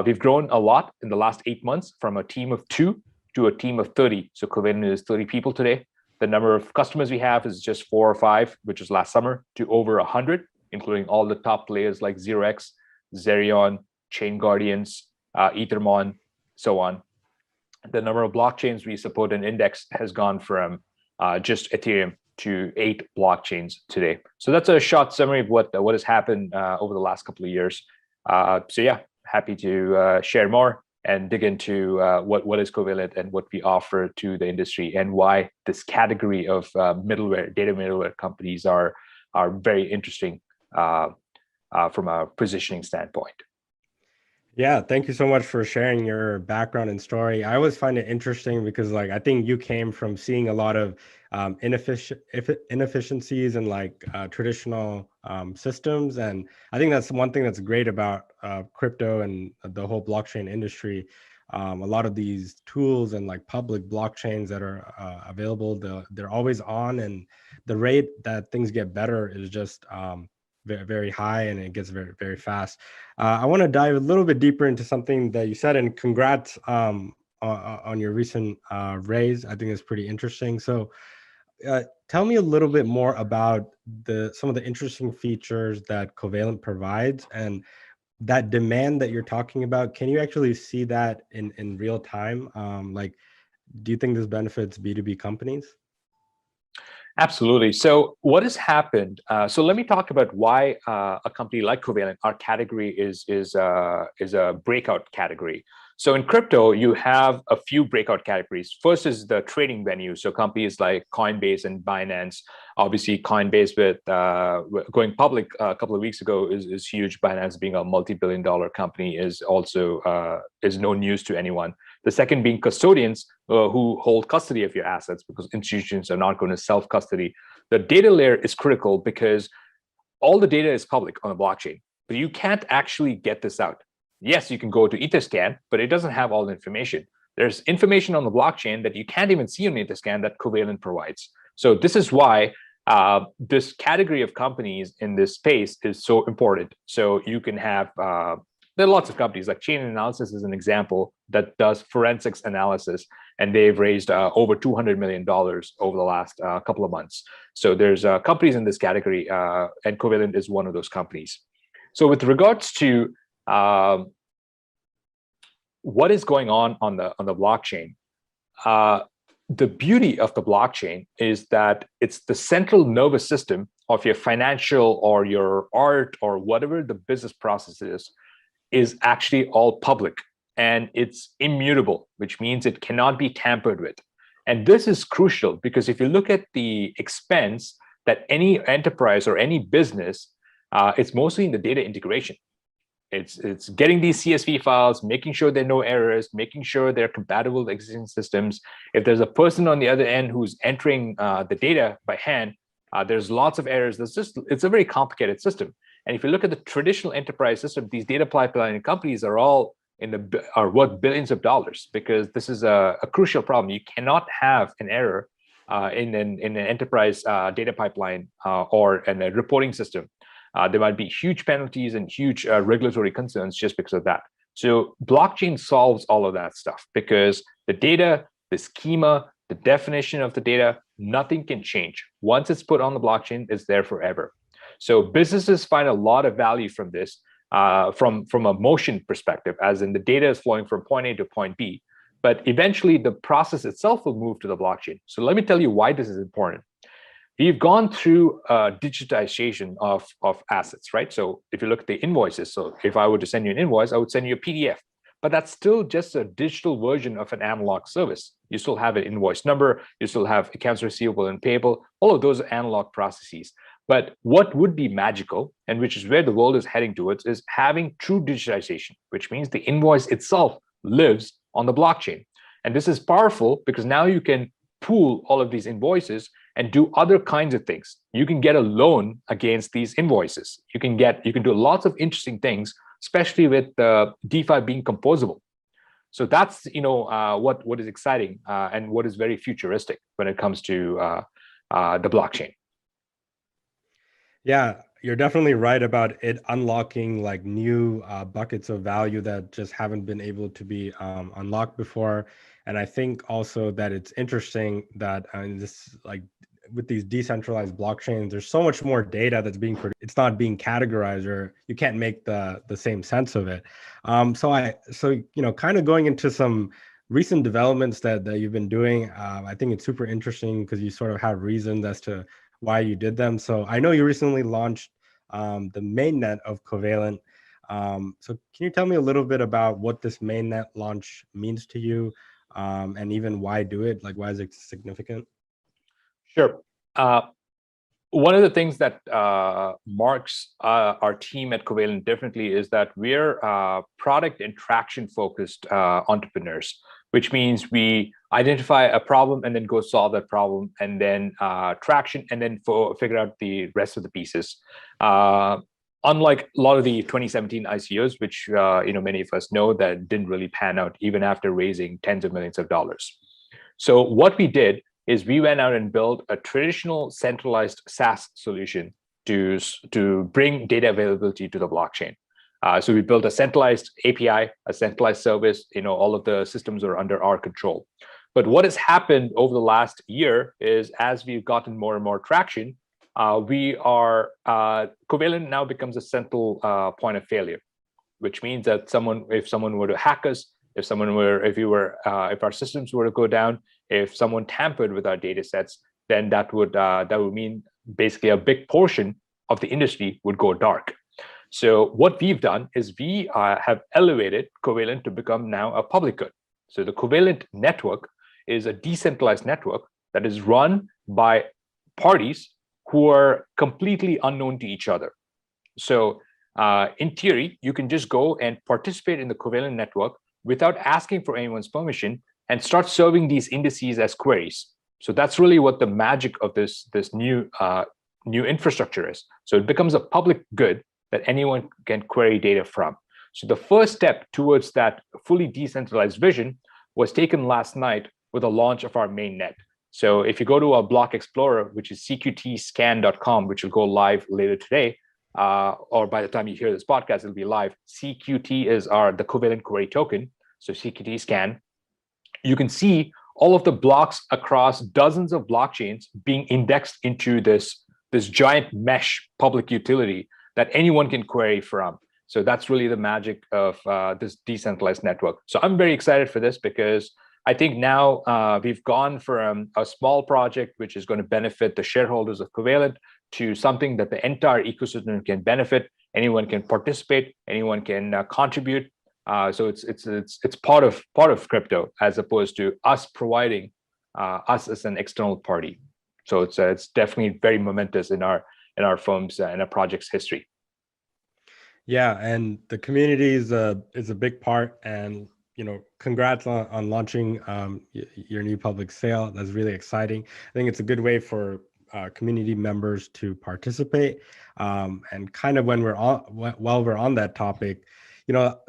Speaker 5: we've grown a lot in the last 8 months, from a team of 2 to a team of 30. So Covalent is 30 people today. The number of customers we have is just 4 or 5, which was last summer, to over 100, including all the top players like 0x, Zerion, Chain Guardians, Ethermon, so on. The number of blockchains we support and index has gone from just Ethereum to 8 blockchains today. So that's a short summary of what has happened over the last couple of years. So yeah, happy to share more and dig into what is Covalent and what we offer to the industry, and why this category of data middleware companies are very interesting from a positioning standpoint.
Speaker 8: Yeah, thank you so much for sharing your background and story. I always find it interesting because, like, I think you came from seeing a lot of inefficiencies in traditional systems, and I think that's one thing that's great about crypto and the whole blockchain industry. A lot of these tools and public blockchains that are available, they're always on, and the rate that things get better is just very, very high, and it gets very, very fast. I want to dive a little bit deeper into something that you said, and congrats on your recent raise. I think it's pretty interesting. So tell me a little bit more about some of the interesting features that Covalent provides, and that demand that you're talking about. Can you actually see that in real time? Like, do you think this benefits B2B companies?
Speaker 5: Absolutely. So what has happened? So let me talk about why a company like Covalent, our category is a breakout category. So in crypto, you have a few breakout categories. First is the trading venue. So companies like Coinbase and Binance. Obviously, Coinbase with going public a couple of weeks ago is huge. Binance being a multi-billion-dollar company is also is no news to anyone. The second being custodians who hold custody of your assets, because institutions are not going to self-custody. The data layer is critical because all the data is public on the blockchain, but you can't actually get this out. Yes, you can go to Etherscan, but it doesn't have all the information. There's information on the blockchain that you can't even see on Etherscan that Covalent provides. So this is why this category of companies in this space is so important. So you can have there are lots of companies, like Chain Analysis is an example that does forensics analysis, and they've raised over $200 million over the last couple of months. So there's companies in this category, and Covalent is one of those companies. So with regards to what is going on the blockchain, the beauty of the blockchain is that it's the central nervous system of your financial or your art or whatever the business process is actually all public, and it's immutable, which means it cannot be tampered with. And this is crucial because if you look at the expense that any enterprise or any business, it's mostly in the data integration. It's getting these CSV files, making sure there are no errors, making sure they're compatible with existing systems. If there's a person on the other end who's entering the data by hand, there's lots of errors. It's a very complicated system. And if you look at the traditional enterprise system, these data pipeline companies are all are worth billions of dollars, because this is a crucial problem. You cannot have an error in an enterprise data pipeline or in a reporting system. There might be huge penalties and huge regulatory concerns just because of that. So blockchain solves all of that stuff, because the data, the schema, the definition of the data, nothing can change. Once it's put on the blockchain, it's there forever. So businesses find a lot of value from this, from a motion perspective, as in the data is flowing from point A to point B. But eventually, the process itself will move to the blockchain. So let me tell you why this is important. We've gone through digitization of assets, right? So if you look at the invoices, so if I were to send you an invoice, I would send you a PDF. But that's still just a digital version of an analog service. You still have an invoice number, you still have accounts receivable and payable, all of those are analog processes. But what would be magical, and which is where the world is heading towards, is having true digitization, which means the invoice itself lives on the blockchain. And this is powerful because now you can pool all of these invoices and do other kinds of things. You can get a loan against these invoices. You can do lots of interesting things, especially with DeFi being composable. So that's what is exciting and what is very futuristic when it comes to the blockchain.
Speaker 8: Yeah, you're definitely right about it unlocking like new buckets of value that just haven't been able to be unlocked before. And I think also that it's interesting that this, like, with these decentralized blockchains, there's so much more data that's being produced. It's not being categorized, or you can't make the same sense of it. So kind of going into some recent developments that you've been doing, I think it's super interesting because you sort of have reasons as to why you did them. So I know you recently launched the mainnet of Covalent. So can you tell me a little bit about what this mainnet launch means to you, and even why do it? Like, why is it significant?
Speaker 5: Sure. One of the things that marks our team at Covalent differently is that we're product and traction focused entrepreneurs, which means we identify a problem and then go solve that problem, and then traction, and then figure out the rest of the pieces. Unlike a lot of the 2017 ICOs, which many of us know that didn't really pan out even after raising tens of millions of dollars. So what we did is we went out and built a traditional centralized SaaS solution to bring data availability to the blockchain. So we built a centralized API, a centralized service. All of the systems are under our control.
Speaker 20: But what has happened over the last year is, as we've gotten more and more traction, Covalent now becomes a central point of failure, which means that if someone were to hack us, if our systems were to go down, if someone tampered with our data sets, then that would mean basically a big portion of the industry would go dark. So what we've done is we have elevated Covalent to become now a public good. So the Covalent network is a decentralized network that is run by parties who are completely unknown to each other. So in theory, you can just go and participate in the Covalent network without asking for anyone's permission and start serving these indices as queries. So that's really what the magic of this new infrastructure is. So it becomes a public good that anyone can query data from. So the first step towards that fully decentralized vision was taken last night with the launch of our mainnet. So if you go to our block explorer, which is cqtscan.com, which will go live later today, or by the time you hear this podcast, it'll be live. CQT is the Covalent Query Token, so CQT scan. You can see all of the blocks across dozens of blockchains being indexed into this giant mesh public utility that anyone can query from. So that's really the magic of this decentralized network. So I'm very excited for this because I think now we've gone from a small project, which is going to benefit the shareholders of Covalent, to something that the entire ecosystem can benefit. Anyone can participate. Anyone can contribute. So it's part of crypto, as opposed to us providing us as an external party. So it's definitely very momentous in our firm's and our project's history.
Speaker 8: Yeah, and the community is a big part, and congrats on launching your new public sale. That's really exciting. I think it's a good way for community members to participate. And kind of while we're on that topic,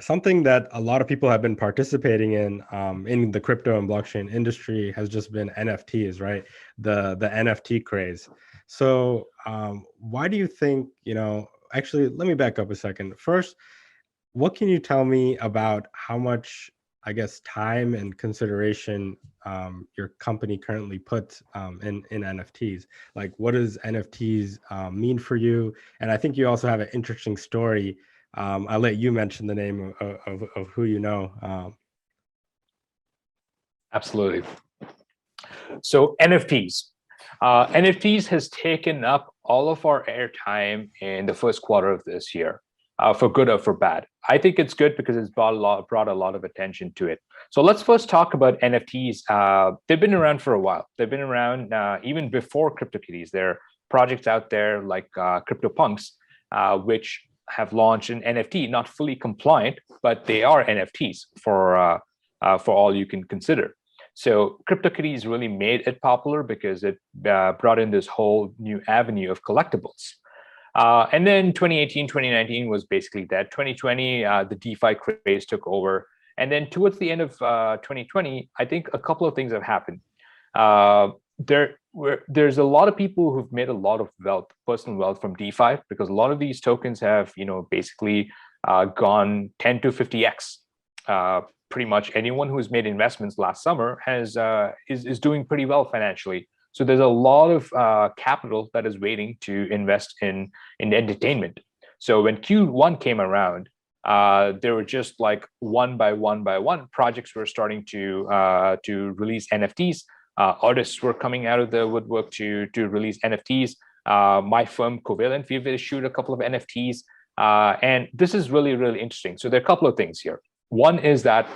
Speaker 8: something that a lot of people have been participating in the crypto and blockchain industry has just been NFTs, right? The NFT craze. So why do you think, actually, let me back up a second. First, what can you tell me about how much, I guess, time and consideration your company currently puts in NFTs? Like, what does NFTs mean for you? And I think you also have an interesting story. I'll let you mention the name of who you know.
Speaker 20: Absolutely. So NFTs. NFTs has taken up all of our airtime in the first quarter of this year, for good or for bad. I think it's good because it's brought a lot of attention to it. So let's first talk about NFTs. They've been around for a while. They've been around even before CryptoKitties. There are projects out there like CryptoPunks, which have launched an NFT, not fully compliant, but they are NFTs for all you can consider. So CryptoKitties really made it popular because it brought in this whole new avenue of collectibles. And then 2018, 2019 was basically that. 2020, the DeFi craze took over. And then towards the end of 2020, I think a couple of things have happened. There's a lot of people who've made a lot of wealth, personal wealth from DeFi, because a lot of these tokens have, basically gone 10 to 50x. Pretty much anyone who's made investments last summer is doing pretty well financially. So there's a lot of capital that is waiting to invest in entertainment. So when Q1 came around, there were just like one by one projects were starting to release NFTs. Artists were coming out of the woodwork to release NFTs. My firm Covalent, we've issued a couple of NFTs, and this is really, really interesting. So there are a couple of things here. One is that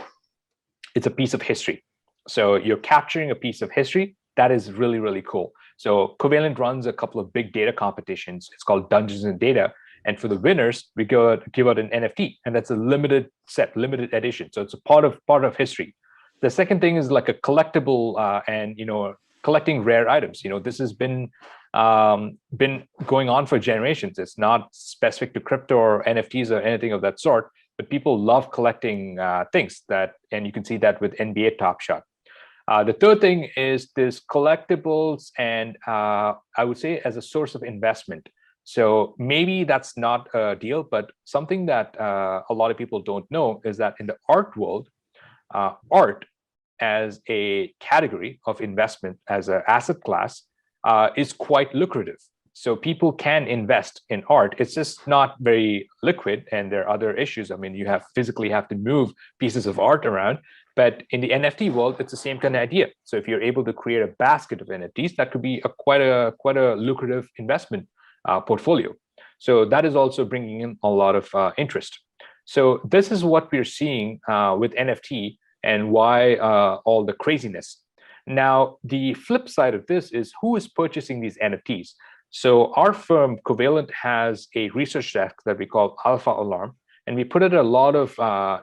Speaker 20: it's a piece of history. So you're capturing a piece of history. That is really, really cool. So Covalent runs a couple of big data competitions. It's called Dungeons and Data. And for the winners, we give out an NFT, and that's a limited edition. So it's a part of history. The second thing is like a collectible and collecting rare items. This has been going on for generations. It's not specific to crypto or NFTs or anything of that sort, but people love collecting things and you can see that with NBA Top Shot. The third thing is this collectibles, and I would say as a source of investment. So maybe that's not a deal, but something that a lot of people don't know is that in the art world, art as a category of investment, as an asset class, is quite lucrative. So people can invest in art. It's just not very liquid, and there are other issues. I mean, you physically have to move pieces of art around. But in the NFT world, it's the same kind of idea. So if you're able to create a basket of NFTs, that could be quite a lucrative investment portfolio. So that is also bringing in a lot of interest. So this is what we're seeing with NFT and why all the craziness. Now, the flip side of this is who is purchasing these NFTs. So our firm, Covalent, has a research desk that we call Alpha Alarm, and we put out a lot of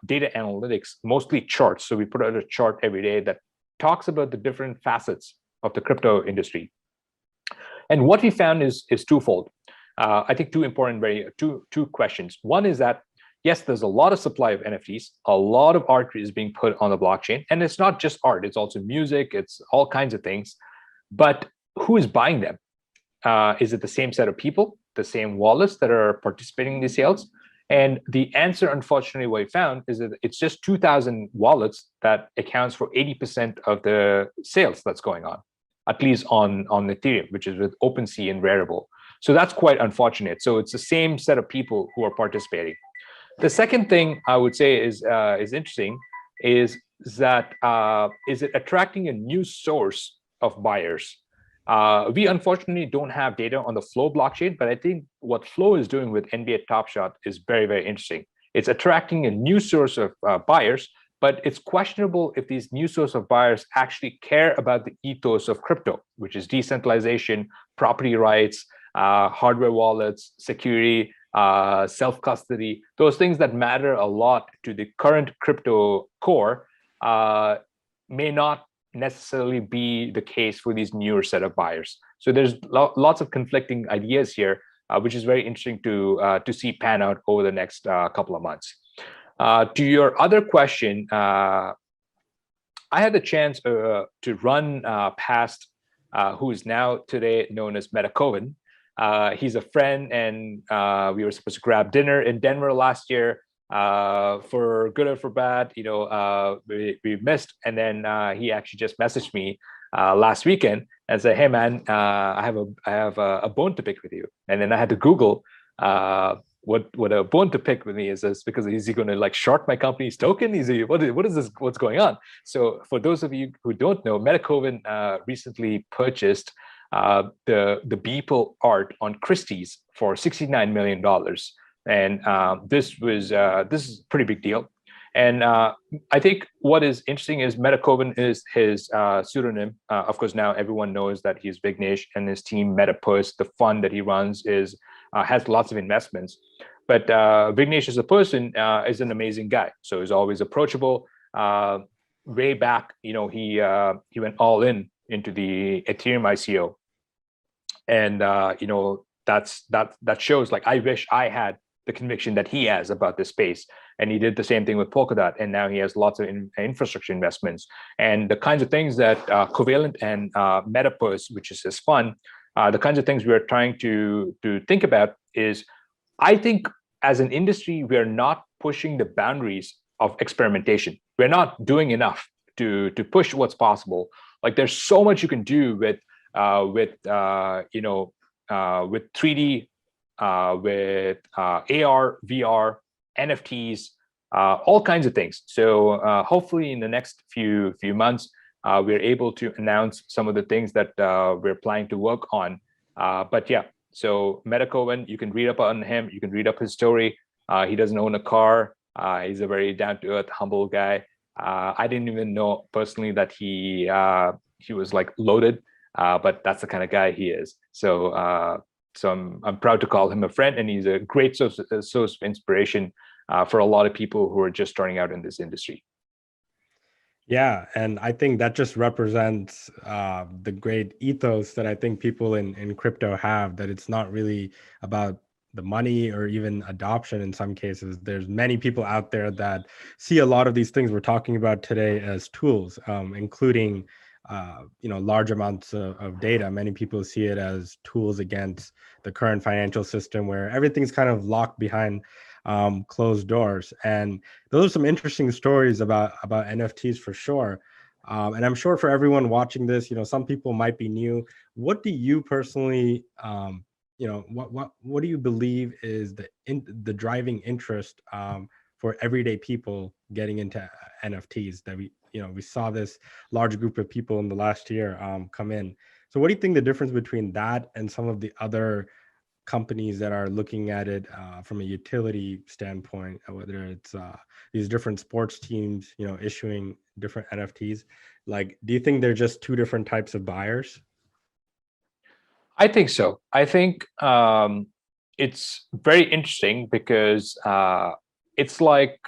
Speaker 20: data analytics, mostly charts. So we put out a chart every day that talks about the different facets of the crypto industry. And what we found is twofold. I think two questions. One is that, yes, there's a lot of supply of NFTs. A lot of art is being put on the blockchain. And it's not just art, it's also music, it's all kinds of things. But who is buying them? Is it the same set of people, the same wallets that are participating in the sales? And the answer, unfortunately, what we found is that it's just 2,000 wallets that accounts for 80% of the sales that's going on, at least on Ethereum, which is with OpenSea and Rarible. So that's quite unfortunate. So it's the same set of people who are participating. The second thing I would say is interesting is that is it attracting a new source of buyers? We unfortunately don't have data on the Flow blockchain, but I think what Flow is doing with NBA Top Shot is very, very interesting. It's attracting a new source of buyers, but it's questionable if these new source of buyers actually care about the ethos of crypto, which is decentralization, property rights, hardware wallets, security, self-custody. Those things that matter a lot to the current crypto core may not necessarily be the case for these newer set of buyers. So there's lots of conflicting ideas here, which is very interesting to see pan out over the next couple of months. To your other question, I had the chance to run past who is now today known as Meta Cohen. He's a friend, and we were supposed to grab dinner in Denver last year. For good or for bad, we missed. And then he actually just messaged me last weekend and said, "Hey man, I have a bone to pick with you." And then I had to Google what a bone to pick with me is because is he going to like short my company's token? What is this? What's going on? So for those of you who don't know, Meta Cohen recently purchased the Beeple art on Christie's for $69 million. And this is a pretty big deal. And I think what is interesting is Meta Cohen is his pseudonym. Of course, now everyone knows that he's Vignesh, and his team MetaPurse, the fund that he runs, has lots of investments. But Vignesh as a person is an amazing guy. So he's always approachable. Way back, he went all into the Ethereum ICO. And that shows, like, I wish I had the conviction that he has about this space. And he did the same thing with Polkadot, and now he has lots of infrastructure investments. And the kinds of things that Covalent and MetaPurse, which is his fund, the kinds of things we are trying to think about is, I think as an industry, we're not pushing the boundaries of experimentation. We're not doing enough to push what's possible. Like, there's so much you can do with 3D, with AR, VR, NFTs, all kinds of things. So hopefully in the next few months, we're able to announce some of the things that we're planning to work on. But yeah, so Meta Cohen, you can read up on him. You can read up his story. He doesn't own a car. He's a very down-to-earth, humble guy. I didn't even know personally that he was like loaded, but that's the kind of guy he is. So I'm proud to call him a friend, and he's a great source of inspiration for a lot of people who are just starting out in this industry.
Speaker 8: Yeah, and I think that just represents the great ethos that I think people in crypto have, that it's not really about the money or even adoption in some cases. There's many people out there that see a lot of these things we're talking about today as tools, including large amounts of data. Many people see it as tools against the current financial system where everything's kind of locked behind closed doors. And those are some interesting stories about NFTs for sure. And I'm sure for everyone watching this, some people might be new. What do you personally, what do you believe is the driving interest for everyday people getting into NFTs? That we saw this large group of people in the last year come in. So what do you think the difference between that and some of the other companies that are looking at it from a utility standpoint, whether it's these different sports teams, issuing different NFTs? Like, do you think they're just two different types of buyers?
Speaker 20: I think so. I think it's very interesting because it's like,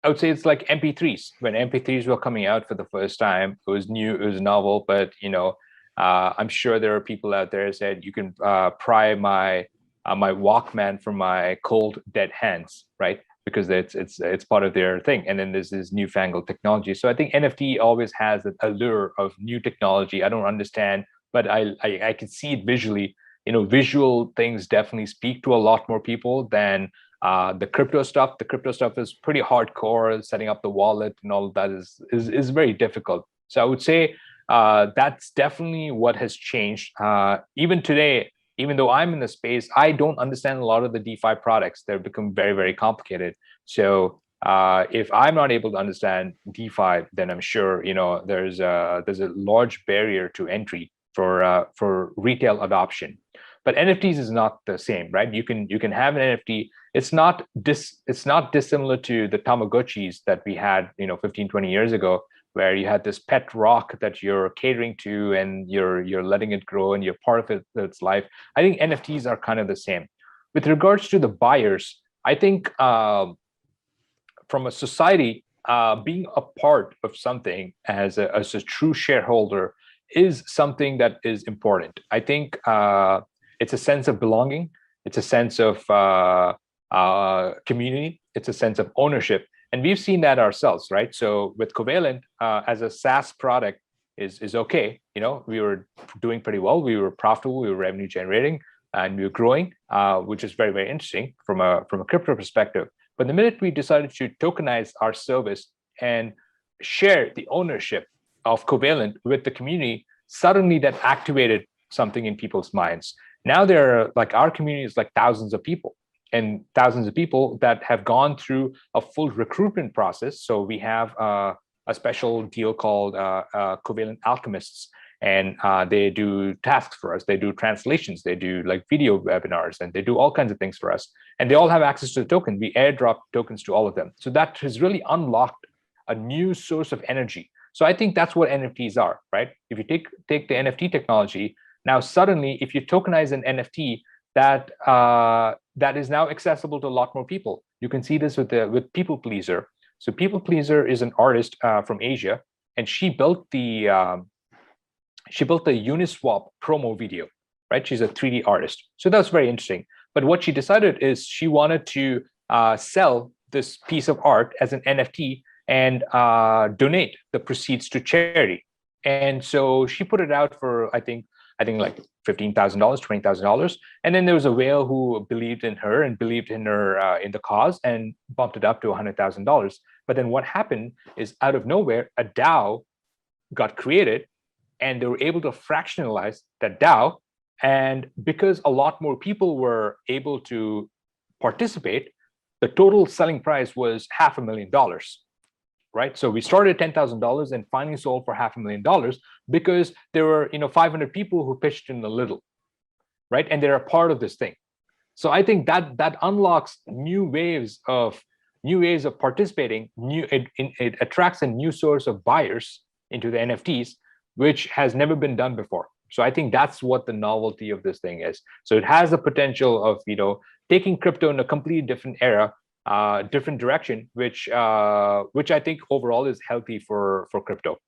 Speaker 20: I would say it's like MP3s. When MP3s were coming out for the first time, it was new, it was novel, but I'm sure there are people out there who said you can pry my Walkman from my cold dead hands, right? Because it's part of their thing. And then there's this newfangled technology. So I think NFT always has an allure of new technology. I don't understand, but I can see it visually. Visual things definitely speak to a lot more people than the crypto stuff. The crypto stuff is pretty hardcore. Setting up the wallet and all of that is very difficult. So I would say that's definitely what has changed. Even today, even though I'm in the space, I don't understand a lot of the DeFi products. They've become very, very complicated. So if I'm not able to understand DeFi, then I'm sure there's a large barrier to entry for retail adoption. But NFTs is not the same, right? You can have an NFT. It's not dissimilar to the Tamagotchis that we had 15, 20 years ago, where you had this pet rock that you're catering to and you're letting it grow and you're part of its life. I think NFTs are kind of the same. With regards to the buyers, I think from a society, being a part of something as a true shareholder is something that is important. I think it's a sense of belonging. It's a sense of community. It's a sense of ownership. And we've seen that ourselves, right? So with Covalent, as a SaaS product is okay. We were doing pretty well. We were profitable. We were revenue generating, and we were growing, which is very, very interesting from a crypto perspective. But the minute we decided to tokenize our service and share the ownership of Covalent with the community, suddenly that activated something in people's minds. Now there are, like, our community is like thousands of people. And thousands of people that have gone through a full recruitment process. So we have a special deal called Covalent Alchemists, and they do tasks for us. They do translations. They do like video webinars, and they do all kinds of things for us. And they all have access to the token. We airdrop tokens to all of them. So that has really unlocked a new source of energy. So I think that's what NFTs are, right? If you take the NFT technology, now suddenly if you tokenize an NFT, that is now accessible to a lot more people. You can see this with People Pleaser. So People Pleaser is an artist from Asia, and she built the Uniswap promo video, right? She's a 3D artist. So that's very interesting. But what she decided is she wanted to sell this piece of art as an NFT and donate the proceeds to charity. And so she put it out for, I think like $15,000, $20,000. And then there was a whale who believed in her and believed in her in the cause and bumped it up to $100,000. But then what happened is, out of nowhere, a DAO got created, and they were able to fractionalize that DAO. And because a lot more people were able to participate, the total selling price was $500,000. Right, so we started at $10,000 and finally sold for $500,000 because there were 500 people who pitched in a little, right, and they're a part of this thing. So I think that unlocks new waves of participating. It attracts a new source of buyers into the NFTs, which has never been done before. So I think that's what the novelty of this thing is. So it has the potential of taking crypto in a completely different era. Different direction, which I think overall is healthy for crypto.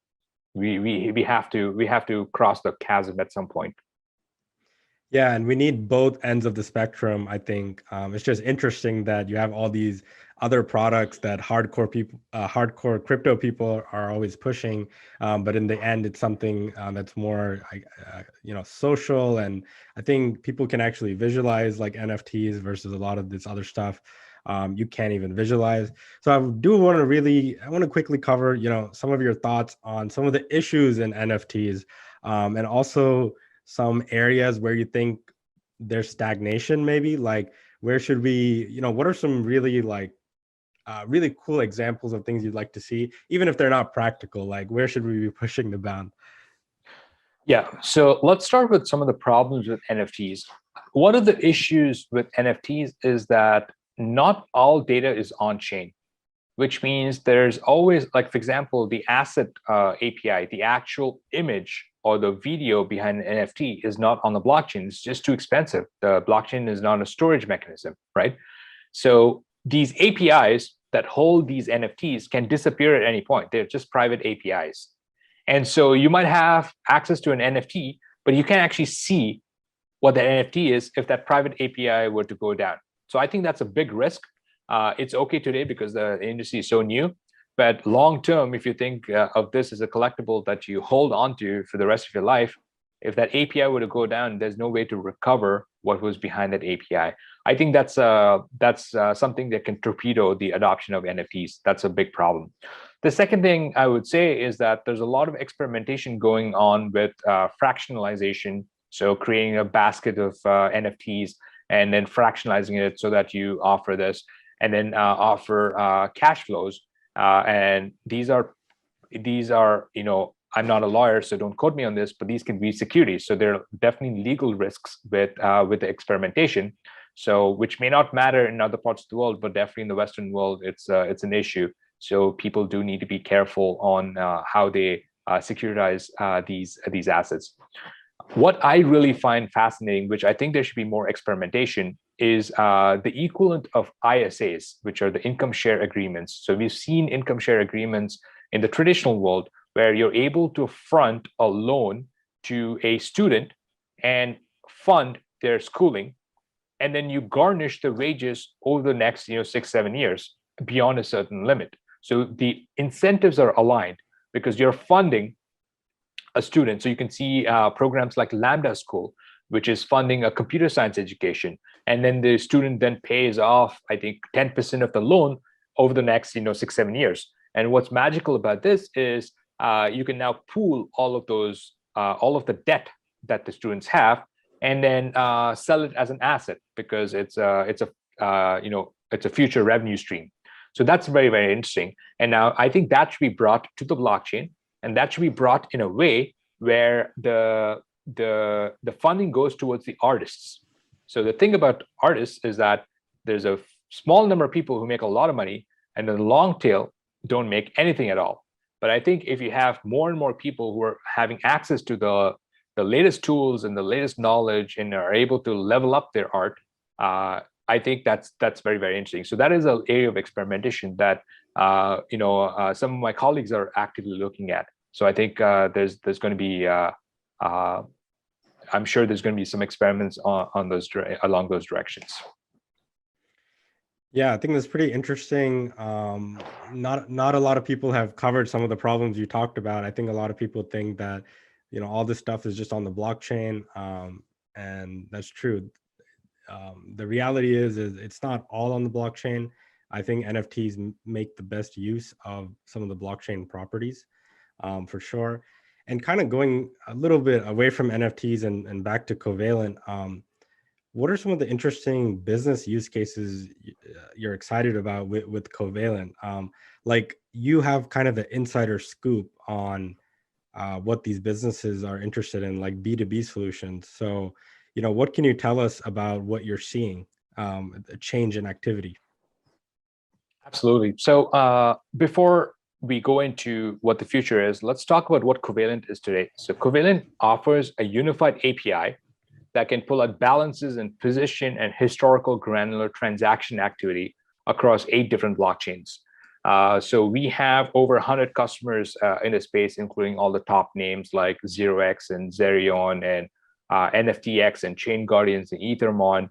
Speaker 20: We have to cross the chasm at some point.
Speaker 8: Yeah, and we need both ends of the spectrum. I think it's just interesting that you have all these other products that hardcore crypto people are always pushing, but in the end, it's something that's more social, and I think people can actually visualize like NFTs versus a lot of this other stuff. you can't even visualize. So I want to quickly cover, some of your thoughts on some of the issues in NFTs, and also some areas where you think there's stagnation, maybe like where should we, what are some really cool examples of things you'd like to see, even if they're not practical, like where should we be pushing the bound?
Speaker 20: Yeah, so let's start with some of the problems with NFTs. One of the issues with NFTs is that not all data is on chain, which means there's always, like, for example, the asset API, the actual image or the video behind an NFT is not on the blockchain. It's just too expensive. The blockchain is not a storage mechanism, right? So these APIs that hold these NFTs can disappear at any point. They're just private APIs. And so you might have access to an NFT, but you can't actually see what that NFT is if that private API were to go down. So I think that's a big risk. It's okay today because the industry is so new, but long term, if you think of this as a collectible that you hold onto for the rest of your life, if that API were to go down, there's no way to recover what was behind that API. I think that's something that can torpedo the adoption of NFTs. That's a big problem. The second thing I would say is that there's a lot of experimentation going on with fractionalization. So creating a basket of NFTs and then fractionalizing it so that you offer this and then offer cash flows. And these are, I'm not a lawyer, so don't quote me on this, but these can be securities. So there are definitely legal risks with the experimentation. So which may not matter in other parts of the world, but definitely in the Western world, it's an issue. So people do need to be careful on how they securitize these assets. What I really find fascinating, which I think there should be more experimentation, is the equivalent of ISAs, which are the income share agreements. So we've seen income share agreements in the traditional world where you're able to front a loan to a student and fund their schooling, and then you garnish the wages over the next 6-7 years beyond a certain limit. So the incentives are aligned because you're funding a student. So you can see programs like Lambda School, which is funding a computer science education. And then the student then pays off, I think, 10% of the loan over the next 6-7 years. And what's magical about this is you can now pool all of the debt that the students have, and then sell it as an asset because it's a future revenue stream. So that's very, very interesting. And now I think that should be brought to the blockchain, and that should be brought in a way where the funding goes towards the artists. So the thing about artists is that there's a small number of people who make a lot of money, and the long tail don't make anything at all. But I think if you have more and more people who are having access to the latest tools and the latest knowledge and are able to level up their art, I think that's very, very interesting. So that is an area of experimentation that some of my colleagues are actively looking at. So I think there's going to be I'm sure there's going to be some experiments along those directions.
Speaker 8: Yeah, I think that's pretty interesting. Not a lot of people have covered some of the problems you talked about. I think a lot of people think that all this stuff is just on the blockchain, and that's true. The reality is it's not all on the blockchain. I think NFTs make the best use of some of the blockchain properties, for sure. And kind of going a little bit away from NFTs and back to Covalent, what are some of the interesting business use cases you're excited about with Covalent? Like you have kind of the insider scoop on what these businesses are interested in, like B2B solutions. So, what can you tell us about what you're seeing, a change in activity?
Speaker 20: Absolutely. So before we go into what the future is, let's talk about what Covalent is today. So Covalent offers a unified API that can pull out balances in position and historical granular transaction activity across 8 different blockchains. So we have over 100 customers in the space, including all the top names like 0x and Zerion and NFTX and Chain Guardians and Ethermon,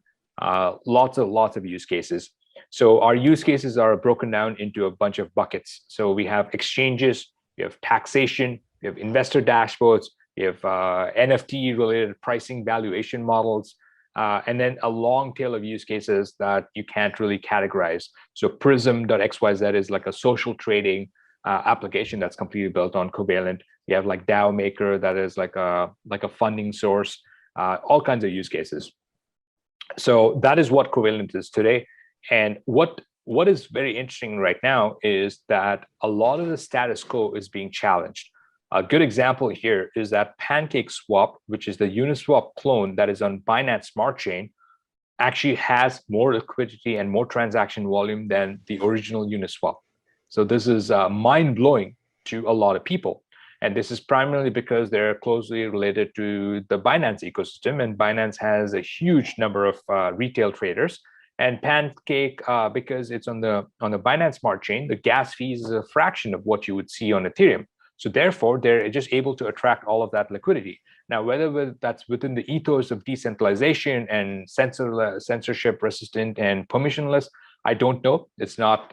Speaker 20: lots of use cases. So our use cases are broken down into a bunch of buckets. So we have exchanges, we have taxation, we have investor dashboards, we have NFT related pricing valuation models, and then a long tail of use cases that you can't really categorize. So Prism.xyz is like a social trading application that's completely built on Covalent. You have like DAO Maker that is like a funding source, all kinds of use cases. So that is what Covalent is today. And what is very interesting right now is that a lot of the status quo is being challenged. A good example here is that PancakeSwap, which is the Uniswap clone that is on Binance Smart Chain, actually has more liquidity and more transaction volume than the original Uniswap. So this is mind-blowing to a lot of people. And this is primarily because they're closely related to the Binance ecosystem, and Binance has a huge number of retail traders. And Pancake, because it's on the Binance Smart Chain, the gas fees is a fraction of what you would see on Ethereum. So therefore, they're just able to attract all of that liquidity. Now, whether that's within the ethos of decentralization and censorship resistant and permissionless, I don't know. It's not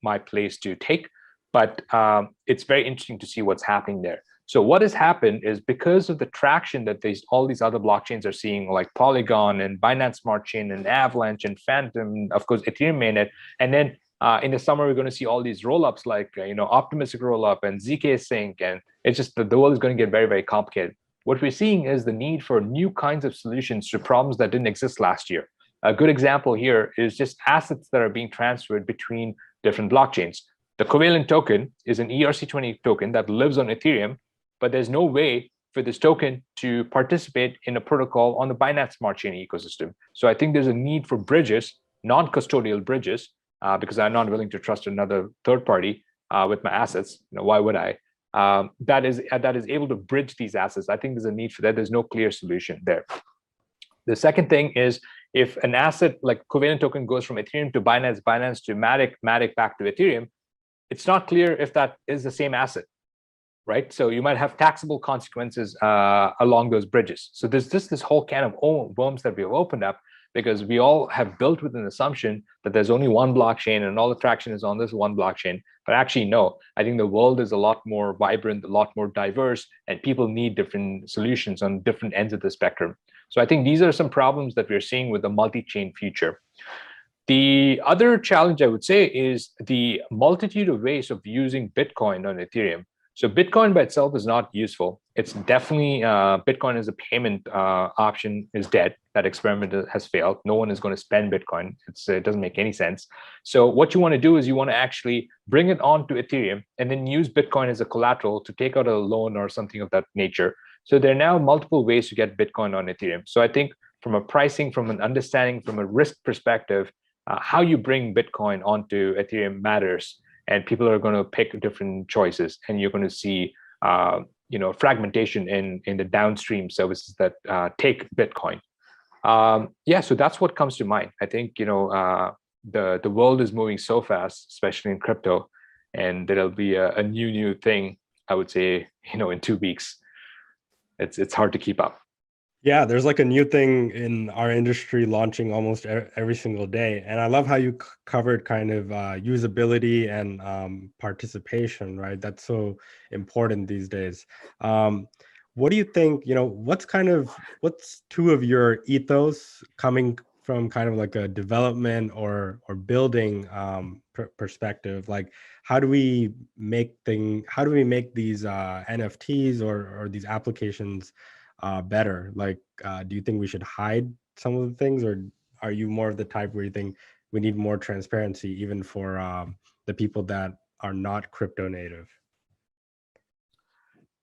Speaker 20: my place to take, but it's very interesting to see what's happening there. So what has happened is because of the traction that all these other blockchains are seeing, like Polygon and Binance Smart Chain and Avalanche and Phantom, of course, Ethereum mainnet, and then in the summer, we're going to see all these rollups like, Optimistic Rollup and ZK Sync, and it's just the world is going to get very, very complicated. What we're seeing is the need for new kinds of solutions to problems that didn't exist last year. A good example here is just assets that are being transferred between different blockchains. The Covalent token is an ERC20 token that lives on Ethereum, but there's no way for this token to participate in a protocol on the Binance Smart Chain ecosystem. So I think there's a need for bridges, non-custodial bridges, because I'm not willing to trust another third party with my assets. Why would I? That is able to bridge these assets. I think there's a need for that. There's no clear solution there. The second thing is, if an asset like Covalent token goes from Ethereum to Binance, Binance to Matic, Matic back to Ethereum, it's not clear if that is the same asset, right? So you might have taxable consequences along those bridges. So there's just this whole can of worms that we have opened up, because we all have built with an assumption that there's only one blockchain and all the traction is on this one blockchain. But actually, no, I think the world is a lot more vibrant, a lot more diverse, and people need different solutions on different ends of the spectrum. So I think these are some problems that we're seeing with the multi-chain future. The other challenge I would say is the multitude of ways of using Bitcoin on Ethereum. So Bitcoin by itself is not useful. It's definitely, Bitcoin as a payment option is dead. That experiment has failed. No one is going to spend Bitcoin. It doesn't make any sense. So what you want to do is you want to actually bring it onto Ethereum and then use Bitcoin as a collateral to take out a loan or something of that nature. So there are now multiple ways to get Bitcoin on Ethereum. So I think from a pricing, from an understanding, from a risk perspective, how you bring Bitcoin onto Ethereum matters. And people are going to pick different choices, and you're going to see, fragmentation in the downstream services that take Bitcoin. So that's what comes to mind. I think the world is moving so fast, especially in crypto, and there'll be a new thing. I would say, in 2 weeks. It's hard to keep up.
Speaker 8: Yeah, there's like a new thing in our industry launching almost every single day. And I love how you covered kind of usability and participation, right? That's so important these days. What do you think, what's two of your ethos coming from kind of like a development or building perspective? Like, how do we make these NFTs or these applications better? Like, do you think we should hide some of the things, or are you more of the type where you think we need more transparency even for the people that are not crypto native?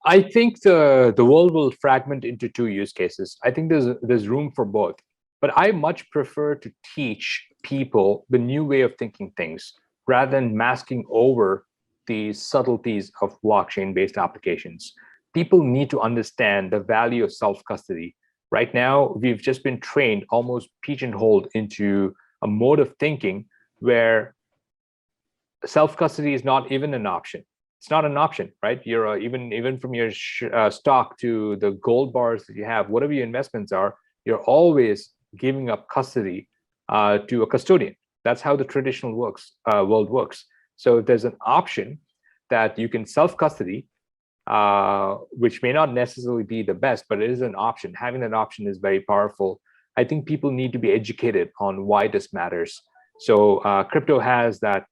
Speaker 20: I think the world will fragment into 2 use cases. I think there's room for both, but I much prefer to teach people the new way of thinking things rather than masking over the subtleties of blockchain-based applications. People need to understand the value of self-custody. Right now, we've just been trained, almost pigeonholed into a mode of thinking where self-custody is not even an option. It's not an option, right? You're even from your stock to the gold bars that you have, whatever your investments are, you're always giving up custody to a custodian. That's how the traditional world works. So if there's an option that you can self-custody, which may not necessarily be the best, but it is an option. Having that option is very powerful. I think people need to be educated on why this matters. So crypto has that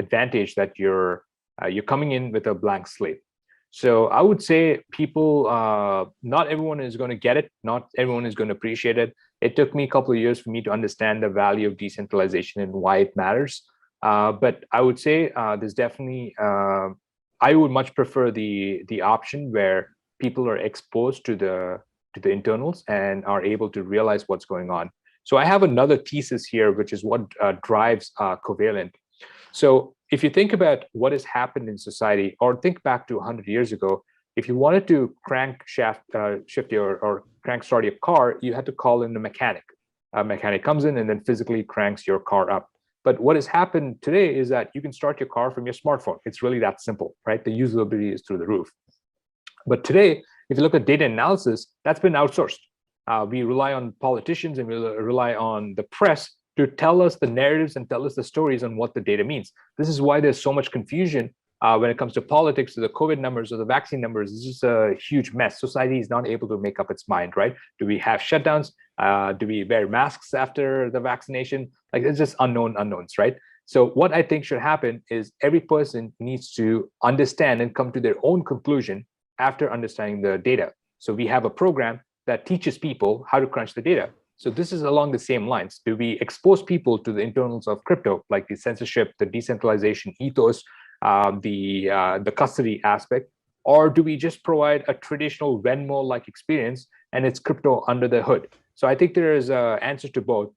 Speaker 20: advantage that you're coming in with a blank slate. So I would say people, not everyone is going to get it. Not everyone is going to appreciate it. It took me a couple of years for me to understand the value of decentralization and why it matters. But I would say there's definitely, I would much prefer the option where people are exposed to the internals and are able to realize what's going on. So I have another thesis here, which is what drives Covalent. So if you think about what has happened in society, or think back to 100 years ago, if you wanted to shift your or crank start your car, you had to call in a mechanic. A mechanic comes in and then physically cranks your car up. But what has happened today is that you can start your car from your smartphone. It's really that simple, right? The usability is through the roof. But today, if you look at data analysis, that's been outsourced. We rely on politicians and we rely on the press to tell us the narratives and tell us the stories on what the data means. This is why there's so much confusion when it comes to politics, or the COVID numbers, or the vaccine numbers. It's just a huge mess. Society is not able to make up its mind, right? Do we have shutdowns? Do we wear masks after the vaccination? Like, it's just unknowns, right? So what I think should happen is every person needs to understand and come to their own conclusion after understanding the data. So we have a program that teaches people how to crunch the data. So this is along the same lines. Do we expose people to the internals of crypto, like the censorship, the decentralization ethos, the custody aspect, or do we just provide a traditional Venmo-like experience and it's crypto under the hood? So I think there is an answer to both.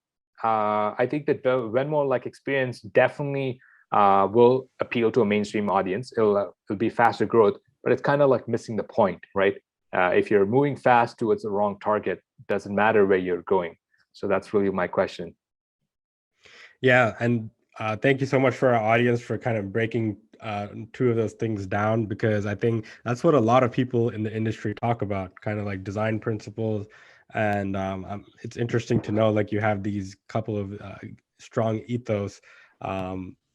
Speaker 20: I think that the Venmo-like experience definitely will appeal to a mainstream audience. It'll be faster growth, but it's kind of like missing the point, right? If you're moving fast towards the wrong target, it doesn't matter where you're going. So that's really my question.
Speaker 8: Yeah, and thank you so much for our audience for kind of breaking two of those things down, because I think that's what a lot of people in the industry talk about, kind of like design principles. And it's interesting to know, like, you have these couple of strong ethos,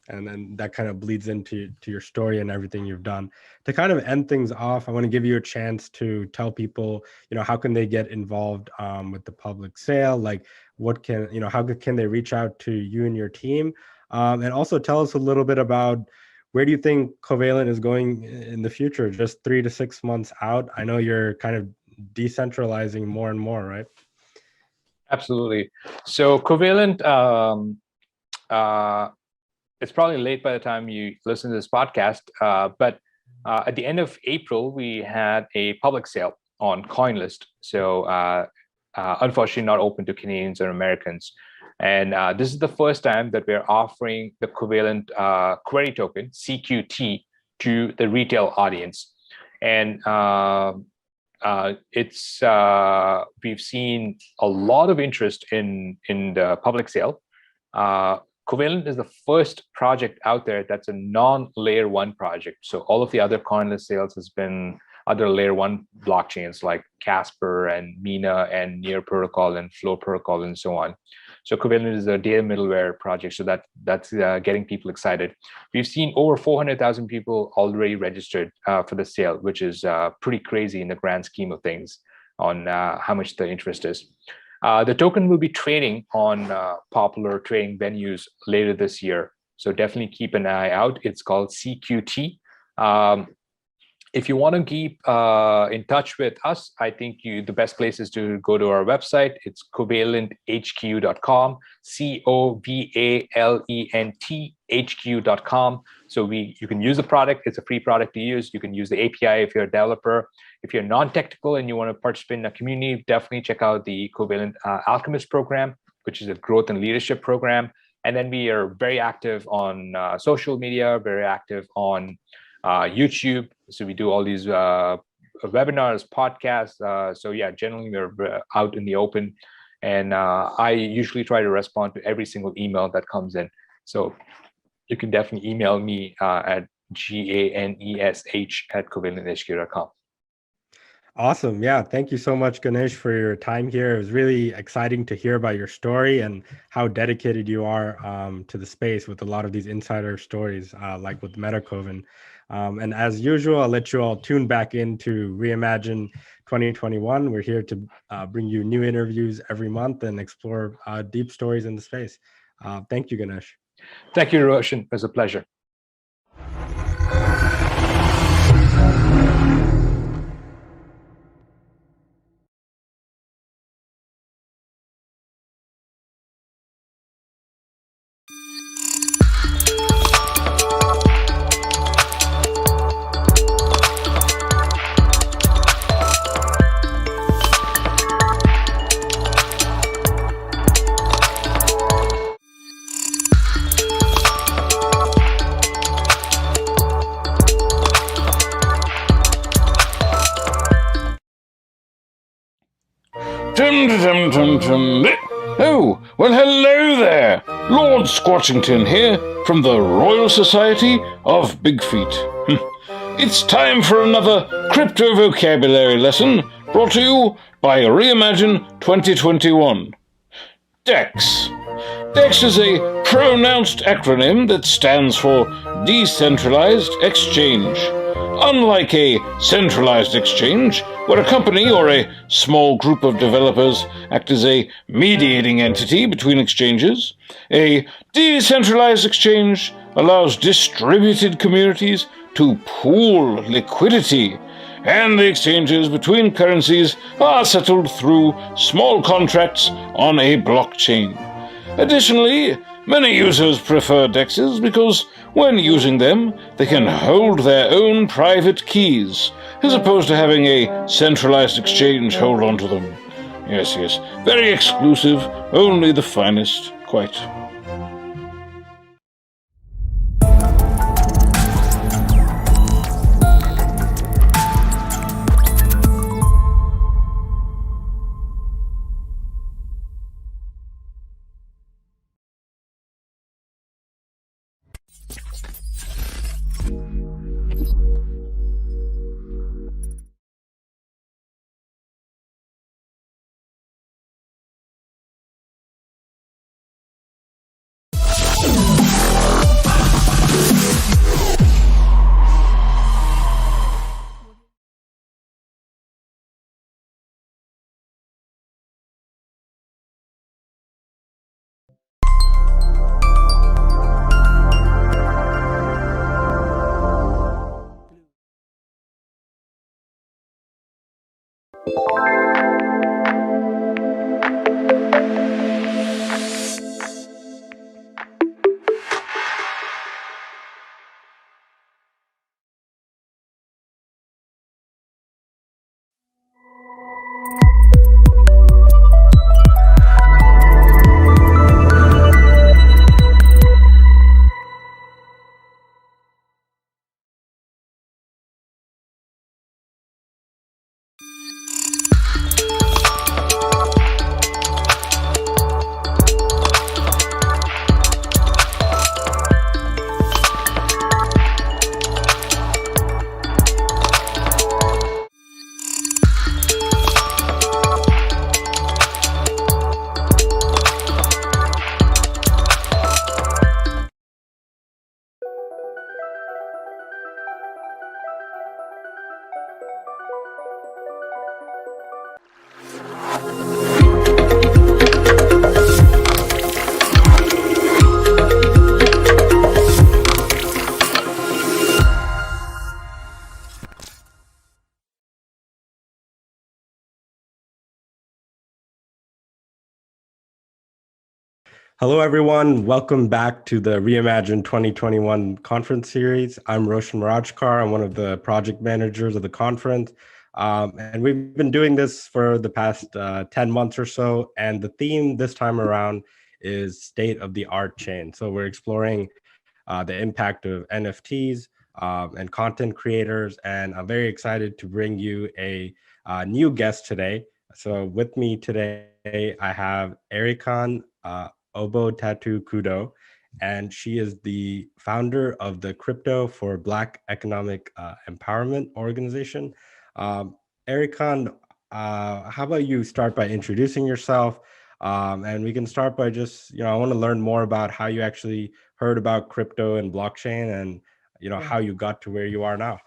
Speaker 8: and then that kind of bleeds into your story and everything you've done. To kind of end things off, I want to give you a chance to tell people, how can they get involved with the public sale? Like, what can, how can they reach out to you and your team? And also tell us a little bit about where do you think Covalent is going in the future, just 3 to 6 months out? I know you're kind of decentralizing more and more, right?
Speaker 20: Absolutely. So Covalent, it's probably late by the time you listen to this podcast, but at the end of April, we had a public sale on CoinList. So unfortunately not open to Canadians or Americans. And this is the first time that we're offering the Covalent query token, CQT, to the retail audience. And we've seen a lot of interest in the public sale. Covalent is the first project out there that's a non-layer 1 project. So all of the other CoinList sales has been other layer 1 blockchains like Casper and Mina and Near Protocol and Flow Protocol and so on. So Covalent is a data middleware project, so that's getting people excited. We've seen over 400,000 people already registered for the sale, which is pretty crazy in the grand scheme of things on how much the interest is. The token will be trading on popular trading venues later this year. So definitely keep an eye out. It's called CQT. If you want to keep in touch with us, I think the best place is to go to our website. It's covalenthq.com, COVALENTHQ.com. So you can use the product. It's a free product to use. You can use the API if you're a developer. If you're non-technical and you want to participate in a community, definitely check out the Covalent Alchemist program, which is a growth and leadership program. And then we are very active on social media, very active on YouTube. So we do all these webinars, podcasts. So yeah, generally we're out in the open, and I usually try to respond to every single email that comes in. So you can definitely email me at ganesh@covalenthq.com.
Speaker 8: Awesome. Yeah. Thank you so much, Ganesh, for your time here. It was really exciting to hear about your story and how dedicated you are to the space with a lot of these insider stories, like with MetaCoven. And as usual, I'll let you all tune back into Reimagine 2021. We're here to bring you new interviews every month and explore deep stories in the space. Thank you, Ganesh.
Speaker 20: Thank you, Roshan. It was a pleasure.
Speaker 19: Oh, well, hello there. Lord Squatchington here from the Royal Society of Big Feet. It's time for another crypto vocabulary lesson brought to you by Reimagine 2021. DEX. DEX is a pronounced acronym that stands for Decentralized Exchange. Unlike a centralized exchange, where a company or a small group of developers act as a mediating entity between exchanges, a decentralized exchange allows distributed communities to pool liquidity, and the exchanges between currencies are settled through small contracts on a blockchain. Additionally, many users prefer DEXs because when using them, they can hold their own private keys, as opposed to having a centralized exchange hold onto them. Yes, very exclusive, only the finest, quite.
Speaker 8: Hello, everyone. Welcome back to the Reimagine 2021 conference series. I'm Roshan Rajkar. I'm one of the project managers of the conference. And we've been doing this for the past 10 months or so. And the theme this time around is state of the art chain. So we're exploring the impact of NFTs and content creators. And I'm very excited to bring you a new guest today. So with me today, I have Artchain Obo Tattoo Kudo, and she is the founder of the Crypto for Black Economic Empowerment organization. Artchain, how about you start by introducing yourself? And we can start by just, I want to learn more about how you actually heard about crypto and blockchain and, how you got to where you are now.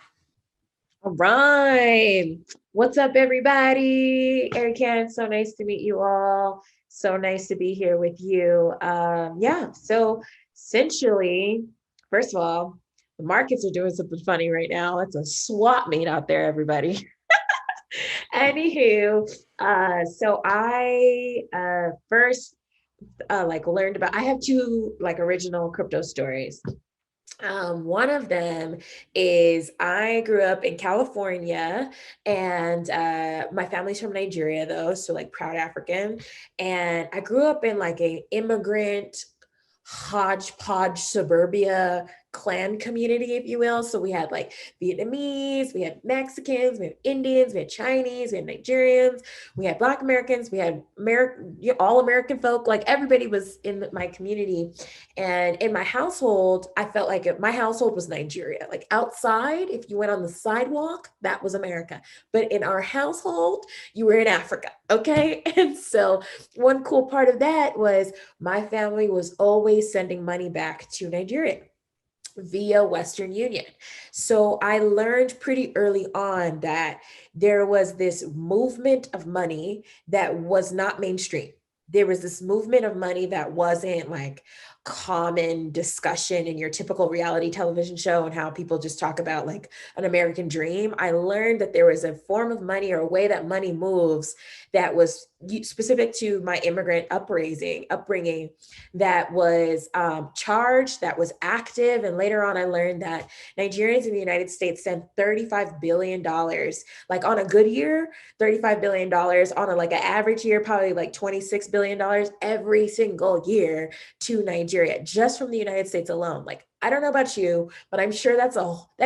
Speaker 21: All right. What's up, everybody? Artchain, so nice to meet you all. So nice to be here with you. So essentially, first of all, the markets are doing something funny right now. It's a swap meet out there, everybody. Anywho, so I first learned about, I have two original crypto stories. One of them is I grew up in California, and my family's from Nigeria though, so proud African. And I grew up in an immigrant hodgepodge suburbia clan community, if you will. So we had Vietnamese, we had Mexicans, we had Indians, we had Chinese, we had Nigerians, we had Black Americans, we had all American folk. Everybody was in my community. And in my household, I felt like my household was Nigeria. Outside, if you went on the sidewalk, that was America. But in our household, you were in Africa, okay? And so one cool part of that was my family was always sending money back to Nigeria via Western Union. So I learned pretty early on that there was this movement of money that was not mainstream. There was this movement of money that wasn't common discussion in your typical reality television show and how people just talk about an American dream. I learned that there was a form of money or a way that money moves that was specific to my immigrant upbringing that was charged, that was active. And later on, I learned that Nigerians in the United States send $35 billion, on a good year, $35 billion, on an average year, probably $26 billion every single year to Nigeria, just from the United States alone. I don't know about you, but I'm sure that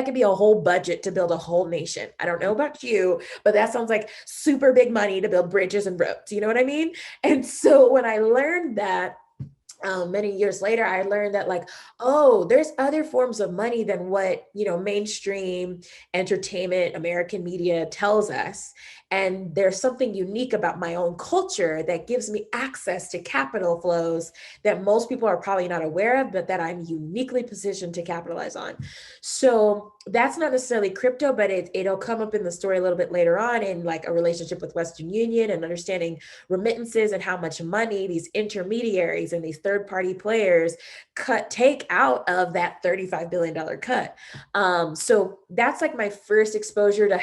Speaker 21: could be a whole budget to build a whole nation. I don't know about you, but that sounds like super big money to build bridges and roads. You know what I mean? And so when I learned that, many years later, I learned that there's other forms of money than what, mainstream entertainment, American media tells us. And there's something unique about my own culture that gives me access to capital flows that most people are probably not aware of, but that I'm uniquely positioned to capitalize on. So that's not necessarily crypto, but it'll come up in the story a little bit later on in a relationship with Western Union and understanding remittances and how much money these intermediaries and these third-party players take out of that $35 billion cut. So that's my first exposure to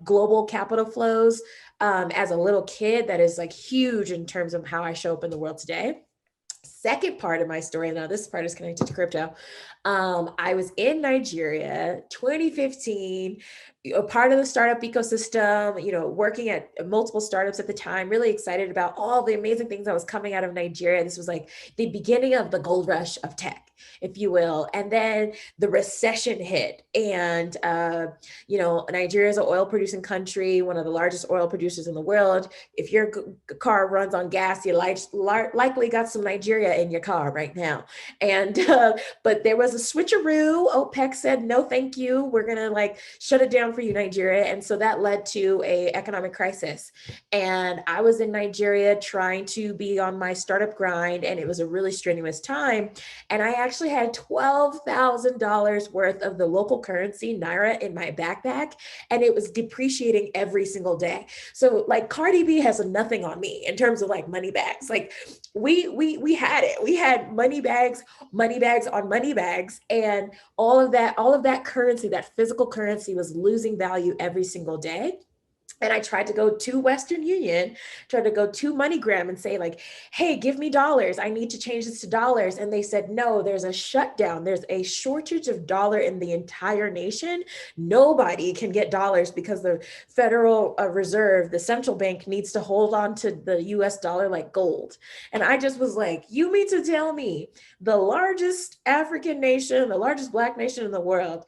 Speaker 21: global capital flows as a little kid. That is huge in terms of how I show up in the world today. Second part of my story, now this part is connected to crypto. I was in Nigeria, 2015, a part of the startup ecosystem, working at multiple startups at the time, really excited about all the amazing things that was coming out of Nigeria. This was the beginning of the gold rush of tech, if you will. And then the recession hit, and, Nigeria is an oil producing country, one of the largest oil producers in the world. If your car runs on gas, you likely got some Nigeria in your car right now. And, but there was a switcheroo. OPEC said, no, thank you. We're going to shut it down for you, Nigeria. And so that led to an economic crisis. And I was in Nigeria trying to be on my startup grind, and it was a really strenuous time. And I actually had $12,000 worth of the local currency, Naira, in my backpack, and it was depreciating every single day. So Cardi B has nothing on me in terms of money bags. We had it. We had money bags on money bags, and all of that currency, that physical currency, was losing value every single day. And I tried to go to Western Union, tried to go to MoneyGram and say hey, give me dollars. I need to change this to dollars. And they said, no, there's a shutdown. There's a shortage of dollar in the entire nation. Nobody can get dollars because the Federal Reserve, the central bank, needs to hold on to the US dollar like gold. And I just was you mean to tell me the largest African nation, the largest Black nation in the world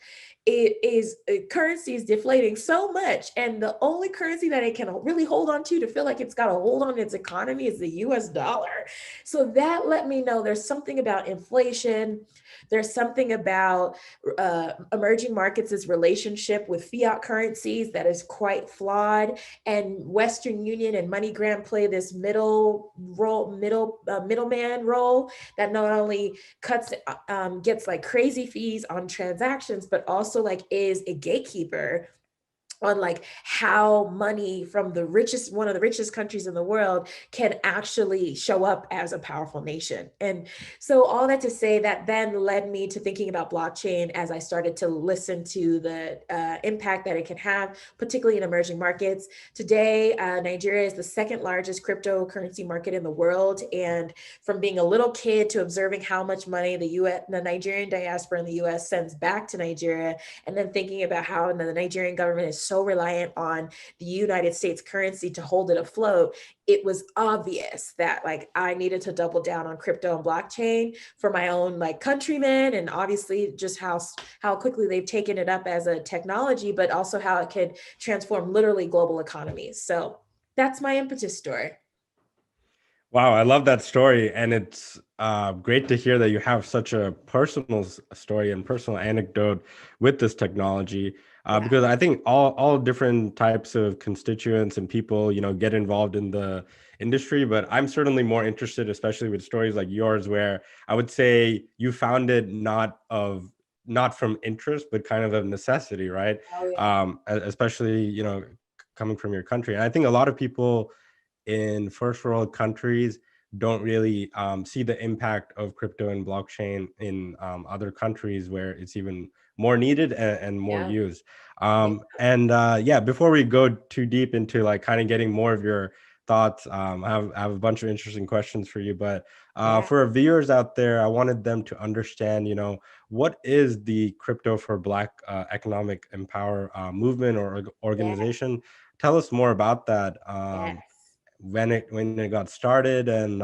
Speaker 21: currency is deflating so much, and the only currency that it can really hold on to feel like it's got a hold on its economy is the US dollar. So that let me know there's something about inflation. There's something about emerging markets' relationship with fiat currencies that is quite flawed, and Western Union and MoneyGram play this middleman role that not only gets like crazy fees on transactions, but also like is a gatekeeper on like how money from one of the richest countries in the world can actually show up as a powerful nation. And so all that to say that then led me to thinking about blockchain as I started to listen to the impact that it can have, particularly in emerging markets. Today, Nigeria is the second largest cryptocurrency market in the world. And from being a little kid to observing how much money the Nigerian diaspora in the US sends back to Nigeria, and then thinking about how the Nigerian government is so reliant on the United States currency to hold it afloat, it was obvious that like I needed to double down on crypto and blockchain for my own like countrymen, and obviously just how quickly they've taken it up as a technology, but also how it could transform literally global economies. So that's my impetus story.
Speaker 8: Wow, I love that story. And it's great to hear that you have such a personal story and personal anecdote with this technology. Because I think all different types of constituents and people, get involved in the industry. But I'm certainly more interested, especially with stories like yours, where I would say you found it not from interest, but kind of necessity, right?
Speaker 21: Oh, yeah.
Speaker 8: Especially, coming from your country. And I think a lot of people in first world countries don't really see the impact of crypto and blockchain in other countries where it's even more needed and more used. Before we go too deep into like kind of getting more of your thoughts, I have a bunch of interesting questions for you. But for our viewers out there, I wanted them to understand, what is the Crypto for Black Economic Empower movement or organization? Tell us more about that. When it got started, and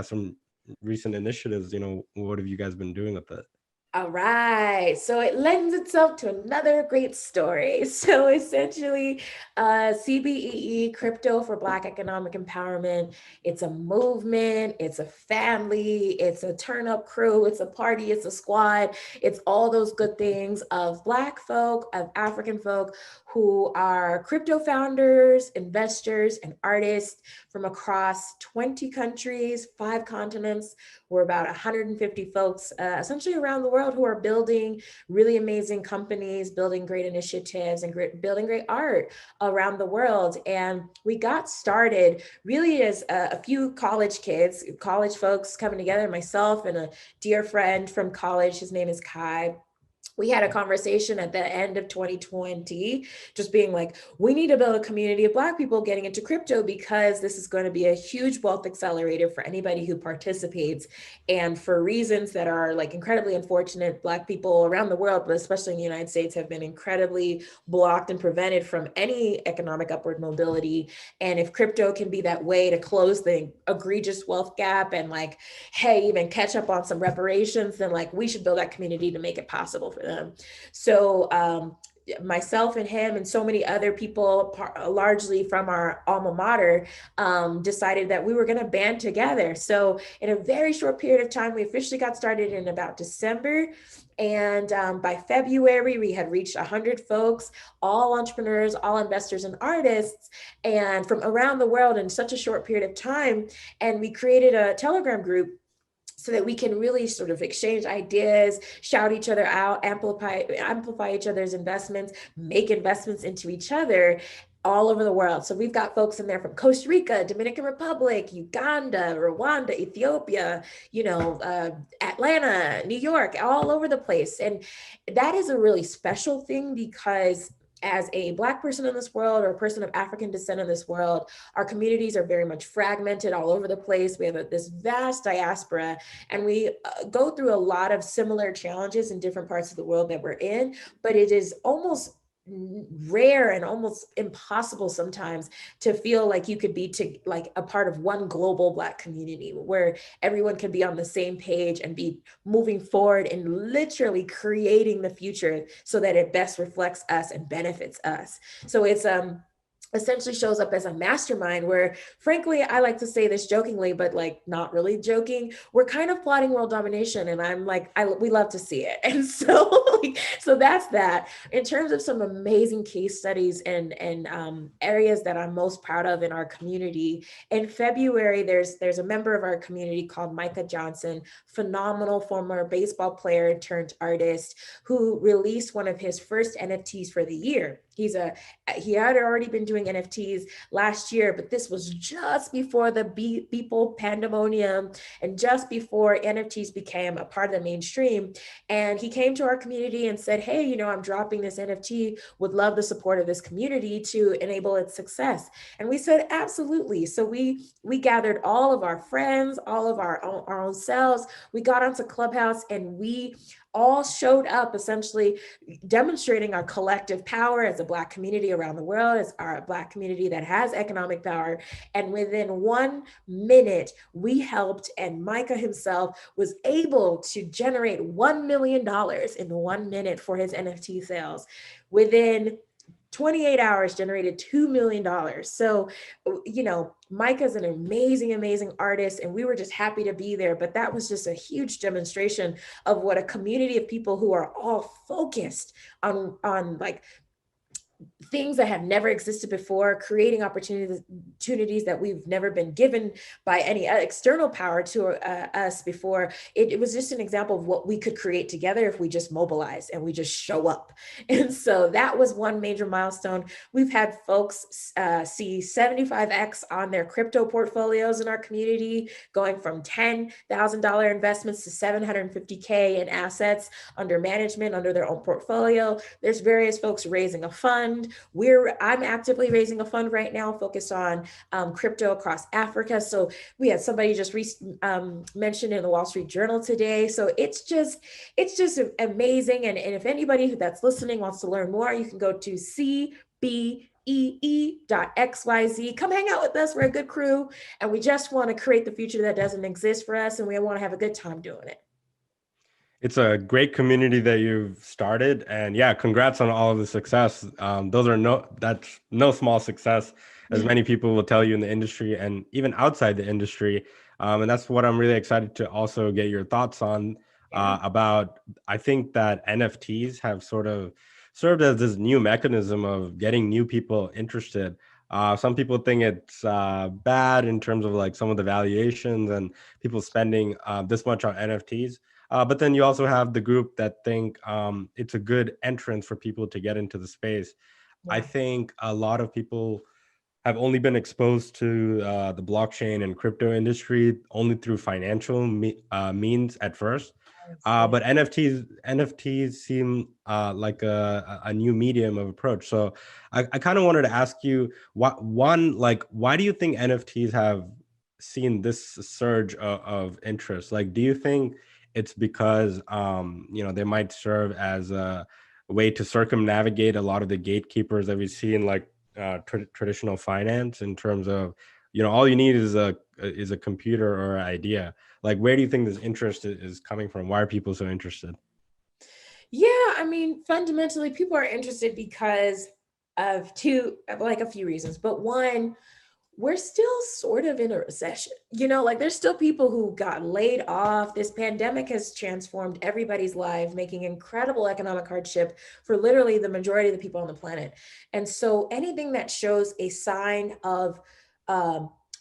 Speaker 8: some recent initiatives. What have you guys been doing with it?
Speaker 21: All right, so it lends itself to another great story. So essentially, CBEE, Crypto for Black Economic Empowerment, it's a movement, it's a family, it's a turn-up crew, it's a party, it's a squad, it's all those good things of Black folk, of African folk who are crypto founders, investors, and artists from across 20 countries, 5 continents. We're about 150 folks, essentially around the world, who are building really amazing companies, building great initiatives, and building great art around the world. And we got started really as a few college folks coming together, myself and a dear friend from college, his name is Kai. We had a conversation at the end of 2020, just being like, we need to build a community of Black people getting into crypto because this is going to be a huge wealth accelerator for anybody who participates. And for reasons that are like incredibly unfortunate, Black people around the world, but especially in the United States, have been incredibly blocked and prevented from any economic upward mobility. And if crypto can be that way to close the egregious wealth gap and like, hey, even catch up on some reparations, then like we should build that community to make it possible for them. So myself and him and so many other people, largely from our alma mater, decided that we were going to band together. So in a very short period of time, we officially got started in about December. And by February, we had reached 100 folks, all entrepreneurs, all investors and artists, and from around the world in such a short period of time. And we created a Telegram group so that we can really sort of exchange ideas, shout each other out, amplify each other's investments, make investments into each other all over the world. So we've got folks in there from Costa Rica, Dominican Republic, Uganda, Rwanda, Ethiopia, Atlanta, New York, all over the place. And that is a really special thing because as a Black person in this world or a person of African descent in this world, our communities are very much fragmented all over the place. We have this vast diaspora, and we go through a lot of similar challenges in different parts of the world that we're in, but it is almost rare and almost impossible sometimes to feel like you could be like a part of one global Black community where everyone can be on the same page and be moving forward and literally creating the future so that it best reflects us and benefits us. So it's essentially shows up as a mastermind where, frankly, I like to say this jokingly, but like not really joking, we're kind of plotting world domination, and I'm like, we love to see it. And so so that's that. In terms of some amazing case studies and areas that I'm most proud of in our community, in February there's a member of our community called Micah Johnson, phenomenal former baseball player turned artist, who released one of his first NFTs for the year. He had already been doing NFTs last year, but this was just before the Beeple pandemonium and just before NFTs became a part of the mainstream. And he came to our community and said, hey, you know, I'm dropping this NFT, would love the support of this community to enable its success. And we said, absolutely. So we gathered all of our friends, all of our own selves. We got onto Clubhouse and we all showed up, essentially demonstrating our collective power as a Black community around the world, as our Black community that has economic power. And within 1 minute, we helped, and Micah himself was able to generate $1 million in 1 minute for his NFT sales. Within 28 hours generated $2 million. So, you know, Micah's an amazing, amazing artist, and we were just happy to be there. But that was just a huge demonstration of what a community of people who are all focused on like things that have never existed before, creating opportunities that we've never been given by any external power to us before. It was just an example of what we could create together if we just mobilize and we just show up. And so that was one major milestone. We've had folks see 75x on their crypto portfolios in our community, going from $10,000 investments to $750K in assets under management, under their own portfolio. There's various folks raising a fund. I'm actively raising a fund right now focused on crypto across Africa. So we had somebody just mentioned in the Wall Street Journal today. So it's just amazing. And if anybody that's listening wants to learn more, you can go to cbee.xyz. Come hang out with us. We're a good crew, and we just want to create the future that doesn't exist for us, and we want to have a good time doing it.
Speaker 8: It's a great community that you've started, and yeah, congrats on all of the success. That's no small success, as many people will tell you in the industry and even outside the industry. And that's what I'm really excited to also get your thoughts on about. I think that NFTs have sort of served as this new mechanism of getting new people interested. Some people think it's bad in terms of like some of the valuations and people spending this much on NFTs. But then you also have the group that think it's a good entrance for people to get into the space. Yeah. I think a lot of people have only been exposed to the blockchain and crypto industry only through financial means at first. But NFTs seem like a new medium of approach. So I kind of wanted to ask you, why do you think NFTs have seen this surge of interest? Like, do you think it's because they might serve as a way to circumnavigate a lot of the gatekeepers that we see in like traditional finance, in terms of all you need is a computer or an idea? Like, where do you think this interest is coming from? Why are people so interested?
Speaker 21: Yeah, I mean, fundamentally, people are interested because of a few reasons. But one, we're still sort of in a recession. There's still people who got laid off. This pandemic has transformed everybody's life, making incredible economic hardship for literally the majority of the people on the planet. And so anything that shows a sign of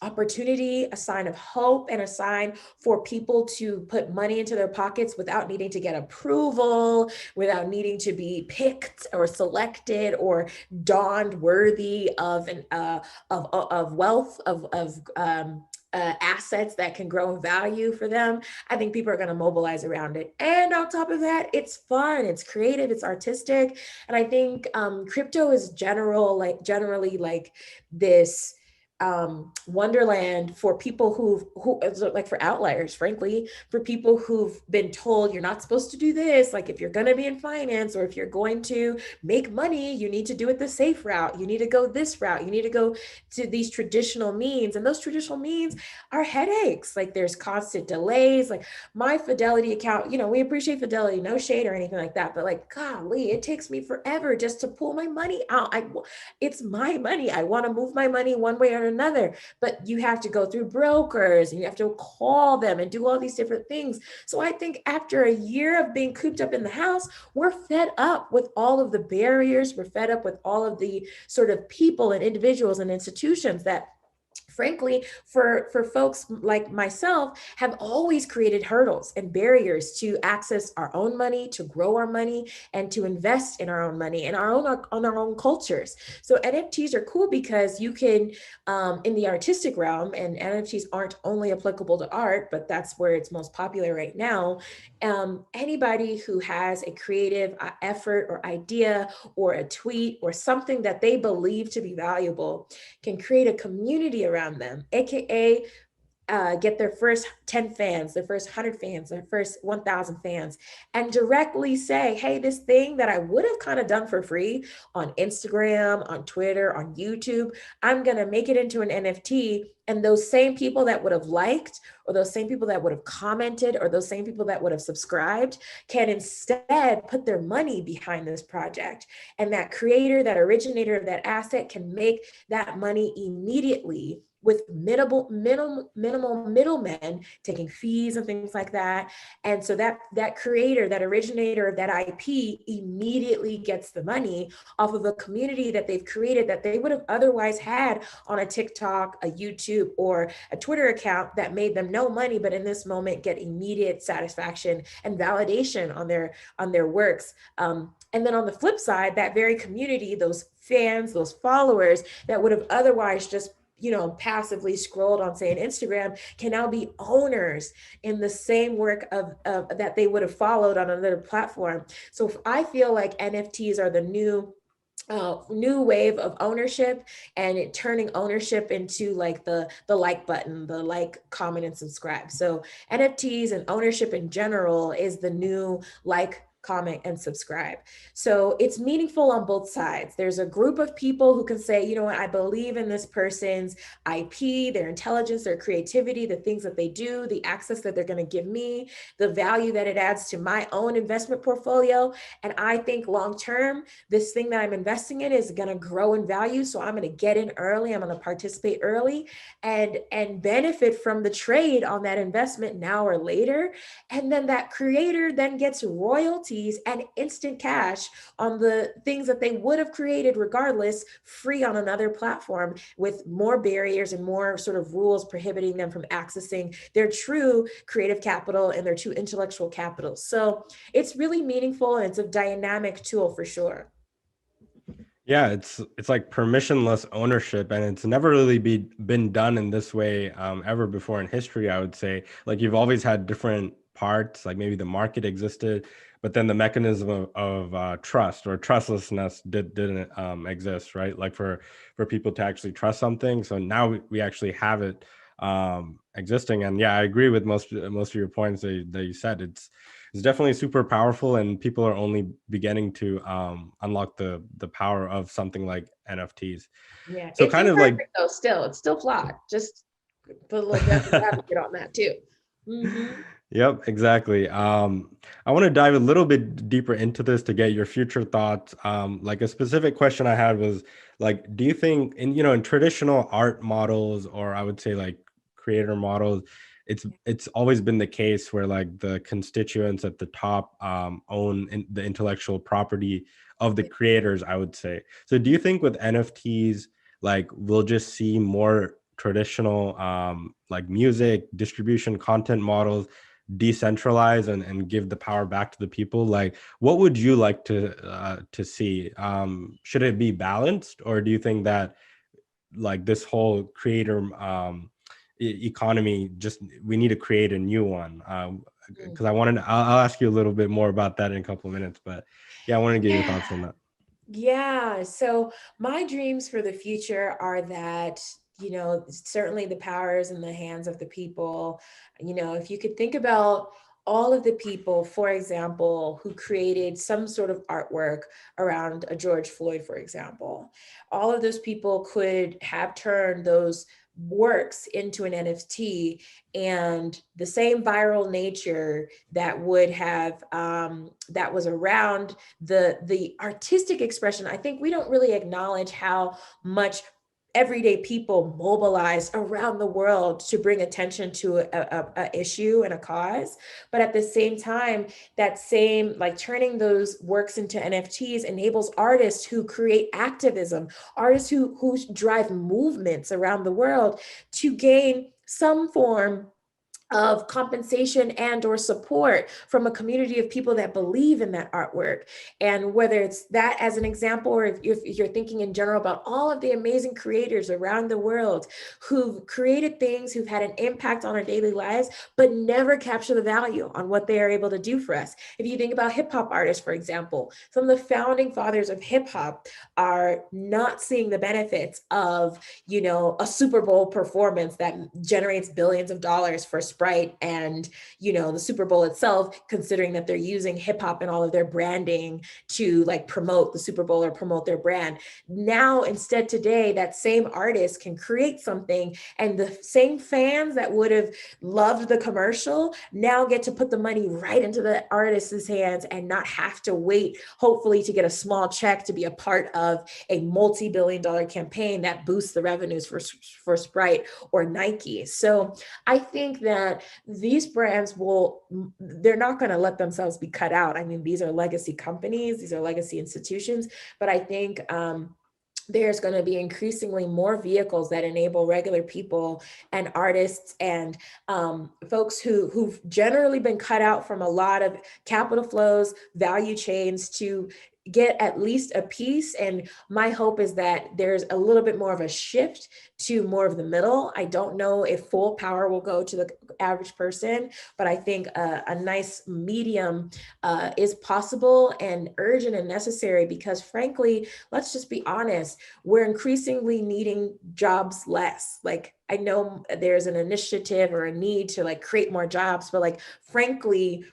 Speaker 21: opportunity, a sign of hope, and a sign for people to put money into their pockets without needing to get approval, without needing to be picked or selected or dawned worthy of wealth, of assets that can grow in value for them. I think people are going to mobilize around it. And on top of that, it's fun, it's creative, it's artistic. And I think crypto is generally like this wonderland for people who like for outliers, frankly, for people who've been told you're not supposed to do this. Like if you're going to be in finance or if you're going to make money, you need to do it the safe route. You need to go this route. You need to go to these traditional means. And those traditional means are headaches. Like there's constant delays. Like my Fidelity account, we appreciate Fidelity, no shade or anything like that. But like, golly, it takes me forever just to pull my money out. It's my money. I want to move my money one way or another, but you have to go through brokers and you have to call them and do all these different things. So I think after a year of being cooped up in the house, we're fed up with all of the barriers. We're fed up with all of the sort of people and individuals and institutions that, frankly, for folks like myself, have always created hurdles and barriers to access our own money, to grow our money, and to invest in our own money and on our own cultures. So NFTs are cool because you can, in the artistic realm, and NFTs aren't only applicable to art, but that's where it's most popular right now. Anybody who has a creative effort or idea or a tweet or something that they believe to be valuable can create a community around them, aka get their first 10 fans, their first 100 fans, their first 1,000 fans, and directly say, hey, this thing that I would have kind of done for free on Instagram, on Twitter, on YouTube, I'm going to make it into an NFT. And those same people that would have liked, or those same people that would have commented, or those same people that would have subscribed can instead put their money behind this project. And that creator, that originator of that asset can make that money immediately with minimal middlemen taking fees and things like that. And so that creator, that originator of that IP immediately gets the money off of a community that they've created that they would have otherwise had on a TikTok, a YouTube, or a Twitter account that made them no money, but in this moment get immediate satisfaction and validation on their works. And then on the flip side, that very community, those fans, those followers that would have otherwise just passively scrolled on, say, an Instagram, can now be owners in the same work of that they would have followed on another platform. So I feel like NFTs are the new wave of ownership, and it turning ownership into like the like button, the like, comment, and subscribe. So NFTs and ownership in general is the new like, comment, and subscribe. So it's meaningful on both sides. There's a group of people who can say, you know what, I believe in this person's IP, their intelligence, their creativity, the things that they do, the access that they're going to give me, the value that it adds to my own investment portfolio. And I think long-term, this thing that I'm investing in is going to grow in value. So I'm going to get in early. I'm going to participate early and benefit from the trade on that investment now or later. And then that creator then gets royalties and instant cash on the things that they would have created regardless, free on another platform, with more barriers and more sort of rules prohibiting them from accessing their true creative capital and their true intellectual capital. So it's really meaningful, and it's a dynamic tool for sure.
Speaker 8: Yeah, it's like permissionless ownership, and it's never really been done in this way ever before in history, I would say. Like, you've always had different parts, like maybe the market existed, but then the mechanism of trust or trustlessness didn't exist, right? Like for people to actually trust something. So now we actually have it existing. And yeah, I agree with most of your points that you said. It's definitely super powerful, and people are only beginning to unlock the power of something like NFTs.
Speaker 21: Yeah,
Speaker 8: so
Speaker 21: it's
Speaker 8: kind of
Speaker 21: imperfect, though. It's still flawed. Just put a little advocate on that too. Mm-hmm.
Speaker 8: Yep, exactly. I want to dive a little bit deeper into this to get your future thoughts. Like, a specific question I had was, like, do you think in traditional art models, or I would say like creator models, it's always been the case where like the constituents at the top own the intellectual property of the creators, I would say. So do you think with NFTs, like, we'll just see more traditional like music distribution content models decentralize and give the power back to the people? Like, what would you like to see? Should it be balanced, or do you think that like this whole creator economy, just we need to create a new one? Because I'll ask you a little bit more about that in a couple of minutes, but yeah, I want to get your thoughts on that.
Speaker 21: Yeah, so my dreams for the future are that certainly the power is in the hands of the people. If you could think about all of the people, for example, who created some sort of artwork around a George Floyd, for example, all of those people could have turned those works into an NFT, and the same viral nature that would have that was around the artistic expression. I think we don't really acknowledge how much everyday people mobilize around the world to bring attention to a issue and a cause. But at the same time, that same, like, turning those works into NFTs enables artists who create activism, artists who drive movements around the world, to gain some form of compensation and or support from a community of people that believe in that artwork. And whether it's that as an example, or if you're thinking in general about all of the amazing creators around the world who've created things, who've had an impact on our daily lives, but never capture the value on what they are able to do for us. If you think about hip hop artists, for example, some of the founding fathers of hip hop are not seeing the benefits of, a Super Bowl performance that generates billions of dollars for Sprite and, the Super Bowl itself, considering that they're using hip hop and all of their branding to like promote the Super Bowl or promote their brand. Now, instead today, that same artist can create something, and the same fans that would have loved the commercial now get to put the money right into the artist's hands and not have to wait, hopefully, to get a small check to be a part of a multi-billion-dollar campaign that boosts the revenues for Sprite or Nike. So I think that these brands they're not going to let themselves be cut out. I mean, these are legacy companies, these are legacy institutions, but I think there's going to be increasingly more vehicles that enable regular people and artists and folks who've generally been cut out from a lot of capital flows, value chains, to get at least a piece. And my hope is that there's a little bit more of a shift to more of the middle. I don't know if full power will go to the average person, but I think a nice medium is possible and urgent and necessary, because frankly, let's just be honest, we're increasingly needing jobs less. Like, I know there's an initiative or a need to like create more jobs, but like, frankly,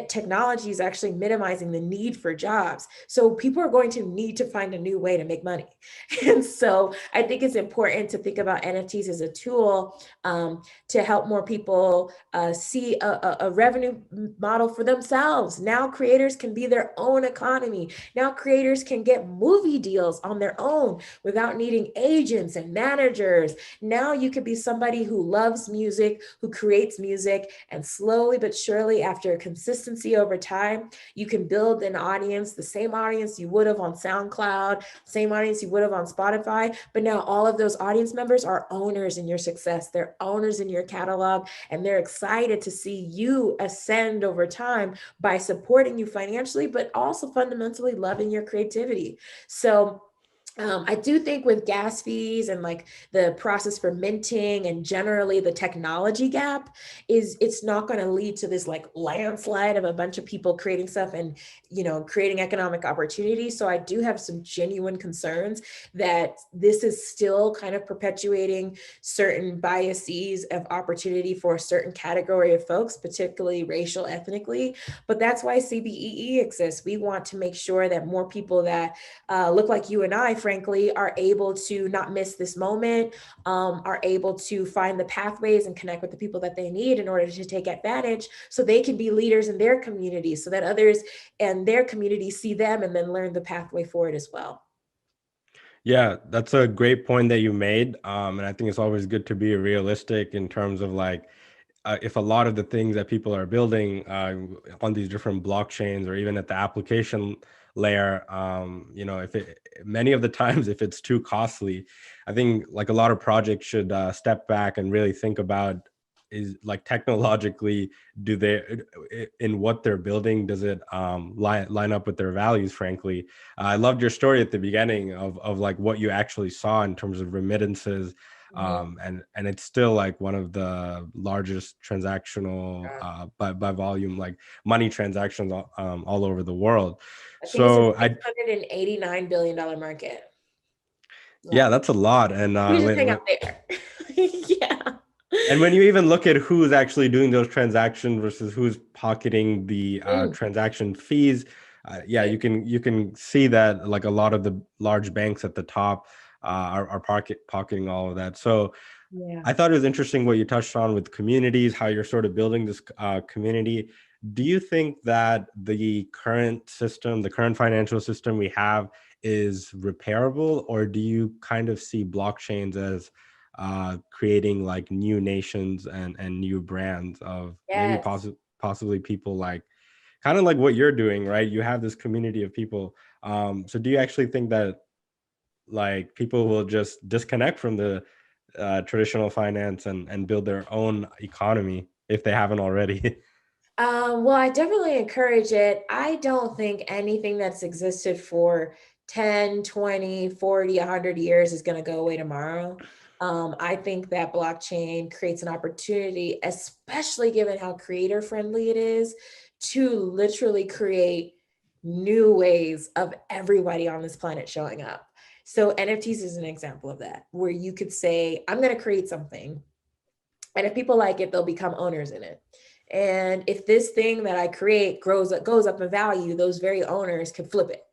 Speaker 21: technology is actually minimizing the need for jobs. So people are going to need to find a new way to make money. And so I think it's important to think about NFTs as a tool to help more people see a revenue model for themselves. Now creators can be their own economy. Now creators can get movie deals on their own without needing agents and managers. Now you could be somebody who loves music, who creates music, and slowly but surely, after consistency over time, you can build an audience, the same audience you would have on SoundCloud, same audience you would have on Spotify. But now all of those audience members are owners in your success. They're owners in your catalog, and they're excited to see you ascend over time by supporting you financially, but also fundamentally loving your creativity. So I do think with gas fees and like the process for minting and generally the technology gap it's not going to lead to this like landslide of a bunch of people creating stuff and, creating economic opportunity. So I do have some genuine concerns that this is still kind of perpetuating certain biases of opportunity for a certain category of folks, particularly racial, ethnically. But that's why CBEE exists. We want to make sure that more people that look like you and I, frankly, are able to not miss this moment, are able to find the pathways and connect with the people that they need in order to take advantage, so they can be leaders in their community, so that others and their community see them and then learn the pathway forward as well.
Speaker 8: Yeah, that's a great point that you made. And I think it's always good to be realistic in terms of like, if a lot of the things that people are building on these different blockchains or even at the application layer, many of the times, if it's too costly, I think like a lot of projects should step back and really think about, is like technologically, do they, in what they're building, does it line up with their values? Frankly, I loved your story at the beginning of like what you actually saw in terms of remittances. And it's still like one of the largest transactional by volume, like money transactions all over the world.
Speaker 21: I think it's a $689 billion market.
Speaker 8: Yeah, that's a lot. And
Speaker 21: we just hang out there. Yeah.
Speaker 8: and when you even look at who's actually doing those transactions versus who's pocketing the transaction fees, yeah, you can see that like a lot of the large banks at the top are pocketing all of that. So
Speaker 21: Yeah.
Speaker 8: I thought it was interesting what you touched on with communities, how you're sort of building this community. Do you think that the current system, the current financial system we have is repairable, or do you kind of see blockchains as creating like new nations and new brands of maybe possibly people like kind of like what you're doing, right? You have this community of people. So do you actually think that like people will just disconnect from the traditional finance and build their own economy if they haven't already?
Speaker 21: Well, I definitely encourage it. I don't think anything that's existed for 10, 20, 40, 100 years is going to go away tomorrow. I think that blockchain creates an opportunity, especially given how creator friendly it is, to literally create new ways of everybody on this planet showing up. So NFTs is an example of that, where you could say, I'm going to create something. And if people like it, they'll become owners in it. And if this thing that I create goes up in value, those very owners can flip it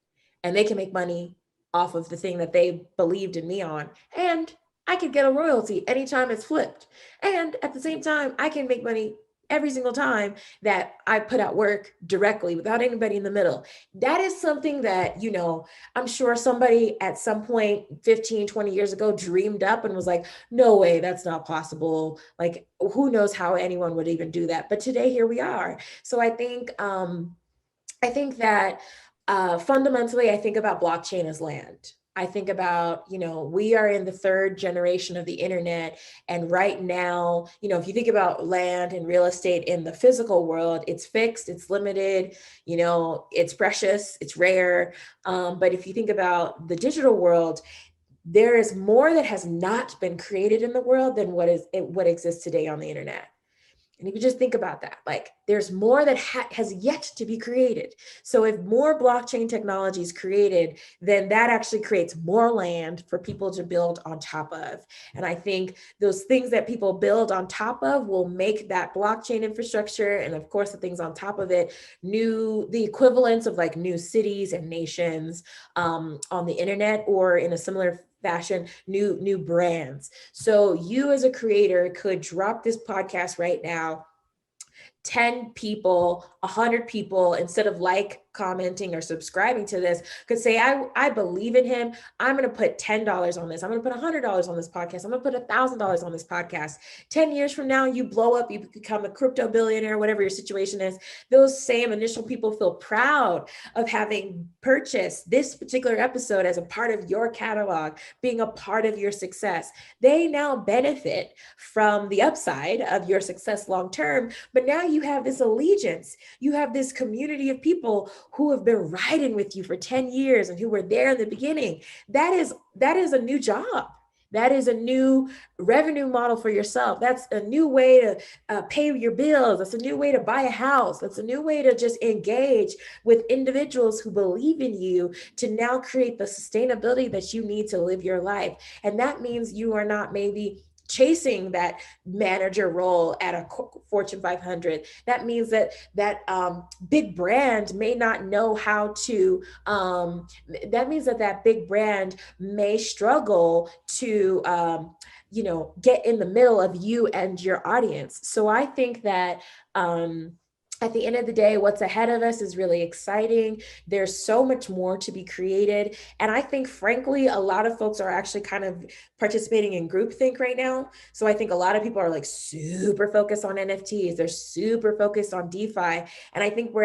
Speaker 21: and they can make money off of the thing that they believed in me on. And I could get a royalty anytime it's flipped. And at the same time, I can make money every single time that I put out work directly without anybody in the middle. That is something that, you know, I'm sure somebody at some point 15, 20 years ago dreamed up and was like, no way, that's not possible. Like, who knows how anyone would even do that? But today, here we are. So I think that fundamentally, I think about blockchain as land. I think about, you know, we are in the third generation of the internet. And right now, you know, if you think about land and real estate in the physical world, it's fixed, it's limited, you know, it's precious, it's rare. But if you think about the digital world, there is more that has not been created in the world than what exists today on the internet. And if you just think about that, like there's more that has yet to be created. So if more blockchain technology is created, then that actually creates more land for people to build on top of. And I think those things that people build on top of will make that blockchain infrastructure, and of course the things on top of it, the equivalents of like new cities and nations on the internet, or in a similar fashion, new brands. So you as a creator could drop this podcast right now, 10 people, 100 people, instead of like, commenting, or subscribing to this, could say, I believe in him. I'm going to put $10 on this. I'm going to put $100 on this podcast. I'm going to put $1,000 on this podcast. 10 years from now, you blow up, you become a crypto billionaire, whatever your situation is. Those same initial people feel proud of having purchased this particular episode as a part of your catalog, being a part of your success. They now benefit from the upside of your success long-term, but now you have this allegiance. You have this community of people who have been riding with you for 10 years and who were there in the beginning. That is a new job. That is a new revenue model for yourself. That's a new way to pay your bills. That's a new way to buy a house. That's a new way to just engage with individuals who believe in you to now create the sustainability that you need to live your life. And that means you are not maybe chasing that manager role at a Fortune 500. That means that big brand may not know how to, that means that big brand may struggle to, get in the middle of you and your audience. So I think that, at the end of the day, what's ahead of us is really exciting. There's so much more to be created. And I think, frankly, a lot of folks are actually kind of participating in groupthink right now. So I think a lot of people are like super focused on NFTs. They're super focused on DeFi. And I think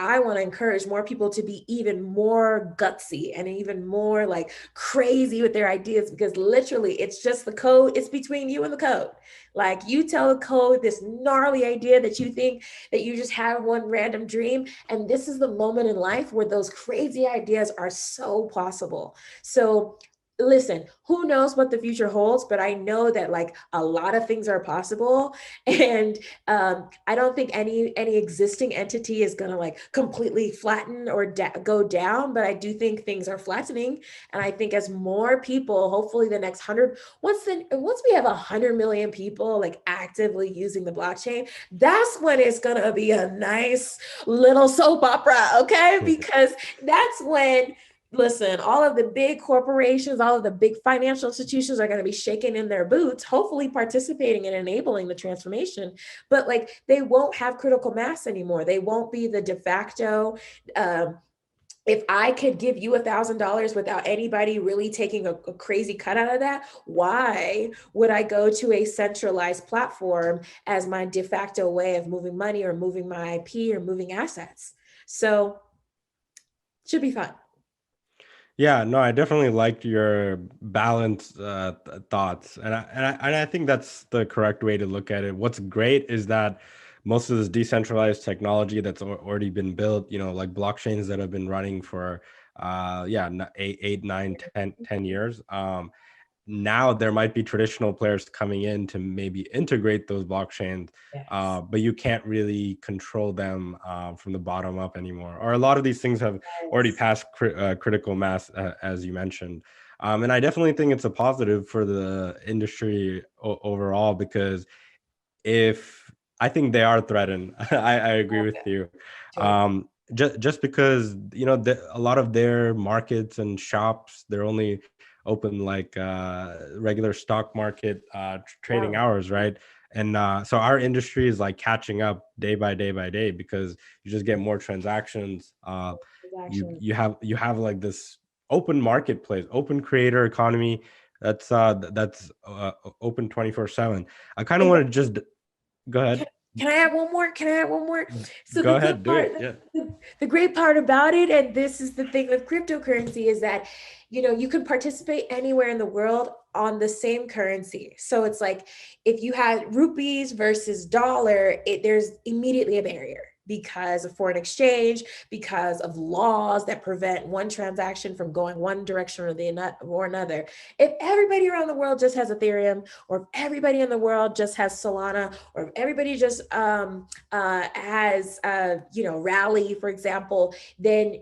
Speaker 21: I want to encourage more people to be even more gutsy and even more like crazy with their ideas, because literally it's just the code. It's between you and the code. Like, you tell the code this gnarly idea that you think that you just have one random dream. And this is the moment in life where those crazy ideas are so possible. So listen, who knows what the future holds, but I know that like a lot of things are possible. And I don't think any existing entity is going to like completely flatten or go down, but I do think things are flattening. And I think as more people, hopefully the next 100, once we have 100 million people like actively using the blockchain, that's when it's going to be a nice little soap opera, okay? Because that's when, listen, all of the big corporations, all of the big financial institutions are going to be shaking in their boots, hopefully participating and enabling the transformation. But like, they won't have critical mass anymore. They won't be the de facto. If I could give you $1,000 without anybody really taking a crazy cut out of that, why would I go to a centralized platform as my de facto way of moving money or moving my IP or moving assets? So should be fun.
Speaker 8: Yeah, no, I definitely liked your balanced thoughts, and I think that's the correct way to look at it. What's great is that most of this decentralized technology that's already been built, like blockchains that have been running for, 8, 9, 10 years. Now there might be traditional players coming in to maybe integrate those blockchains, but you can't really control them from the bottom up anymore. Or a lot of these things have already passed critical mass, as you mentioned. And I definitely think it's a positive for the industry overall, because I think they are threatened. I agree with you. Just because, a lot of their markets and shops, they're only open like regular stock market trading hours, right? And so our industry is like catching up day by day because you just get more transactions. You have like this open marketplace, open creator economy that's open 24/7. I kind of want to just go ahead.
Speaker 21: Can I add one more? So
Speaker 8: go ahead, do it. Yeah.
Speaker 21: The great part about it, and this is the thing with cryptocurrency, is that you can participate anywhere in the world on the same currency. So it's like if you had rupees versus dollar, there's immediately a barrier because of foreign exchange, because of laws that prevent one transaction from going one direction or another. If everybody around the world just has Ethereum, or if everybody in the world just has Solana, or if everybody just has Rally, for example, then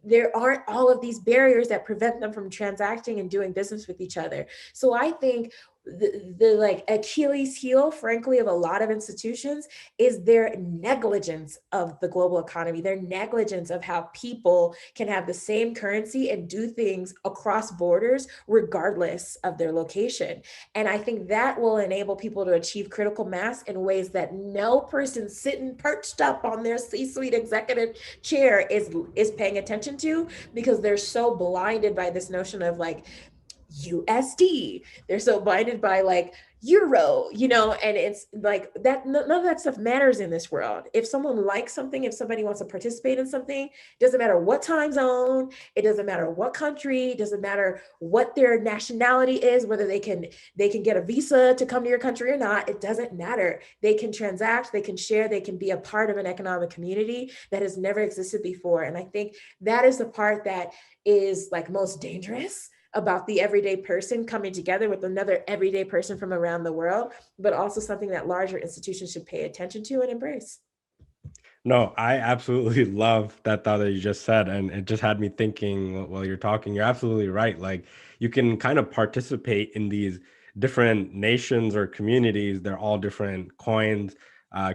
Speaker 21: there aren't all of these barriers that prevent them from transacting and doing business with each other. So I think the like Achilles heel, frankly, of a lot of institutions is their negligence of the global economy, their negligence of how people can have the same currency and do things across borders, regardless of their location. And I think that will enable people to achieve critical mass in ways that no person sitting perched up on their C-suite executive chair is paying attention to, because they're so blinded by this notion of like USD. They're so blinded by like euro, and it's like that. None of that stuff matters in this world. If someone likes something, if somebody wants to participate in something, it doesn't matter what time zone, it doesn't matter what country, it doesn't matter what their nationality is, whether they can get a visa to come to your country or not. It doesn't matter. They can transact, they can share, they can be a part of an economic community that has never existed before. And I think that is the part that is like most dangerous about the everyday person coming together with another everyday person from around the world, but also something that larger institutions should pay attention to and embrace.
Speaker 8: No, I absolutely love that thought that you just said. And it just had me thinking while you're talking. You're absolutely right. Like, you can kind of participate in these different nations or communities. They're all different coins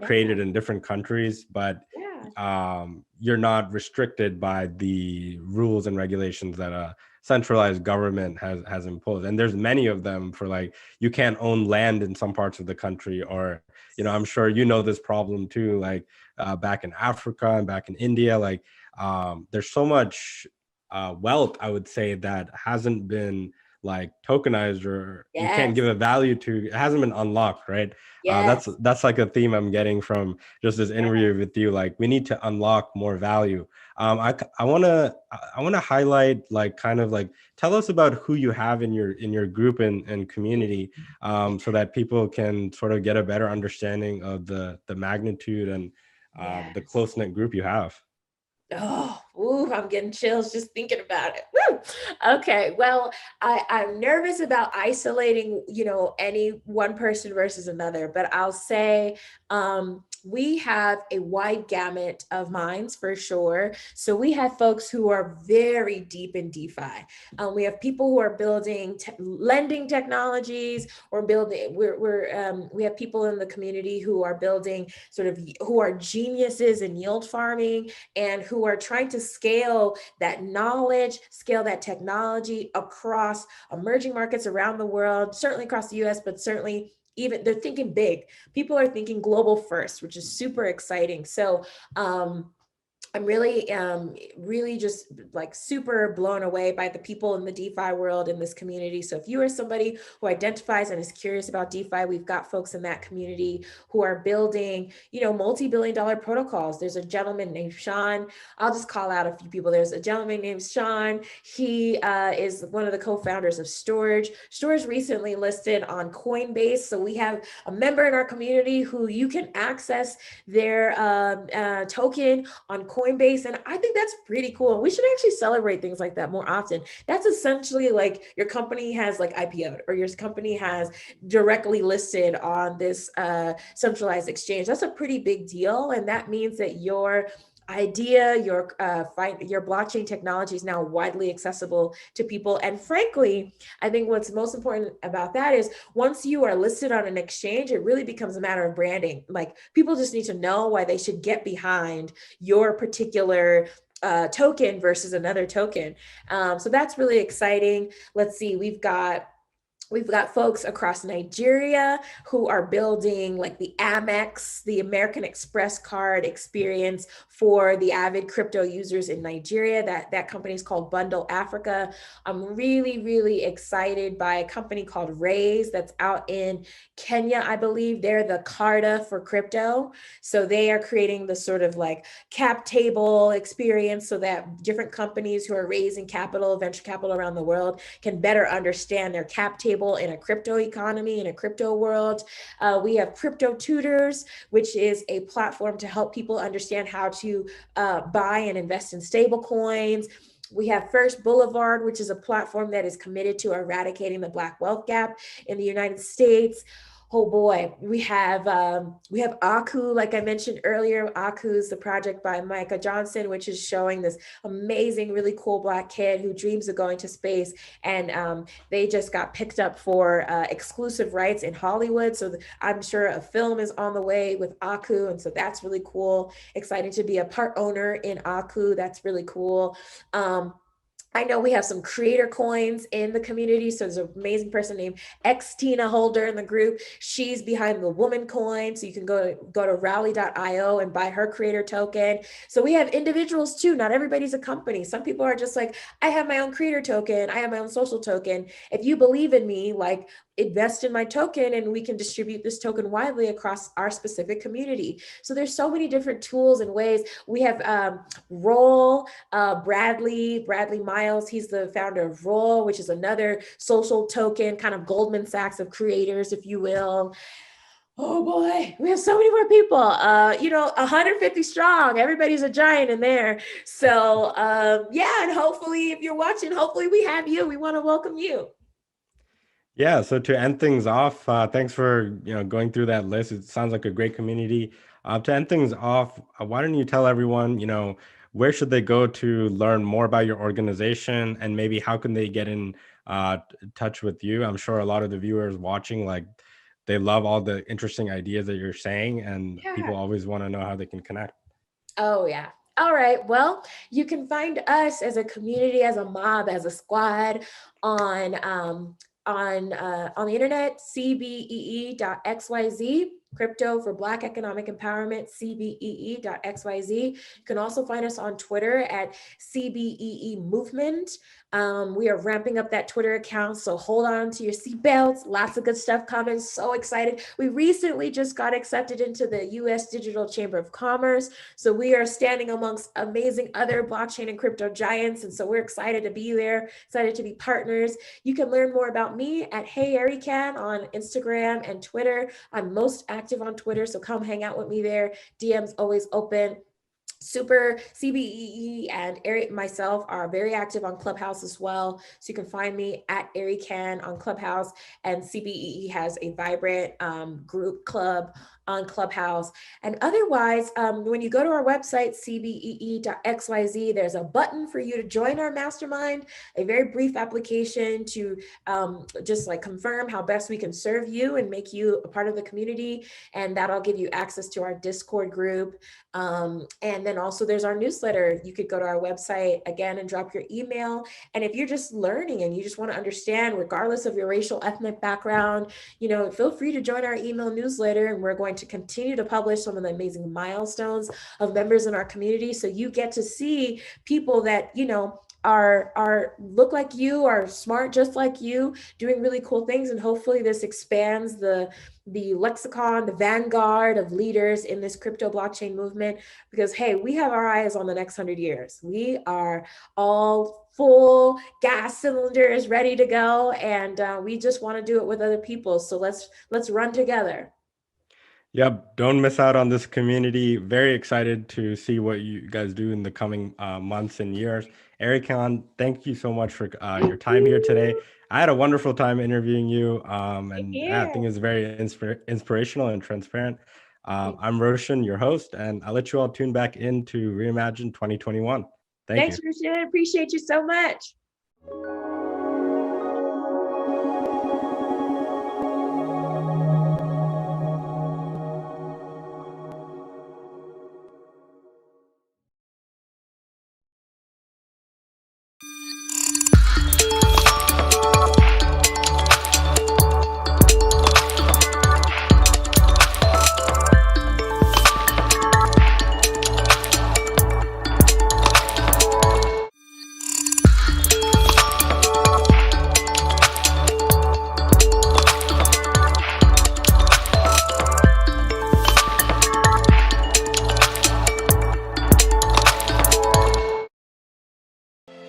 Speaker 8: created in different countries, but you're not restricted by the rules and regulations that a centralized government has imposed. And there's many of them. For like, you can't own land in some parts of the country, or I'm sure this problem too, like back in Africa and back in India, like there's so much wealth, I would say, that hasn't been like tokenized, or you can't give a value to. It hasn't been unlocked, right? That's like a theme I'm getting from just this interview with you. Like, we need to unlock more value. I want to highlight, like, kind of like, tell us about who you have in your group and community, so that people can sort of get a better understanding of the magnitude and the close-knit group you have.
Speaker 21: Oh, ooh, I'm getting chills just thinking about it. Woo! Okay, well, I'm nervous about isolating, any one person versus another, but I'll say we have a wide gamut of minds for sure. So we have folks who are very deep in DeFi. We have people who are building lending technologies, or building. We have people in the community who are building who are geniuses in yield farming, and who are trying to scale that knowledge, scale that technology across emerging markets around the world, certainly across the US, but certainly even they're thinking big. People are thinking global first, which is super exciting. So I'm really just like super blown away by the people in the DeFi world in this community. So if you are somebody who identifies and is curious about DeFi, we've got folks in that community who are building, multi-billion-dollar protocols. There's a gentleman named Sean. I'll just call out a few people. There's a gentleman named Sean. He is one of the co-founders of Storage. Storage recently listed on Coinbase. So we have a member in our community who you can access their token on Coinbase. And I think that's pretty cool. We should actually celebrate things like that more often. That's essentially like your company has like IPO'd, or your company has directly listed on this centralized exchange. That's a pretty big deal. And that means that your idea, your blockchain technology is now widely accessible to people. And frankly, I think what's most important about that is once you are listed on an exchange, it really becomes a matter of branding. Like, people just need to know why they should get behind your particular token versus another token. So that's really exciting. Let's see, we've got folks across Nigeria who are building like the Amex, the American Express card experience for the avid crypto users in Nigeria. That company is called Bundle Africa. I'm really, really excited by a company called Raise that's out in Kenya, I believe. They're the Carta for crypto. So they are creating the sort of like cap table experience so that different companies who are raising capital, venture capital around the world, can better understand their cap table in a crypto economy, in a crypto world. We have Crypto Tutors, which is a platform to help people understand how to buy and invest in stable coins. We have First Boulevard, which is a platform that is committed to eradicating the Black wealth gap in the United States. Oh boy, we have Aku, like I mentioned earlier. Aku is the project by Micah Johnson, which is showing this amazing, really cool Black kid who dreams of going to space. And they just got picked up for exclusive rights in Hollywood. So I'm sure a film is on the way with Aku. And so that's really cool. Exciting to be a part owner in Aku. That's really cool. I know we have some creator coins in the community. So there's an amazing person named X Tina Holder in the group. She's behind the Woman Coin. So you can go to rally.io and buy her creator token. So we have individuals too. Not everybody's a company. Some people are just like, I have my own creator token. I have my own social token. If you believe in me, like, invest in my token and we can distribute this token widely across our specific community. So there's so many different tools and ways. We have Roll, Bradley Miles. He's the founder of Roll, which is another social token, kind of Goldman Sachs of creators, if you will. Oh boy, we have so many more people, 150 strong. Everybody's a giant in there. So yeah, and hopefully if you're watching, hopefully we have you. We want to welcome you.
Speaker 8: Yeah, so to end things off, thanks for going through that list. It sounds like a great community. To end things off, why don't you tell everyone, where should they go to learn more about your organization, and maybe how can they get in touch with you? I'm sure a lot of the viewers watching, like, they love all the interesting ideas that you're saying, and people always want to know how they can connect.
Speaker 21: Oh yeah. All right. Well, you can find us as a community, as a mob, as a squad on the internet, cbee.xyz, crypto for Black economic empowerment, cbee.xyz. You can also find us on Twitter at CBEE movement. We are ramping up that Twitter account, so hold on to your seatbelts. Lots of good stuff coming. So excited. We recently just got accepted into the U.S. Digital Chamber of Commerce. So we are standing amongst amazing other blockchain and crypto giants. And so we're excited to be there, excited to be partners. You can learn more about me at HeyAriCan on Instagram and Twitter. I'm most active on Twitter, so come hang out with me there. DM's always open. CBEE and myself are very active on Clubhouse as well. So you can find me at Artchain on Clubhouse, and CBEE has a vibrant group club on Clubhouse. And otherwise, when you go to our website, cbee.xyz, there's a button for you to join our mastermind, a very brief application to just like confirm how best we can serve you and make you a part of the community. And that'll give you access to our Discord group. And then also there's our newsletter. You could go to our website again and drop your email. And if you're just learning and you just want to understand, regardless of your racial, ethnic background, feel free to join our email newsletter, and we're going to continue to publish some of the amazing milestones of members in our community. So you get to see people that, are look like you, are smart just like you, doing really cool things. And hopefully this expands the lexicon, the vanguard of leaders in this crypto blockchain movement, because hey, we have our eyes on the next 100 years. We are all full gas cylinders ready to go, and we just want to do it with other people. So let's run together.
Speaker 8: Yep, don't miss out on this community. Very excited to see what you guys do in the coming months and years. Artchain, thank you so much for your time here today. I had a wonderful time interviewing you, and I think it's very inspirational and transparent. I'm Roshan, your host, and I'll let you all tune back into Reimagine 2021.
Speaker 21: Thanks, Roshan. Appreciate you so much.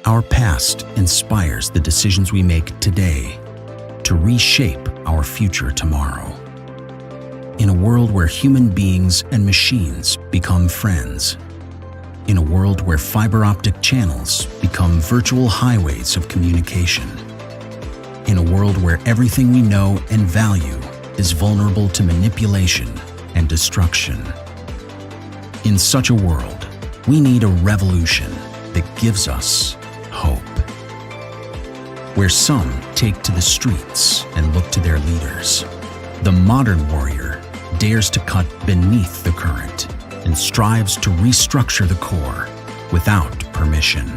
Speaker 1: Our past inspires the decisions we make today to reshape our future tomorrow. In a world where human beings and machines become friends, in a world where fiber optic channels become virtual highways of communication, in a world where everything we know and value is vulnerable to manipulation and destruction. In such a world, we need a revolution that gives us hope. Where some take to the streets and look to their leaders, the modern warrior dares to cut beneath the current and strives to restructure the core without permission.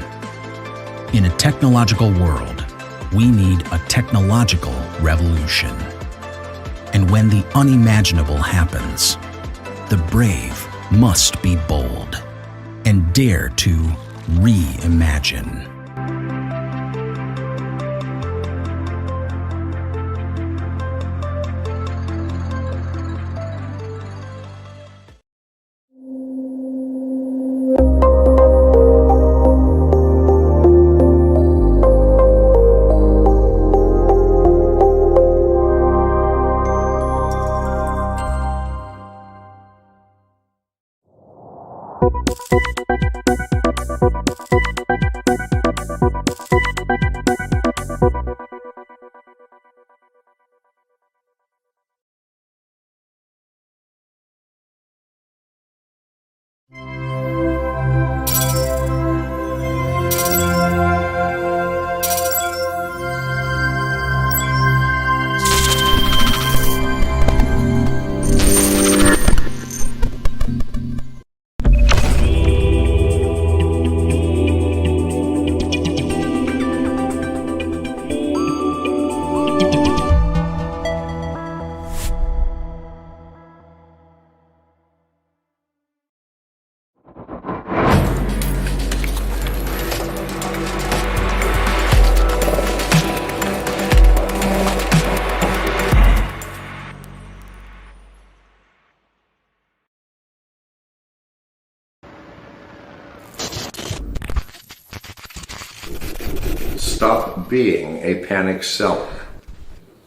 Speaker 1: In a technological world, we need a technological revolution. And when the unimaginable happens, the brave must be bold and dare to reimagine.
Speaker 4: Stop being a panic seller.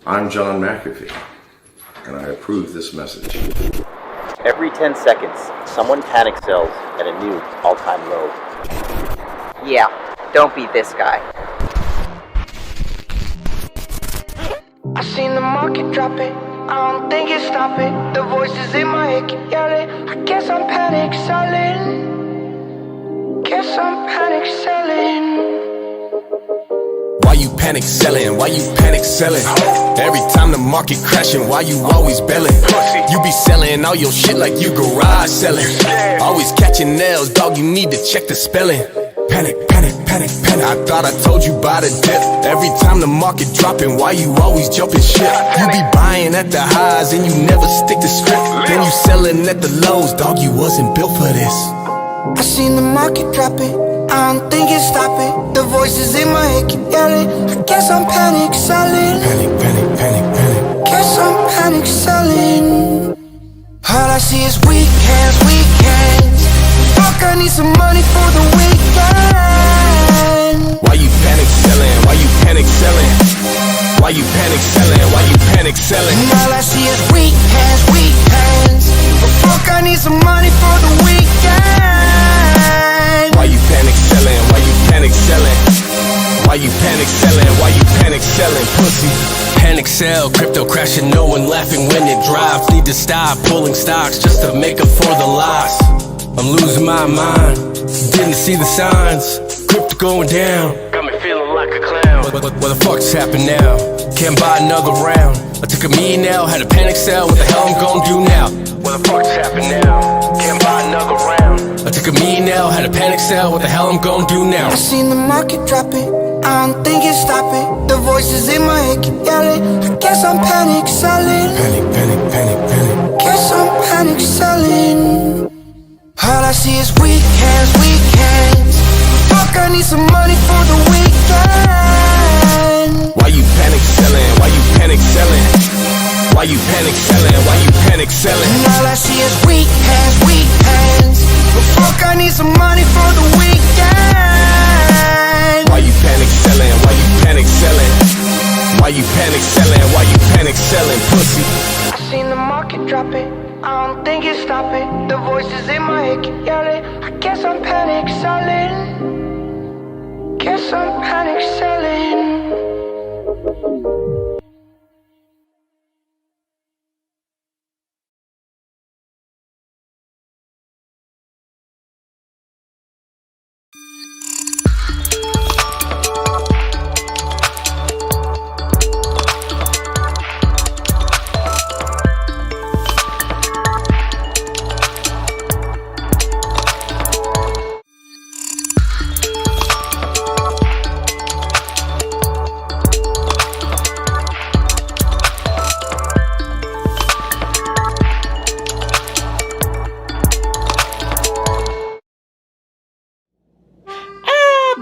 Speaker 4: I'm John McAfee, and I approve this message.
Speaker 6: Every 10 seconds, someone panic sells at a new all-time low.
Speaker 22: Yeah, don't be this guy.
Speaker 23: I seen the market drop it, I don't think it's stopping. The voices in my head keep yelling. I guess I'm panic selling. Guess I'm panic selling.
Speaker 10: Why you panic selling? Why you panic selling? Every time the market crashing, why you always belling? You be selling all your shit like you garage selling. Always catching nails, dog, you need to check the spelling. Panic, panic, panic, panic. I thought I told you about the dip. Every time the market dropping, why you always jumping shit? You be buying at the highs and you never stick to script. Then you selling at the lows, dog, you wasn't built for this.
Speaker 23: I seen the market drop it, I don't think it's stopping. The voices in my head keep yelling. I guess I'm panic selling.
Speaker 10: Panic, panic, panic, panic.
Speaker 23: Guess I'm panic selling. All I see is weak hands, weak hands. Fuck, I need some money for the weekend.
Speaker 10: Why you panic selling? Why you panic selling? Why you panic selling? Why you panic selling?
Speaker 23: All I see is weak hands, weak hands. Fuck, I need some money for the weekend.
Speaker 10: Why you panic selling? Why you panic selling? Why you panic selling? Why you panic selling? Pussy. Panic sell, crypto crashing, no one laughing when it drops. Need to stop pulling stocks just to make up for the loss. I'm losing my mind, didn't see the signs. Crypto going down, got me feeling like a clown. What the fuck's happened now? Can't buy another round. I took a million now, had a panic sell. What the hell I'm gonna do now? What the fuck's happened now? Can't buy another round. I took a million now, had a panic sell. What the hell I'm gonna do now?
Speaker 23: I seen the market drop it, I don't think it's stopping. The voices in my head keep yelling. I guess I'm panic selling.
Speaker 10: Panic, panic, panic, panic.
Speaker 23: Guess I'm panic selling. All I see is weak hands, weak hands. Fuck, I need some money for the weekend.
Speaker 10: Why you panic selling? Why you panic selling? Why you panic selling? Why you panic selling?
Speaker 23: All I see is weak hands, weak hands. Fuck, I need some money for the weekend.
Speaker 10: Why you panic selling? Why you panic selling? Why you panic selling? Why you panic selling? Pussy.
Speaker 23: I seen the market drop it, I don't think it's stopping. The voices in my head keep yelling. I guess I'm panic selling. Guess I'm panic selling.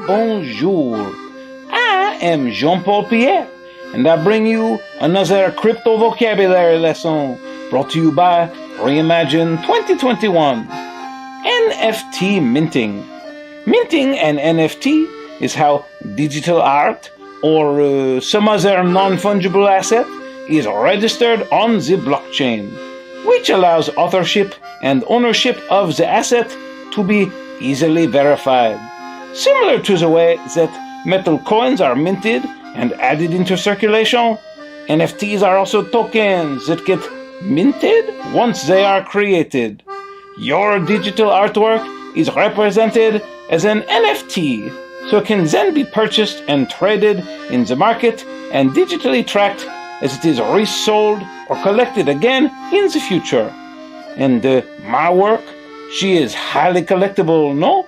Speaker 13: Bonjour, I am Jean-Paul Pierre, and I bring you another crypto vocabulary lesson brought to you by Reimagine 2021. NFT minting. Minting an NFT is how digital art or some other non-fungible asset is registered on the blockchain, which allows authorship and ownership of the asset to be easily verified. Similar to the way that metal coins are minted and added into circulation, NFTs are also tokens that get minted once they are created. Your digital artwork is represented as an NFT, so it can then be purchased and traded in the market and digitally tracked as it is resold or collected again in the future. And my work, she is highly collectible, no?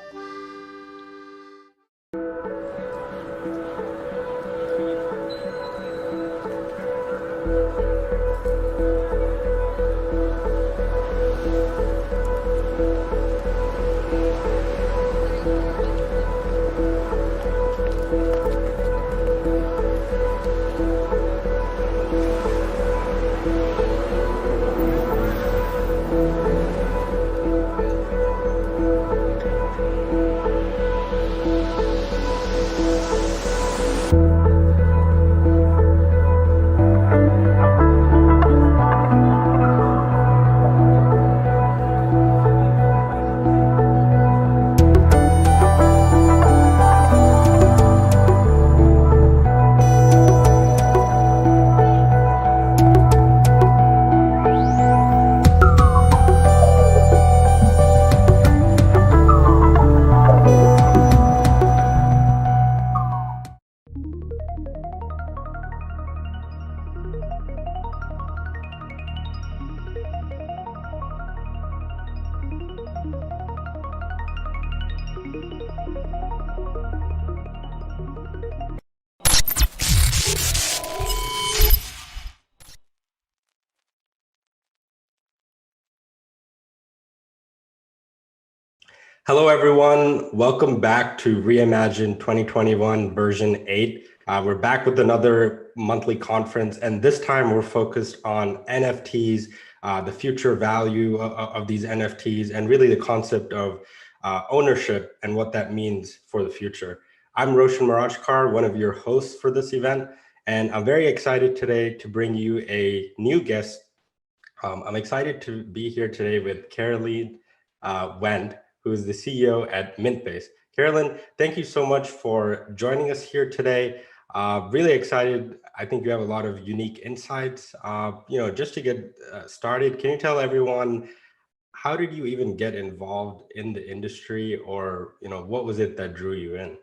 Speaker 8: Hello, everyone. Welcome back to Reimagine 2021 version 8. We're back with another monthly conference, and this time we're focused on NFTs, the future value of these NFTs, and really the concept of ownership and what that means for the future. I'm Roshan Marajkar, one of your hosts for this event, and I'm very excited today to bring you a new guest. I'm excited to be here today with Caroline Wend, who is the CEO at Mintbase. Carolyn, thank you so much for joining us here today. Really excited. I think you have a lot of unique insights. Just to get started, can you tell everyone, how did you even get involved in the industry, or what was it that drew you in?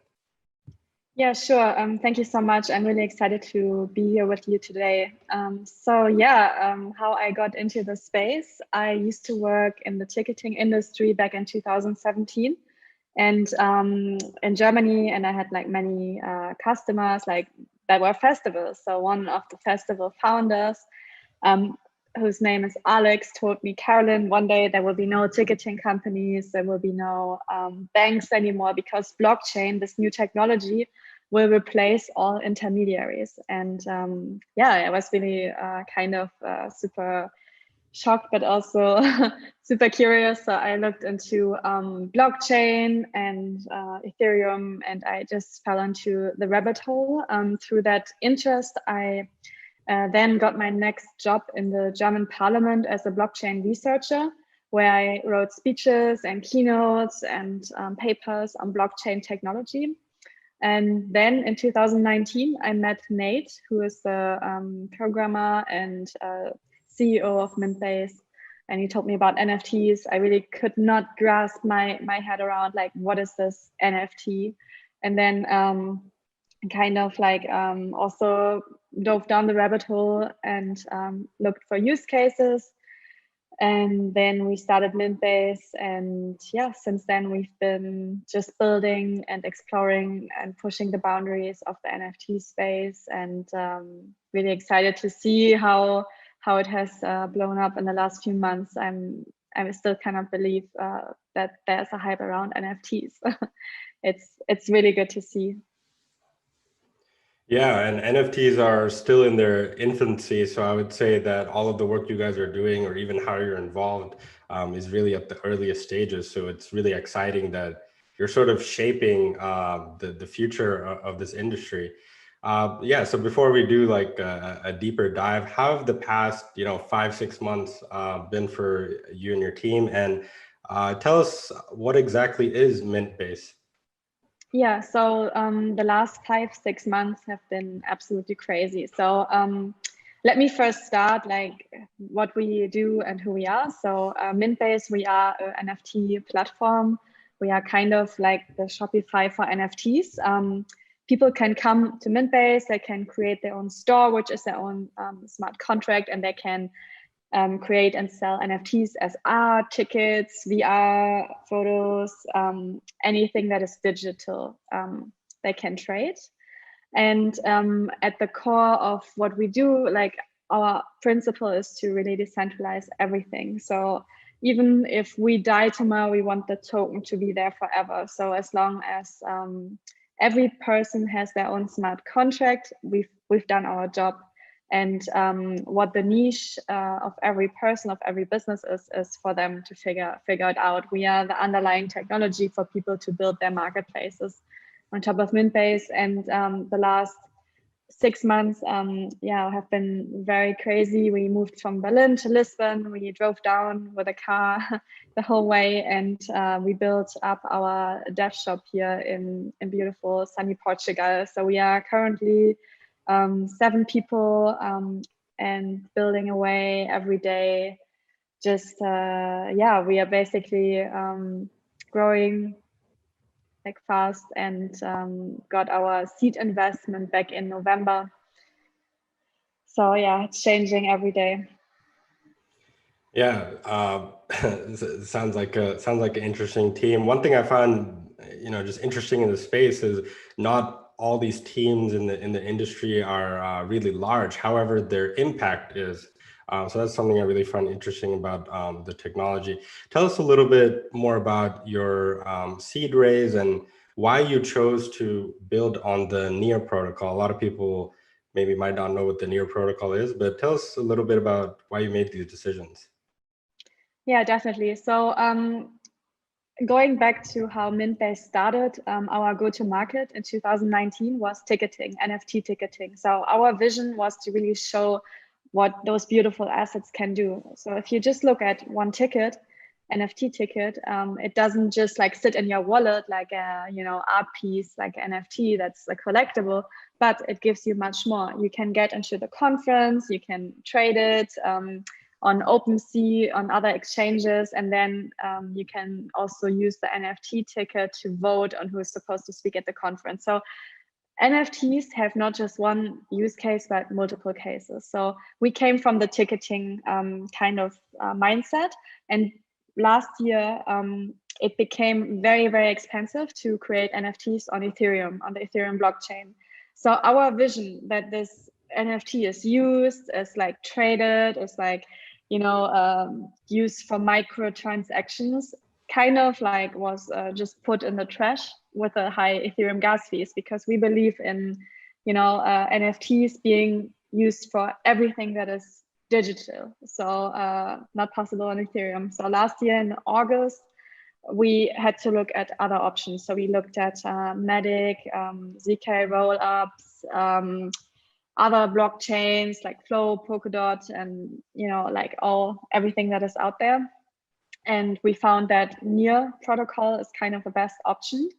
Speaker 9: Yeah, sure. Thank you so much. I'm really excited to be here with you today. How I got into the space. I used to work in the ticketing industry back in 2017 and in Germany, and I had like many customers that were festivals. So one of the festival founders, whose name is Alex, told me, Carolyn, one day there will be no ticketing companies, there will be no banks anymore, because blockchain, this new technology, will replace all intermediaries. And I was really super shocked, but also super curious. So I looked into blockchain and Ethereum, and I just fell into the rabbit hole. Through that interest, I then got my next job in the German parliament as a blockchain researcher, where I wrote speeches and keynotes and papers on blockchain technology. And then in 2019, I met Nate, who is the programmer and CEO of Mintbase. And he told me about NFTs. I really could not grasp my head around, like, what is this NFT? And then also dove down the rabbit hole and looked for use cases. And then we started Mintbase, and since then we've been just building and exploring and pushing the boundaries of the NFT space, and really excited to see how it has blown up in the last few months. I still cannot believe that there's a hype around NFTs. It's really good to see.
Speaker 8: Yeah, and NFTs are still in their infancy. So I would say that all of the work you guys are doing, or even how you're involved, is really at the earliest stages. So it's really exciting that you're sort of shaping the future of this industry. So before we do like a deeper dive, how have the past 5-6 months been for you and your team? And tell us, what exactly is Mintbase?
Speaker 9: Yeah, so the last 5-6 months have been absolutely crazy. So let me first start like what we do and who we are. So Mintbase, we are an NFT platform. We are kind of like the Shopify for NFTs. People can come to Mintbase, they can create their own store, which is their own smart contract, and they can create and sell NFTs as art, tickets, VR, photos, anything that is digital, they can trade. And at the core of what we do, like our principle is to really decentralize everything. So even if we die tomorrow, we want the token to be there forever. So as long as every person has their own smart contract, we've done our job. And what the niche of every person, of every business is for them to figure it out. We are the underlying technology for people to build their marketplaces on top of Mintbase. And the last 6 months have been very crazy. We moved from Berlin to Lisbon. We drove down with a car the whole way, and we built up our dev shop here in beautiful sunny Portugal. So we are currently 7 people and building away every day. Just we are basically growing like fast, and got our seed investment back in November. So yeah, it's changing every day.
Speaker 8: Yeah, sounds like an interesting team. One thing I found just interesting in the space is not all these teams in the industry are really large. However, their impact is So that's something I really find interesting about the technology. Tell us a little bit more about your seed raise and why you chose to build on the NEAR protocol. A lot of people maybe might not know what the NEAR protocol is, but tell us a little bit about why you made these decisions.
Speaker 9: Yeah, definitely. So going back to how Mintbase started, our go-to-market in 2019 was ticketing, NFT ticketing. So our vision was to really show what those beautiful assets can do. So if you just look at one ticket, NFT ticket, it doesn't just like sit in your wallet like a art piece, like NFT that's a collectible, but it gives you much more. You can get into the conference, you can trade it on OpenSea, on other exchanges, and then you can also use the NFT ticket to vote on who is supposed to speak at the conference. So NFTs have not just one use case, but multiple cases. So we came from the ticketing kind of mindset, and last year it became very, very expensive to create NFTs on Ethereum, on the Ethereum blockchain. So our vision that this NFT is used, is like traded, is like used for microtransactions, kind of like was just put in the trash with a high Ethereum gas fees, because we believe in NFTs being used for everything that is digital, so not possible on Ethereum. So last year in August we had to look at other options. So we looked at Matic, ZK rollups, other blockchains like Flow, Polkadot, and like everything that is out there. And we found that NEAR protocol is kind of the best option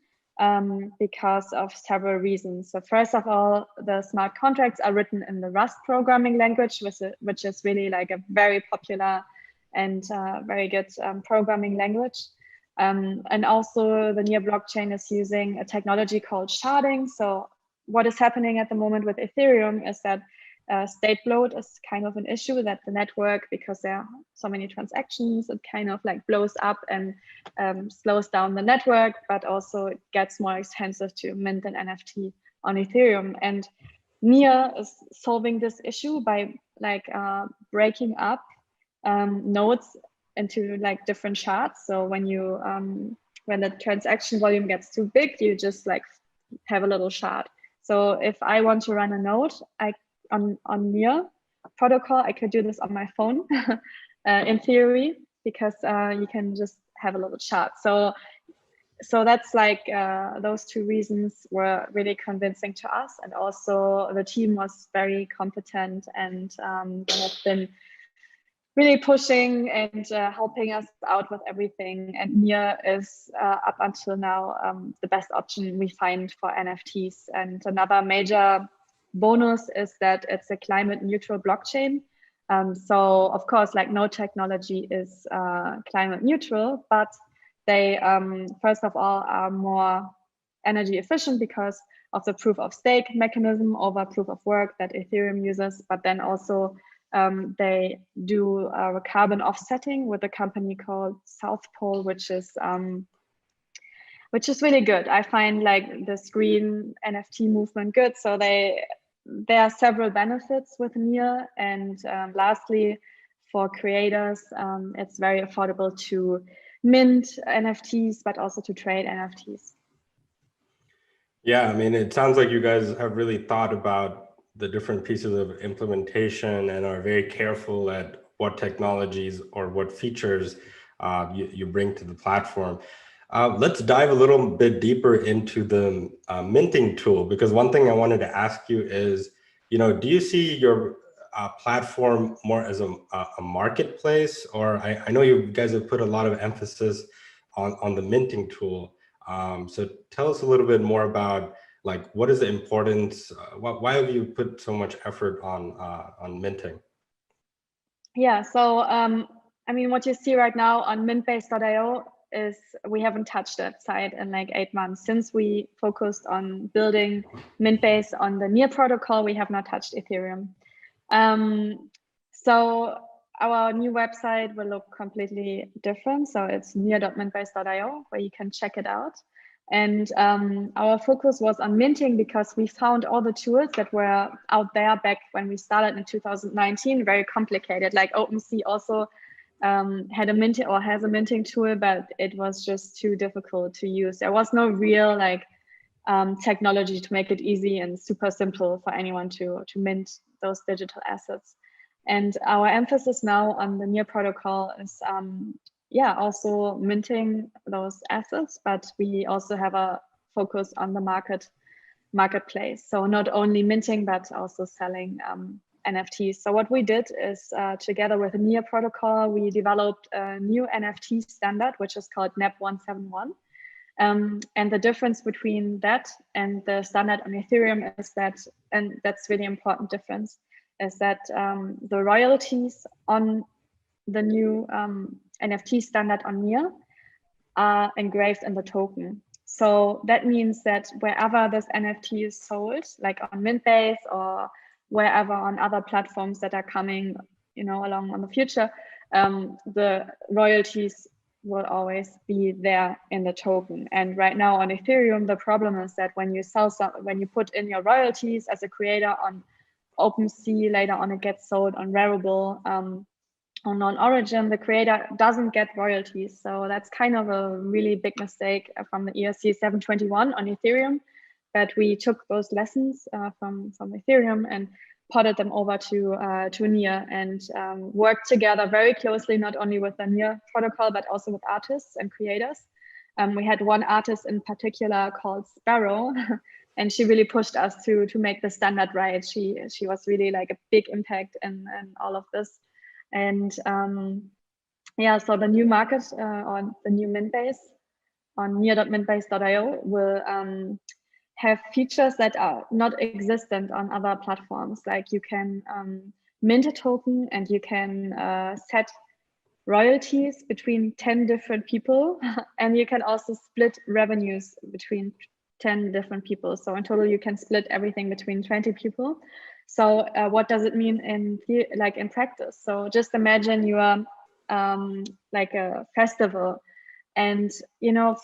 Speaker 9: because of several reasons. So first of all, the smart contracts are written in the Rust programming language, which is really like a very popular and very good programming language. And also the NEAR blockchain is using a technology called sharding. So what is happening at the moment with Ethereum is that state bloat is kind of an issue, that the network, because there are so many transactions, it kind of like blows up and slows down the network, but also it gets more expensive to mint an NFT on Ethereum. And NEAR is solving this issue by like breaking up nodes into like different shards. So when you when the transaction volume gets too big, you just like have a little shard. So if I want to run a node, on NEAR protocol, I could do this on my phone in theory, because you can just have a little shard. So that's like those two reasons were really convincing to us, and also the team was very competent, and they have been really pushing and helping us out with everything. And NEAR is up until now the best option we find for NFTs. And another major bonus is that it's a climate neutral blockchain. So of course, like no technology is climate neutral, but they first of all are more energy efficient because of the proof of stake mechanism over proof of work that Ethereum uses. But then also they do carbon offsetting with a company called South Pole, which is really good. I find like this green NFT movement good. So there are several benefits with NEAR. And lastly, for creators, it's very affordable to mint NFTs, but also to trade NFTs.
Speaker 8: Yeah, I mean, it sounds like you guys have really thought about the different pieces of implementation and are very careful at what technologies or what features you bring to the platform. Let's dive a little bit deeper into the minting tool, because one thing I wanted to ask you is, do you see your platform more as a marketplace? Or I know you guys have put a lot of emphasis on the minting tool. So tell us a little bit more about like, what is the importance? Why have you put so much effort on minting?
Speaker 9: Yeah, so I mean, what you see right now on mintbase.io is we haven't touched that site in like 8 months. Since we focused on building Mintbase on the NEAR protocol, we have not touched Ethereum. So our new website will look completely different. So it's near.mintbase.io, where you can check it out. And our focus was on minting because we found all the tools that were out there back when we started in 2019 very complicated. Like OpenSea also had a minting or has a minting tool, but it was just too difficult to use. There was no real like technology to make it easy and super simple for anyone to mint those digital assets. And our emphasis now on the Near protocol is also minting those assets, but we also have a focus on the marketplace. So not only minting, but also selling NFTs. So what we did is together with the Near protocol, we developed a new NFT standard, which is called NEP 171. And the difference between that and the standard on Ethereum is that, and that's really important difference, is that the royalties on the new NFT standard on Near are engraved in the token. So that means that wherever this NFT is sold, like on Mintbase or wherever on other platforms that are coming, along on the future, the royalties will always be there in the token. And right now on Ethereum, the problem is that when you when you put in your royalties as a creator on OpenSea, later on it gets sold on Rarible, on non-origin, the creator doesn't get royalties. So that's kind of a really big mistake from the ERC 721 on Ethereum, that we took those lessons from Ethereum and ported them over to Near and worked together very closely, not only with the Near protocol, but also with artists and creators. We had one artist in particular called Sparrow, and she really pushed us to make the standard right. She was really like a big impact in all of this. And so the new market or the new Mintbase on near.mintbase.io will have features that are not existent on other platforms. Like you can mint a token and you can set royalties between 10 different people, and you can also split revenues between 10 different people. So in total, you can split everything between 20 people. So what does it mean in practice? So just imagine you are like a festival, and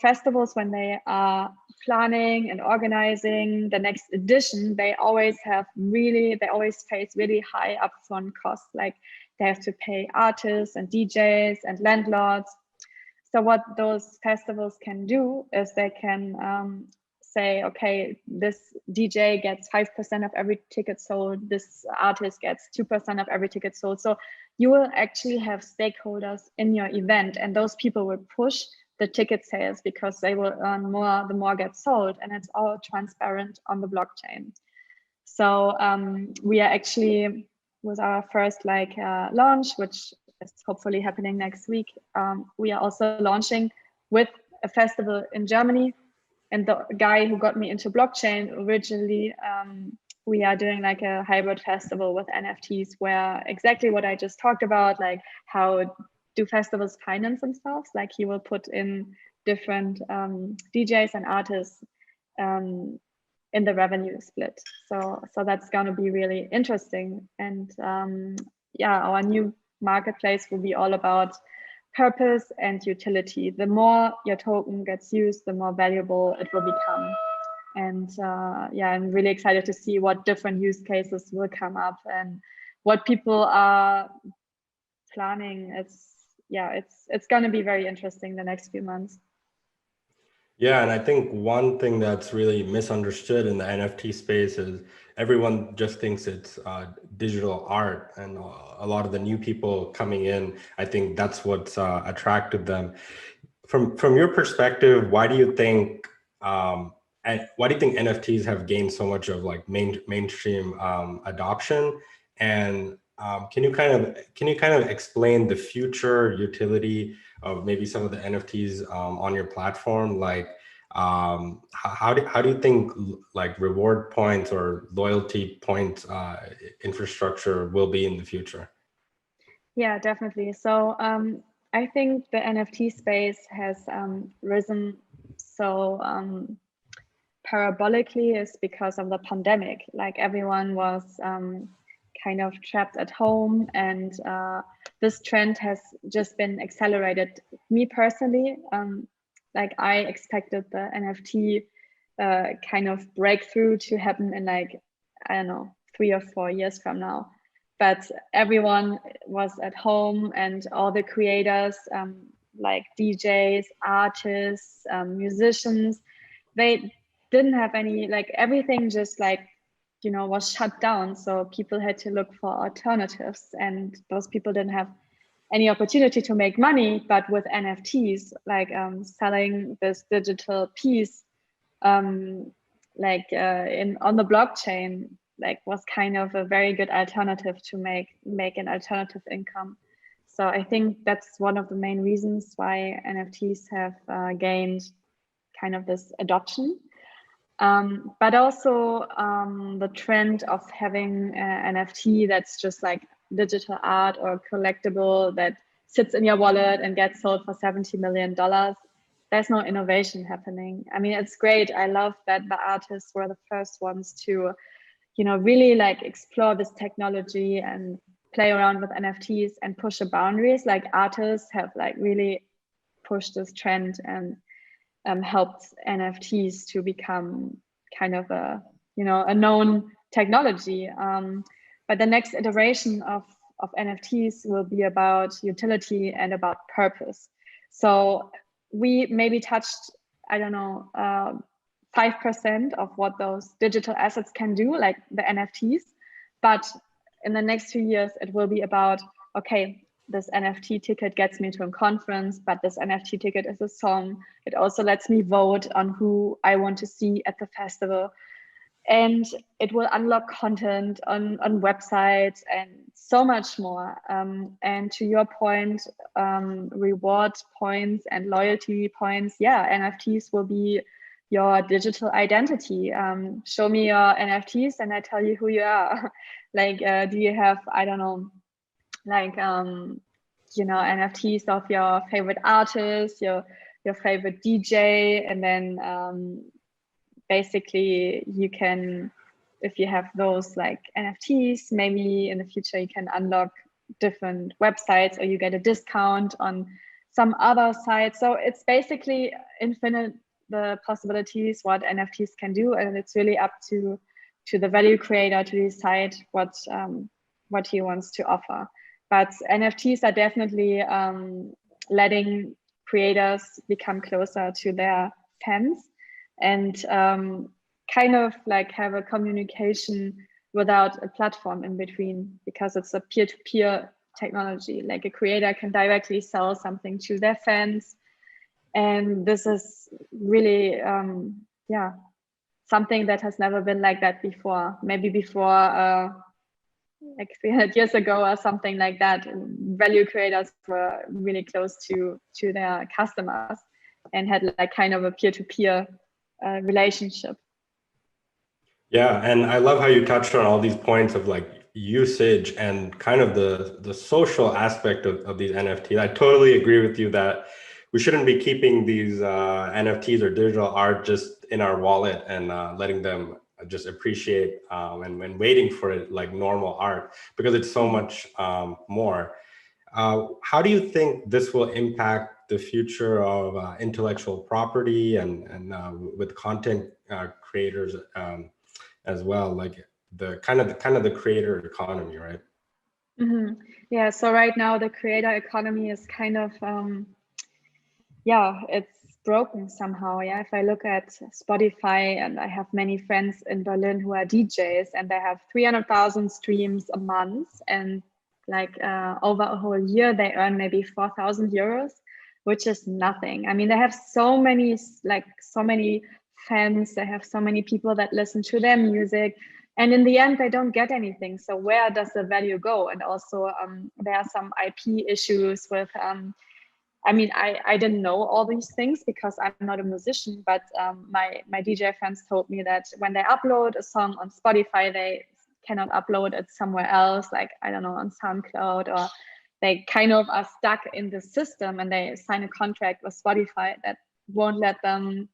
Speaker 9: festivals, when they are planning and organizing the next edition, they always face really high upfront costs. Like they have to pay artists and DJs and landlords. So what those festivals can do is they can say, okay, this DJ gets 5% of every ticket sold, this artist gets 2% of every ticket sold. So you will actually have stakeholders in your event, and those people will push the ticket sales because they will earn more the more gets sold, and it's all transparent on the blockchain. So we are actually, with our first launch, which is hopefully happening next week, we are also launching with a festival in Germany. And the guy who got me into blockchain originally, we are doing like a hybrid festival with NFTs, where exactly what I just talked about, like how do festivals finance themselves? Like he will put in different DJs and artists in the revenue split. So that's going to be really interesting. And our new marketplace will be all about purpose and utility. The more your token gets used, the more valuable it will become. And I'm really excited to see what different use cases will come up and what people are planning. It's going to be very interesting the next few months.
Speaker 8: Yeah, and I think one thing that's really misunderstood in the NFT space is everyone just thinks it's digital art, and a lot of the new people coming in, I think that's what's attracted them. From your perspective, why do you think NFTs have gained so much of like mainstream adoption? And can you kind of explain the future utility of maybe some of the NFTs on your platform? Like, how do you think like reward points or loyalty points infrastructure will be in the future?
Speaker 9: Yeah, definitely. So I think the NFT space has risen so parabolically is because of the pandemic. Like everyone was kind of trapped at home, and this trend has just been accelerated. Me personally, like I expected the NFT kind of breakthrough to happen in like, I don't know, 3 or 4 years from now. But everyone was at home, and all the creators, like DJs, artists, musicians, they didn't have any, like everything just like, you know, was shut down. So people had to look for alternatives, and those people didn't have any opportunity to make money. But with NFTs, like selling this digital piece, on the blockchain, like was kind of a very good alternative to make an alternative income. So I think that's one of the main reasons why NFTs have gained kind of this adoption. But also the trend of having an NFT that's just like digital art or collectible that sits in your wallet and gets sold for $70 million. There's no innovation happening. I mean, it's great. I love that the artists were the first ones to, you know, really like explore this technology and play around with NFTs and push the boundaries. Like artists have like really pushed this trend and helped NFTs to become kind of a, you know, a known technology. But the next iteration of NFTs will be about utility and about purpose. So we maybe touched, I don't know, 5% of what those digital assets can do, like the NFTs. But in the next 2 years, it will be about, okay, this NFT ticket gets me to a conference, but this NFT ticket is a song. It also lets me vote on who I want to see at the festival. And it will unlock content on websites and so much more. And to your point, reward points and loyalty points, yeah, NFTs will be your digital identity. Show me your NFTs and I tell you who you are. Like, do you have, I don't know, like, you know, NFTs of your favorite artist, your favorite DJ, and then basically you can, if you have those like NFTs, maybe in the future you can unlock different websites or you get a discount on some other sites. So it's basically infinite, the possibilities what NFTs can do, and it's really up to the value creator to decide what he wants to offer. But NFTs are definitely letting creators become closer to their fans and kind of like have a communication without a platform in between, because it's a peer-to-peer technology. Like a creator can directly sell something to their fans. And this is really, yeah, something that has never been like that before. Maybe before, like 300 years ago or something like that, value creators were really close to their customers and had like kind of a peer-to-peer relationship.
Speaker 8: Yeah, and I love how you touched on all these points of like usage and kind of the social aspect of these NFTs. I totally agree with you that we shouldn't be keeping these NFTs or digital art just in our wallet and letting them just appreciate and waiting for it like normal art, because it's so much more. How do you think this will impact the future of intellectual property and with content creators as well, like the kind of the creator economy, right?
Speaker 9: Mm-hmm. Yeah, so right now the creator economy is kind of yeah, it's broken somehow. Yeah, if I look at Spotify, and I have many friends in Berlin who are DJs, and they have 300,000 streams a month, and like over a whole year they earn maybe 4,000 euros, which is nothing. I mean, they have so many fans, they have so many people that listen to their music, and in the end they don't get anything. So where does the value go? And also there are some IP issues with I mean, I didn't know all these things because I'm not a musician, but my DJ friends told me that when they upload a song on Spotify, they cannot upload it somewhere else, like, I don't know, on SoundCloud, or they kind of are stuck in the system and they sign a contract with Spotify that won't let them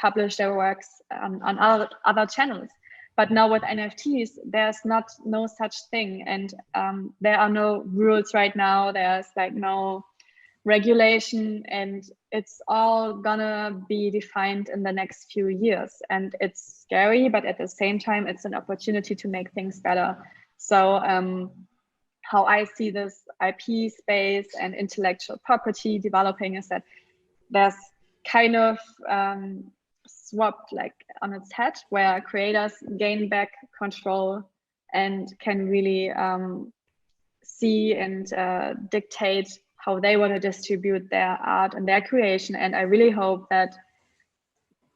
Speaker 9: publish their works on other channels. But now with NFTs, there's no such thing. And there are no rules right now. There's like no regulation, and it's all gonna be defined in the next few years. And it's scary, but at the same time, it's an opportunity to make things better. So how I see this IP space and intellectual property developing is that there's kind of swapped like on its head, where creators gain back control and can really see and dictate how they want to distribute their art and their creation. And I really hope that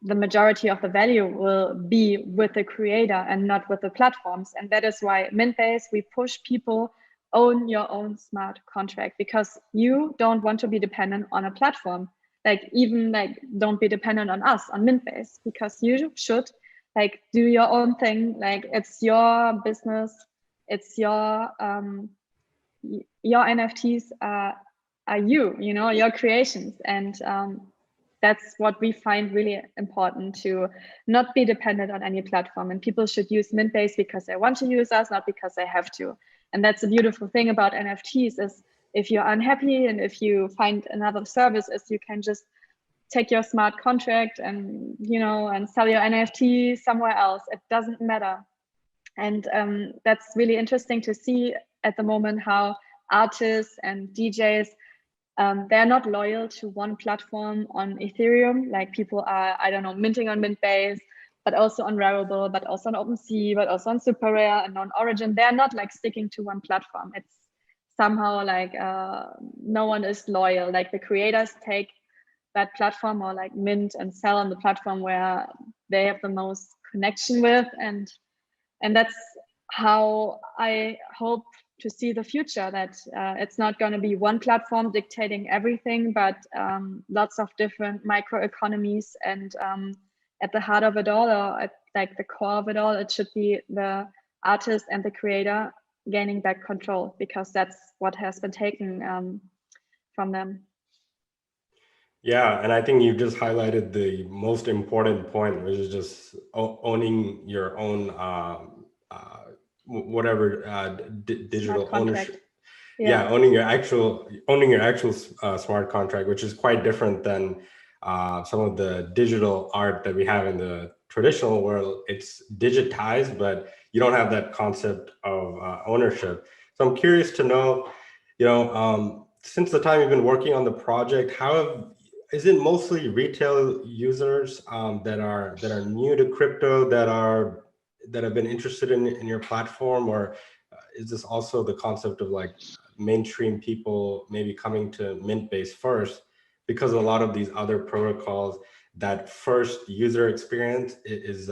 Speaker 9: the majority of the value will be with the creator and not with the platforms. And that is why Mintbase, we push people, own your own smart contract, because you don't want to be dependent on a platform. Like even like don't be dependent on us, on Mintbase, because you should like do your own thing. Like it's your business, it's your NFTs are you know, your creations. And that's what we find really important, to not be dependent on any platform. And people should use Mintbase because they want to use us, not because they have to. And that's the beautiful thing about NFTs, is if you're unhappy and if you find another service, is you can just take your smart contract and, you know, and sell your NFT somewhere else. It doesn't matter. And that's really interesting to see at the moment how artists and DJs, they're not loyal to one platform on Ethereum. Like people are, I don't know, minting on Mintbase, but also on Rarible, but also on OpenSea, but also on Super Rare and on Origin. They're not like sticking to one platform. It's somehow like no one is loyal. Like the creators take that platform or like mint and sell on the platform where they have the most connection with. And that's how I hope to see the future, that it's not going to be one platform dictating everything, but lots of different microeconomies. And at the heart of it all, or at like the core of it all, it should be the artist and the creator gaining back control, because that's what has been taken from them.
Speaker 8: Yeah, and I think you've just highlighted the most important point, which is just owning your own digital ownership. Yeah, owning your actual smart contract, which is quite different than some of the digital art that we have in the traditional world. It's digitized, but you don't have that concept of ownership. So I'm curious to know, you know, since the time you've been working on the project, is it mostly retail users that are new to crypto, that have been interested in your platform, or is this also the concept of like mainstream people maybe coming to Mintbase first, because a lot of these other protocols, that first user experience is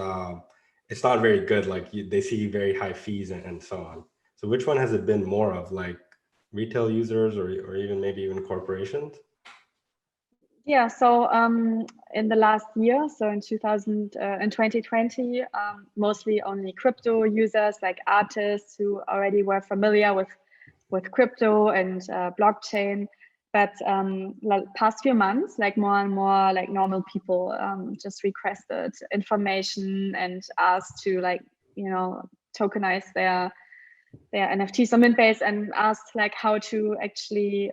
Speaker 8: it's not very good. Like they see very high fees and so on. So which one has it been more of, like retail users or even corporations?
Speaker 9: Yeah, so in the last year, so in 2020, mostly only crypto users, like artists who already were familiar with crypto and blockchain. But past few months, like more and more like normal people just requested information and asked to, like, you know, tokenize their NFTs on Mintbase, and asked like how to actually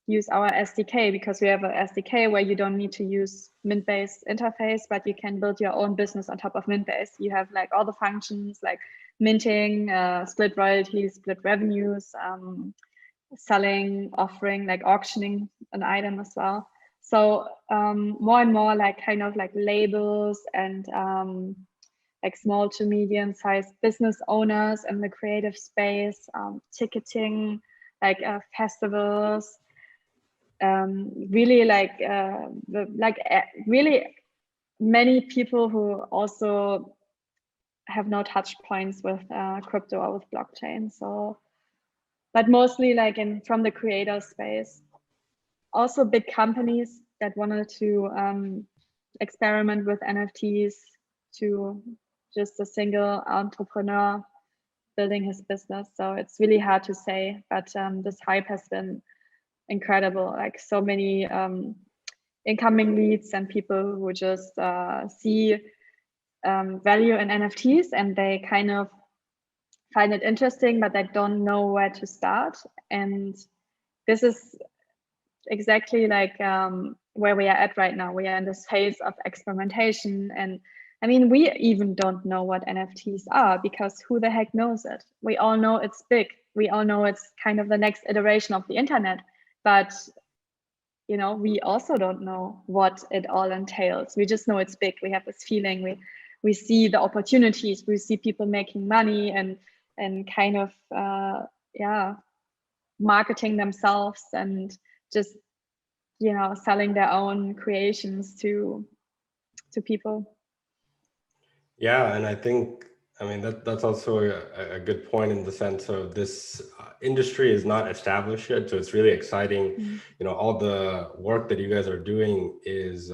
Speaker 9: use our SDK, because we have a SDK where you don't need to use Mintbase interface, but you can build your own business on top of Mintbase. You have like all the functions like minting, split royalties, split revenues, selling, offering, like auctioning an item as well. So more and more like kind of like labels and like small to medium sized business owners in the creative space, ticketing, like festivals, really like really many people who also have no touch points with crypto or with blockchain. So, but mostly like from the creator space. Also big companies that wanted to experiment with NFTs, to just a single entrepreneur building his business. So it's really hard to say, but this hype has been incredible. Like so many incoming leads and people who just see value in NFTs, and they kind of find it interesting, but they don't know where to start. And this is exactly like where we are at right now. We are in this phase of experimentation, and I mean, we even don't know what NFTs are, because who the heck knows it? We all know it's big. We all know it's kind of the next iteration of the internet, but you know, we also don't know what it all entails. We just know it's big. We have this feeling. We see the opportunities. We see people making money and kind of marketing themselves and just, you know, selling their own creations to people.
Speaker 8: Yeah, and I think, I mean, that's also a good point in the sense of this industry is not established yet, so it's really exciting. You know, all the work that you guys are doing is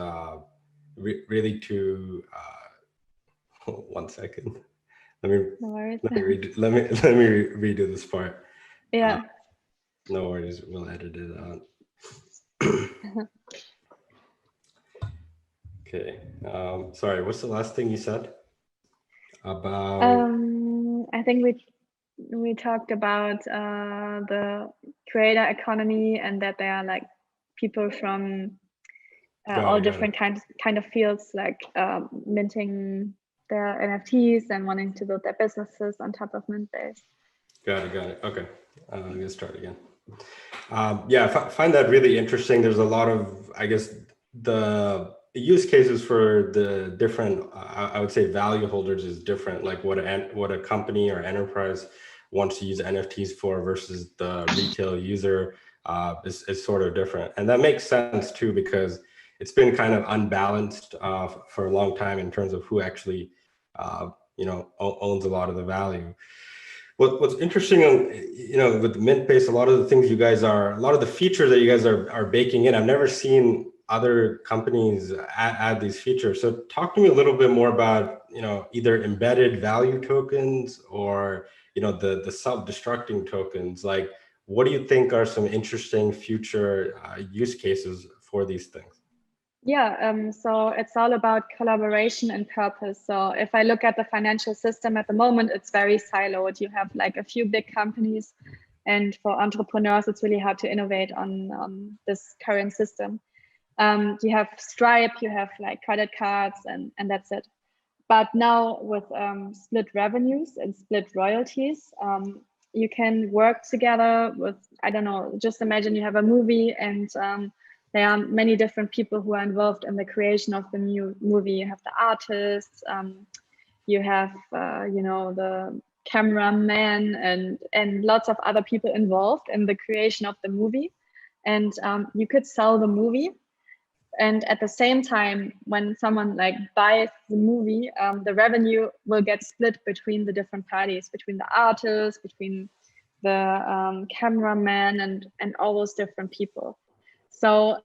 Speaker 8: really to 1 second. Let me redo this part.
Speaker 9: Yeah.
Speaker 8: No worries, we'll edit it out. Okay. Sorry, what's the last thing you said? About
Speaker 9: I think we talked about the creator economy, and that there are like people from all different kind of fields, like minting their NFTs and wanting to build their businesses on top of Mintbase.
Speaker 8: Got it. Okay, let's start again. Yeah, I find that really interesting. There's a lot of, I guess, the use cases for the different, I would say, value holders is different. Like what a company or enterprise wants to use NFTs for versus the retail user is sort of different. And that makes sense too, because it's been kind of unbalanced for a long time in terms of who actually, you know, owns a lot of the value. What's interesting, you know, with Mintbase, a lot of the things you guys are, a lot of the features that you guys are baking in, I've never seen other companies add these features. So talk to me a little bit more about, you know, either embedded value tokens or, you know, the self-destructing tokens. Like, what do you think are some interesting future use cases for these things?
Speaker 9: Yeah, so it's all about collaboration and purpose. So if I look at the financial system at the moment, it's very siloed. You have like a few big companies, and for entrepreneurs, it's really hard to innovate on this current system. You have Stripe, you have like credit cards, and that's it. But now with split revenues and split royalties, you can work together with, I don't know, just imagine you have a movie, and there are many different people who are involved in the creation of the new movie. You have the artists, you have, you know, the cameraman, and lots of other people involved in the creation of the movie. And you could sell the movie. And at the same time, when someone like buys the movie, the revenue will get split between the different parties, between the artists, between the cameraman, and all those different people. So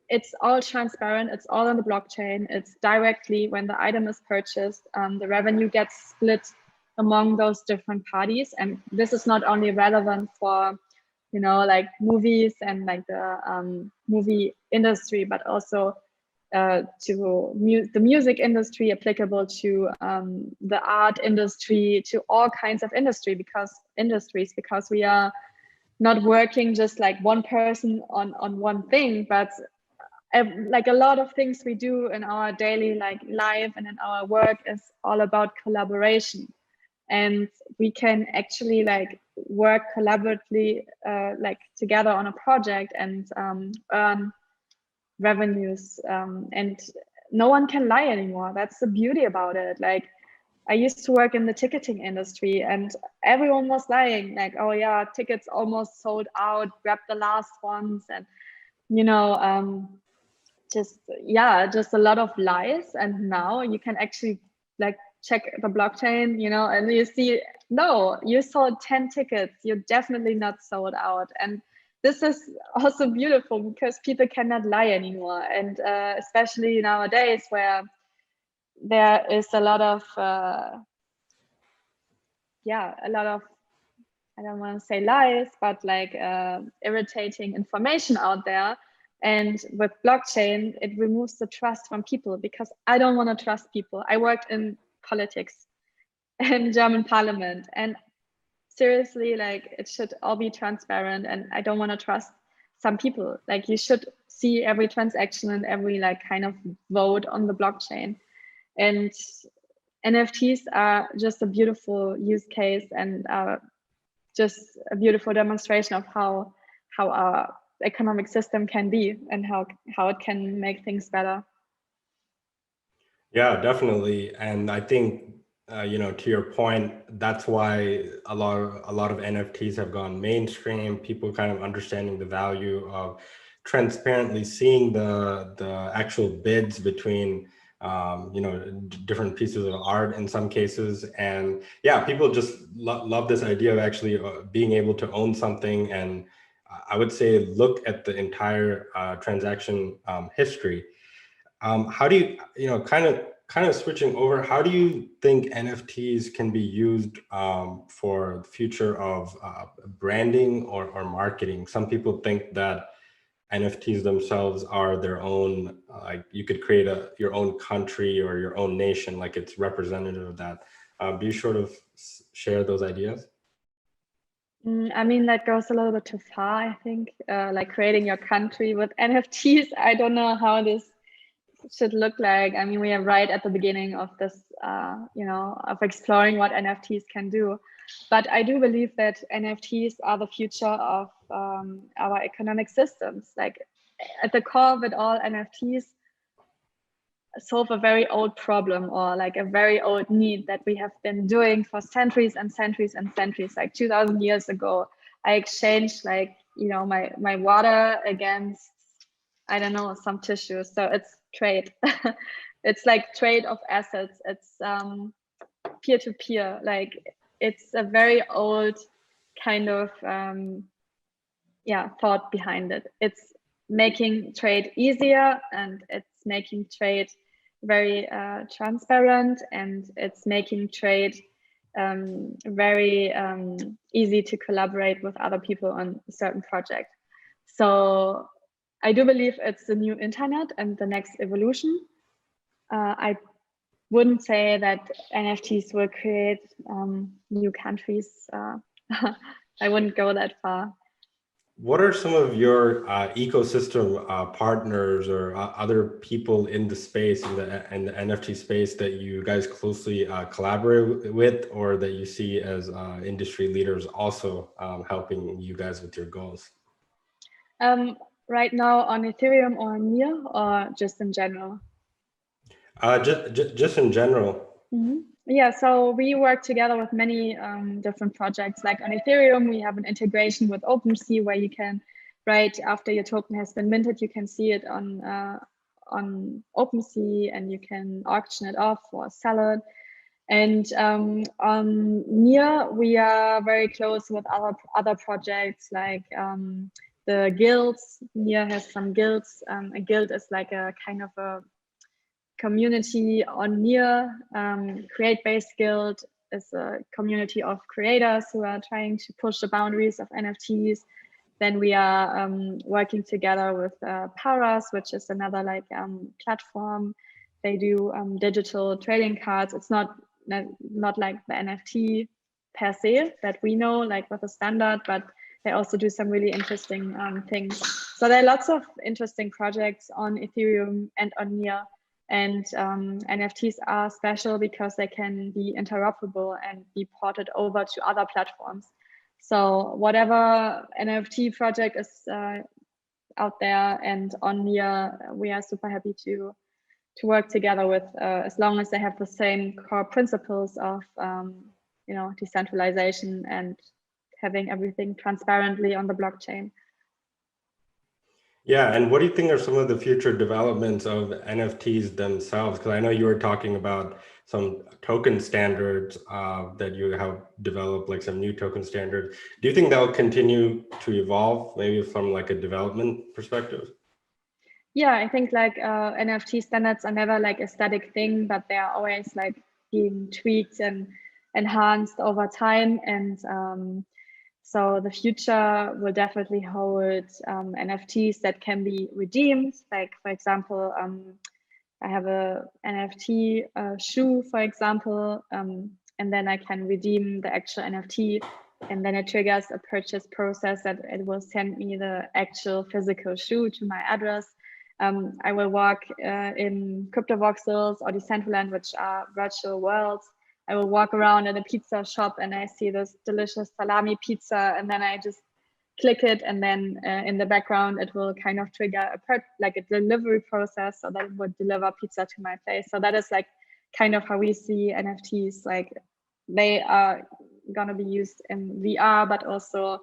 Speaker 9: it's all transparent. It's all on the blockchain. It's directly when the item is purchased, the revenue gets split among those different parties. And this is not only relevant for, you know, like movies and like the movie industry, but also to the music industry, applicable to the art industry, to all kinds of industries, because we are not working just like one person on one thing, but like a lot of things we do in our daily like life and in our work is all about collaboration. And we can actually like work collaboratively like together on a project and earn revenues, and no one can lie anymore. That's the beauty about it. Like, I used to work in the ticketing industry, and everyone was lying, like, oh yeah, tickets almost sold out, grab the last ones, and you know, just a lot of lies. And now you can actually like check the blockchain, you know, and you see, no, you sold 10 tickets, you're definitely not sold out. And this is also beautiful because people cannot lie anymore. And especially nowadays, where there is a lot of I don't want to say lies, but like irritating information out there. And with blockchain, it removes the trust from people, because I don't want to trust people. I worked in politics in German parliament, and seriously, like, it should all be transparent, and I don't want to trust some people. Like you should see every transaction and every like kind of vote on the blockchain. And NFTs are just a beautiful use case and just a beautiful demonstration of how our economic system can be and how it can make things better.
Speaker 8: Yeah, definitely. And I think, to your point, that's why a lot of NFTs have gone mainstream. People kind of understanding the value of transparently seeing the actual bids between, different pieces of art in some cases. And yeah, people just love this idea of actually being able to own something. And I would say look at the entire transaction history. How do you, kind of switching over, how do you think NFTs can be used for the future of branding or marketing? Some people think that NFTs themselves are their own, like you could create your own country or your own nation, like it's representative of that. Do you sort of share those ideas?
Speaker 9: I mean, that goes a little bit too far, I think. Like creating your country with NFTs, I don't know how this should look like. I mean, we are right at the beginning of this, of exploring what NFTs can do. But I do believe that NFTs are the future of our economic systems. Like at the core of it all, NFTs solve a very old problem or like a very old need that we have been doing for centuries and centuries and centuries. Like 2000 years ago, I exchanged my water against, I don't know, some tissue. So it's trade. It's like trade of assets. It's peer-to-peer. Like it's a very old kind of thought behind it. It's making trade easier and it's making trade very transparent, and it's making trade very easy to collaborate with other people on a certain project. So I do believe it's the new internet and the next evolution. I wouldn't say that NFTs will create new countries. I wouldn't go that far.
Speaker 8: What are some of your ecosystem partners or other people in the space, in the NFT space, that you guys closely collaborate with, or that you see as industry leaders also helping you guys with your goals?
Speaker 9: Right now on Ethereum or NIR, or just in general?
Speaker 8: Just in general.
Speaker 9: Mm-hmm. Yeah, so we work together with many different projects. Like on Ethereum, we have an integration with OpenSea where you can, right after your token has been minted, you can see it on OpenSea and you can auction it off or sell it. And on NIR, we are very close with other projects like the guilds. NIR has some guilds. A guild is like a kind of a community on NIR. Create-based guild is a community of creators who are trying to push the boundaries of NFTs. Then we are working together with Paras, which is another platform. They do digital trading cards. It's not like the NFT per se that we know, like with a standard, but they also do some really interesting things. So there are lots of interesting projects on Ethereum and on NIR. And NFTs are special because they can be interoperable and be ported over to other platforms. So whatever NFT project is out there and on NIR, we are super happy to work together with, as long as they have the same core principles of decentralization and having everything transparently on the blockchain.
Speaker 8: Yeah, and what do you think are some of the future developments of NFTs themselves? Because I know you were talking about some token standards that you have developed, like some new token standards. Do you think that will continue to evolve, maybe from like a development perspective?
Speaker 9: Yeah, I think NFT standards are never like a static thing, but they are always like being tweaked and enhanced over time. And so the future will definitely hold NFTs that can be redeemed. Like, for example, I have a NFT shoe, for example, and then I can redeem the actual NFT and then it triggers a purchase process that it will send me the actual physical shoe to my address. I will walk in crypto voxels or Decentraland, which are virtual worlds. I will walk around in a pizza shop and I see this delicious salami pizza, and then I just click it, and then in the background it will kind of trigger a delivery process, so that it would deliver pizza to my place. So that is like kind of how we see NFTs. Like they are gonna be used in VR, but also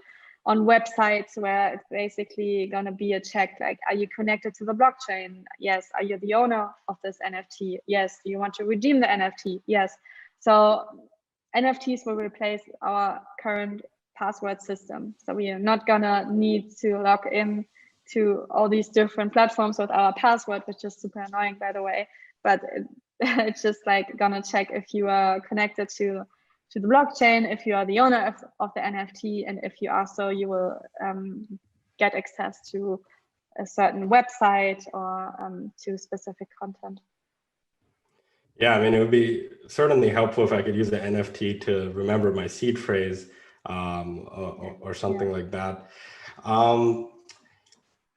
Speaker 9: on websites where it's basically gonna be a check, like, are you connected to the blockchain? Yes. Are you the owner of this NFT? Yes. Do you want to redeem the NFT? Yes. So NFTs will replace our current password system. So we are not gonna need to log in to all these different platforms with our password, which is super annoying, by the way. But it's just like gonna check if you are connected to the blockchain, if you are the owner of the NFT, and if you are so, you will get access to a certain website or to specific content.
Speaker 8: Yeah, I mean, it would be certainly helpful if I could use the NFT to remember my seed phrase or something like that.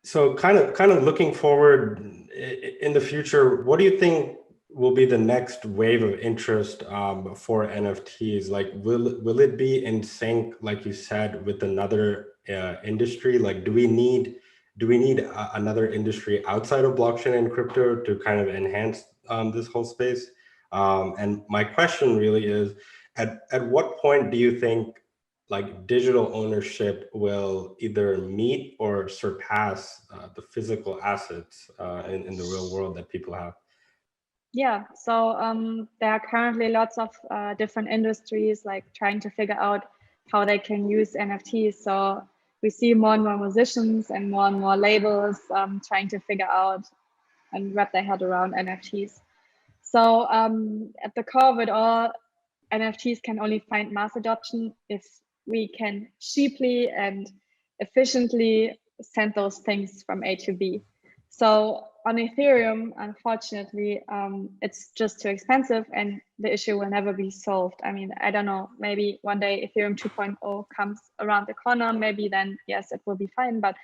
Speaker 8: So kind of looking forward in the future, what do you think will be the next wave of interest for NFTs? Like, will it be in sync, like you said, with another industry? Like, do we need another industry outside of blockchain and crypto to kind of enhance this whole space? And my question really is, at what point do you think like digital ownership will either meet or surpass the physical assets in the real world that people have?
Speaker 9: Yeah, so there are currently lots of different industries like trying to figure out how they can use NFTs. So we see more and more musicians and more labels trying to figure out and wrap their head around NFTs. So at the core of it all, NFTs can only find mass adoption if we can cheaply and efficiently send those things from A to B. So on Ethereum, unfortunately, it's just too expensive and the issue will never be solved. I mean, I don't know, maybe one day Ethereum 2.0 comes around the corner, maybe then, yes, it will be fine. But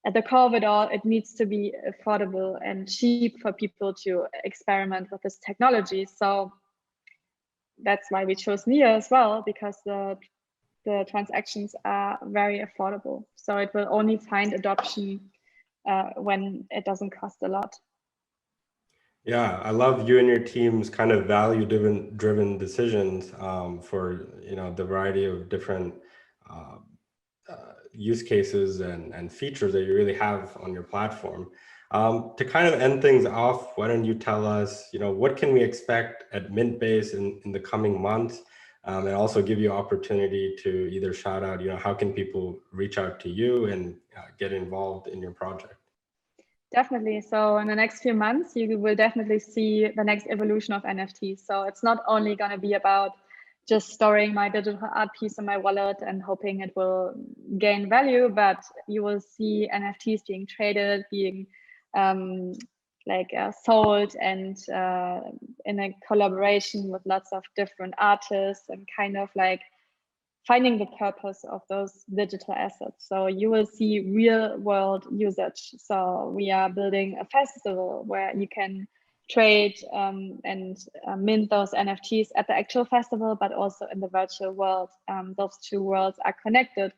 Speaker 9: at the core of it all, it needs to be affordable and cheap for people to experiment with this technology. So that's why we chose NIA as well, because the transactions are very affordable. So it will only find adoption when it doesn't cost a lot.
Speaker 8: Yeah, I love you and your team's kind of value-driven decisions for the variety of different use cases and features that you really have on your platform. To kind of end things off, why don't you tell us, what can we expect at Mintbase in the coming months, and also give you opportunity to either shout out, how can people reach out to you and get involved in your project?
Speaker 9: Definitely. So in the next few months, you will definitely see the next evolution of NFTs. So it's not only going to be about just storing my digital art piece in my wallet and hoping it will gain value, but you will see NFTs being traded, being sold, and in a collaboration with lots of different artists, and kind of like finding the purpose of those digital assets. So you will see real world usage. So we are building a festival where you can trade and mint those NFTs at the actual festival, but also in the virtual world. Those two worlds are connected.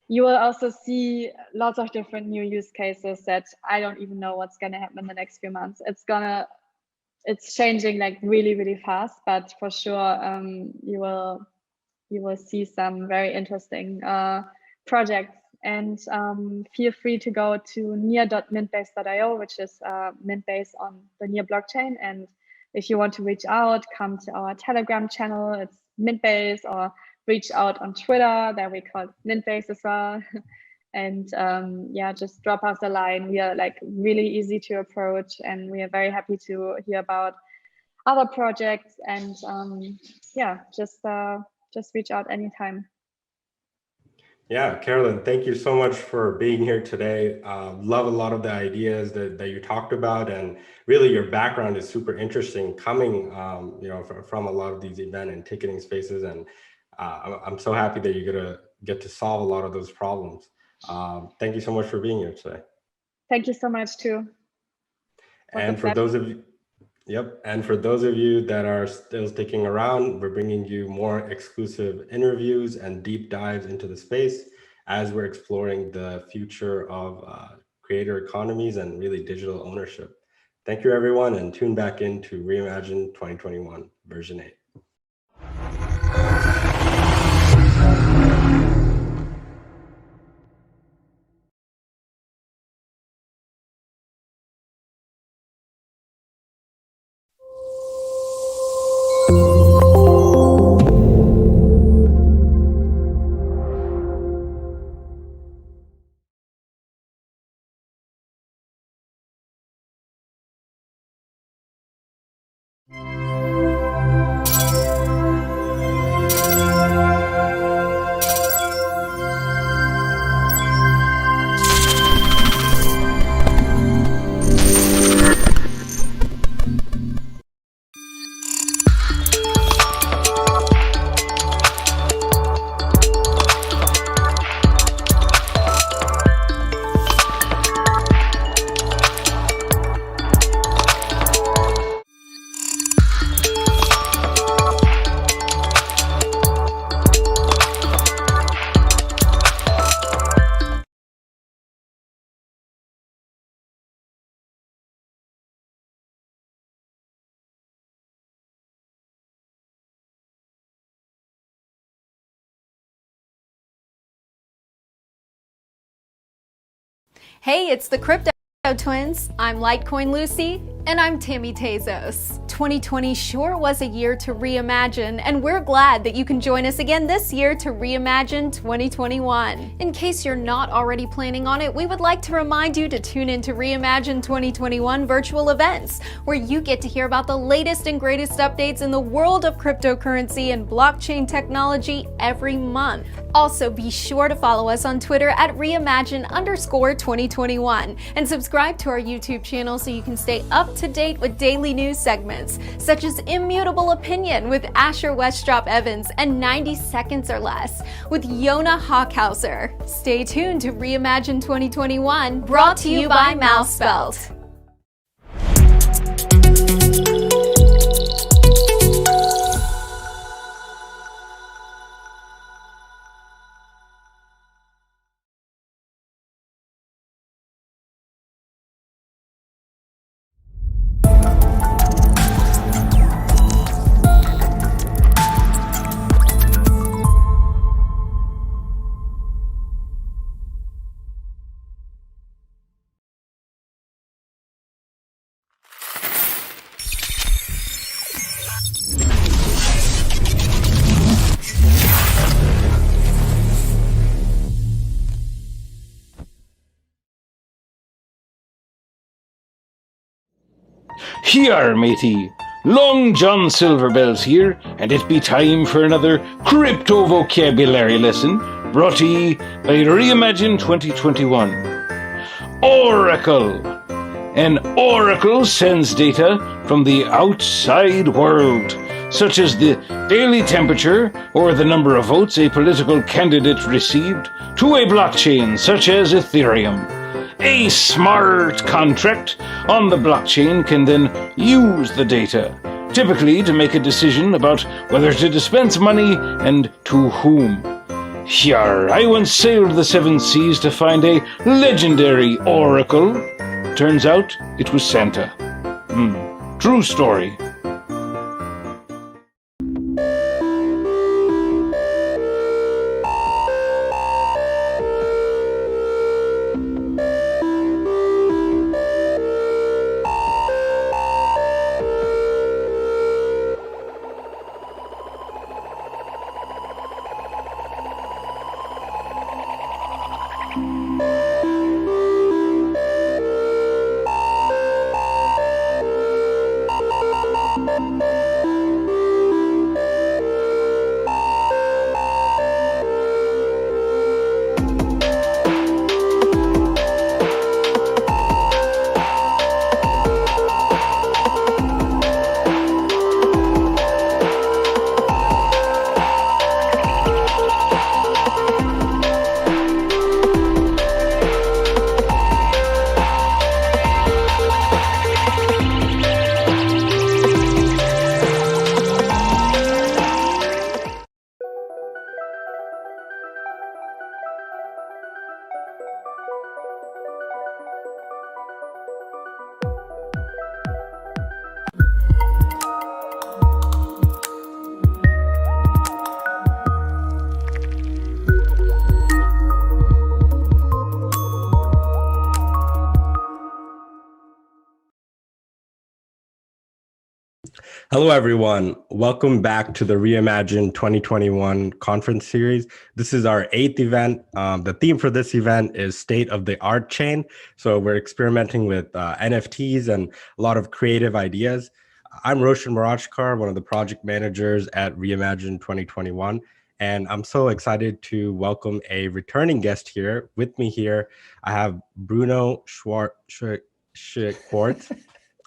Speaker 9: You will also see lots of different new use cases that I don't even know what's going to happen in the next few months. It's changing like really, really fast, but for sure you will see some very interesting projects. And feel free to go to near.mintbase.io, which is Mintbase on the Near blockchain. And if you want to reach out, come to our Telegram channel, it's Mintbase, or reach out on Twitter, there we call Mintbase as well. And yeah, just drop us a line. We are like really easy to approach, and we are very happy to hear about other projects. And yeah, just reach out anytime.
Speaker 8: Yeah, Carolyn, thank you so much for being here today. Love a lot of the ideas that you talked about, and really your background is super interesting, coming from a lot of these event and ticketing spaces, and I'm so happy that you're gonna get to solve a lot of those problems. Thank you so much for being here today.
Speaker 9: Thank you so much too.
Speaker 8: And for those of you, and for those of you that are still sticking around, we're bringing you more exclusive interviews and deep dives into the space as we're exploring the future of creator economies and really digital ownership. Thank you, everyone, and tune back in to Reimagine 2021 version 8.
Speaker 3: Hey, it's the Crypto Twins. I'm Litecoin Lucy. And I'm Tammy Tezos. 2020 sure was a year to reimagine, and we're glad that you can join us again this year to Reimagine 2021. In case you're not already planning on it, we would like to remind you to tune in to Reimagine 2021 virtual events, where you get to hear about the latest and greatest updates in the world of cryptocurrency and blockchain technology every month. Also, be sure to follow us on Twitter at Reimagine_2021 and subscribe to our YouTube channel so you can stay up to date with daily news segments such as Immutable Opinion with Asher Westrop Evans and 90 Seconds or Less with Yona Hawkhauser. Stay tuned to Reimagine 2021, brought to you by Mousebelt.
Speaker 19: Here, matey. Long John Silverbells here, and it be time for another crypto vocabulary lesson brought to ye by Reimagine 2021. Oracle. An oracle sends data from the outside world, such as the daily temperature or the number of votes a political candidate received, to a blockchain such as Ethereum. A smart contract on the blockchain can then use the data, typically to make a decision about whether to dispense money and to whom. Hyar, I once sailed the 7 seas to find a legendary oracle. Turns out it was Santa. True story.
Speaker 8: Hello, everyone. Welcome back to the Reimagine 2021 conference series. This is our 8th event. The theme for this event is State of the Artchain. So we're experimenting with NFTs and a lot of creative ideas. I'm Roshan Marachkar, one of the project managers at Reimagine 2021. And I'm so excited to welcome a returning guest here. With me here, I have Bruno Schwartz,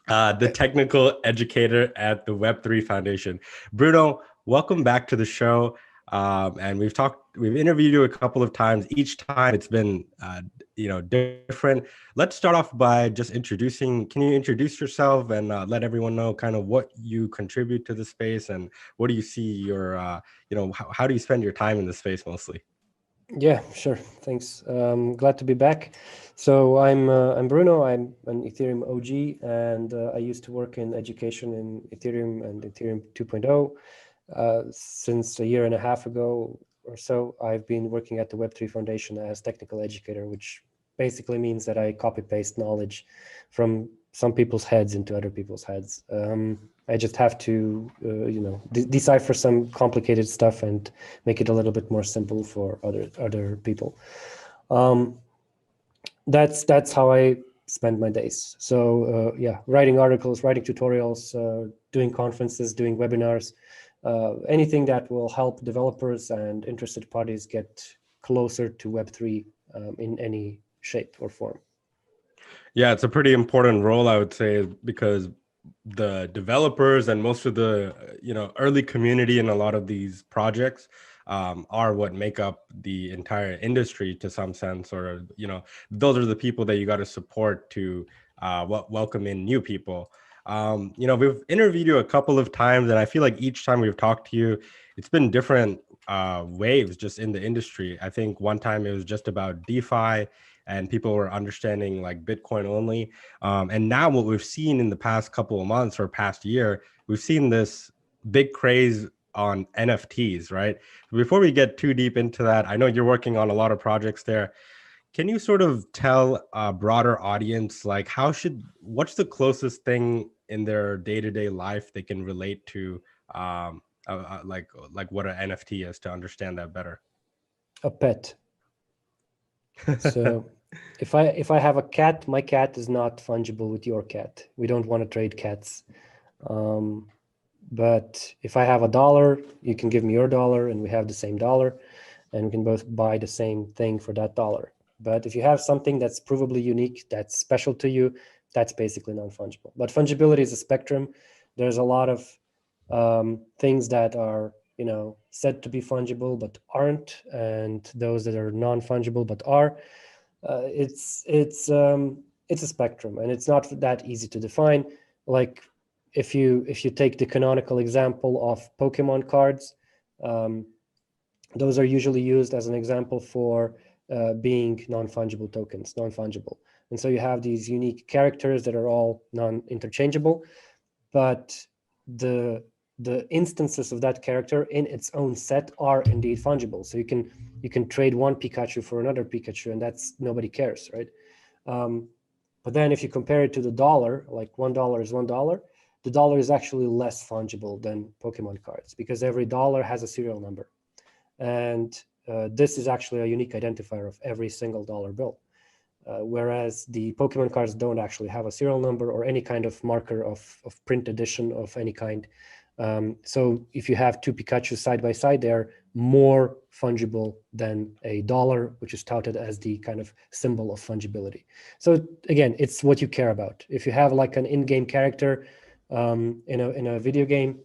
Speaker 8: the technical educator at the Web3 Foundation. Bruno, welcome back to the show. And we've interviewed you a couple of times. Each time it's been, different. Let's start off by just can you introduce yourself and let everyone know kind of what you contribute to the space and what do you see how do you spend your time in the space mostly?
Speaker 11: Yeah, sure. Thanks. Glad to be back. So I'm Bruno. I'm an Ethereum OG, and I used to work in education in Ethereum and Ethereum 2.0. Since a year and a half ago or so, I've been working at the Web3 Foundation as technical educator, which basically means that I copy paste knowledge from some people's heads into other people's heads. I just have to, decipher some complicated stuff and make it a little bit more simple for other people. That's how I spend my days. So writing articles, writing tutorials, doing conferences, doing webinars, anything that will help developers and interested parties get closer to Web3 in any shape or form.
Speaker 8: Yeah, it's a pretty important role, I would say, because the developers and most of the early community in a lot of these projects are what make up the entire industry to some sense, or those are the people that you got to support to welcome in new people. We've interviewed you a couple of times, and I feel like each time we've talked to you, it's been different waves just in the industry. I think one time it was just about DeFi and people were understanding like Bitcoin only. And now what we've seen in the past couple of months or past year, we've seen this big craze on NFTs, right? Before we get too deep into that, I know you're working on a lot of projects there. Can you sort of tell a broader audience, like what's the closest thing in their day-to-day life they can relate to, like what an NFT is, to understand that better?
Speaker 11: A pet. So if I have a cat, my cat is not fungible with your cat. We don't want to trade cats. But if I have $1, you can give me your $1 and we have the same dollar and we can both buy the same thing for that $1. But if you have something that's provably unique, that's special to you, that's basically non-fungible. But fungibility is a spectrum. There's a lot of things that are said to be fungible but aren't, and those that are non-fungible but are. It's a spectrum, and it's not that easy to define. Like if you take the canonical example of Pokemon cards, those are usually used as an example for being non-fungible tokens, non-fungible. And so you have these unique characters that are all non-interchangeable, but the instances of that character in its own set are indeed fungible. So you can trade one Pikachu for another Pikachu, and that's nobody cares, right? But then if you compare it to the dollar, like $1 is $1, the dollar is actually less fungible than Pokemon cards because every dollar has a serial number. And this is actually a unique identifier of every single dollar bill. Whereas the Pokemon cards don't actually have a serial number or any kind of marker of print edition of any kind. So if you have two Pikachu side by side, they're more fungible than a dollar, which is touted as the kind of symbol of fungibility. So again, it's what you care about. If you have like an in-game character in a video game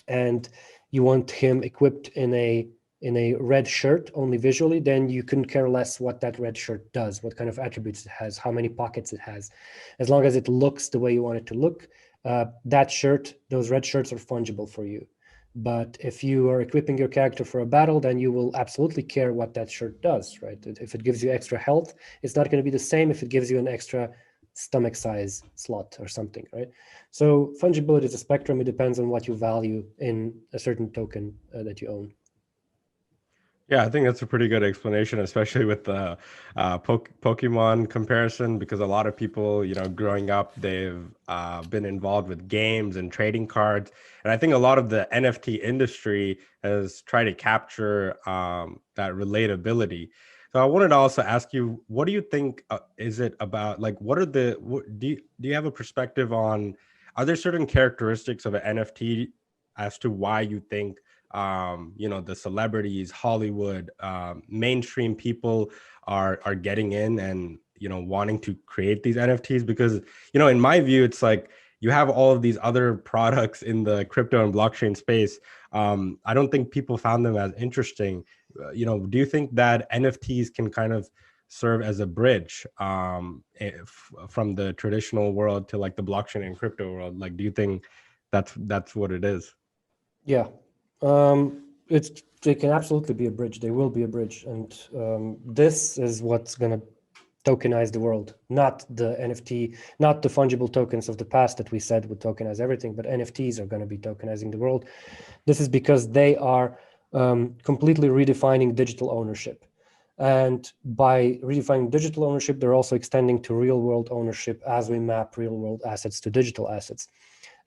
Speaker 11: and you want him equipped in a red shirt only visually, then you couldn't care less what that red shirt does, what kind of attributes it has, how many pockets it has. As long as it looks the way you want it to look, that shirt, those red shirts are fungible for you. But if you are equipping your character for a battle, then you will absolutely care what that shirt does, right? If it gives you extra health, it's not going to be the same if it gives you an extra stomach size slot or something, right? So fungibility is a spectrum. It depends on what you value in a certain token that you own.
Speaker 8: Yeah, I think that's a pretty good explanation, especially with the Pokemon comparison, because a lot of people, growing up, they've been involved with games and trading cards. And I think a lot of the NFT industry has tried to capture that relatability. So I wanted to also ask you, what do you think is it about, like, do you have a perspective on, are there certain characteristics of an NFT as to why you think the celebrities, Hollywood, mainstream people are getting in and wanting to create these NFTs? Because in my view, it's like you have all of these other products in the crypto and blockchain space. I don't think people found them as interesting. Do you think that NFTs can kind of serve as a bridge from the traditional world to like the blockchain and crypto world? Like, do you think that's what it is?
Speaker 11: Yeah, they can absolutely be a bridge. They will be a bridge, and this is what's going to tokenize the world, not the NFT, not the fungible tokens of the past that we said would tokenize everything, but NFTs are going to be tokenizing the world. This is because they are completely redefining digital ownership. And by redefining digital ownership, they're also extending to real world ownership as we map real world assets to digital assets.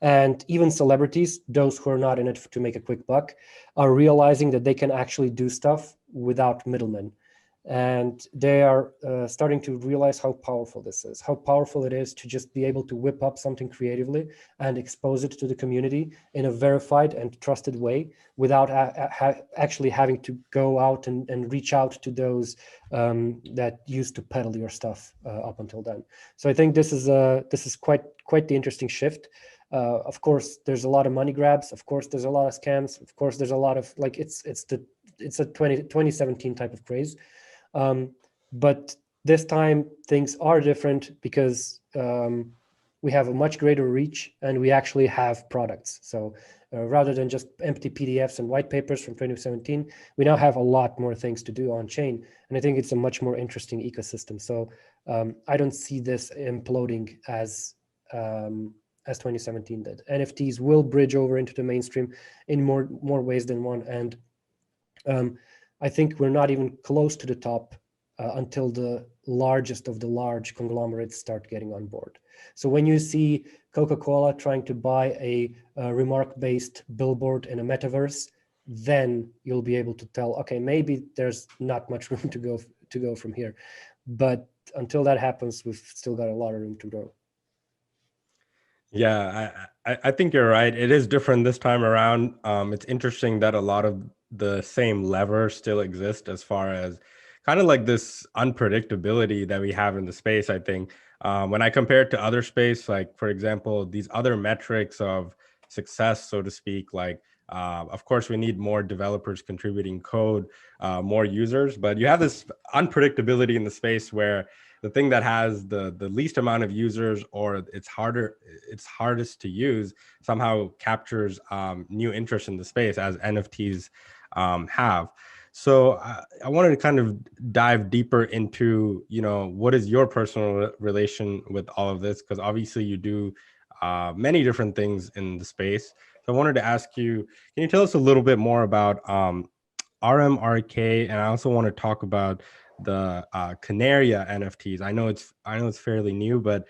Speaker 11: And even celebrities, those who are not in it to make a quick buck, are realizing that they can actually do stuff without middlemen. And they are starting to realize how powerful this is, how powerful it is to just be able to whip up something creatively and expose it to the community in a verified and trusted way without actually having to go out and reach out to those that used to peddle your stuff up until then. So I think this is quite the interesting shift. Of course, there's a lot of money grabs. Of course, there's a lot of scams. Of course, there's a lot of it's a 2017 type of craze. But this time things are different because we have a much greater reach and we actually have products. So rather than just empty PDFs and white papers from 2017, we now have a lot more things to do on chain. And I think it's a much more interesting ecosystem. So I don't see this imploding as 2017 did. NFTs will bridge over into the mainstream in more ways than one. And I think we're not even close to the top until the largest of the large conglomerates start getting on board. So when you see Coca-Cola trying to buy a remark-based billboard in a metaverse, then you'll be able to tell, okay, maybe there's not much room to go from here. But until that happens, we've still got a lot of room to grow.
Speaker 8: Yeah, I think you're right. It is different this time around. It's interesting that a lot of the same levers still exist as far as kind of like this unpredictability that we have in the space. I think when I compare it to other space, like for example, these other metrics of success, so to speak, like of course we need more developers contributing code, more users, but you have this unpredictability in the space where the thing that has the least amount of users or it's hardest to use somehow captures new interest in the space, as NFTs have. So I wanted to kind of dive deeper into, what is your personal relation with all of this? Because obviously you do many different things in the space. So I wanted to ask you, can you tell us a little bit more about RMRK? And I also want to talk about the Canaria NFTs. I know it's fairly new, but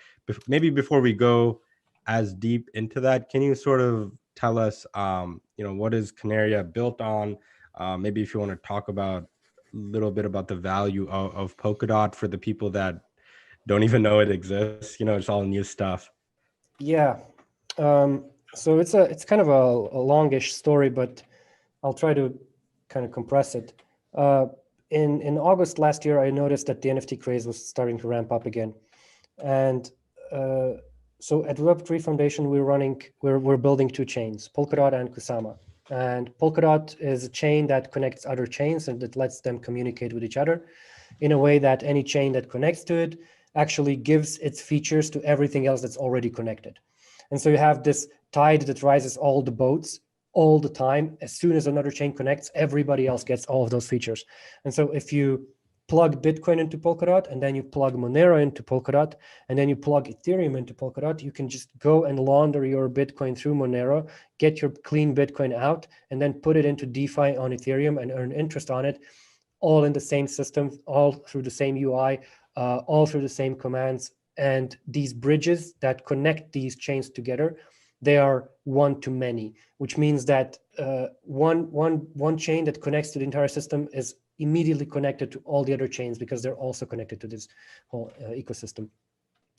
Speaker 8: maybe before we go as deep into that, can you sort of tell us, what is Canaria built on? Maybe if you want to talk about a little bit about the value of Polkadot for the people that don't even know it exists. It's all new stuff.
Speaker 11: Yeah. So it's kind of a longish story, but I'll try to kind of compress it. In August last year, I noticed that the NFT craze was starting to ramp up again. And so at Web3 Foundation, we're building two chains, Polkadot and Kusama. And Polkadot is a chain that connects other chains and that lets them communicate with each other in a way that any chain that connects to it actually gives its features to everything else that's already connected. And so you have this tide that rises all the boats all the time. As soon as another chain connects, everybody else gets all of those features. And so if you plug Bitcoin into Polkadot, and then you plug Monero into Polkadot, and then you plug Ethereum into Polkadot, you can just go and launder your Bitcoin through Monero, get your clean Bitcoin out, and then put it into DeFi on Ethereum and earn interest on it, all in the same system, all through the same UI, all through the same commands. And these bridges that connect these chains together, they are one to many, which means that one chain that connects to the entire system is immediately connected to all the other chains because they're also connected to this whole ecosystem.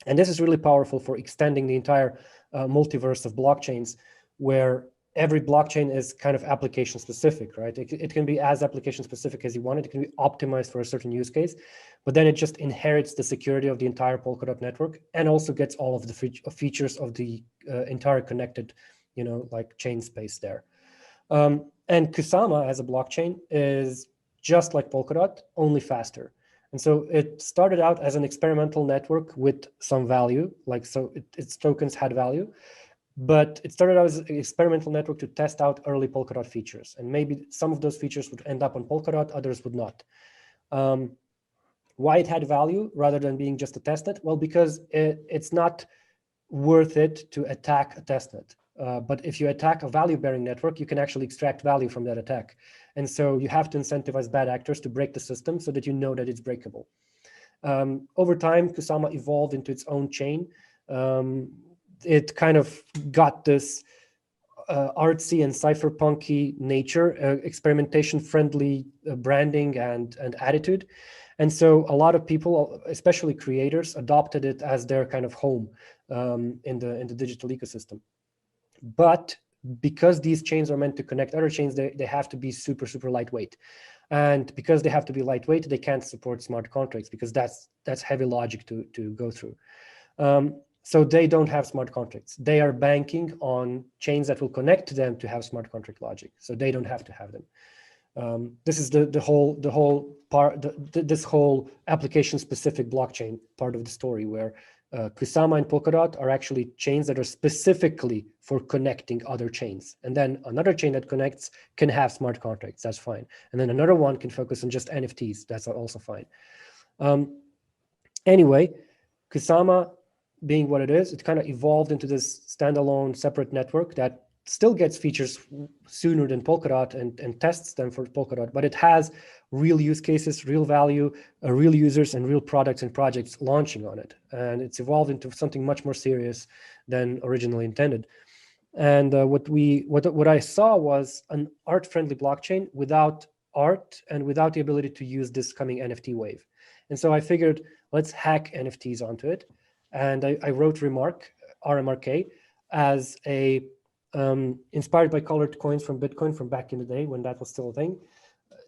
Speaker 11: And this is really powerful for extending the entire multiverse of blockchains, where every blockchain is kind of application specific, right? It can be as application specific as you want it. It can be optimized for a certain use case, but then it just inherits the security of the entire Polkadot network and also gets all of the features of the entire connected, like chain space there. And Kusama as a blockchain is just like Polkadot, only faster. And so it started out as an experimental network with some value, its tokens had value, but it started out as an experimental network to test out early Polkadot features. And maybe some of those features would end up on Polkadot, others would not. Why it had value rather than being just a testnet? Well, because it's not worth it to attack a testnet. But if you attack a value-bearing network, you can actually extract value from that attack. And so you have to incentivize bad actors to break the system so that you know that it's breakable. Over time, Kusama evolved into its own chain. It kind of got this artsy and cypherpunky nature, experimentation-friendly branding and attitude. And so a lot of people, especially creators, adopted it as their kind of home in the digital ecosystem. But because these chains are meant to connect other chains, they have to be super, super lightweight. And because they have to be lightweight, they can't support smart contracts because that's heavy logic to go through. So they don't have smart contracts. They are banking on chains that will connect to them to have smart contract logic. So they don't have to have them. This is the whole part, this whole application-specific blockchain part of the story, where Kusama and Polkadot are actually chains that are specifically for connecting other chains. And then another chain that connects can have smart contracts, that's fine. And then another one can focus on just NFTs, that's also fine. Anyway, Kusama being what it is, it kind of evolved into this standalone separate network that still gets features sooner than Polkadot and tests them for Polkadot, but it has real use cases, real value, real users, and real products and projects launching on it. And it's evolved into something much more serious than originally intended. And what I saw was an art-friendly blockchain without art and without the ability to use this coming NFT wave. And so I figured, let's hack NFTs onto it. And I wrote RMRK, as a inspired by colored coins from Bitcoin from back in the day when that was still a thing.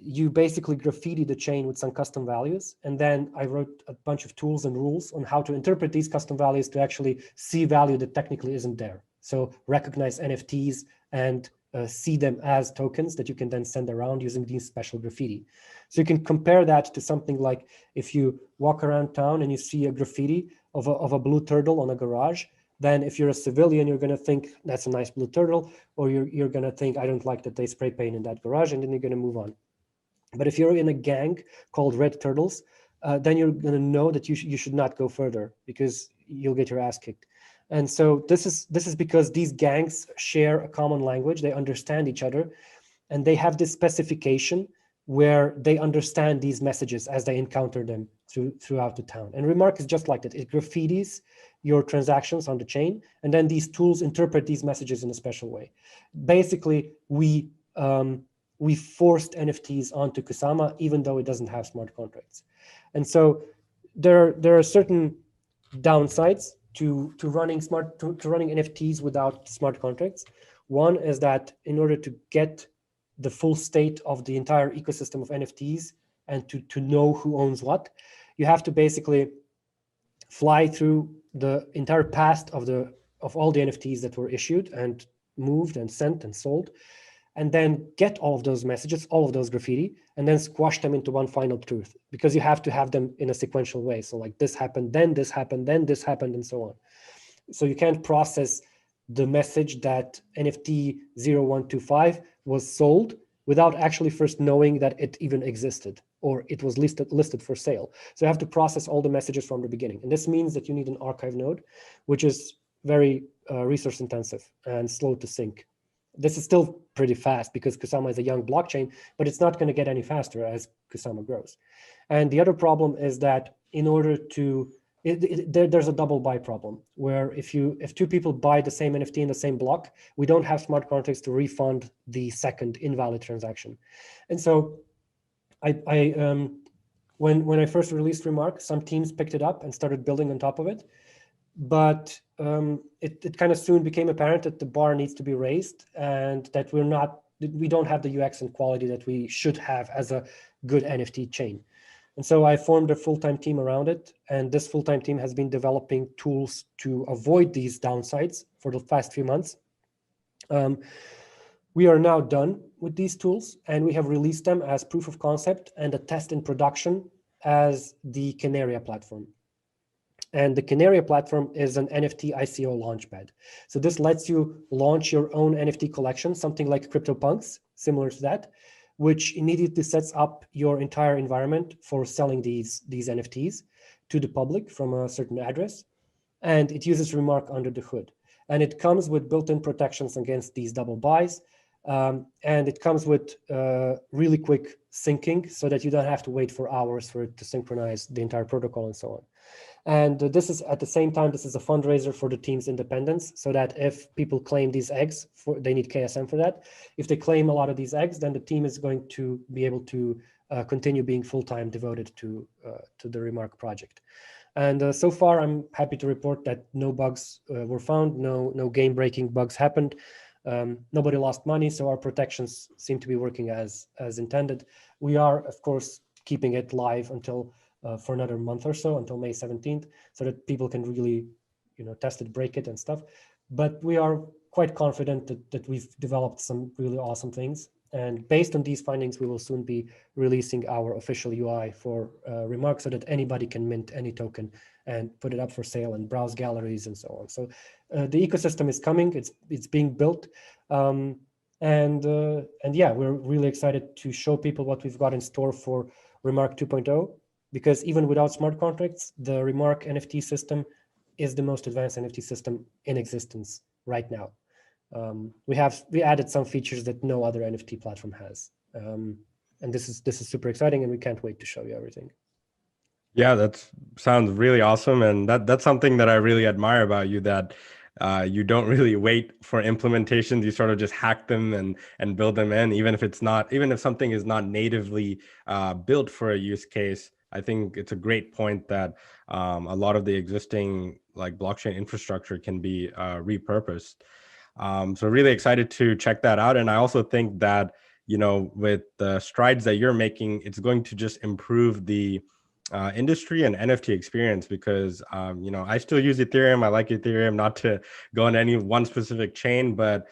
Speaker 11: You basically graffiti the chain with some custom values. And then I wrote a bunch of tools and rules on how to interpret these custom values to actually see value that technically isn't there. So recognize NFTs and see them as tokens that you can then send around using these special graffiti. So you can compare that to something like if you walk around town and you see a graffiti of a blue turtle on a garage, then if you're a civilian, you're going to think that's a nice blue turtle, or you're going to think, I don't like that they spray paint in that garage, and then you're going to move on. But if you're in a gang called Red Turtles, then you're going to know that you should not go further because you'll get your ass kicked. And so this is because these gangs share a common language, they understand each other, and they have this specification where they understand these messages as they encounter them throughout the town. And Remark is just like that. It graffitis your transactions on the chain, and then these tools interpret these messages in a special way. Basically, we forced NFTs onto Kusama, even though it doesn't have smart contracts. And so there are certain downsides to running NFTs without smart contracts. One is that in order to get the full state of the entire ecosystem of NFTs and to know who owns what, you have to basically fly through the entire past of all the NFTs that were issued and moved and sent and sold, and then get all of those messages, all of those graffiti, and then squash them into one final truth, because you have to have them in a sequential way. So like this happened, then this happened, then this happened, and so on. So you can't process the message that NFT 0125 was sold without actually first knowing that it even existed, or it was listed for sale. So you have to process all the messages from the beginning. And this means that you need an archive node, which is very resource intensive and slow to sync. This is still pretty fast because Kusama is a young blockchain, but it's not going to get any faster as Kusama grows. And the other problem is that in order to, there's a double buy problem where if two people buy the same NFT in the same block, we don't have smart contracts to refund the second invalid transaction. And so when I first released Remark, some teams picked it up and started building on top of it. But it kind of soon became apparent that the bar needs to be raised and that we don't have the UX and quality that we should have as a good NFT chain. And so I formed a full-time team around it. And this full-time team has been developing tools to avoid these downsides for the past few months. We are now done with these tools and we have released them as proof of concept and a test in production as the Canaria platform. And the Canaria platform is an NFT ICO launchpad. So this lets you launch your own NFT collection, something like CryptoPunks, similar to that, which immediately sets up your entire environment for selling these NFTs to the public from a certain address. And it uses Remark under the hood. And it comes with built-in protections against these double buys. And it comes with really quick syncing so that you don't have to wait for hours for it to synchronize the entire protocol and so on. And this is at the same time, this is a fundraiser for the team's independence so that if people claim these eggs, they need KSM for that. If they claim a lot of these eggs, then the team is going to be able to continue being full-time devoted to the Remark project. And so far, I'm happy to report that no bugs were found, no game-breaking bugs happened. Nobody lost money, so our protections seem to be working as intended. We are, of course, keeping it live until for another month or so, until May 17th, so that people can really, test it, break it and stuff. But we are quite confident that we've developed some really awesome things. And based on these findings, we will soon be releasing our official UI for Remark so that anybody can mint any token and put it up for sale and browse galleries and so on. So the ecosystem is coming, it's being built. And yeah, we're really excited to show people what we've got in store for Remark 2.0, because even without smart contracts, the Remark NFT system is the most advanced NFT system in existence right now. We added some features that no other NFT platform has, and this is super exciting, and we can't wait to show you everything.
Speaker 8: Yeah, that sounds really awesome, and that's something that I really admire about you, that you don't really wait for implementations. You sort of just hack them and build them in, even if something is not natively built for a use case. I think it's a great point that a lot of the existing blockchain infrastructure can be repurposed. So really excited to check that out. And I also think that, with the strides that you're making, it's going to just improve the industry and NFT experience, because, I still use Ethereum. I like Ethereum, not to go on any one specific chain, but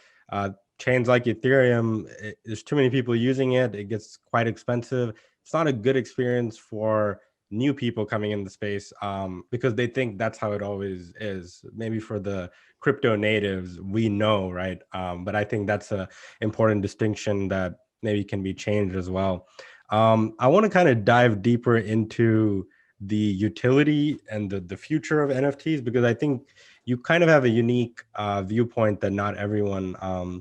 Speaker 8: chains like Ethereum, there's too many people using it. It gets quite expensive. It's not a good experience for new people coming in the space because they think that's how it always is. Maybe for the crypto natives, we know, right? But I think that's an important distinction that maybe can be changed as well. I want to kind of dive deeper into the utility and the future of NFTs, because I think you kind of have a unique viewpoint that not everyone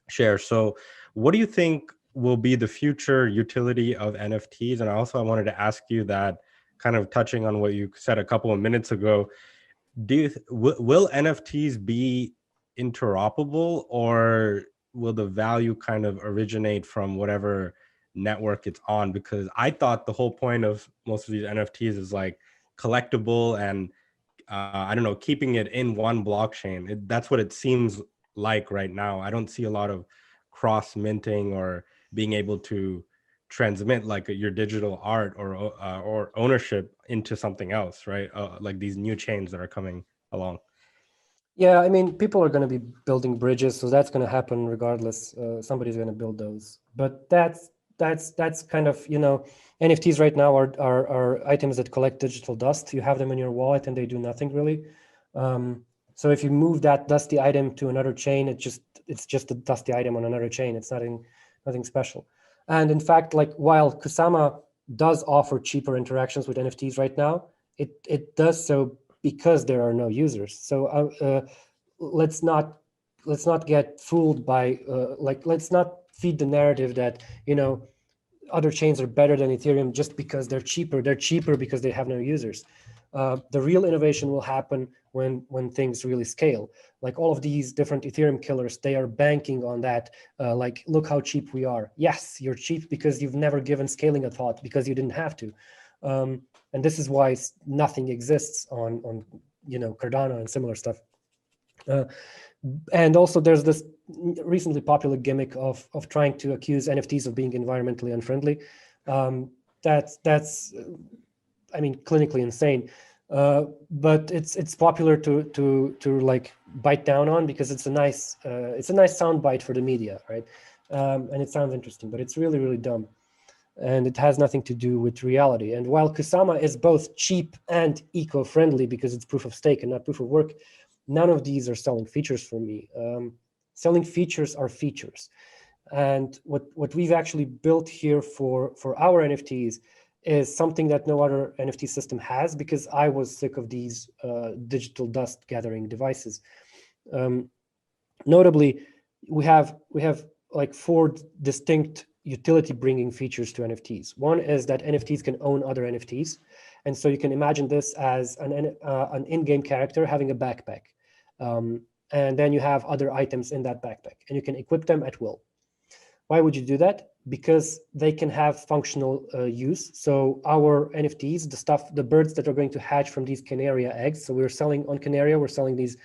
Speaker 8: shares. So what do you think will be the future utility of NFTs? And I wanted to ask you that, kind of touching on what you said a couple of minutes ago, will NFTs be interoperable, or will the value kind of originate from whatever network it's on? Because I thought the whole point of most of these NFTs is collectible and I don't know, keeping it in one blockchain. That's what it seems like right now. I don't see a lot of cross minting or being able to transmit your digital art or ownership into something else, right? Like these new chains that are coming along.
Speaker 11: Yeah, I mean, people are going to be building bridges, so that's going to happen regardless. Somebody's going to build those, but that's kind of, NFTs right now are items that collect digital dust. You have them in your wallet and they do nothing really. So if you move that dusty item to another chain, it's just a dusty item on another chain. It's nothing special. And in fact, while Kusama does offer cheaper interactions with NFTs right now, it does so because there are no users. So let's not get fooled by let's not feed the narrative that other chains are better than Ethereum just because they're cheaper. They're cheaper because they have no users. The real innovation will happen when things really scale. Like all of these different Ethereum killers, they are banking on that. Like, look how cheap we are. Yes, you're cheap because you've never given scaling a thought, because you didn't have to. And this is why nothing exists on Cardano and similar stuff. And also there's this recently popular gimmick of trying to accuse NFTs of being environmentally unfriendly. That's I mean, clinically insane. But it's popular to like bite down on, because it's a nice sound bite for the media, right? And it sounds interesting, but it's really, really dumb. And it has nothing to do with reality. And while Kusama is both cheap and eco-friendly because it's proof of stake and not proof of work, none of these are selling features for me. Selling features are features. And what we've actually built here for our NFTs is something that no other NFT system has, because I was sick of these digital dust gathering devices. Notably, we have like 4 distinct utility bringing features to NFTs. One is that NFTs can own other NFTs. And so you can imagine this as an in-game character having a backpack. And then you have other items in that backpack, and you can equip them at will. Why would you do that? Because they can have functional use. So our NFTs, the birds that are going to hatch from these Canaria eggs. So we're selling on Canaria, we're selling these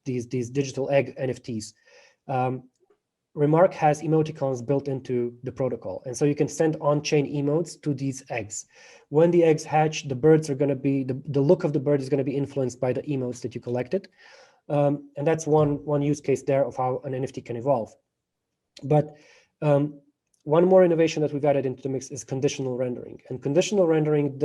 Speaker 11: digital egg NFTs. Remark has emoticons built into the protocol. And so you can send on-chain emotes to these eggs. When the eggs hatch, the birds are going to be, the look of the bird is going to be influenced by the emotes that you collected. And that's one use case there of how an NFT can evolve. But one more innovation that we've added into the mix is conditional rendering. And conditional rendering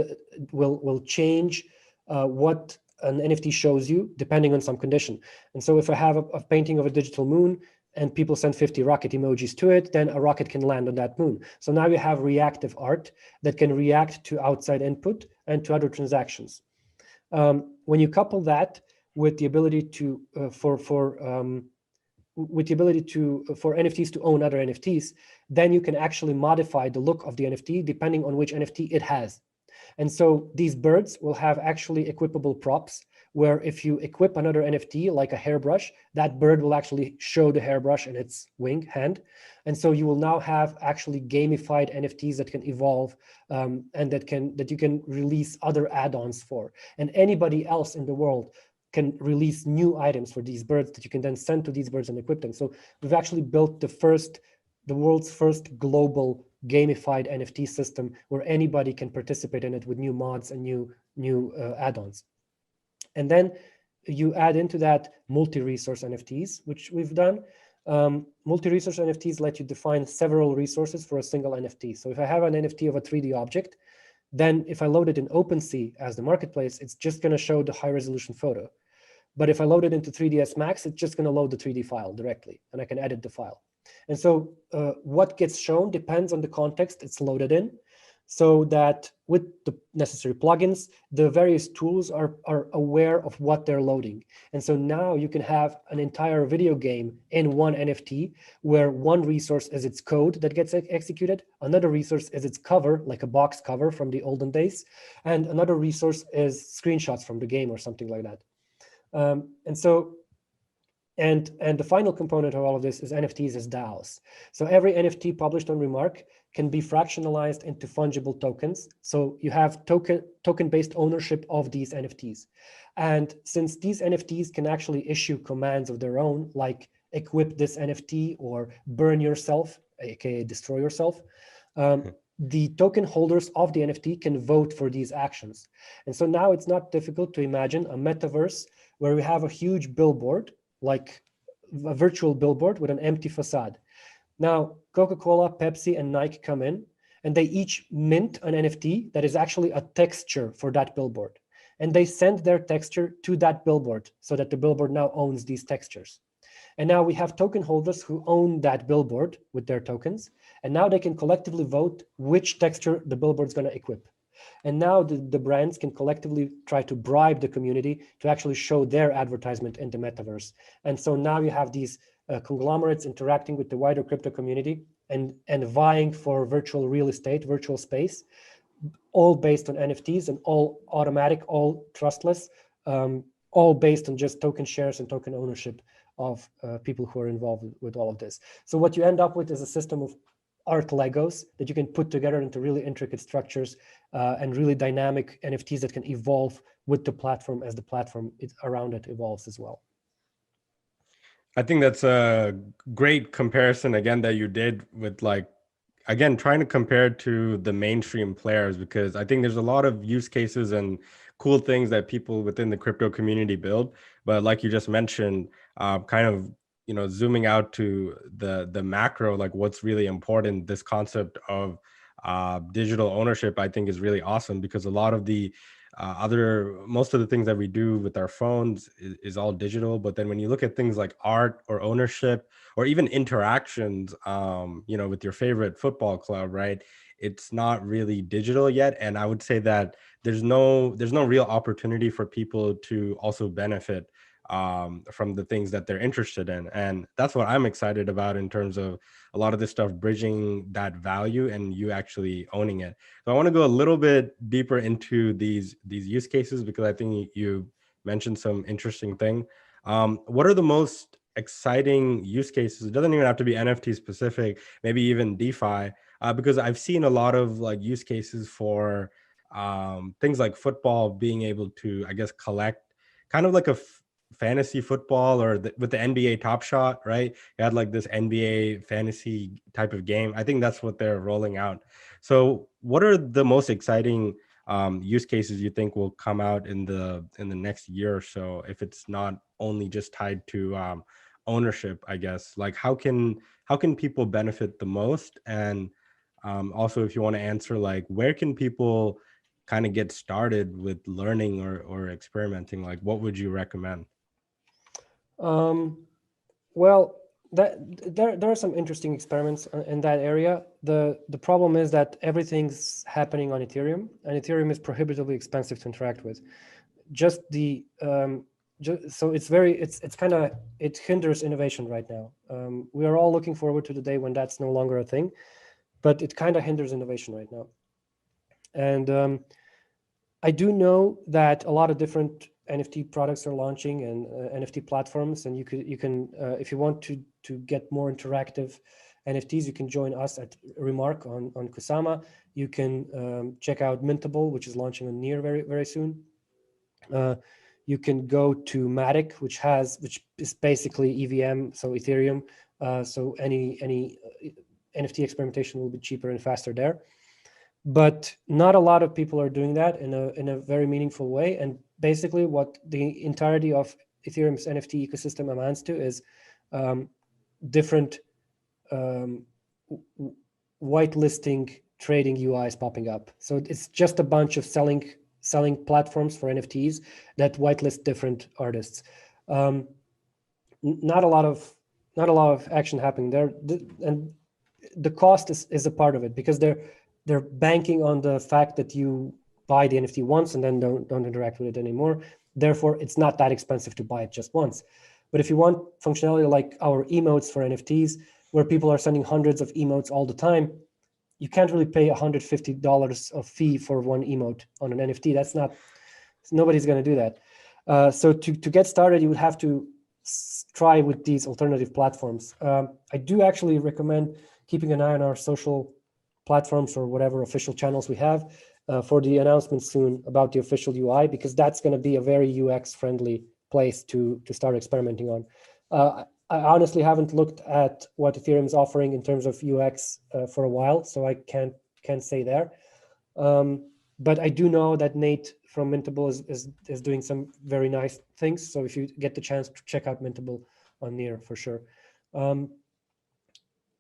Speaker 11: will change what an NFT shows you depending on some condition. And so if I have a painting of a digital moon and people send 50 rocket emojis to it, then a rocket can land on that moon. So now you have reactive art that can react to outside input and to other transactions. When you couple that with the ability to for NFTs to own other NFTs, then you can actually modify the look of the NFT depending on which NFT it has. And so these birds will have actually equipable props, where if you equip another NFT like a hairbrush, that bird will actually show the hairbrush in its hand. And so you will now have actually gamified NFTs that can evolve and that you can release other add-ons for. And anybody else in the world can release new items for these birds that you can then send to these birds and equip them. So we've actually built the world's first global gamified NFT system where anybody can participate in it with new mods and new add-ons. And then you add into that multi-resource NFTs, which we've done. Multi-resource NFTs let you define several resources for a single NFT. So if I have an NFT of a 3D object, then if I load it in OpenSea as the marketplace, it's just going to show the high-resolution photo. But if I load it into 3ds Max, it's just going to load the 3D file directly, and I can edit the file. And so what gets shown depends on the context it's loaded in, so that with the necessary plugins, the various tools are aware of what they're loading. And so now you can have an entire video game in one NFT, where one resource is its code that gets executed, another resource is its cover, like a box cover from the olden days, and another resource is screenshots from the game or something like that. And the final component of all of this is NFTs as DAOs. So every NFT published on Remark can be fractionalized into fungible tokens. So you have token-based ownership of these NFTs. And since these NFTs can actually issue commands of their own, like equip this NFT or burn yourself, aka destroy yourself, the token holders of the NFT can vote for these actions. And so now it's not difficult to imagine a metaverse where we have a huge billboard, like a virtual billboard with an empty facade. Now, Coca-Cola, Pepsi, and Nike come in, and they each mint an NFT that is actually a texture for that billboard. And they send their texture to that billboard so that the billboard now owns these textures. And now we have token holders who own that billboard with their tokens, And now they can collectively vote which texture the billboard is going to equip. And now the brands can collectively try to bribe the community to actually show their advertisement in the metaverse. And so now you have these conglomerates interacting with the wider crypto community and vying for virtual real estate, virtual space, all based on NFTs and all automatic, all trustless, all based on just token shares and token ownership of people who are involved with all of this. So what you end up with is a system of art Legos that you can put together into really intricate structures and really dynamic NFTs that can evolve with the platform as the platform around it evolves as well.
Speaker 8: I think that's a great comparison again that you did with, like, again, trying to compare it to the mainstream players, because I think there's a lot of use cases and cool things that people within the crypto community build. But like you just mentioned, kind of, you know, zooming out to the macro, like what's really important, this concept of digital ownership, I think is really awesome, because a lot of the most of the things that we do with our phones is all digital. But then when you look at things like art or ownership or even interactions, you know, with your favorite football club, right? It's not really digital yet. And I would say that there's no real opportunity for people to also benefit from the things that they're interested in. And that's what I'm excited about in terms of a lot of this stuff, bridging that value and you actually owning it. So I want to go a little bit deeper into these use cases, because I think you mentioned some interesting thing. What are the most exciting use cases? It doesn't even have to be NFT specific, maybe even DeFi, because I've seen a lot of like use cases for things like football, being able to, I guess, collect kind of like a fantasy football, or with the NBA Top Shot, right? You had like this NBA fantasy type of game. I think that's what they're rolling out. So what are the most exciting use cases you think will come out in the next year or so, if it's not only just tied to ownership, I guess? Like how can people benefit the most? And also, if you want to answer, like, where can people kind of get started with learning or experimenting? Like, what would you recommend?
Speaker 11: Well, there are some interesting experiments in that area. The problem is that everything's happening on Ethereum, and Ethereum is prohibitively expensive to interact with. So it hinders innovation right now. We are all looking forward to the day when that's no longer a thing, but it kind of hinders innovation right now. And I do know that a lot of different NFT products are launching and NFT platforms, and you can if you want to get more interactive NFTs, you can join us at Remark on Kusama. You can check out Mintable, which is launching on Near very, very soon. You can go to Matic, which is basically EVM, so Ethereum. So any NFT experimentation will be cheaper and faster there. But not a lot of people are doing that in a very meaningful way. And basically what the entirety of Ethereum's NFT ecosystem amounts to is different whitelisting trading UIs popping up. So it's just a bunch of selling platforms for NFTs that whitelist different artists. Not a lot of action happening there, and the cost is a part of it, because they're banking on the fact that you buy the NFT once and then don't interact with it anymore. Therefore, it's not that expensive to buy it just once. But if you want functionality like our emotes for NFTs, where people are sending hundreds of emotes all the time, you can't really pay $150 of fee for one emote on an NFT. Nobody's going to do that. So to get started, you would have to try with these alternative platforms. I do actually recommend keeping an eye on our social platforms or whatever official channels we have for the announcement soon about the official UI, because that's going to be a very UX friendly place to start experimenting on. I honestly haven't looked at what Ethereum is offering in terms of UX for a while, so I can't say there. But I do know that Nate from Mintable is doing some very nice things. So if you get the chance to check out Mintable on Near, for sure.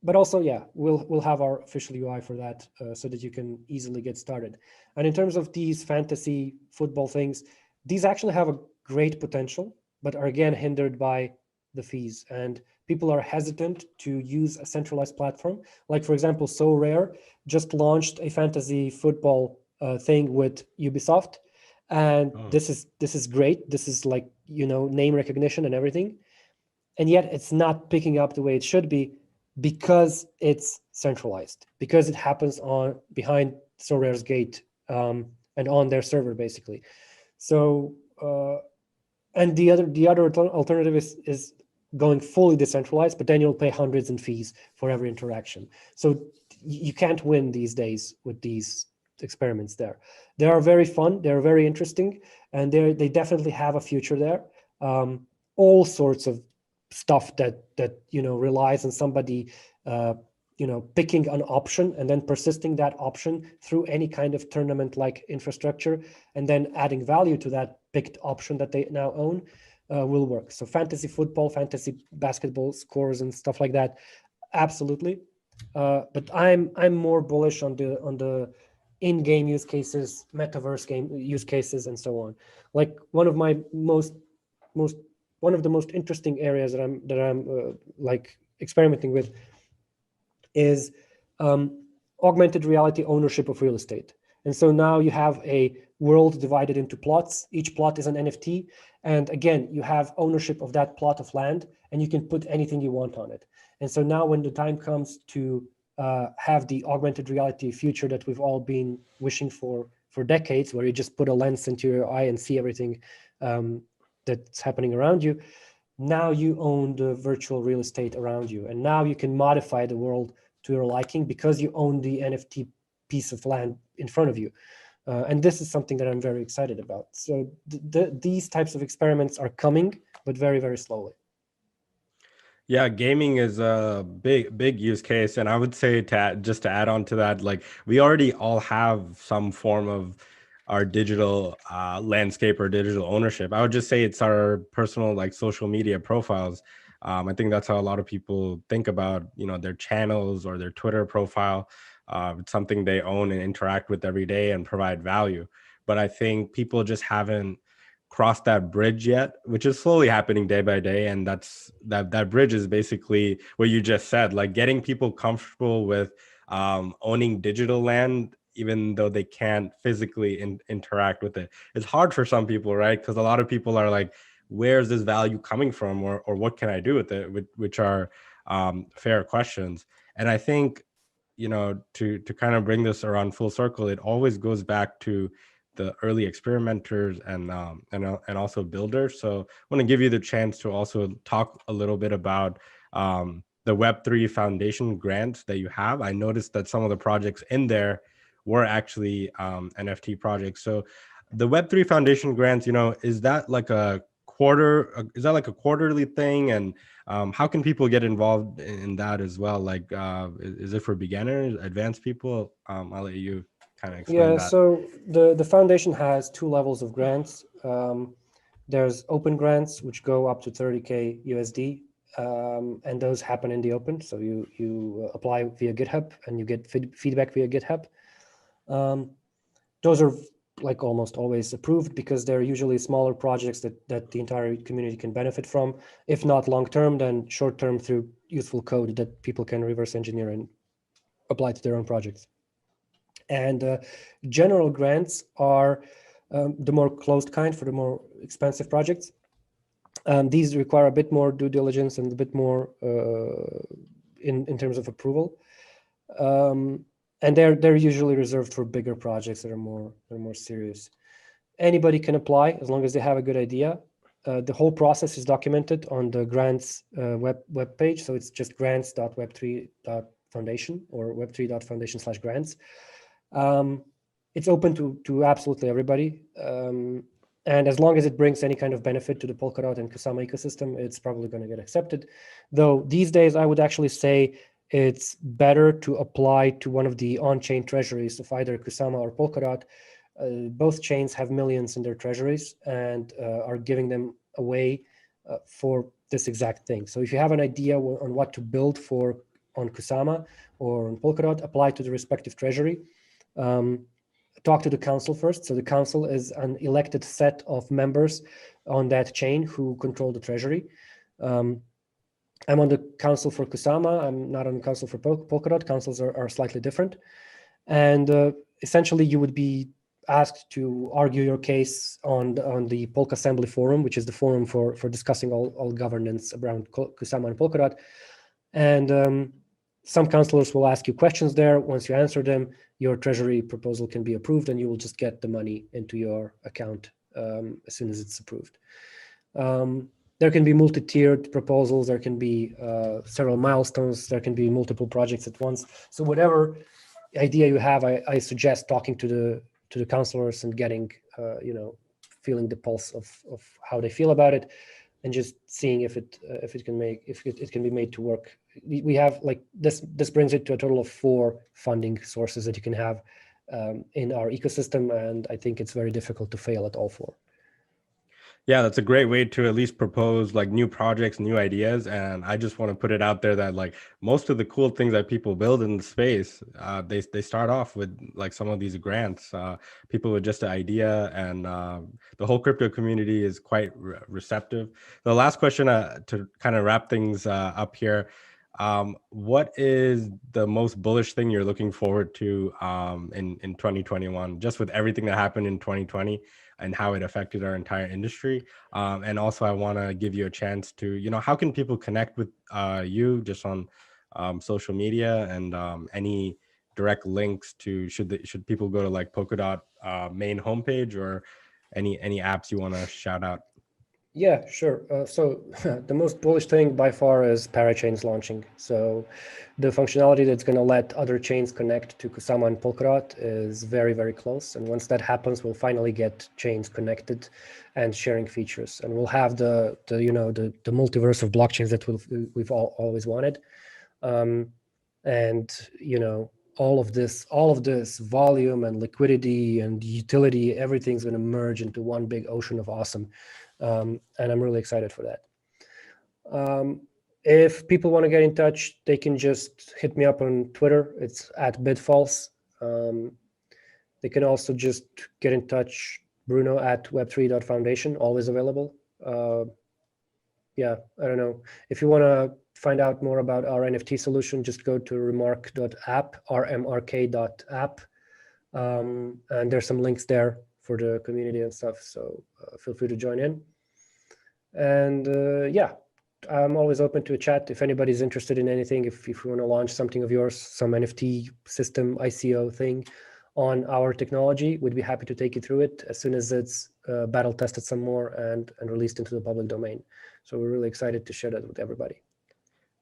Speaker 11: But also, yeah, we'll have our official UI for that so that you can easily get started. And in terms of these fantasy football things, these actually have a great potential, but are again hindered by the fees. And people are hesitant to use a centralized platform. Like, for example, So Rare just launched a fantasy football thing with Ubisoft. And this is great. This is like, name recognition and everything. And yet it's not picking up the way it should be because it's centralized, because it happens on behind So Rare's gate and on their server, basically. So, and the other alternative is going fully decentralized, but then you'll pay hundreds in fees for every interaction. So you can't win these days with these experiments there. They are very fun, they're very interesting, and they definitely have a future there. All sorts of stuff that relies on somebody picking an option and then persisting that option through any kind of tournament like infrastructure, and then adding value to that picked option that they now own will work. So fantasy football, fantasy basketball scores and stuff like that, absolutely. But I'm more bullish on the in-game use cases, metaverse game use cases, and so on. Like one of the most interesting areas that I'm like experimenting with is augmented reality ownership of real estate. And so now you have a world divided into plots. Each plot is an NFT. And again, you have ownership of that plot of land, and you can put anything you want on it. And so now when the time comes to have the augmented reality future that we've all been wishing for decades, where you just put a lens into your eye and see everything that's happening around you, now you own the virtual real estate around you. And now you can modify the world to your liking because you own the NFT piece of land in front of you. And this is something that I'm very excited about. So these types of experiments are coming, but very, very slowly.
Speaker 8: Yeah, gaming is a big use case. And I would say just to add on to that, like we already all have some form of our digital landscape or digital ownership. I would just say it's our personal like social media profiles. I think that's how a lot of people think about, their channels or their Twitter profile. It's something they own and interact with every day and provide value. But I think people just haven't crossed that bridge yet, which is slowly happening day by day. And that bridge is basically what you just said, like getting people comfortable with owning digital land, even though they can't physically interact with it. It's hard for some people, right? Because a lot of people are like, where's this value coming from, or what can I do with it, which are fair questions. And I think, to kind of bring this around full circle, it always goes back to the early experimenters and also builders. So I want to give you the chance to also talk a little bit about the Web3 Foundation grants that you have. I noticed that some of the projects in there were actually NFT projects. So the Web3 Foundation grants, is that like a quarterly thing? And how can people get involved in that as well? Like, is it for beginners, advanced people? I'll let you kind of explain that.
Speaker 11: So the foundation has two levels of grants. There's open grants, which go up to 30K USD, and those happen in the open. So you apply via GitHub and you get feedback via GitHub. Those are like almost always approved because they're usually smaller projects that the entire community can benefit from. If not long-term, then short-term through useful code that people can reverse engineer and apply to their own projects. And general grants are the more closed kind for the more expensive projects. These require a bit more due diligence and a bit more in terms of approval. And they're usually reserved for bigger projects that are more serious. Anybody can apply as long as they have a good idea. The whole process is documented on the grants web page. So it's just grants.web3.foundation or web3.foundation/grants. It's open to absolutely everybody. And as long as it brings any kind of benefit to the Polkadot and Kusama ecosystem, it's probably going to get accepted. Though these days, I would actually say it's better to apply to one of the on-chain treasuries of either Kusama or Polkadot. Both chains have millions in their treasuries and are giving them away for this exact thing. So if you have an idea on what to build for on Kusama or on Polkadot, apply to the respective treasury. Talk to the council first. So the council is an elected set of members on that chain who control the treasury. I'm on the council for Kusama. I'm not on the council for Polkadot. Councils are slightly different. And essentially, you would be asked to argue your case on the Polka Assembly Forum, which is the forum for discussing all governance around Kusama and Polkadot. And some councilors will ask you questions there. Once you answer them, your treasury proposal can be approved, and you will just get the money into your account as soon as it's approved. There can be multi-tiered proposals. There can be several milestones. There can be multiple projects at once. So whatever idea you have, I suggest talking to the councilors and getting, feeling the pulse of how they feel about it, and just seeing if it can be made to work. We have this brings it to a total of 4 funding sources that you can have in our ecosystem, and I think it's very difficult to fail at all 4.
Speaker 8: Yeah, that's a great way to at least propose new projects, new ideas. And I just want to put it out there that most of the cool things that people build in the space, they start off with some of these grants. People with just an idea, and the whole crypto community is quite receptive. The last question to kind of wrap things up here. What is the most bullish thing you're looking forward to in 2021, just with everything that happened in 2020 and how it affected our entire industry? And also I want to give you a chance to, how can people connect with you just on social media, and any direct links to, should people go to Polkadot main homepage, or any apps you want to shout out?
Speaker 11: Yeah, sure. So the most bullish thing by far is Parachains launching. So the functionality that's going to let other chains connect to Kusama and Polkadot is very, very close. And once that happens, we'll finally get chains connected and sharing features. And we'll have the multiverse of blockchains that we've always wanted. All of this volume and liquidity and utility, everything's going to merge into one big ocean of awesome. And I'm really excited for that. If people want to get in touch, they can just hit me up on Twitter. It's @bidfalls. They can also just get in touch, Bruno @web3.foundation, always available. I don't know. If you want to find out more about our NFT solution, just go to remark.app, rmrk.app. And there's some links there for the community and stuff. So feel free to join in. And I'm always open to a chat if anybody's interested in anything. If you want to launch something of yours, some NFT system, ICO thing on our technology, we'd be happy to take you through it as soon as it's battle tested some more and released into the public domain. So we're really excited to share that with everybody.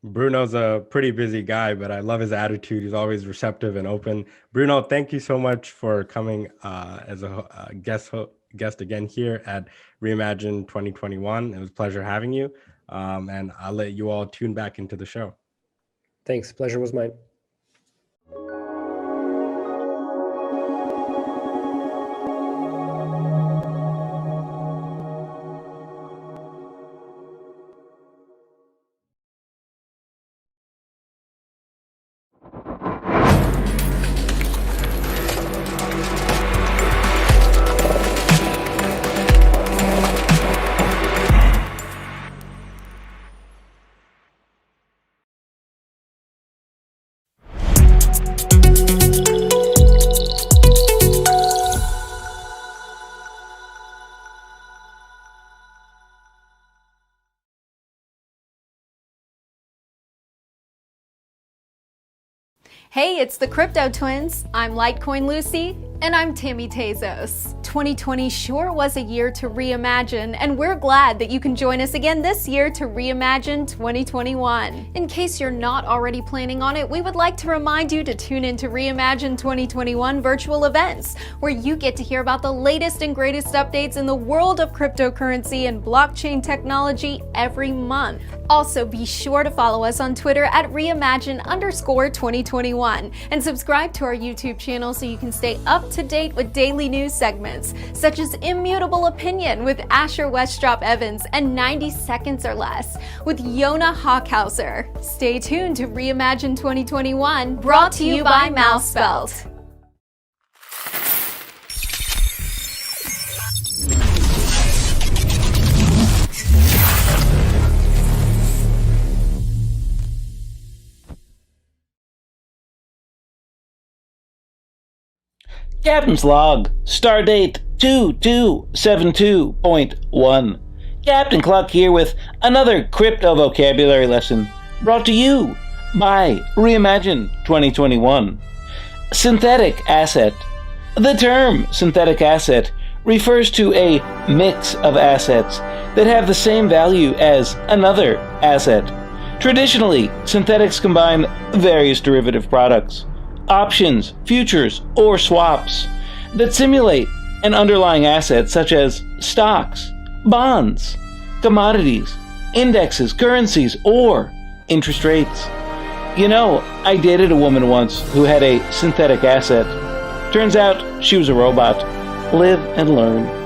Speaker 8: Bruno's a pretty busy guy, but I love his attitude. He's always receptive and open. Bruno, thank you so much for coming as a guest again here at Reimagine 2021. It was a pleasure having you. And I'll let you all tune back into the show.
Speaker 11: Thanks. Pleasure was mine.
Speaker 3: Hey, it's the Crypto Twins. I'm Litecoin Lucy. And I'm Tammy Tezos. 2020 sure was a year to reimagine, and we're glad that you can join us again this year to Reimagine 2021. In case you're not already planning on it, we would like to remind you to tune into Reimagine 2021 virtual events, where you get to hear about the latest and greatest updates in the world of cryptocurrency and blockchain technology every month. Also, be sure to follow us on Twitter at Reimagine_2021 and subscribe to our YouTube channel so you can stay up to date with daily news segments such as Immutable Opinion with Asher Westrop Evans and 90 Seconds or Less with Yona Hawkhauser. Stay tuned to Reimagine 2021, brought to you by Mousebelt.
Speaker 13: Captain's log, stardate 2272.1. Captain Cluck here with another crypto vocabulary lesson brought to you by Reimagine 2021. Synthetic asset. The term synthetic asset refers to a mix of assets that have the same value as another asset. Traditionally, synthetics combine various derivative products, options, futures, or swaps that simulate an underlying asset such as stocks, bonds, commodities, indexes, currencies, or interest rates. You know, I dated a woman once who had a synthetic asset. Turns out she was a robot. Live and learn.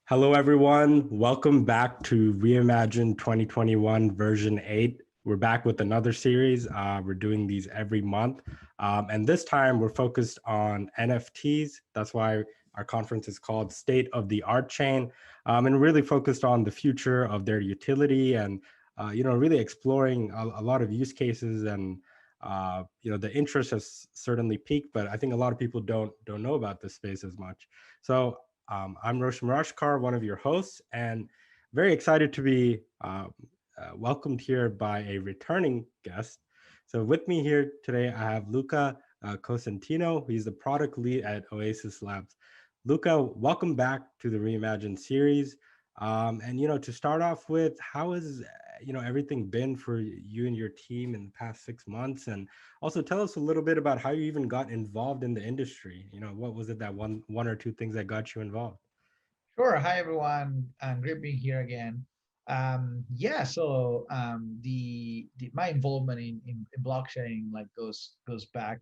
Speaker 8: Hello, everyone. Welcome back to Reimagine 2021 version 8. We're back with another series. We're doing these every month. And this time we're focused on NFTs. That's why our conference is called State of the Artchain, and really focused on the future of their utility and, really exploring a lot of use cases. And, the interest has certainly peaked, but I think a lot of people don't know about this space as much. So I'm Roshan Rashkar, one of your hosts, and very excited to be welcomed here by a returning guest. So with me here today, I have Luca Cosentino. He's the product lead at Oasis Labs. Luca, welcome back to the Reimagine series. And, to start off with, how has, everything been for you and your team in the past 6 months? And also tell us a little bit about how you even got involved in the industry. What was it that one or two things that got you involved?
Speaker 12: Sure. Hi, everyone. Great being here again. My involvement in blockchain goes back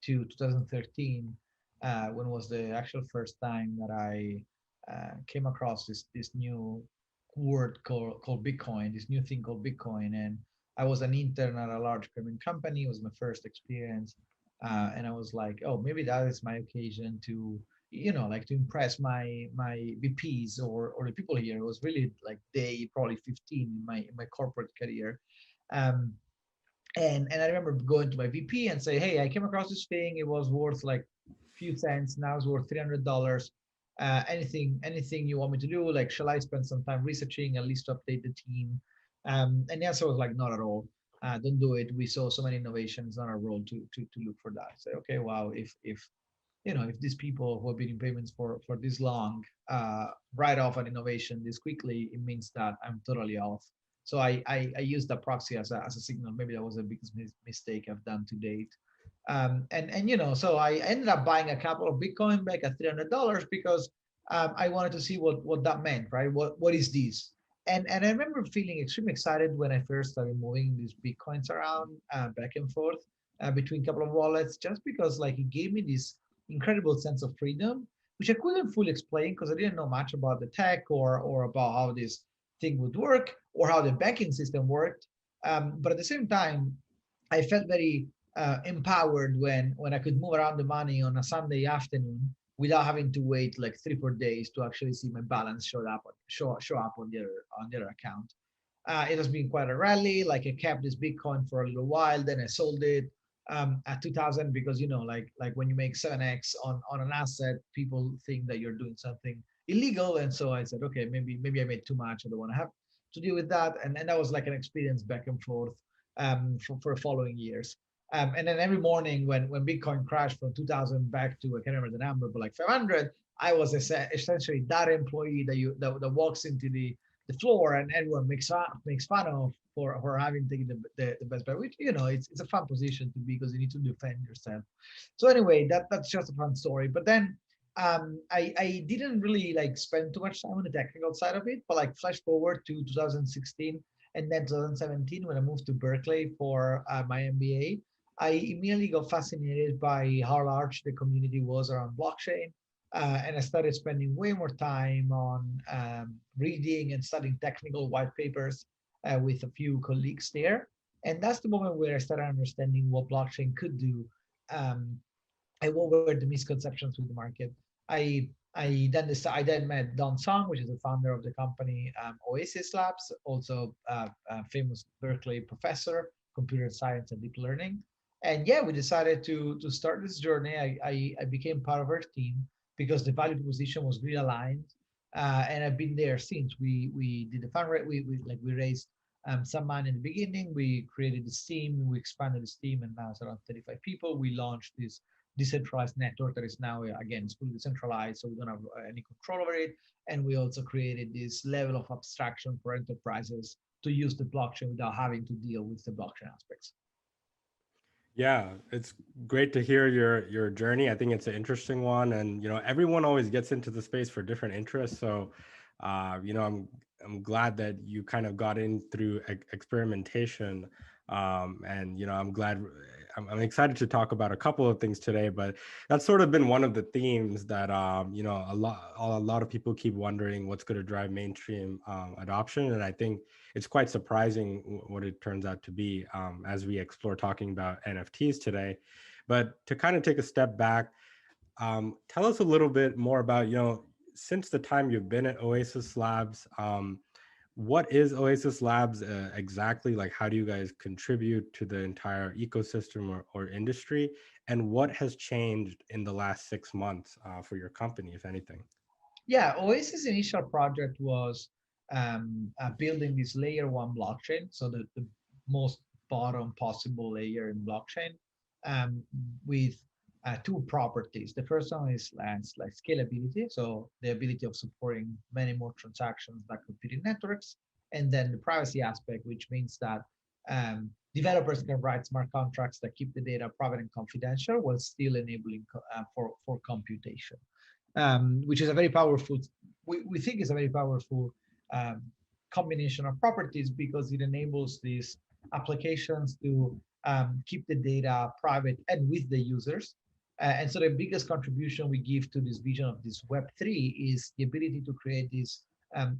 Speaker 12: to 2013, when was the actual first time that I came across this new word called Bitcoin, this new thing called Bitcoin. And I was an intern at a large payment company. It was my first experience. And I was like, oh, maybe that is my occasion to to impress my VPs or the people here. It was really like day probably 15 in my corporate career. And I remember going to my VP and say, hey, I came across this thing. It was worth like a few cents. Now it's worth $300. Anything you want me to do? Like, shall I spend some time researching, at least to update the team? And the answer was like, not at all. Don't do it. We saw so many innovations. Not our role to look for that. Say, okay, wow, if these people who have been in payments for this long write off an innovation this quickly, it means that I'm totally off. So I used that proxy as a signal. Maybe that was the biggest mistake I've done to date. So I ended up buying a couple of Bitcoin back at $300 because I wanted to see what that meant, right? What is this? And I remember feeling extremely excited when I first started moving these Bitcoins around back and forth between a couple of wallets, just because like it gave me this incredible sense of freedom, which I couldn't fully explain because I didn't know much about the tech or about how this thing would work or how the banking system worked. But at the same time, I felt very empowered when I could move around the money on a Sunday afternoon without having to wait like 3-4 days to actually see my balance show up on the other account. It has been quite a rally. Like I kept this Bitcoin for a little while, then I sold it at 2000 because like when you make 7x on an asset, people think that you're doing something illegal, and so I said, okay, maybe I made too much. I don't want to have to deal with that, and that was like an experience back and forth for following years. And then every morning when Bitcoin crashed from 2000 back to, I can't remember the number, but like 500, I was essentially that employee that walks into the floor and everyone makes fun of for having taken the best bet, which it's a fun position to be because you need to defend yourself. So anyway, that's just a fun story. But then I didn't really like spend too much time on the technical side of it, but like flash forward to 2016 and then 2017 when I moved to Berkeley for my MBA. I immediately got fascinated by how large the community was around blockchain. And I started spending way more time on reading and studying technical white papers with a few colleagues there. And that's the moment where I started understanding what blockchain could do and what were the misconceptions with the market. I then met Don Song, which is the founder of the company Oasis Labs, also a famous Berkeley professor, computer science and deep learning. And yeah, we decided to start this journey. I became part of her team because the value proposition was really aligned, and I've been there since. We did the fundraise. We raised some money in the beginning. We created this team. We expanded this team, and now it's around 35 people. We launched this decentralized network that is now again it's fully decentralized, so we don't have any control over it. And we also created this level of abstraction for enterprises to use the blockchain without having to deal with the blockchain aspects.
Speaker 8: Yeah, it's great to hear your journey. I think it's an interesting one, and everyone always gets into the space for different interests. So, I'm glad that you kind of got in through experimentation, and I'm excited to talk about a couple of things today. But that's sort of been one of the themes that a lot of people keep wondering what's going to drive mainstream adoption, and I think it's quite surprising what it turns out to be as we explore talking about NFTs today. But to kind of take a step back, tell us a little bit more about, since the time you've been at Oasis Labs, what is Oasis Labs exactly? Like, how do you guys contribute to the entire ecosystem or industry? And what has changed in the last 6 months for your company, if anything?
Speaker 12: Yeah, Oasis' initial project was building this layer 1 blockchain, so the most bottom possible layer in blockchain with two properties. The first one is like scalability, so the ability of supporting many more transactions that compete in networks, and then the privacy aspect, which means that developers can write smart contracts that keep the data private and confidential while still enabling for computation, which is a very powerful, we think is a very powerful combination of properties because it enables these applications to keep the data private and with the users. And so the biggest contribution we give to this vision of this Web3 is the ability to create this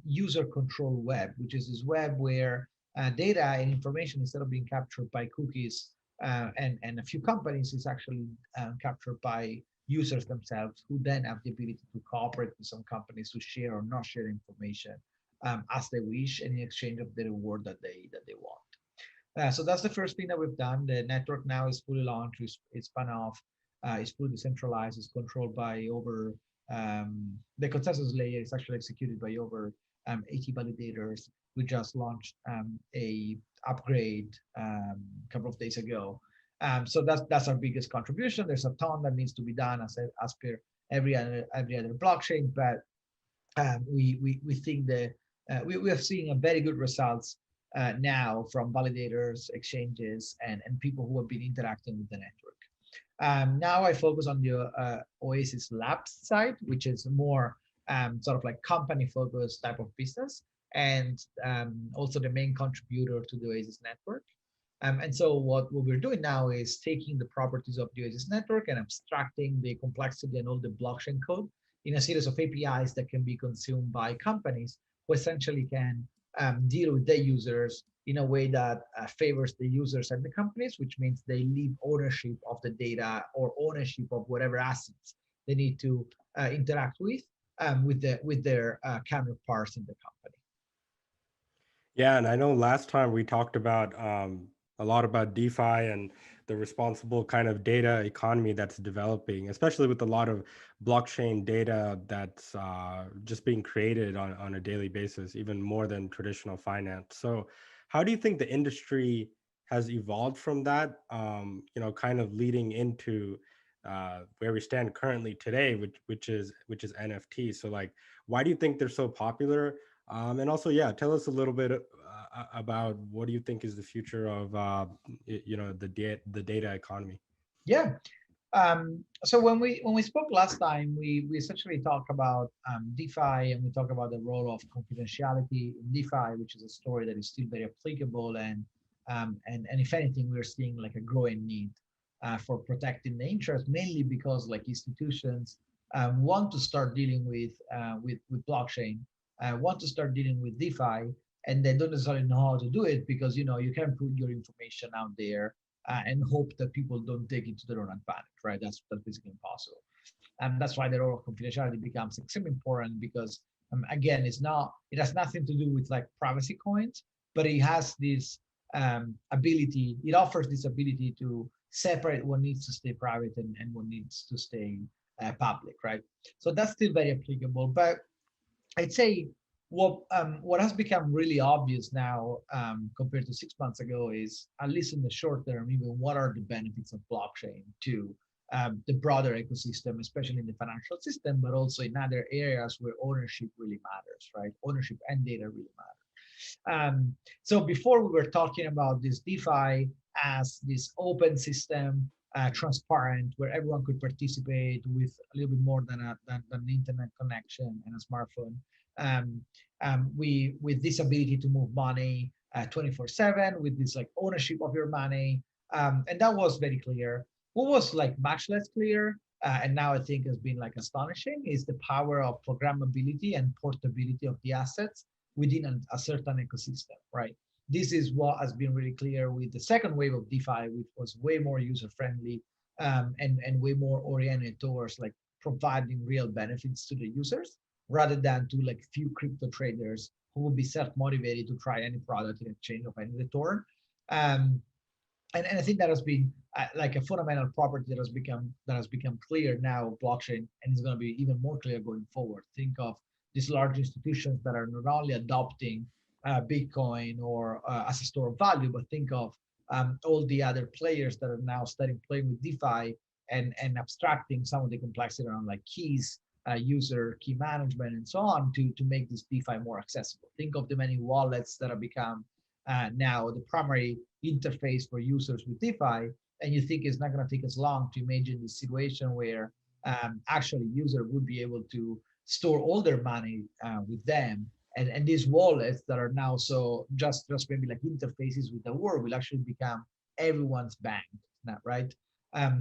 Speaker 12: user control web, which is this web where data and information, instead of being captured by cookies and a few companies, is actually captured by users themselves, who then have the ability to cooperate with some companies to share or not share information as they wish, and in exchange of the reward that they want. So that's the first thing that we've done. The network now is fully launched, it's spun off, it's fully decentralized, it's controlled by over, the consensus layer is actually executed by over 80 validators. We just launched a upgrade a couple of days ago. So that's our biggest contribution. There's a ton that needs to be done as per every other blockchain, but we think that we are seeing a very good results now from validators, exchanges, and people who have been interacting with the network. Now I focus on the Oasis Labs side, which is more sort of like company-focused type of business, and also the main contributor to the Oasis network. And so what we're doing now is taking the properties of the Oasis network and abstracting the complexity and all the blockchain code in a series of APIs that can be consumed by companies who essentially can deal with their users in a way that favors the users and the companies, which means they leave ownership of the data or ownership of whatever assets they need to interact with their counterparts in the company.
Speaker 8: Yeah, and I know last time we talked about a lot about DeFi and the responsible kind of data economy that's developing, especially with a lot of blockchain data that's just being created on a daily basis, even more than traditional finance. So how do you think the industry has evolved from that, kind of leading into where we stand currently today, which is NFT? So like, why do you think they're so popular? And also, yeah, tell us a little bit about what do you think is the future of the data economy?
Speaker 12: Yeah. So when we spoke last time, we essentially talked about DeFi, and we talked about the role of confidentiality in DeFi, which is a story that is still very applicable, and if anything, we're seeing like a growing need for protecting the interest, mainly because like institutions want to start dealing with blockchain, want to start dealing with DeFi, and they don't necessarily know how to do it because you can't put your information out there and hope that people don't take it to their own advantage, right? That's basically impossible. And that's why the role of confidentiality becomes extremely important because again, it has nothing to do with like privacy coins, but it has this ability, it offers this ability to separate what needs to stay private and what needs to stay public, right? So that's still very applicable. But I'd say what has become really obvious now compared to 6 months ago is, at least in the short term, even what are the benefits of blockchain to the broader ecosystem, especially in the financial system, but also in other areas where ownership really matters, right? Ownership and data really matter. So before we were talking about this DeFi as this open system, transparent, where everyone could participate with a little bit more than an internet connection and a smartphone. With this ability to move money 24/7, with this like ownership of your money, and that was very clear. What was like much less clear, and now I think has been like astonishing, is the power of programmability and portability of the assets within a certain ecosystem, right? This is what has been really clear with the second wave of DeFi, which was way more user-friendly and way more oriented towards like providing real benefits to the users, rather than to like few crypto traders who will be self-motivated to try any product in exchange of any return. And I think that has been like a fundamental property that has become clear now of blockchain, and is going to be even more clear going forward. Think of these large institutions that are not only adopting Bitcoin or as a store of value, but think of all the other players that are now starting playing with DeFi and abstracting some of the complexity around like keys, user key management, and so on to make this DeFi more accessible. Think of the many wallets that have become now the primary interface for users with DeFi, and you think it's not going to take as long to imagine the situation where actually user would be able to store all their money with them, and these wallets that are now so just maybe like interfaces with the world will actually become everyone's bank, right?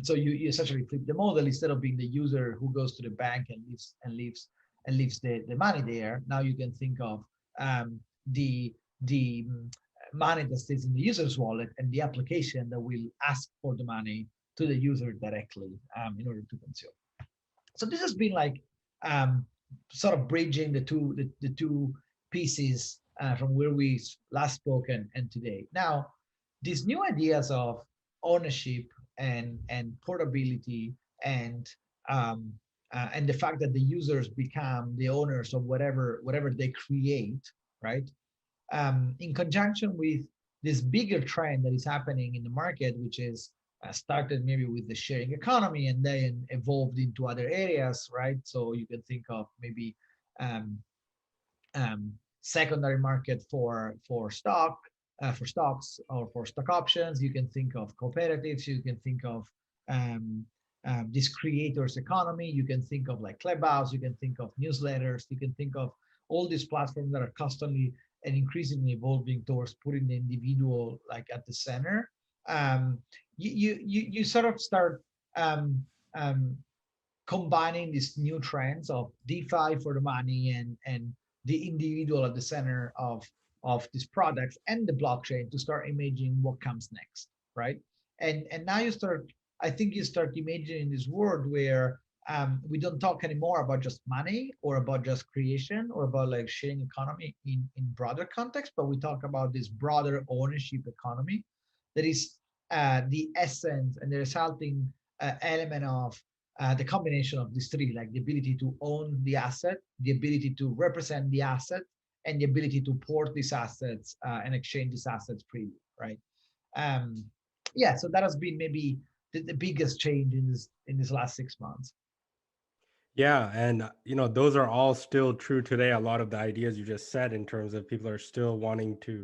Speaker 12: So you essentially flip the model. Instead of being the user who goes to the bank and leaves the money there, now you can think of the money that stays in the user's wallet and the application that will ask for the money to the user directly in order to consume. So this has been like sort of bridging the two pieces from where we last spoke and today. Now, these new ideas of ownership and portability and the fact that the users become the owners of whatever they create, right? In conjunction with this bigger trend that is happening in the market, which is started maybe with the sharing economy and then evolved into other areas, right? So you can think of maybe secondary market for stocks or for stock options. You can think of cooperatives. You can think of this creators economy. You can think of like Clubhouse, you can think of newsletters, you can think of all these platforms that are constantly and increasingly evolving towards putting the individual like at the center. You sort of start combining these new trends of DeFi for the money and the individual at the center of these products and the blockchain to start imagining what comes next, right? And now I think you start imagining this world where we don't talk anymore about just money or about just creation or about like sharing economy in broader context, but we talk about this broader ownership economy that is the essence and the resulting element of the combination of these three, like the ability to own the asset, the ability to represent the asset, and the ability to port these assets and exchange these assets freely, right? Yeah, so that has been maybe the biggest change in this last 6 months.
Speaker 8: Yeah, and those are all still true today. A lot of the ideas you just said in terms of people are still wanting to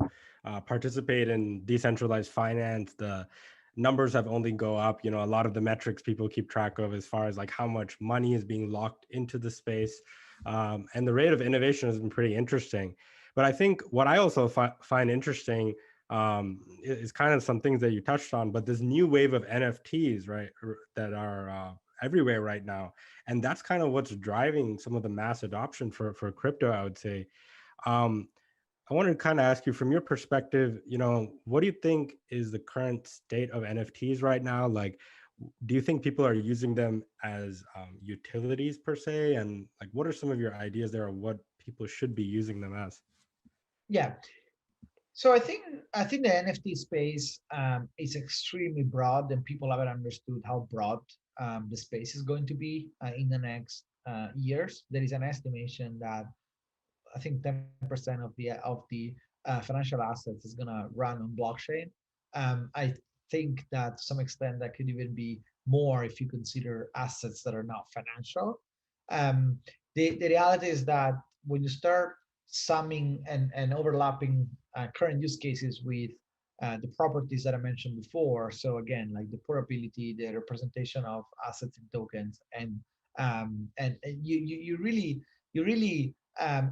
Speaker 8: participate in decentralized finance. The numbers have only go up. A lot of the metrics people keep track of as far as like how much money is being locked into the space, and the rate of innovation has been pretty interesting. But I think what I also find interesting is kind of some things that you touched on, but this new wave of NFTs, right, that are everywhere right now. And that's kind of what's driving some of the mass adoption for crypto, I would say. I wanted to kind of ask you from your perspective, what do you think is the current state of NFTs right now? Like, do you think people are using them as utilities per se? And like, what are some of your ideas there of what people should be using them as?
Speaker 12: Yeah. So I think the NFT space is extremely broad, and people haven't understood how broad the space is going to be in the next years. There is an estimation that I think 10% of the financial assets is going to run on blockchain. I think that to some extent that could even be more if you consider assets that are not financial. The reality is that when you start summing and overlapping current use cases with the properties that I mentioned before. So again, like the portability, the representation of assets and tokens, and you really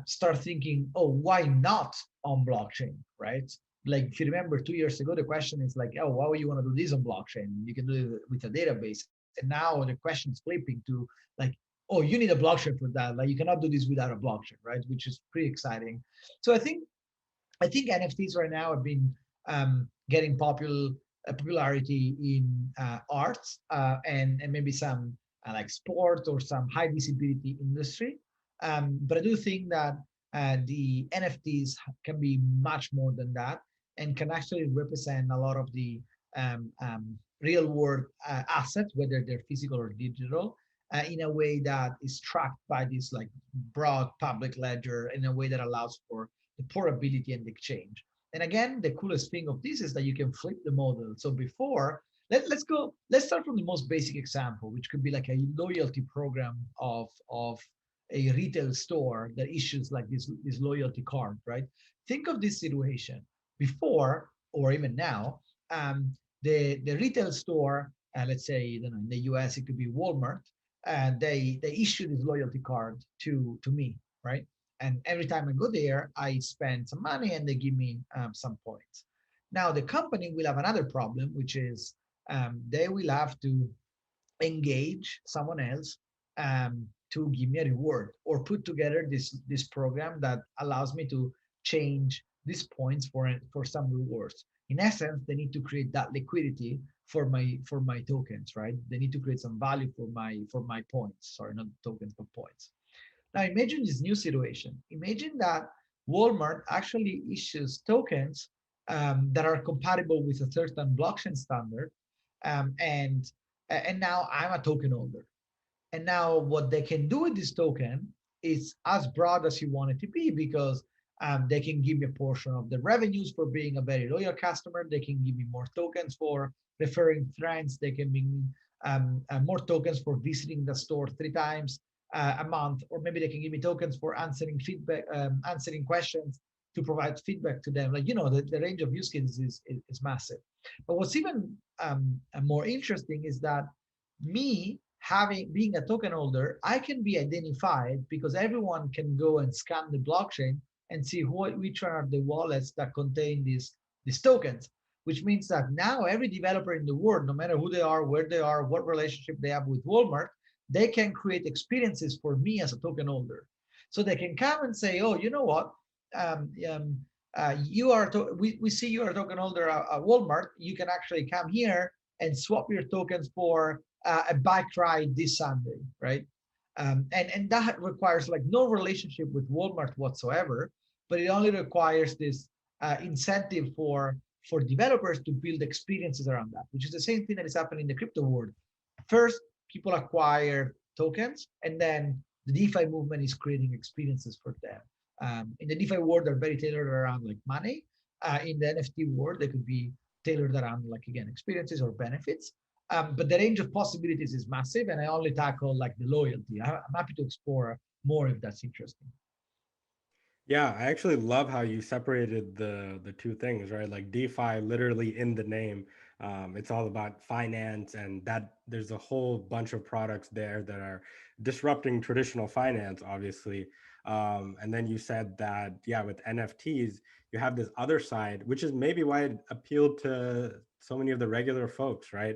Speaker 12: start thinking, oh, why not on blockchain, right? Like if you remember 2 years ago, the question is like, oh, why would you want to do this on blockchain? You can do it with a database. And now the question is flipping to like, oh, you need a blockchain for that. Like you cannot do this without a blockchain, right? Which is pretty exciting. So I think NFTs right now have been getting popularity in arts and maybe some like sport or some high visibility industry. But I do think that the NFTs can be much more than that and can actually represent a lot of the real world assets, whether they're physical or digital, in a way that is tracked by this like broad public ledger in a way that allows for the portability and the exchange. And again, the coolest thing of this is that you can flip the model. So before, let's start from the most basic example, which could be like a loyalty program of a retail store that issues like this loyalty card, right? Think of this situation before, or even now, the retail store, let's say in the US, it could be Walmart, and they issue this loyalty card to me, right? And every time I go there, I spend some money and they give me some points. Now the company will have another problem, which is they will have to engage someone else to give me a reward or put together this program that allows me to change these points for some rewards. In essence, they need to create that liquidity for my tokens, right? They need to create some value for my points. Sorry, not tokens, but points. Now imagine this new situation. Imagine that Walmart actually issues tokens that are compatible with a certain blockchain standard, and now I'm a token holder. And now what they can do with this token is as broad as you want it to be, because they can give me a portion of the revenues for being a very loyal customer. They can give me more tokens for referring friends. They can give me more tokens for visiting the store 3 times a month, or maybe they can give me tokens for answering feedback, answering questions to provide feedback to them. Like, the range of use cases is massive. But what's even more interesting is that me being a token holder, I can be identified because everyone can go and scan the blockchain and see which one are the wallets that contain these tokens, which means that now every developer in the world, no matter who they are, where they are, what relationship they have with Walmart, they can create experiences for me as a token holder. So they can come and say, oh, you know what? We see you are a token holder at Walmart. You can actually come here and swap your tokens for a bike ride this Sunday, right? And that requires like no relationship with Walmart whatsoever, but it only requires this incentive for developers to build experiences around that, which is the same thing that is happening in the crypto world. First, people acquire tokens, and then the DeFi movement is creating experiences for them. In the DeFi world, they're very tailored around like money. In the NFT world, they could be tailored around like, again, experiences or benefits. But the range of possibilities is massive, and I only tackle like the loyalty. I'm happy to explore more if that's interesting.
Speaker 8: Yeah, I actually love how you separated the two things, right? Like DeFi, literally in the name, it's all about finance, and that there's a whole bunch of products there that are disrupting traditional finance, obviously. And then you said that, yeah, with NFTs, you have this other side, which is maybe why it appealed to so many of the regular folks, right?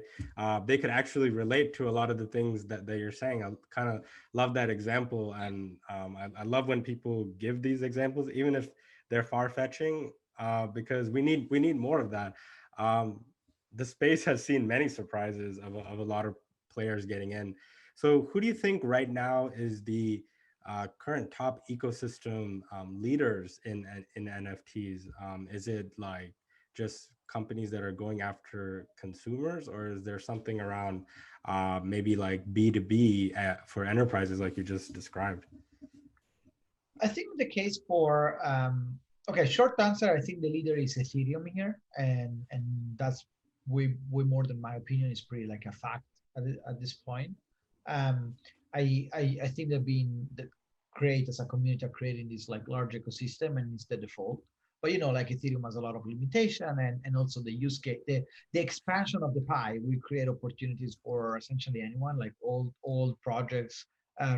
Speaker 8: They could actually relate to a lot of the things that you're saying. I kind of love that example, and I love when people give these examples, even if they're far-fetching, because we need more of that. The space has seen many surprises of a lot of players getting in. So who do you think right now is the current top ecosystem leaders in NFTs? Is it like just companies that are going after consumers, or is there something around maybe like B2B for enterprises like you just described?
Speaker 12: I think the case for okay, short answer, I think the leader is Ethereum here, and that's way more than my opinion is pretty like a fact at this point. I think they've been great as a community of creating this like large ecosystem, and it's the default. But you know, like Ethereum has a lot of limitation, and also the use case, the expansion of the pie will create opportunities for essentially anyone, like old projects,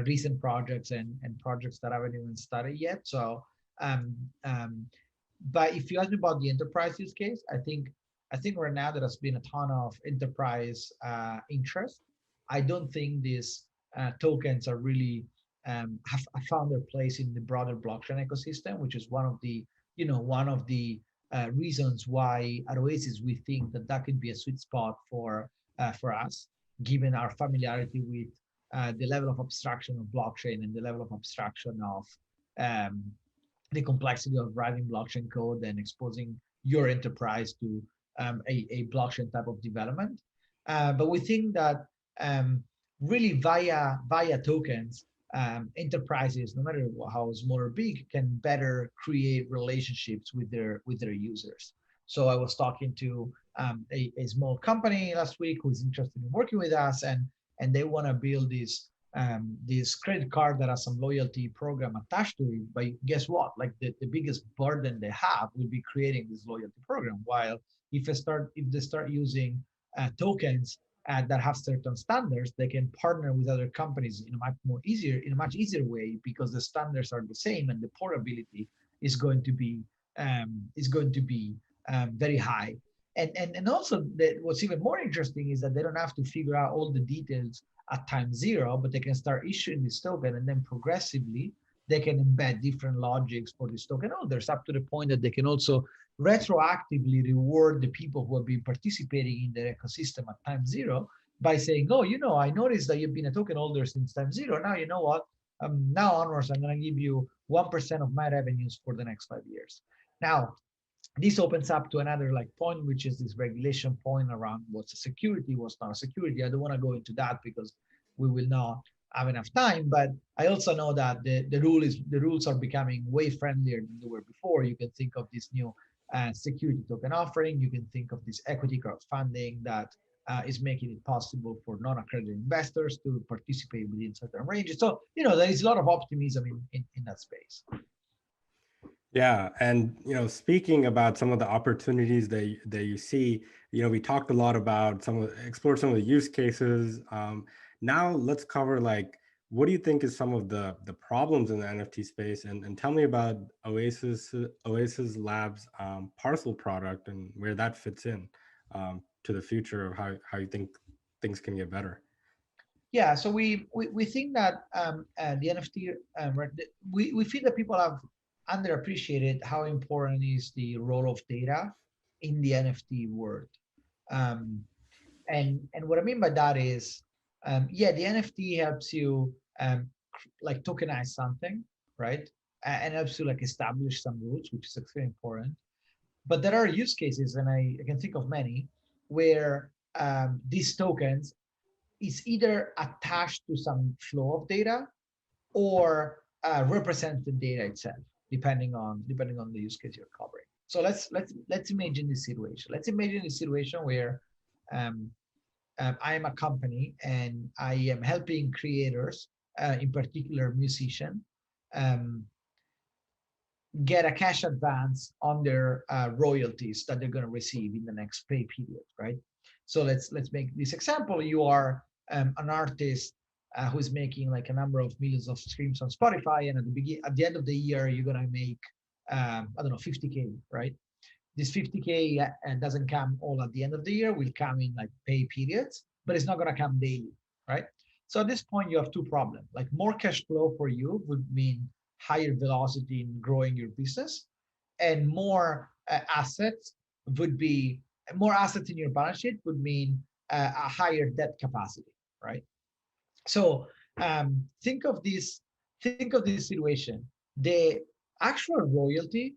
Speaker 12: recent projects, and projects that haven't even started yet. So, but if you ask me about the enterprise use case, I think right now there has been a ton of enterprise interest. I don't think these tokens are really have found their place in the broader blockchain ecosystem, which is one of the reasons why at Oasis we think that could be a sweet spot for us, given our familiarity with the level of abstraction of blockchain and the level of abstraction of the complexity of writing blockchain code and exposing your enterprise to a blockchain type of development. But we think that really via tokens, enterprises, no matter how small or big, can better create relationships with their users. So I was talking to a small company last week who is interested in working with us, and they want to build this credit card that has some loyalty program attached to it. But guess what? Like the biggest burden they have will be creating this loyalty program. While if they start using tokens that have certain standards, they can partner with other companies in a much easier way, because the standards are the same and the portability is going to be very high. And also what's even more interesting is that they don't have to figure out all the details at time zero, but they can start issuing this token, and then progressively they can embed different logics for this token holders, up to the point that they can also retroactively reward the people who have been participating in the ecosystem at time zero by saying, oh, I noticed that you've been a token holder since time zero. Now, you know what? Now onwards, I'm going to give you 1% of my revenues for the next 5 years. Now, this opens up to another point, which is this regulation point around what's a security, what's not a security. I don't want to go into that because we will not have enough time. But I also know that the rules are becoming way friendlier than they were before. You can think of this new security token offering. You can think of this equity crowdfunding that is making it possible for non-accredited investors to participate within certain ranges. So there is a lot of optimism in that space.
Speaker 8: Yeah, and speaking about some of the opportunities that you see, we talked a lot about explored some of the use cases. Now let's cover like what do you think is some of the problems in the NFT space, and tell me about Oasis Labs parcel product and where that fits in to the future of how you think things can get better.
Speaker 12: Yeah, so we think that the NFT, we feel that people have underappreciated how important is the role of data in the NFT world. And what I mean by that is, yeah, the NFT helps you like tokenize something, right? And helps you like establish some rules, which is extremely important. But there are use cases, and I can think of many, where these tokens is either attached to some flow of data or represents the data itself, depending on the use case you're covering. So let's imagine this situation. Let's imagine a situation where I am a company and I am helping creators, in particular musicians, get a cash advance on their royalties that they're going to receive in the next pay period, right? So let's make this example. You are an artist who's making like a number of millions of streams on Spotify, and at the end of the year, you're going to make I don't know, 50K, right? This 50K doesn't come all at the end of the year, will come in like pay periods, but it's not going to come daily, right? So at this point, you have two problems. Like more cash flow for you would mean higher velocity in growing your business, and more assets in your balance sheet would mean a higher debt capacity, right? So think of this situation. The actual royalty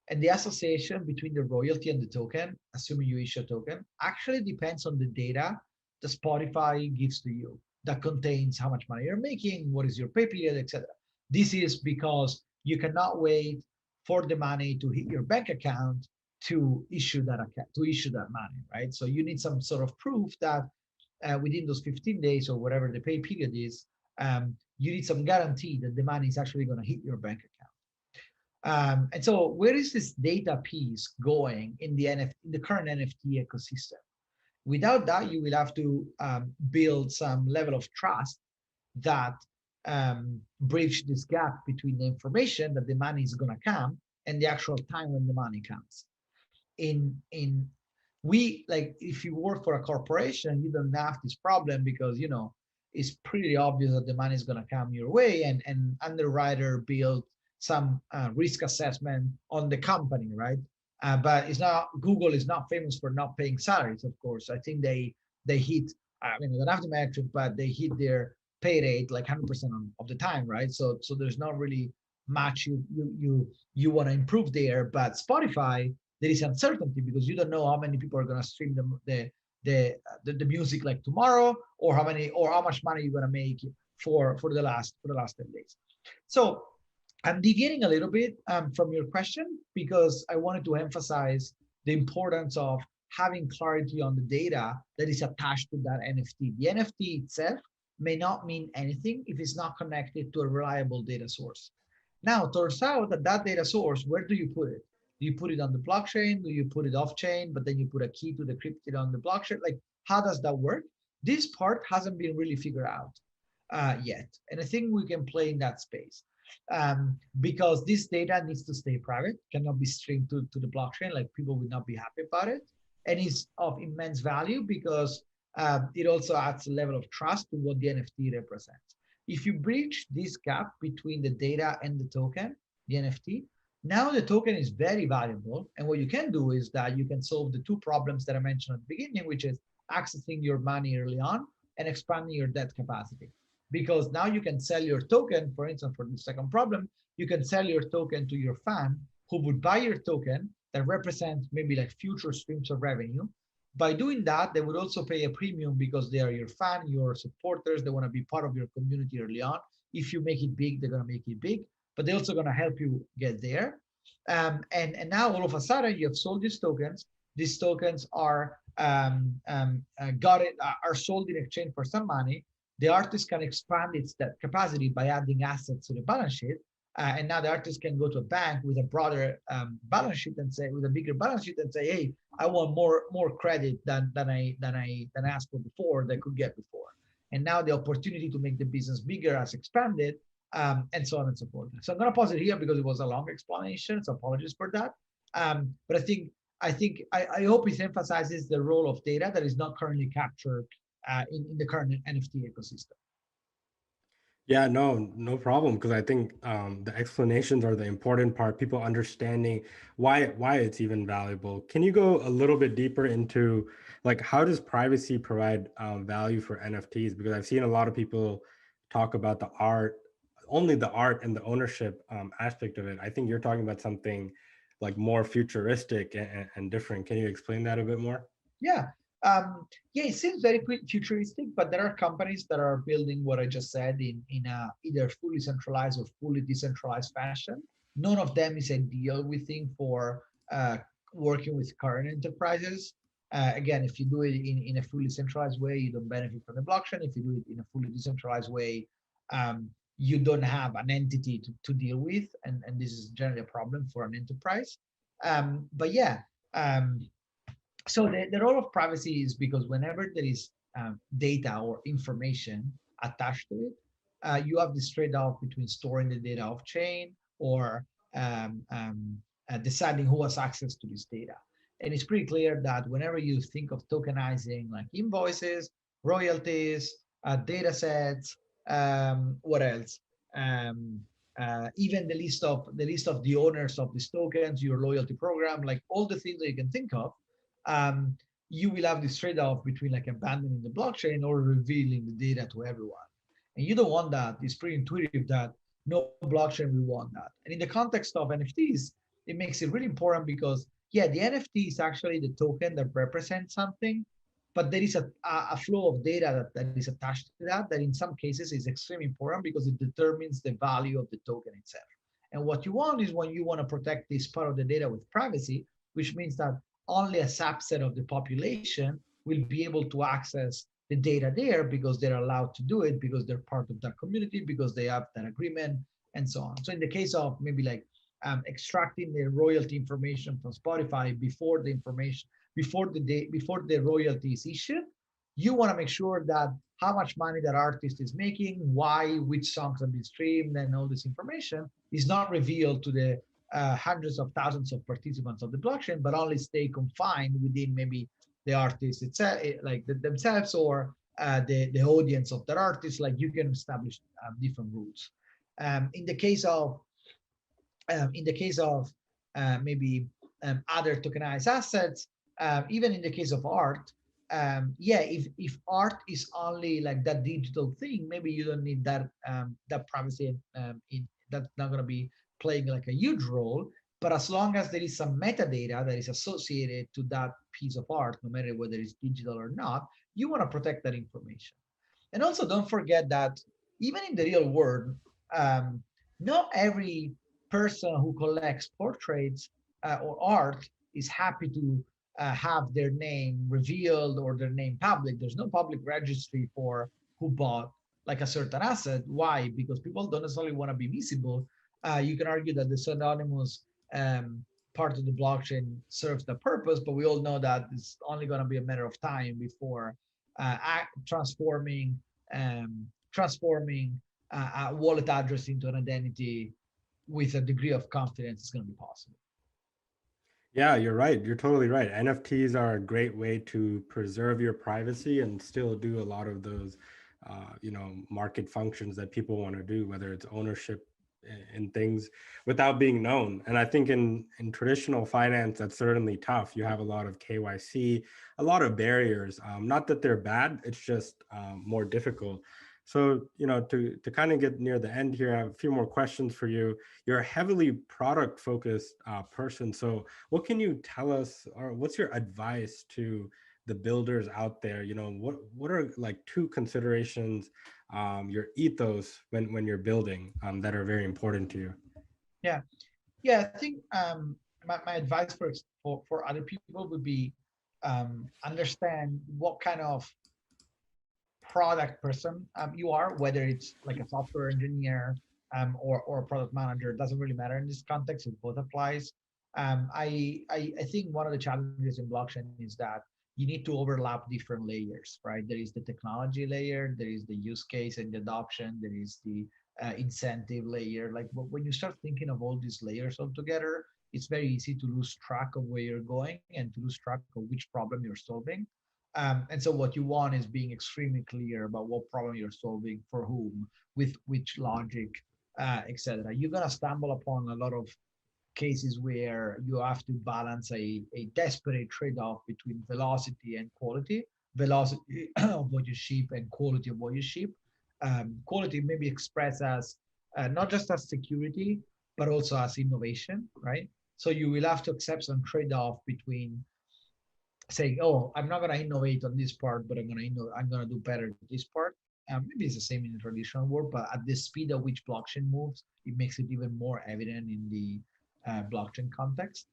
Speaker 12: and the association between the royalty and the token, assuming you issue a token, actually depends on the data that Spotify gives to you that contains how much money you're making, what is your pay period, etc. This is because you cannot wait for the money to hit your bank account to issue that money, right? So you need some sort of proof that within those 15 days or whatever the pay period is, you need some guarantee that the money is actually going to hit your bank account. And so where is this data piece going in the current NFT ecosystem? Without that, you will have to build some level of trust that bridge this gap between the information that the money is going to come and the actual time when the money comes. If you work for a corporation, you don't have this problem because it's pretty obvious that the money is going to come your way, and underwriter build some risk assessment on the company, right? But Google is not famous for not paying salaries, of course. I think they hit, they don't have the metric, but they hit their pay rate like 100% of the time, right? So there's not really much you want to improve there. But Spotify, there is uncertainty because you don't know how many people are going to stream the music like tomorrow, or how much money you're going to make for the last 10 days. So I'm digging a little bit from your question because I wanted to emphasize the importance of having clarity on the data that is attached to that NFT. The NFT itself may not mean anything if it's not connected to a reliable data source. Now, it turns out that data source, where do you put it? Do you put it on the blockchain? Do you put it off chain, but then you put a key to decrypt it on the blockchain? Like, how does that work? This part hasn't been really figured out yet. And I think we can play in that space because this data needs to stay private, cannot be streamed to the blockchain, like people would not be happy about it. And it's of immense value because it also adds a level of trust to what the NFT represents. If you bridge this gap between the data and the token, the NFT, now the token is very valuable. And what you can do is that you can solve the two problems that I mentioned at the beginning, which is accessing your money early on and expanding your debt capacity. Because now you can sell your token, for instance, for the second problem, you can sell your token to your fan who would buy your token that represents maybe like future streams of revenue. By doing that, they would also pay a premium because they are your fan, your supporters, they want to be part of your community early on. If you make it big, they're going to make it big, but they're also going to help you get there. And now all of a sudden you have sold these tokens. These tokens are sold in exchange for some money. The artist can expand its debt capacity by adding assets to the balance sheet. And now the artist can go to a bank with a broader balance sheet and say, with a bigger balance sheet and say, hey, I want more credit than I asked for before, that I could get before. And now the opportunity to make the business bigger has expanded, and so on and so forth. So I'm going to pause it here because it was a long explanation. So apologies for that. But I hope it emphasizes the role of data that is not currently captured in the current NFT ecosystem.
Speaker 8: Yeah, no problem. Because I think the explanations are the important part. People understanding why it's even valuable. Can you go a little bit deeper into like how does privacy provide value for NFTs? Because I've seen a lot of people talk about the art, only the art and the ownership aspect of it. I think you're talking about something like more futuristic and different. Can you explain that a bit more?
Speaker 12: Yeah. Yeah, it seems very futuristic, but there are companies that are building what I just said in a either fully centralized or fully decentralized fashion. None of them is ideal, we think, for working with current enterprises. Again, if you do it in a fully centralized way, you don't benefit from the blockchain. If you do it in a fully decentralized way, you don't have an entity to deal with, and this is generally a problem for an enterprise. But yeah. So the role of privacy is because whenever there is data or information attached to it, you have this trade-off between storing the data off chain or deciding who has access to this data. And it's pretty clear that whenever you think of tokenizing like invoices, royalties, data sets, what else? Even the list of the owners of these tokens, your loyalty program, like all the things that you can think of, you will have this trade-off between like abandoning the blockchain or revealing the data to everyone. And you don't want that. It's pretty intuitive that no blockchain will want that. And in the context of NFTs, it makes it really important because, yeah, the NFT is actually the token that represents something, but there is a flow of data that is attached to that in some cases is extremely important because it determines the value of the token itself. And what you want is when you want to protect this part of the data with privacy, which means that only a subset of the population will be able to access the data there because they're allowed to do it, because they're part of that community, because they have that agreement, and so on. So in the case of maybe like extracting the royalty information from Spotify before the royalty is issued, you want to make sure that how much money that artist is making, why, which songs have been streamed, and all this information is not revealed to the hundreds of thousands of participants of the blockchain, but only stay confined within maybe the artist itself, like themselves, or the audience of that artist. Like you can establish different rules. In the case of maybe other tokenized assets, even in the case of art, yeah, if art is only like that digital thing, maybe you don't need that that privacy. That's not going to be playing like a huge role. But as long as there is some metadata that is associated to that piece of art, no matter whether it's digital or not, you want to protect that information. And also don't forget that even in the real world, not every person who collects portraits or art is happy to have their name revealed or their name public. There's no public registry for who bought like a certain asset. Why? Because people don't necessarily want to be visible. You can argue that the pseudonymous part of the blockchain serves the purpose, but we all know that it's only going to be a matter of time before transforming a wallet address into an identity with a degree of confidence is going to be possible.
Speaker 8: Yeah, you're right. You're totally right. NFTs are a great way to preserve your privacy and still do a lot of those, market functions that people want to do, whether it's ownership in things without being known. And I think in traditional finance, that's certainly tough. You have a lot of KYC, a lot of barriers. Not that they're bad, it's just more difficult. So, to kind of get near the end here, I have a few more questions for you. You're a heavily product focused person. So what can you tell us, or what's your advice to the builders out there? What are like two considerations, your ethos when you're building that are very important to you?
Speaker 12: Yeah, I think my advice for other people would be understand what kind of product person you are, whether it's like a software engineer, or a product manager, doesn't really matter in this context. It both applies. I think one of the challenges in blockchain is that you need to overlap different layers, right? There is the technology layer, there is the use case and the adoption, there is the incentive layer. Like when you start thinking of all these layers all together, it's very easy to lose track of where you're going and to lose track of which problem you're solving. And so what you want is being extremely clear about what problem you're solving, for whom, with which logic, etc. You're gonna stumble upon a lot of cases where you have to balance a desperate trade-off between velocity and quality, velocity of what you ship and quality of what you ship. Quality may be expressed as not just as security, but also as innovation, right? So you will have to accept some trade-off between saying, "Oh, I'm not going to innovate on this part, but I'm going to do better at this part." Maybe it's the same in the traditional world, but at the speed at which blockchain moves, it makes it even more evident in the blockchain context.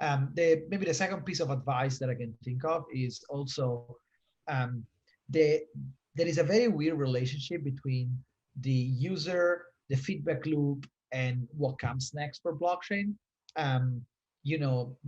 Speaker 12: Maybe the second piece of advice that I can think of is also there is a very weird relationship between the user, the feedback loop, and what comes next for blockchain.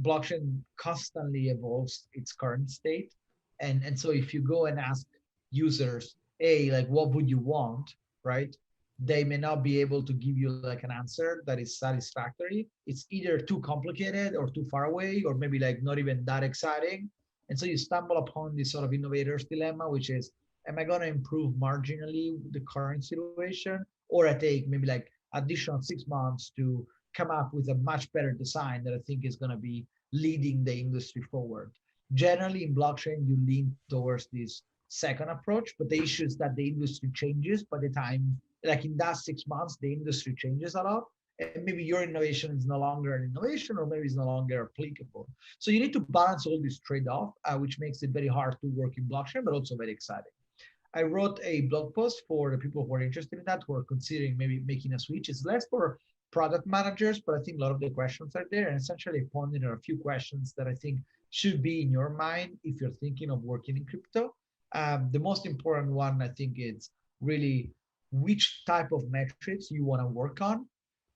Speaker 12: Blockchain constantly evolves its current state, and so if you go and ask users, hey, like, what would you want, right? They may not be able to give you like an answer that is satisfactory. It's either too complicated or too far away, or maybe like not even that exciting. And so you stumble upon this sort of innovator's dilemma, which is, am I going to improve marginally the current situation, or I take maybe like additional 6 months to come up with a much better design that I think is going to be leading the industry forward? Generally in blockchain, you lean towards this second approach, but the issue is that the industry changes by the time, like in that 6 months, the industry changes a lot. And maybe your innovation is no longer an innovation, or maybe it's no longer applicable. So you need to balance all this trade-off, which makes it very hard to work in blockchain, but also very exciting. I wrote a blog post for the people who are interested in that, who are considering maybe making a switch. It's less for product managers, but I think a lot of the questions are there. And essentially, pointed out a few questions that I think should be in your mind if you're thinking of working in crypto. The most important one, I think, is really which type of metrics you want to work on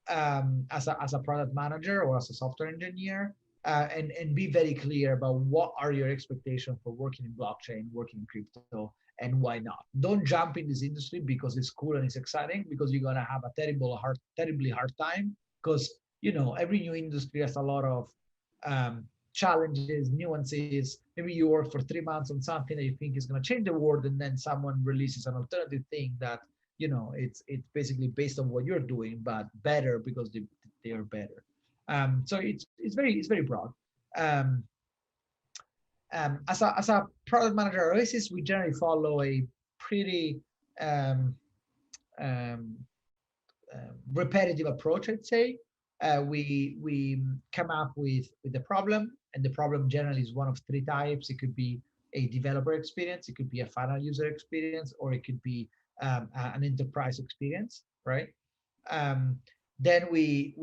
Speaker 12: as a product manager or as a software engineer, and be very clear about what are your expectations for working in blockchain, working in crypto, and why not. Don't jump in this industry because it's cool and it's exciting, because you're gonna have a terribly hard time, because every new industry has a lot of challenges, nuances. Maybe you work for 3 months on something that you think is going to change the world, and then someone releases an alternative thing that it's basically based on what you're doing, but better because they are better. So it's very broad. As a product manager at Oasis, we generally follow a pretty repetitive approach, I'd say. We come up with the problem, and the problem generally is one of 3 types. It could be a developer experience, it could be a final user experience, or it could be an enterprise experience, right? Then we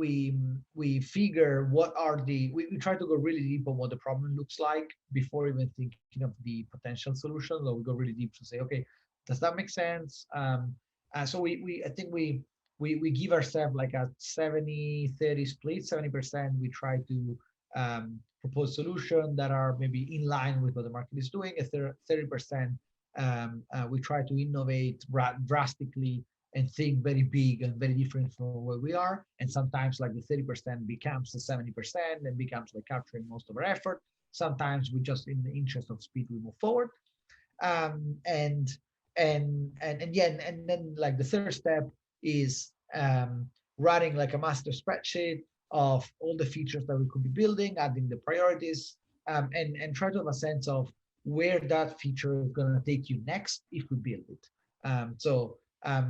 Speaker 12: figure what are we try to go really deep on what the problem looks like before even thinking of the potential solution. So we go really deep to say, okay, does that make sense? So I think we give ourselves like a 70-30 split. 70% we try to propose solutions that are maybe in line with what the market is doing. 30% we try to innovate drastically and think very big and very different from where we are. And sometimes like the 30% becomes the 70% and becomes like capturing most of our effort. Sometimes we just, in the interest of speed, we move forward. And then like the third step is running like a master spreadsheet of all the features that we could be building, adding the priorities, and try to have a sense of where that feature is going to take you next if we build it.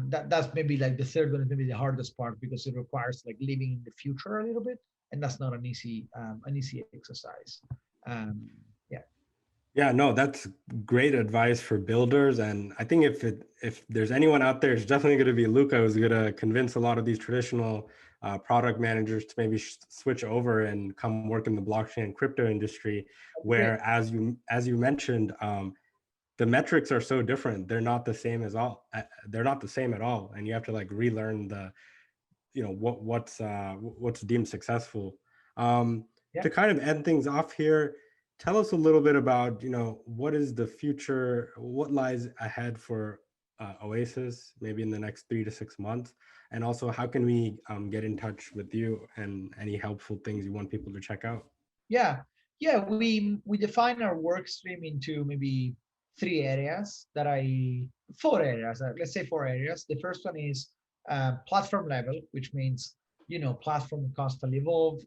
Speaker 12: That's maybe like the third one is maybe the hardest part, because it requires like living in the future a little bit, and that's not an easy exercise.
Speaker 8: Yeah, no, that's great advice for builders. And I think if there's anyone out there, it's definitely going to be Luca, who's going to convince a lot of these traditional product managers to maybe switch over and come work in the blockchain and crypto industry, where, as you mentioned, the metrics are so different. They're not the same at all, and you have to like relearn what's deemed successful.
Speaker 12: Yeah.
Speaker 8: To kind of end things off here, tell us a little bit about what is the future, what lies ahead for Oasis, maybe in the next 3 to 6 months, and also how can we get in touch with you and any helpful things you want people to check out.
Speaker 12: Yeah, we define our work stream into maybe four areas. Let's say four areas. The first one is platform level, which means platform constantly evolve.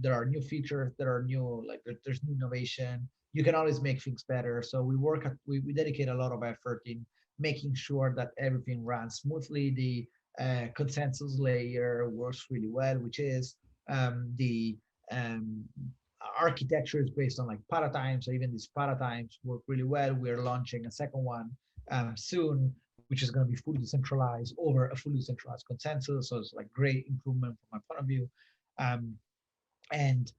Speaker 12: There are new features, there are new there's new innovation. You can always make things better. So we dedicate a lot of effort in making sure that everything runs smoothly. The consensus layer works really well, which is the um, architecture is based on paradigms. So even these paradigms work really well. We're launching a second one soon, which is going to be fully decentralized over a fully centralized consensus. So it's great improvement from my point of view. And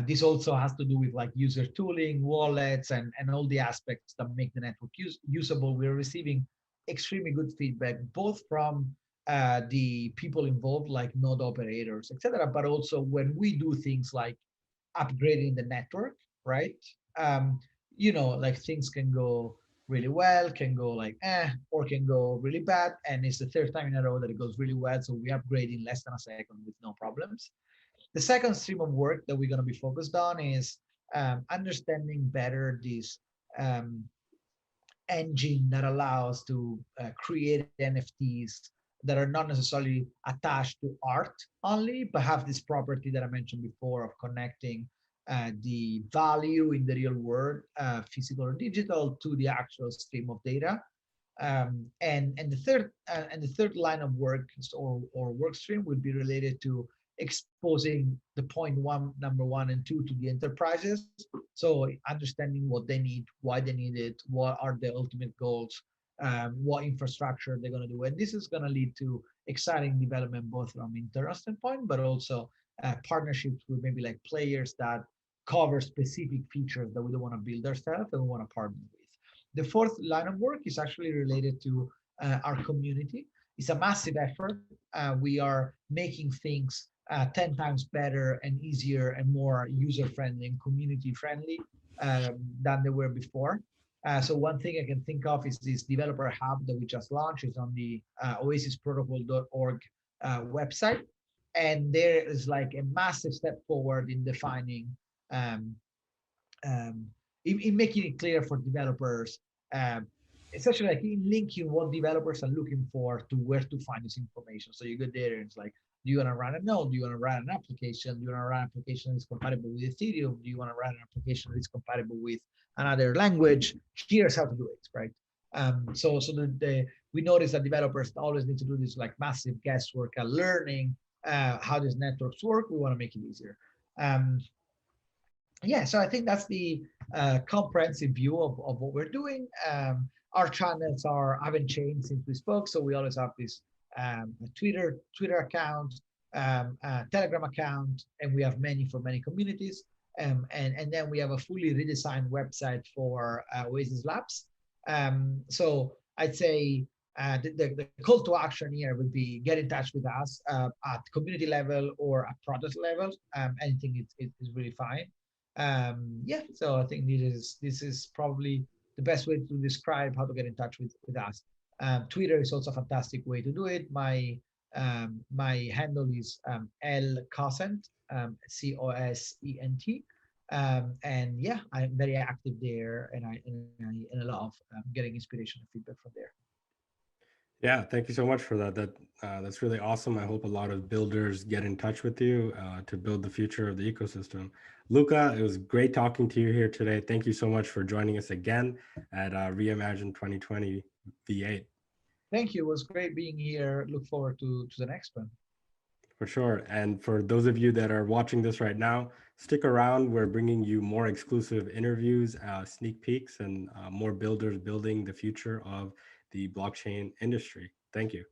Speaker 12: this also has to do with user tooling, wallets, and all the aspects that make the network usable. We're receiving extremely good feedback, both from the people involved, like node operators, etc., but also when we do things like upgrading the network, right? Things can go really well, can go or can go really bad. And it's the third time in a row that it goes really well. So we upgrade in less than a second with no problems. The second stream of work that we're going to be focused on is understanding better this engine that allows to create NFTs that are not necessarily attached to art only, but have this property that I mentioned before of connecting the value in the real world, physical or digital, to the actual stream of data. And the third line of work or work stream would be related to exposing the number one and two to the enterprises. So understanding what they need, why they need it, what are the ultimate goals, what infrastructure they're going to do. And this is going to lead to exciting development, both from internal standpoint, but also partnerships with maybe players that cover specific features that we don't want to build ourselves and we want to partner with. The fourth line of work is actually related to our community. It's a massive effort. We are making things 10 times better and easier and more user-friendly and community-friendly than they were before. So one thing I can think of is this developer hub that we just launched. It's on the oasisprotocol.org website. And there is a massive step forward in defining, in making it clear for developers, essentially in linking what developers are looking for to where to find this information. So you go there and it's do you want to run a node? Do you want to run an application? Do you want to run an application that's compatible with Ethereum? Do you want to run an application that's compatible with another language? Here's how to do it, right? We notice that developers always need to do this massive guesswork and learning how these networks work. We want to make it easier. So I think that's the comprehensive view of what we're doing. Our channels haven't changed since we spoke, so we always have this Twitter account, Telegram account, and we have many communities. And then we have a fully redesigned website for Oasis Labs. So I'd say the call to action here would be get in touch with us at community level or at product level. Anything is really fine. So I think this is probably the best way to describe how to get in touch with us. Twitter is also a fantastic way to do it. My handle is lcosent, COSENT. And yeah, I'm very active there, and I love getting inspiration and feedback from there.
Speaker 8: Yeah, thank you so much for that. That's really awesome. I hope a lot of builders get in touch with you to build the future of the ecosystem. Luca, it was great talking to you here today. Thank you so much for joining us again at Reimagine 2020 V8.
Speaker 12: Thank you. It was great being here. Look forward to the next one.
Speaker 8: For sure. And for those of you that are watching this right now, stick around. We're bringing you more exclusive interviews, sneak peeks, and more builders building the future of the blockchain industry. Thank you.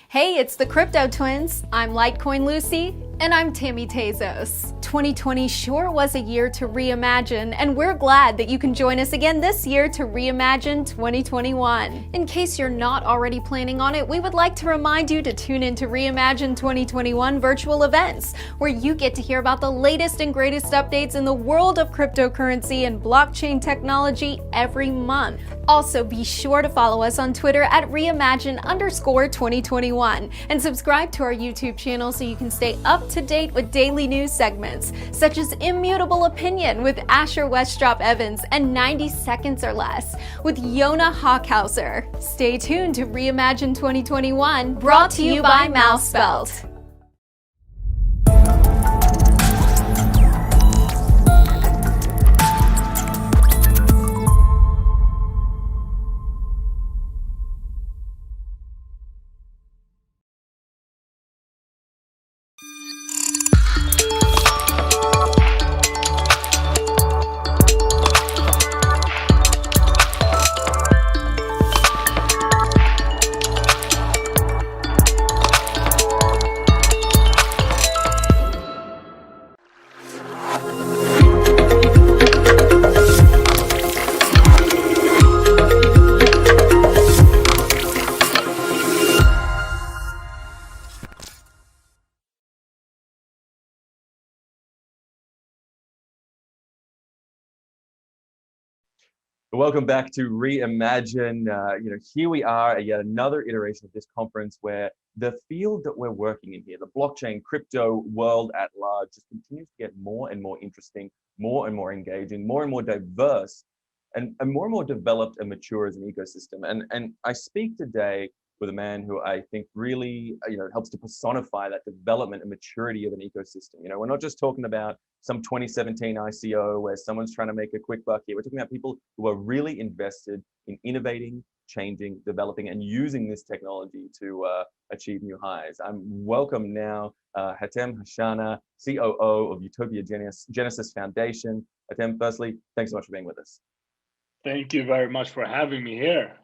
Speaker 3: Hey, it's the Crypto Twins. I'm Litecoin Lucy. And I'm Tammy Tezos. 2020 sure was a year to reimagine, and we're glad that you can join us again this year to Reimagine 2021. In case you're not already planning on it, we would like to remind you to tune into Reimagine 2021 virtual events, where you get to hear about the latest and greatest updates in the world of cryptocurrency and blockchain technology every month. Also, be sure to follow us on Twitter at Reimagine_2021 and subscribe to our YouTube channel so you can stay up to date with daily news segments such as Immutable Opinion with Asher Westrop Evans and 90 Seconds or Less with Yona Hawkhauser. Stay tuned to Reimagine 2021, brought to you by Mousebelt.
Speaker 14: Welcome back to Reimagine. Here we are at yet another iteration of this conference where the field that we're working in here, the blockchain crypto world at large, just continues to get more and more interesting, more and more engaging, more and more diverse, and more and more developed and mature as an ecosystem. And I speak today with a man who I think really helps to personify that development and maturity of an ecosystem. We're not just talking about some 2017 ICO where someone's trying to make a quick buck here. We're talking about people who are really invested in innovating, changing, developing, and using this technology to achieve new highs. I'm welcome now Hatem Hashana, COO of Utopia Genesis Foundation. Hatem, firstly, thanks so much for being with us.
Speaker 15: Thank you very much for having me here.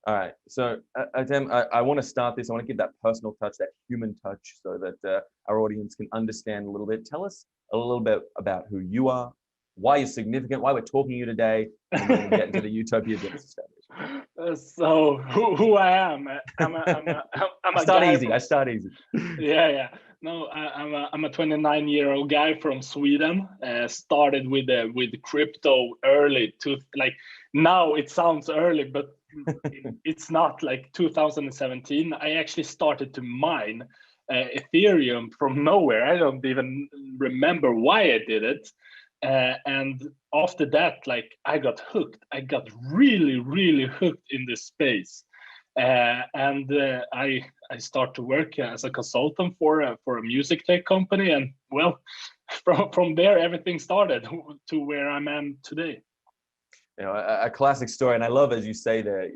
Speaker 14: All right, so Hatem, I want to start this. I want to give that personal touch, that human touch, so that our audience can understand a little bit. Tell us a little bit about who you are, why you're significant, why we're talking to you today, and then we'll get into the Utopia Genesis Foundation.
Speaker 15: So who I am? I'm a
Speaker 14: I start
Speaker 15: guy
Speaker 14: easy.
Speaker 15: from-
Speaker 14: I start easy.
Speaker 15: Yeah. No, I'm a 29-year-old guy from Sweden. Started with crypto early to now it sounds early, but it's not. 2017. I actually started to mine Ethereum from nowhere. I don't even remember why I did it. And after that, I got hooked. I got really, really hooked in this space. And I started to work as a consultant for a music tech company, and well, from there everything started to where I'm at today.
Speaker 14: A classic story, and I love, as you say there,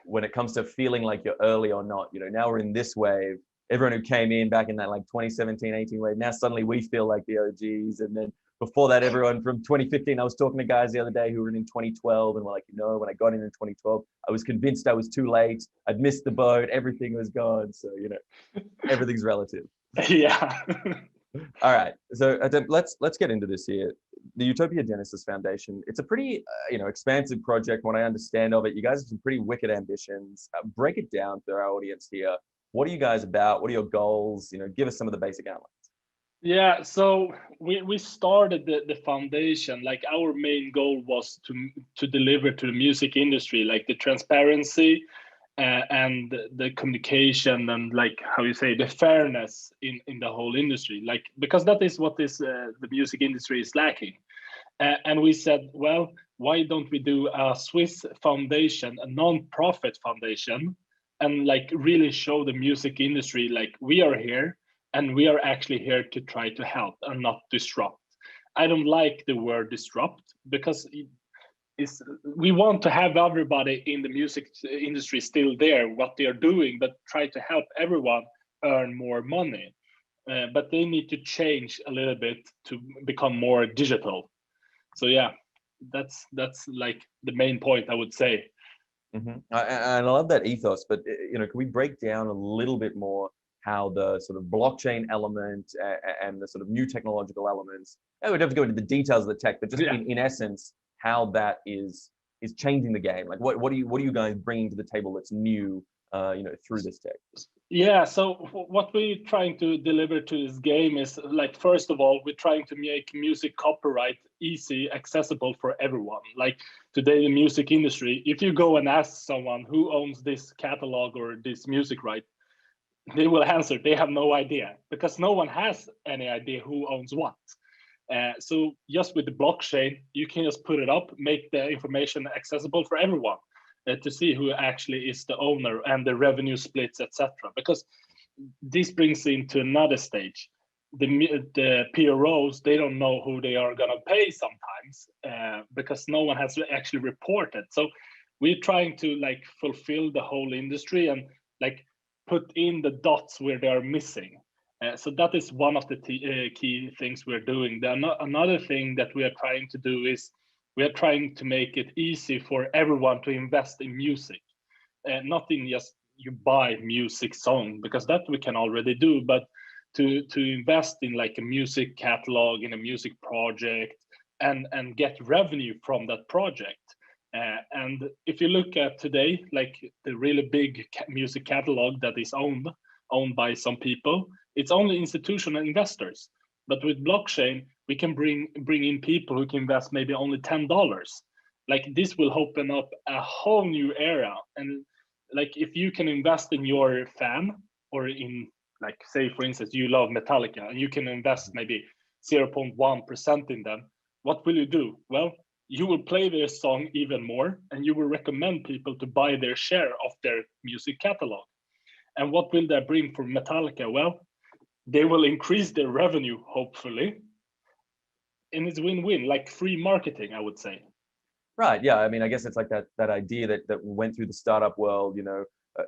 Speaker 14: when it comes to feeling like you're early or not, now we're in this wave. Everyone who came in back in that 2017, 18 wave, now suddenly we feel like the OGs, and then before that, everyone from 2015, I was talking to guys the other day who were in 2012 and were like, when I got in 2012, I was convinced I was too late. I'd missed the boat. Everything was gone. So, everything's relative.
Speaker 15: Yeah.
Speaker 14: All right. So let's get into this here. The Utopia Genesis Foundation, it's a pretty, expansive project. What I understand of it, you guys have some pretty wicked ambitions. Break it down for our audience here. What are you guys about? What are your goals? Give us some of the basic outlines.
Speaker 15: Yeah, so we started the foundation. Our main goal was to deliver to the music industry, the transparency and the communication and the fairness in the whole industry. Because that is what the music industry is lacking. And we said, well, why don't we do a Swiss foundation, a non-profit foundation, and really show the music industry we are here. And we are actually here to try to help and not disrupt. I don't like the word disrupt because we want to have everybody in the music industry still there, what they are doing, but try to help everyone earn more money. But they need to change a little bit to become more digital. So yeah, that's the main point, I would say.
Speaker 14: And I love that ethos, but can we break down a little bit more how the sort of blockchain element and the sort of new technological elements, we don't have to go into the details of the tech, but just in essence, how that is changing the game? Like what are you guys bringing to the table that's new, through this tech?
Speaker 15: Yeah, so what we're trying to deliver to this game is, like, first of all, we're trying to make music copyright easy, accessible for everyone. Like today, the music industry, if you go and ask someone who owns this catalog or this music right, they will answer they have no idea, because no one has any idea who owns what. So just with the blockchain, you can just put it up, make the information accessible for everyone. To see who actually is the owner and the revenue splits, etc. Because this brings into another stage. The PROs, they don't know who they are going to pay sometimes, because no one has actually reported. So we're trying to like fulfill the whole industry and like put in the dots where they are missing. So that is one of the key things we're doing. Another thing that we are trying to do is we are trying to make it easy for everyone to invest in music, not in just you buy music song, because that we can already do, but to invest in like a music catalog, in a music project, and get revenue from that project. And if you look at today, like the really big music catalog that is owned by some people, it's only institutional investors. But with blockchain, we can bring in people who can invest maybe only $10. Like this will open up a whole new era. And like if you can invest in your fan, or in, like, say for instance, you love Metallica and you can invest maybe 0.1% in them, what will you do? Well, you will play their song even more, and you will recommend people to buy their share of their music catalog. And what will that bring for Metallica? Well, they will increase their revenue, hopefully. And it's win-win, like free marketing, I would say.
Speaker 14: Right. Yeah. I mean, I guess it's like that idea that went through the startup world,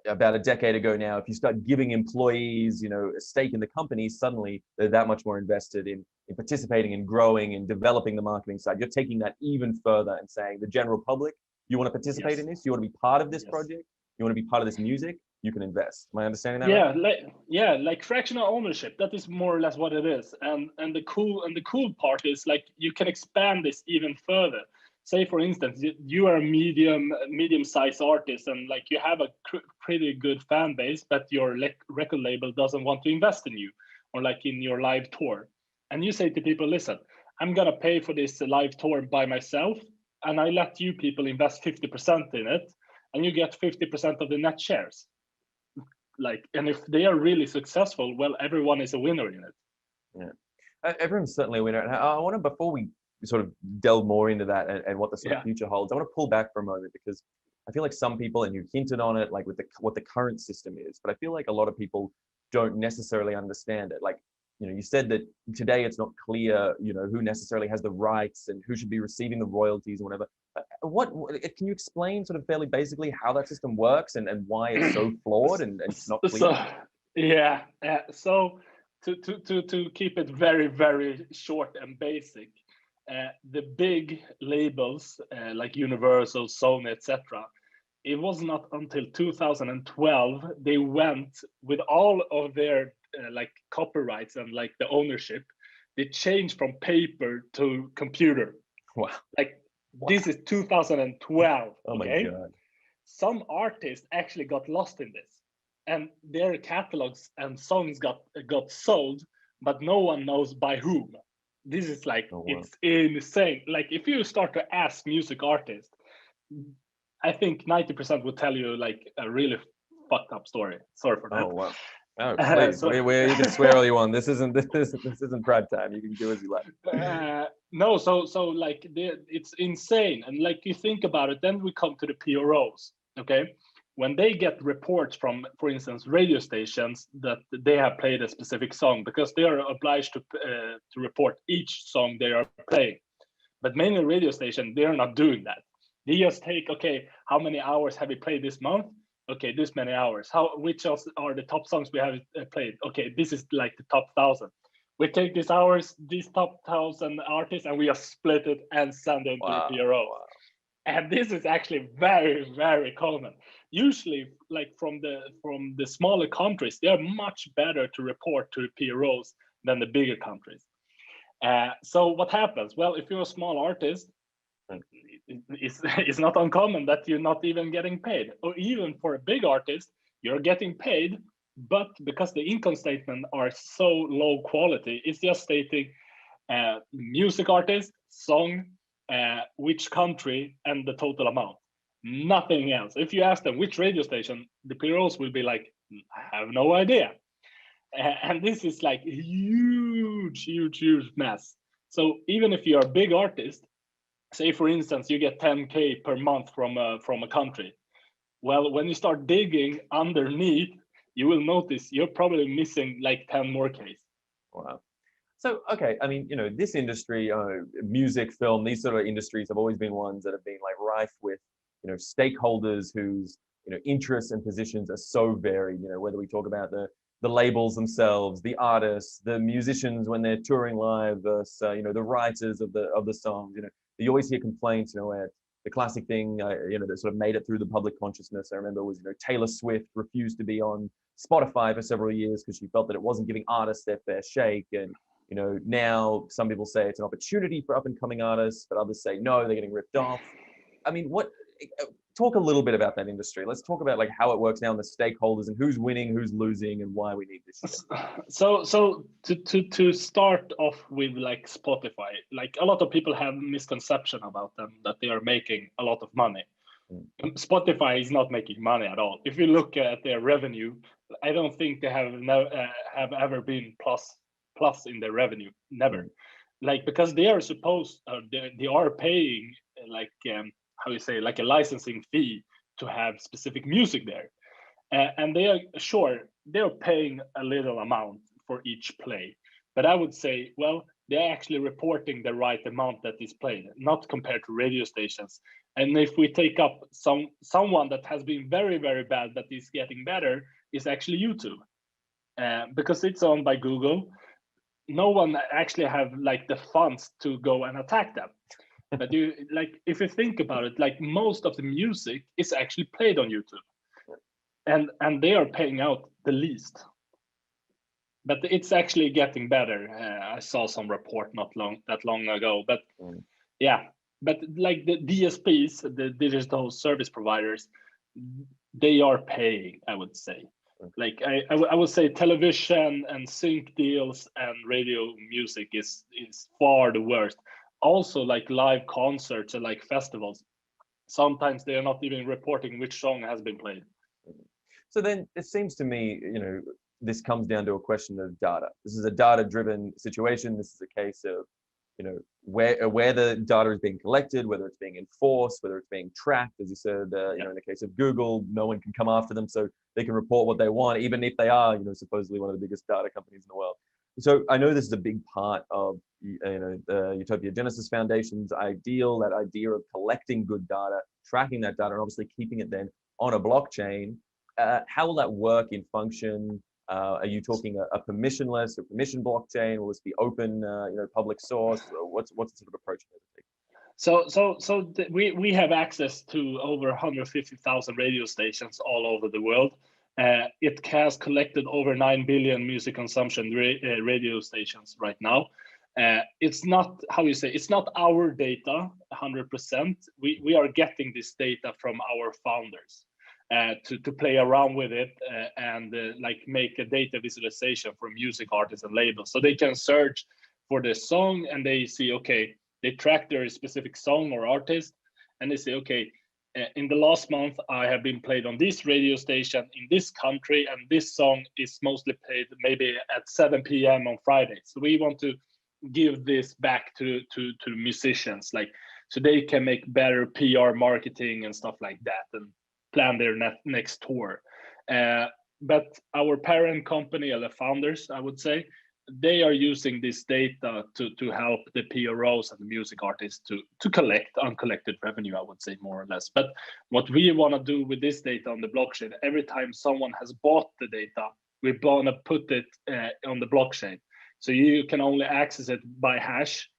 Speaker 14: about a decade ago now. If you start giving employees, a stake in the company, suddenly they're that much more invested in participating and growing and developing the marketing side. You're taking that even further and saying the general public, you want to participate in this? You want to be part of this project? You want to be part of this music? You can invest. Am I understanding that right?
Speaker 15: Like fractional ownership. That is more or less what it is. And the cool part is like you can expand this even further. Say for instance, you are a medium-sized artist, and like you have a pretty good fan base, but your record label doesn't want to invest in you, or like in your live tour. And you say to people, listen, I'm gonna pay for this live tour by myself, and I let you people invest 50% in it, and you get 50% of the net shares. Like, and if they are really successful, well, everyone is a winner in it.
Speaker 14: Yeah, everyone's certainly a winner. And I want to, before we sort of delve more into that and what the sort of future holds, I want to pull back for a moment, because I feel like some people, and you hinted on it, like with what the current system is, but I feel like a lot of people don't necessarily understand it. Like, you said that today it's not clear, who necessarily has the rights and who should be receiving the royalties and whatever. What can you explain sort of fairly basically how that system works and why it's so flawed and not clear?
Speaker 15: So to keep it very, very short and basic, the big labels like Universal, Sony, etc., it was not until 2012 they went with all of their like copyrights and like the ownership, they changed from paper to computer.
Speaker 14: Wow.
Speaker 15: Like this is 2012.
Speaker 14: Oh my God.
Speaker 15: Some artists actually got lost in this, and their catalogs and songs got sold, but no one knows by whom. This is like, it's insane. Like if you start to ask music artists, I think 90% will tell you like a really fucked up story. Sorry for that.
Speaker 14: Oh wow. Oh, please. You can swear all you want. This isn't pride time. You can do as you like.
Speaker 15: No, so like it's insane. And like you think about it, then we come to the PROs. Okay, when they get reports from, for instance, radio stations that they have played a specific song, because they are obliged to report each song they are playing. But many radio stations, they are not doing that. They just take, okay, how many hours have we played this month? Okay, this many hours. Which are the top songs we have played? Okay, this is like the top 1,000. We take these hours, these top 1,000 artists, and we just split it and send them to the PRO. Wow. And this is actually very, very common. Usually, like from the smaller countries, they are much better to report to the PROs than the bigger countries. So what happens? Well, if you're a small artist, it's not uncommon that you're not even getting paid. Or even for a big artist, you're getting paid, but because the income statement are so low quality, it's just stating music artist, song, which country, and the total amount. Nothing else. If you ask them which radio station, the PROs will be like, I have no idea. And this is like huge, huge, huge mess. So even if you're a big artist, say for instance, you get 10K per month from a country. Well, when you start digging underneath, you will notice you're probably missing like 10 more Ks.
Speaker 14: Wow. So, okay, I mean, this industry, music, film, these sort of industries have always been ones that have been like rife with, stakeholders whose, interests and positions are so varied, whether we talk about the labels themselves, the artists, the musicians when they're touring live, versus, the writers of the songs, you always hear complaints, where the classic thing, that sort of made it through the public consciousness, I remember was, Taylor Swift refused to be on Spotify for several years because she felt that it wasn't giving artists their fair shake. And now some people say it's an opportunity for up and coming artists, but others say no, they're getting ripped off. I mean, talk a little bit about that industry. Let's talk about like how it works now and the stakeholders and who's winning, who's losing, and why we need this.
Speaker 15: So to start off with, like Spotify, like a lot of people have misconception about them that they are making a lot of money. Spotify is not making money at all. If you look at their revenue, I don't think they have ever been plus in their revenue, never. Like, because they are supposed, they are paying like how you say, like a licensing fee to have specific music there, and they are they're paying a little amount for each play. But I would say, well, they're actually reporting the right amount that is played, not compared to radio stations. And if we take up someone that has been very, very bad that is getting better, is actually YouTube, because it's owned by Google. No one actually have like the funds to go and attack them. But if you think about it, like most of the music is actually played on YouTube, and they are paying out the least. But it's actually getting better. I saw some report not that long ago. But yeah, but like the DSPs, the digital service providers, they are paying, I would say. Like I would say television and sync deals and radio music is far the worst. Also, like live concerts and like festivals, sometimes they are not even reporting which song has been played.
Speaker 14: So then it seems to me, this comes down to a question of data. This is a data-driven situation. This is a case of, where the data is being collected, whether it's being enforced, whether it's being tracked. As you said, in the case of Google, no one can come after them, so they can report what they want, even if they are, supposedly one of the biggest data companies in the world. So I know this is a big part of, the Utopia Genesis Foundation's ideal, that idea of collecting good data, tracking that data, and obviously keeping it then on a blockchain. How will that work in function? Are you talking a permissionless or permission blockchain? Will this be open, public source? What's the sort of approach you're taking?
Speaker 15: We have access to over 150,000 radio stations all over the world. It has collected over 9 billion music consumption radio stations right now. It's not, it's not our data 100%. We are getting this data from our founders to play around with it and like make a data visualization for music artists and labels. So they can search for the song and they see, okay, they track their specific song or artist, and they say, okay, in the last month, I have been played on this radio station in this country, and this song is mostly played maybe at 7 p.m. on Friday. So we want to give this back to musicians, like, so they can make better PR marketing and stuff like that, and plan their next tour. But our parent company, or the founders, I would say, they are using this data to help the PROs and the music artists to collect uncollected revenue, I would say, more or less. But what we want to do with this data on the blockchain, every time someone has bought the data, we want to put it on the blockchain. So you can only access it by hash.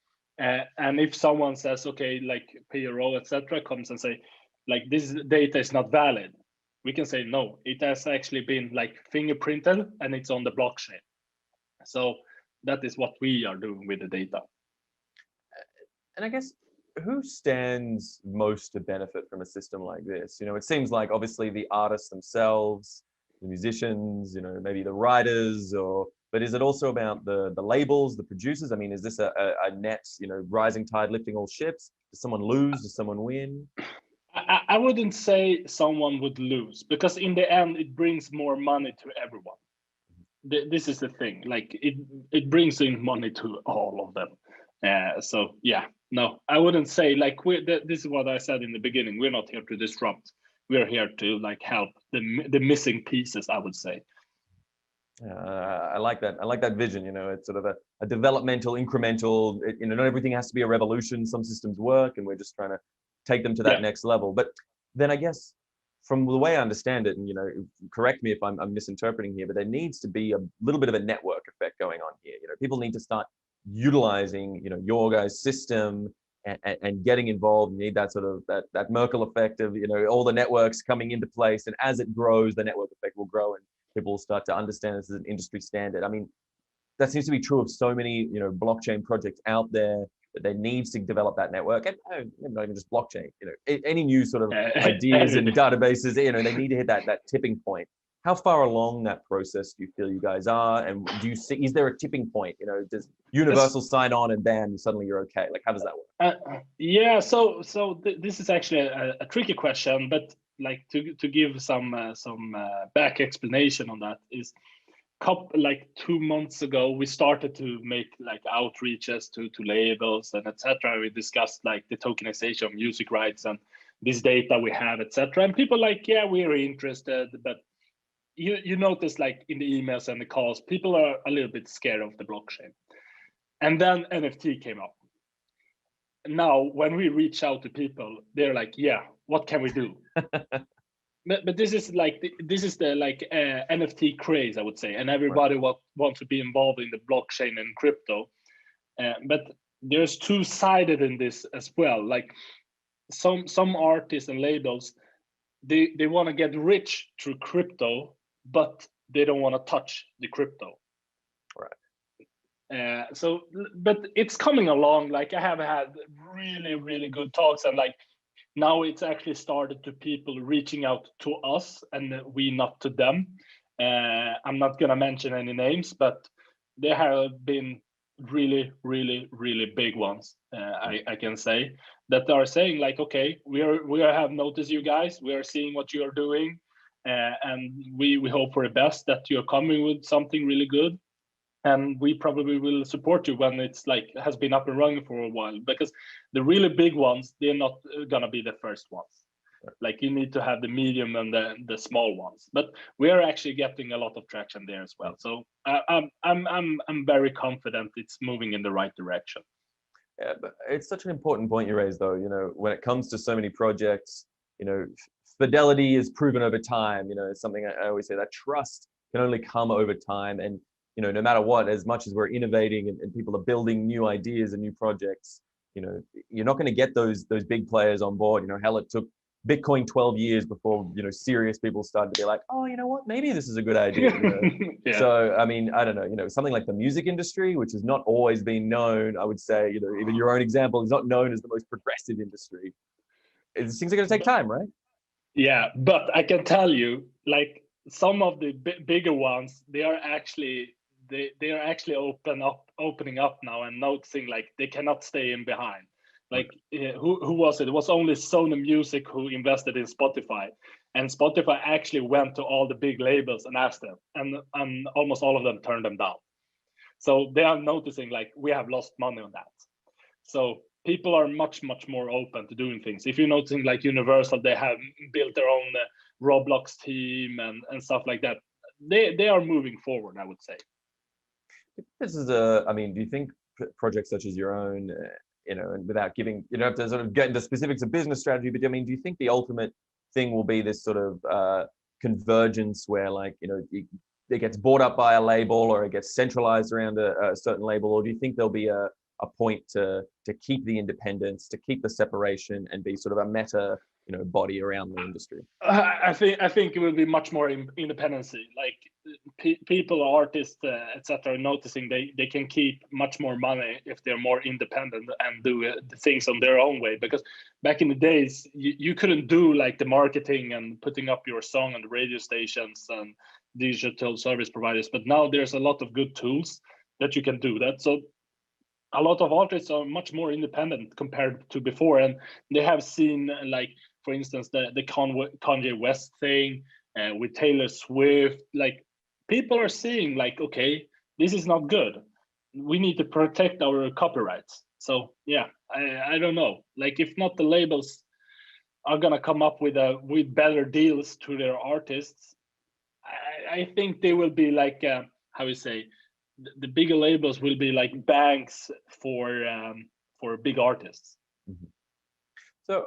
Speaker 15: And if someone says, okay, like PRO, etc., comes and say, like, this data is not valid, we can say, no, it has actually been like fingerprinted and it's on the blockchain. So that is what we are doing with the data.
Speaker 14: And I guess, who stands most to benefit from a system like this? You know, it seems like obviously the artists themselves, the musicians, you know, maybe the writers, but is it also about the labels, the producers? I mean, is this a net, you know, rising tide lifting all ships? Does someone lose? Does someone win?
Speaker 15: I wouldn't say someone would lose, because in the end, it brings more money to everyone. This is the thing, like it brings in money to all of them. So yeah, no, I wouldn't say, like, this is what I said in the beginning. We're not here to disrupt. We're here to like help the missing pieces, I would say.
Speaker 14: I like that. I like that vision. You know, it's sort of a developmental, incremental. You know, not everything has to be a revolution. Some systems work, and we're just trying to take them to that next level. But then I guess, from the way I understand it, and you know, correct me if I'm misinterpreting here, but there needs to be a little bit of a network effect going on here. You know, people need to start utilizing, you know, your guys' system and getting involved. You need that sort of that Merkel effect of, you know, all the networks coming into place, and as it grows, the network effect will grow, and people will start to understand this as an industry standard. I mean, that seems to be true of so many, you know, blockchain projects out there, that there needs to develop that network, and not even just blockchain, you know, any new sort of ideas and databases, you know, they need to hit that tipping point. How far along that process do you feel you guys are? And do you see, is there a tipping point? You know, does Universal sign on and ban, and suddenly you're okay? Like, how does that work?
Speaker 15: Yeah, so this is actually a tricky question, but like to give some back explanation on that is, like 2 months ago, we started to make like outreaches to labels and etc. We discussed like the tokenization of music rights and this data we have, etc. And people like, yeah, we're interested, but you notice like in the emails and the calls, people are a little bit scared of the blockchain. And then NFT came up. Now, when we reach out to people, they're like, yeah, what can we do? But this is like the like NFT craze, I would say, and everybody wants to be involved in the blockchain and crypto. But there's two-sided in this as well. Like some artists and labels, they want to get rich through crypto, but they don't want to touch the crypto. Right. So, but it's coming along. Like I have had really, really good talks, and like now it's actually started to people reaching out to us and we not to them. I'm not gonna mention any names, but there have been really, really, really big ones. I can say that are saying like, okay, we have noticed you guys. We are seeing what you are doing, and we hope for the best, that you're coming with something really good. And we probably will support you when it's like has been up and running for a while, because the really big ones, they're not gonna be the first ones. Like you need to have the medium and the small ones, but we are actually getting a lot of traction there as well. So I'm very confident it's moving in the right direction.
Speaker 14: Yeah, but it's such an important point you raised, though. You know, when it comes to so many projects, you know, fidelity is proven over time. You know, it's something I always say, that trust can only come over time. And you know, no matter what, as much as we're innovating and people are building new ideas and new projects, you know, you're not going to get those big players on board. You know, hell, it took Bitcoin 12 years before, you know, serious people started to be like, oh, you know what, maybe this is a good idea. You know? Yeah. So, I mean, I don't know, you know, something like the music industry, which has not always been known, I would say, you know, even your own example is not known as the most progressive industry. Things are going to take time, right?
Speaker 15: Yeah, but I can tell you, like some of the bigger ones, they are actually opening up now and noticing like they cannot stay in behind. Like who was it? It was only Sony Music who invested in Spotify, and Spotify actually went to all the big labels and asked them, and almost all of them turned them down. So they are noticing like we have lost money on that. So people are much more open to doing things. If you're noticing like Universal, they have built their own Roblox team and stuff like that. They are moving forward, I would say.
Speaker 14: This is I mean, do you think projects such as your own, you know, and without giving, you don't have to sort of get into specifics of business strategy, but I mean, do you think the ultimate thing will be this sort of convergence where, like, you know, it gets bought up by a label or it gets centralized around a certain label, or do you think there'll be a a point to keep the independence, to keep the separation, and be sort of a meta, body around the industry?
Speaker 15: I think it will be much more independency. Like people, artists, etc., noticing they can keep much more money if they're more independent and do things on their own way. Because back in the days, you couldn't do like the marketing and putting up your song on the radio stations and digital service providers. But now there's a lot of good tools that you can do that. So a lot of artists are much more independent compared to before, and they have seen, like, for instance, the Kanye West thing with Taylor Swift. Like, people are seeing, like, okay, this is not good. We need to protect our copyrights. So yeah, I don't know. Like, if not, the labels are gonna come up with better deals to their artists. I think they will be like how you say, the bigger labels will be like banks for big artists.
Speaker 14: Mm-hmm. So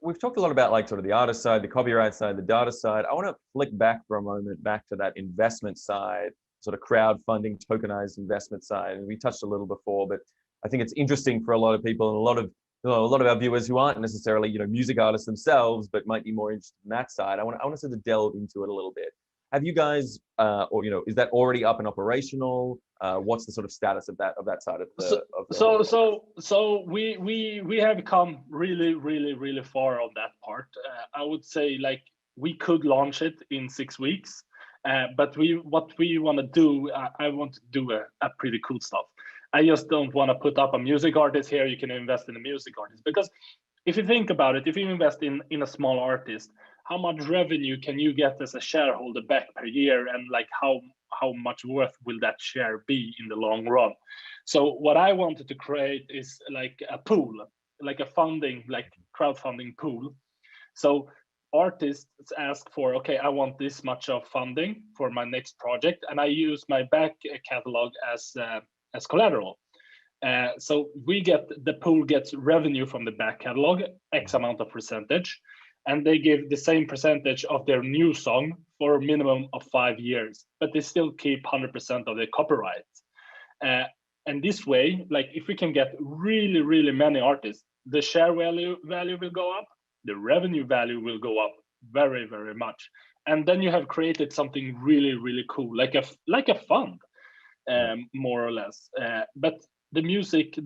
Speaker 14: we've talked a lot about like sort of the artist side, the copyright side, the data side. I want to flick back for a moment back to that investment side, sort of crowdfunding, tokenized investment side. And we touched a little before, but I think it's interesting for a lot of people and a lot of our viewers who aren't necessarily music artists themselves, but might be more interested in that side. I want to sort of delve into it a little bit. Have you guys, or is that already up and operational? What's the sort of status of that side of the?
Speaker 15: So we have come really far on that part. I would say, like, we could launch it in 6 weeks, but what we want to do, I want to do a pretty cool stuff. I just don't want to put up a music artist here. You can invest in a music artist, because if you think about it, if you invest in a small artist, how much revenue can you get as a shareholder back per year, and like how much worth will that share be in the long run? So what I wanted to create is like a pool, like a funding, like crowdfunding pool. So artists ask for, okay, I want this much of funding for my next project, and I use my back catalog as collateral. So the pool gets revenue from the back catalog, X amount of percentage, and they give the same percentage of their new song for a minimum of 5 years, but they still keep 100% of the copyright. And this way, like, if we can get really many artists, the share value will go up, the revenue value will go up very much, and then you have created something really cool, like a fund, more or less. But the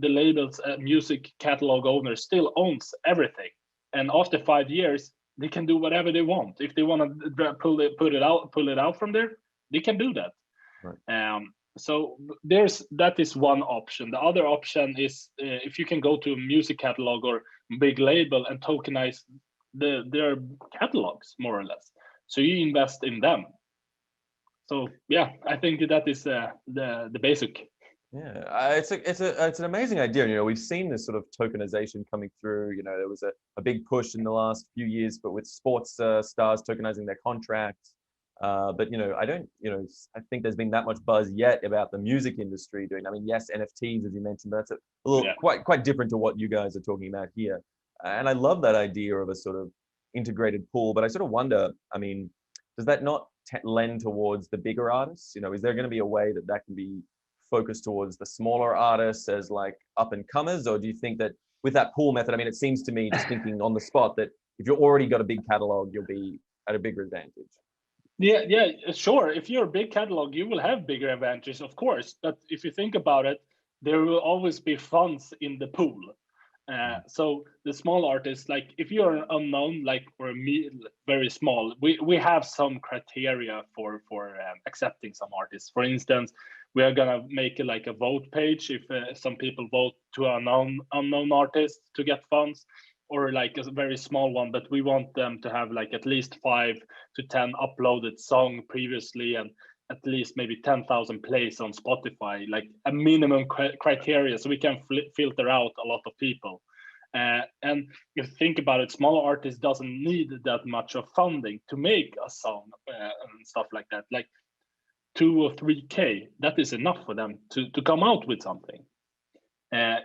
Speaker 15: labels, music catalog owner still owns everything. And after 5 years, they can do whatever they want. If they want to pull it out from there, they can do that. Right. So that is one option. The other option is if you can go to a music catalog or big label and tokenize their catalogs, more or less. So you invest in them. So yeah, I think that is the basic.
Speaker 14: Yeah, it's an amazing idea. We've seen this sort of tokenization coming through. There was a big push in the last few years, but with sports stars tokenizing their contracts. But I think there's been that much buzz yet about the music industry doing. I mean, yes, NFTs, as you mentioned, but that's a little quite different to what you guys are talking about here. And I love that idea of a sort of integrated pool. But I sort of wonder, I mean, does that not lend towards the bigger artists? Is there going to be a way that can be focused towards the smaller artists as like up and comers, or do you think that with that pool method, I mean, it seems to me, just thinking on the spot, that if you've already got a big catalog, you'll be at a bigger advantage?
Speaker 15: Yeah, sure. If you're a big catalog, you will have bigger advantages, of course. But if you think about it, there will always be funds in the pool. So the small artists, like if you're an unknown, like or very small, we have some criteria for accepting some artists. For instance, we are gonna make like a vote page if some people vote to an unknown artist to get funds, or like a very small one, but we want them to have like at least 5 to 10 uploaded song previously, and at least maybe 10,000 plays on Spotify, like a minimum criteria, so we can filter out a lot of people. And if you think about it, small artists doesn't need that much of funding to make a song and stuff like that. Like 2 or 3K, that is enough for them to come out with something.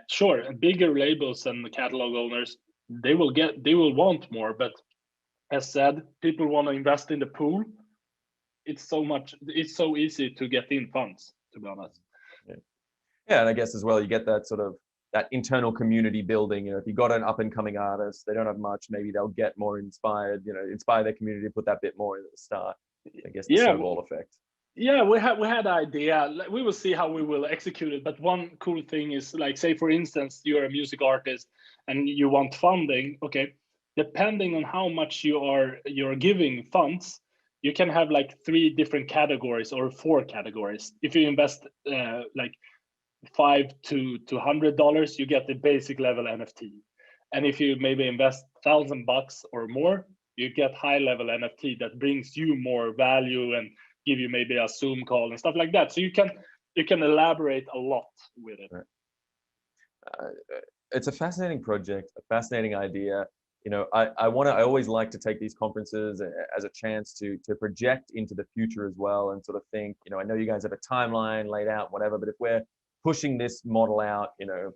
Speaker 15: Sure, bigger labels and catalog owners, they will want more, but as said, people want to invest in the pool. It's so easy to get in funds, to be honest.
Speaker 14: Yeah, and I guess as well, you get that sort of that internal community building. You know, if you got an up and coming artist, they don't have much, maybe they'll get more inspired, you know, inspire their community to put that bit more in at the start. I guess the snowball effect.
Speaker 15: Yeah, we had an idea. We will see how we will execute it. But one cool thing is, like, say for instance, you're a music artist and you want funding. Okay, depending on how much you're giving funds, you can have like 3 different categories or 4 categories. If you invest like $5 to $100, you get the basic level NFT. And if you maybe invest $1,000 or more, you get high level NFT that brings you more value and give you maybe a Zoom call and stuff like that. So you can elaborate a lot with it.
Speaker 14: It's a fascinating project, a fascinating idea. You know, I always like to take these conferences as a chance to project into the future as well, and sort of think, you know, I know you guys have a timeline laid out, whatever, but if we're pushing this model out, you know,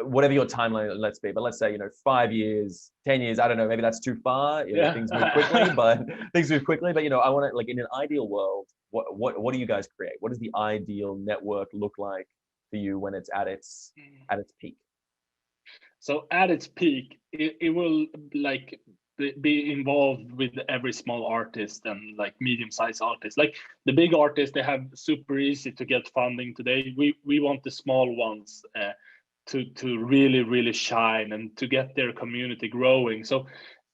Speaker 14: whatever your timeline let's be, but let's say, you know, 5 years, 10 years, I don't know, maybe that's too far. You know, things move quickly, but you know, I want to, like, in an ideal world, what do you guys create? What does the ideal network look like for you when it's at its peak?
Speaker 15: So at its peak, it will like be involved with every small artist and like medium-sized artists. Like the big artists, they have super easy to get funding today. We want the small ones to really shine and to get their community growing. So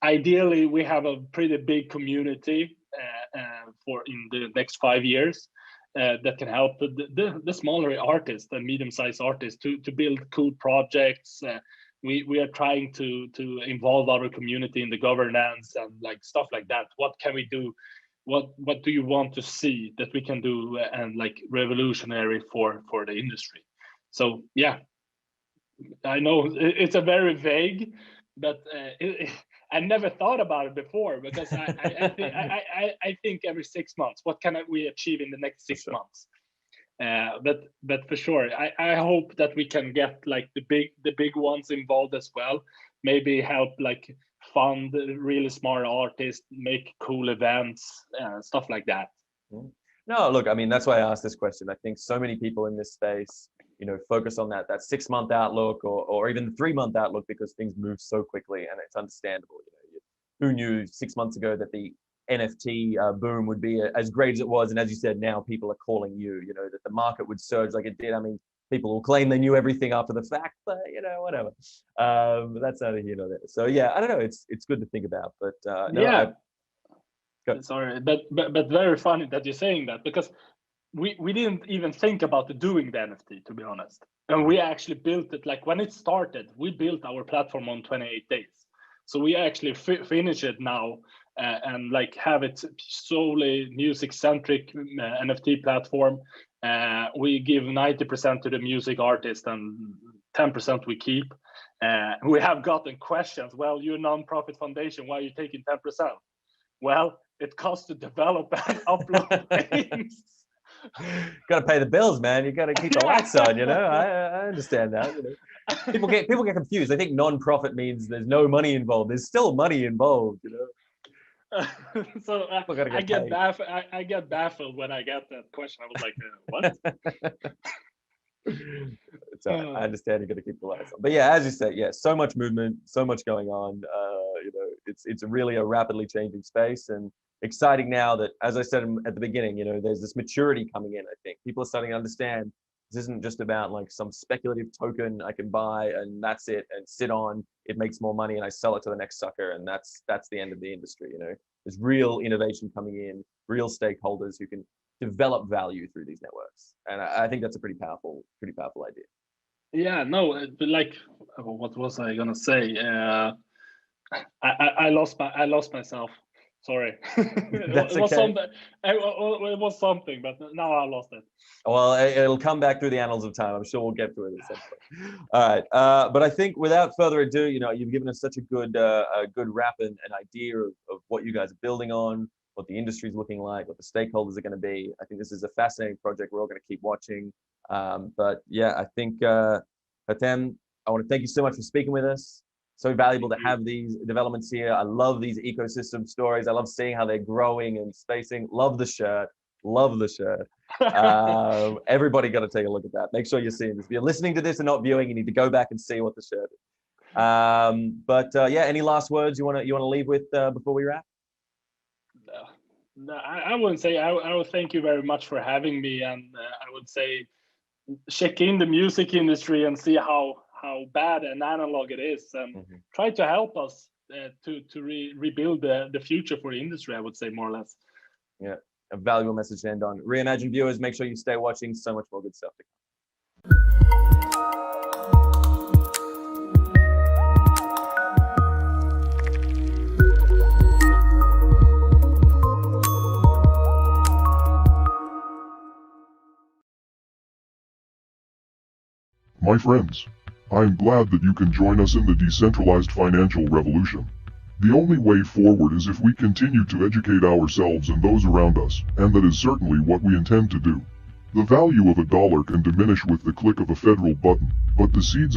Speaker 15: ideally, we have a pretty big community for in the next 5 years that can help the smaller artists and medium-sized artists to build cool projects. We are trying to involve our community in the governance and like stuff like that. What can we do? What do you want to see that we can do and like revolutionary for the industry? So yeah, I know it's a very vague, but I never thought about it before, because I think every 6 months, what can we achieve in the next 6 months? But for sure, I hope that we can get like the big ones involved as well. Maybe help like fund really smart artists, make cool events, stuff like that.
Speaker 14: No, look, I mean, that's why I asked this question. I think so many people in this space, you know, focus on that 6 month outlook or even the 3 month outlook, because things move so quickly, and it's understandable. You know, who knew 6 months ago that the NFT boom would be as great as it was, and as you said, now people are calling you know, that the market would surge like it did. I mean, people will claim they knew everything after the fact, but you know, whatever. But that's neither here nor there. So yeah, I don't know. It's good to think about, but no,
Speaker 15: yeah. Sorry, but very funny that you're saying that, because we didn't even think about doing the NFT, to be honest. And we actually built it, like when it started, we built our platform on 28 days. So we actually finish it now and like have it solely music centric NFT platform. We give 90% to the music artist and 10% we keep. We have gotten questions. Well, you're a non-profit foundation, why are you taking 10%? Well, it costs to develop and upload things.
Speaker 14: Got to pay the bills, man. You got to keep the lights on. You know, I understand that. You know, people get confused. They think non-profit means there's no money involved. There's still money involved. You know.
Speaker 15: So I get baffled when I get that question. I was like, what?
Speaker 14: So I understand you got to keep the lights on. But yeah, as you say, yeah, so much movement, so much going on. You know, it's really a rapidly changing space, and exciting now that, as I said at the beginning, you know, there's this maturity coming in. I think people are starting to understand this isn't just about like some speculative token I can buy and that's it and sit on. It makes more money and I sell it to the next sucker, and that's the end of the industry. You know, there's real innovation coming in, real stakeholders who can develop value through these networks, and I think that's a pretty powerful idea.
Speaker 15: Yeah, no, like, what was I gonna say? I lost myself. Sorry.
Speaker 14: That's okay.
Speaker 15: It was something, but now I lost it.
Speaker 14: Well, it'll come back through the annals of time. I'm sure we'll get to it at some point. All right, but I think without further ado, you know, you've given us such a good wrap and an idea of what you guys are building on, what the industry is looking like, what the stakeholders are going to be. I think this is a fascinating project. We're all going to keep watching. But yeah, I think, Hatem, I want to thank you so much for speaking with us. So valuable to have these developments here. I love these ecosystem stories. I love seeing how they're growing and spacing. Love the shirt. Love the shirt. Everybody got to take a look at that. Make sure you're seeing this. If you're listening to this and not viewing, you need to go back and see what the shirt is. Yeah, any last words you want to leave with before we wrap?
Speaker 15: No, I wouldn't say. I would thank you very much for having me, and I would say check in the music industry and see how bad and analog it is, and try to help us to rebuild the future for the industry. I would say more or less.
Speaker 14: Yeah, a valuable message to end on. Reimagine viewers, make sure you stay watching. So much more good stuff to come.
Speaker 2: My friends, I'm glad that you can join us in the decentralized financial revolution. The only way forward is if we continue to educate ourselves and those around us, and that is certainly what we intend to do. The value of $1 can diminish with the click of a federal button, but the seeds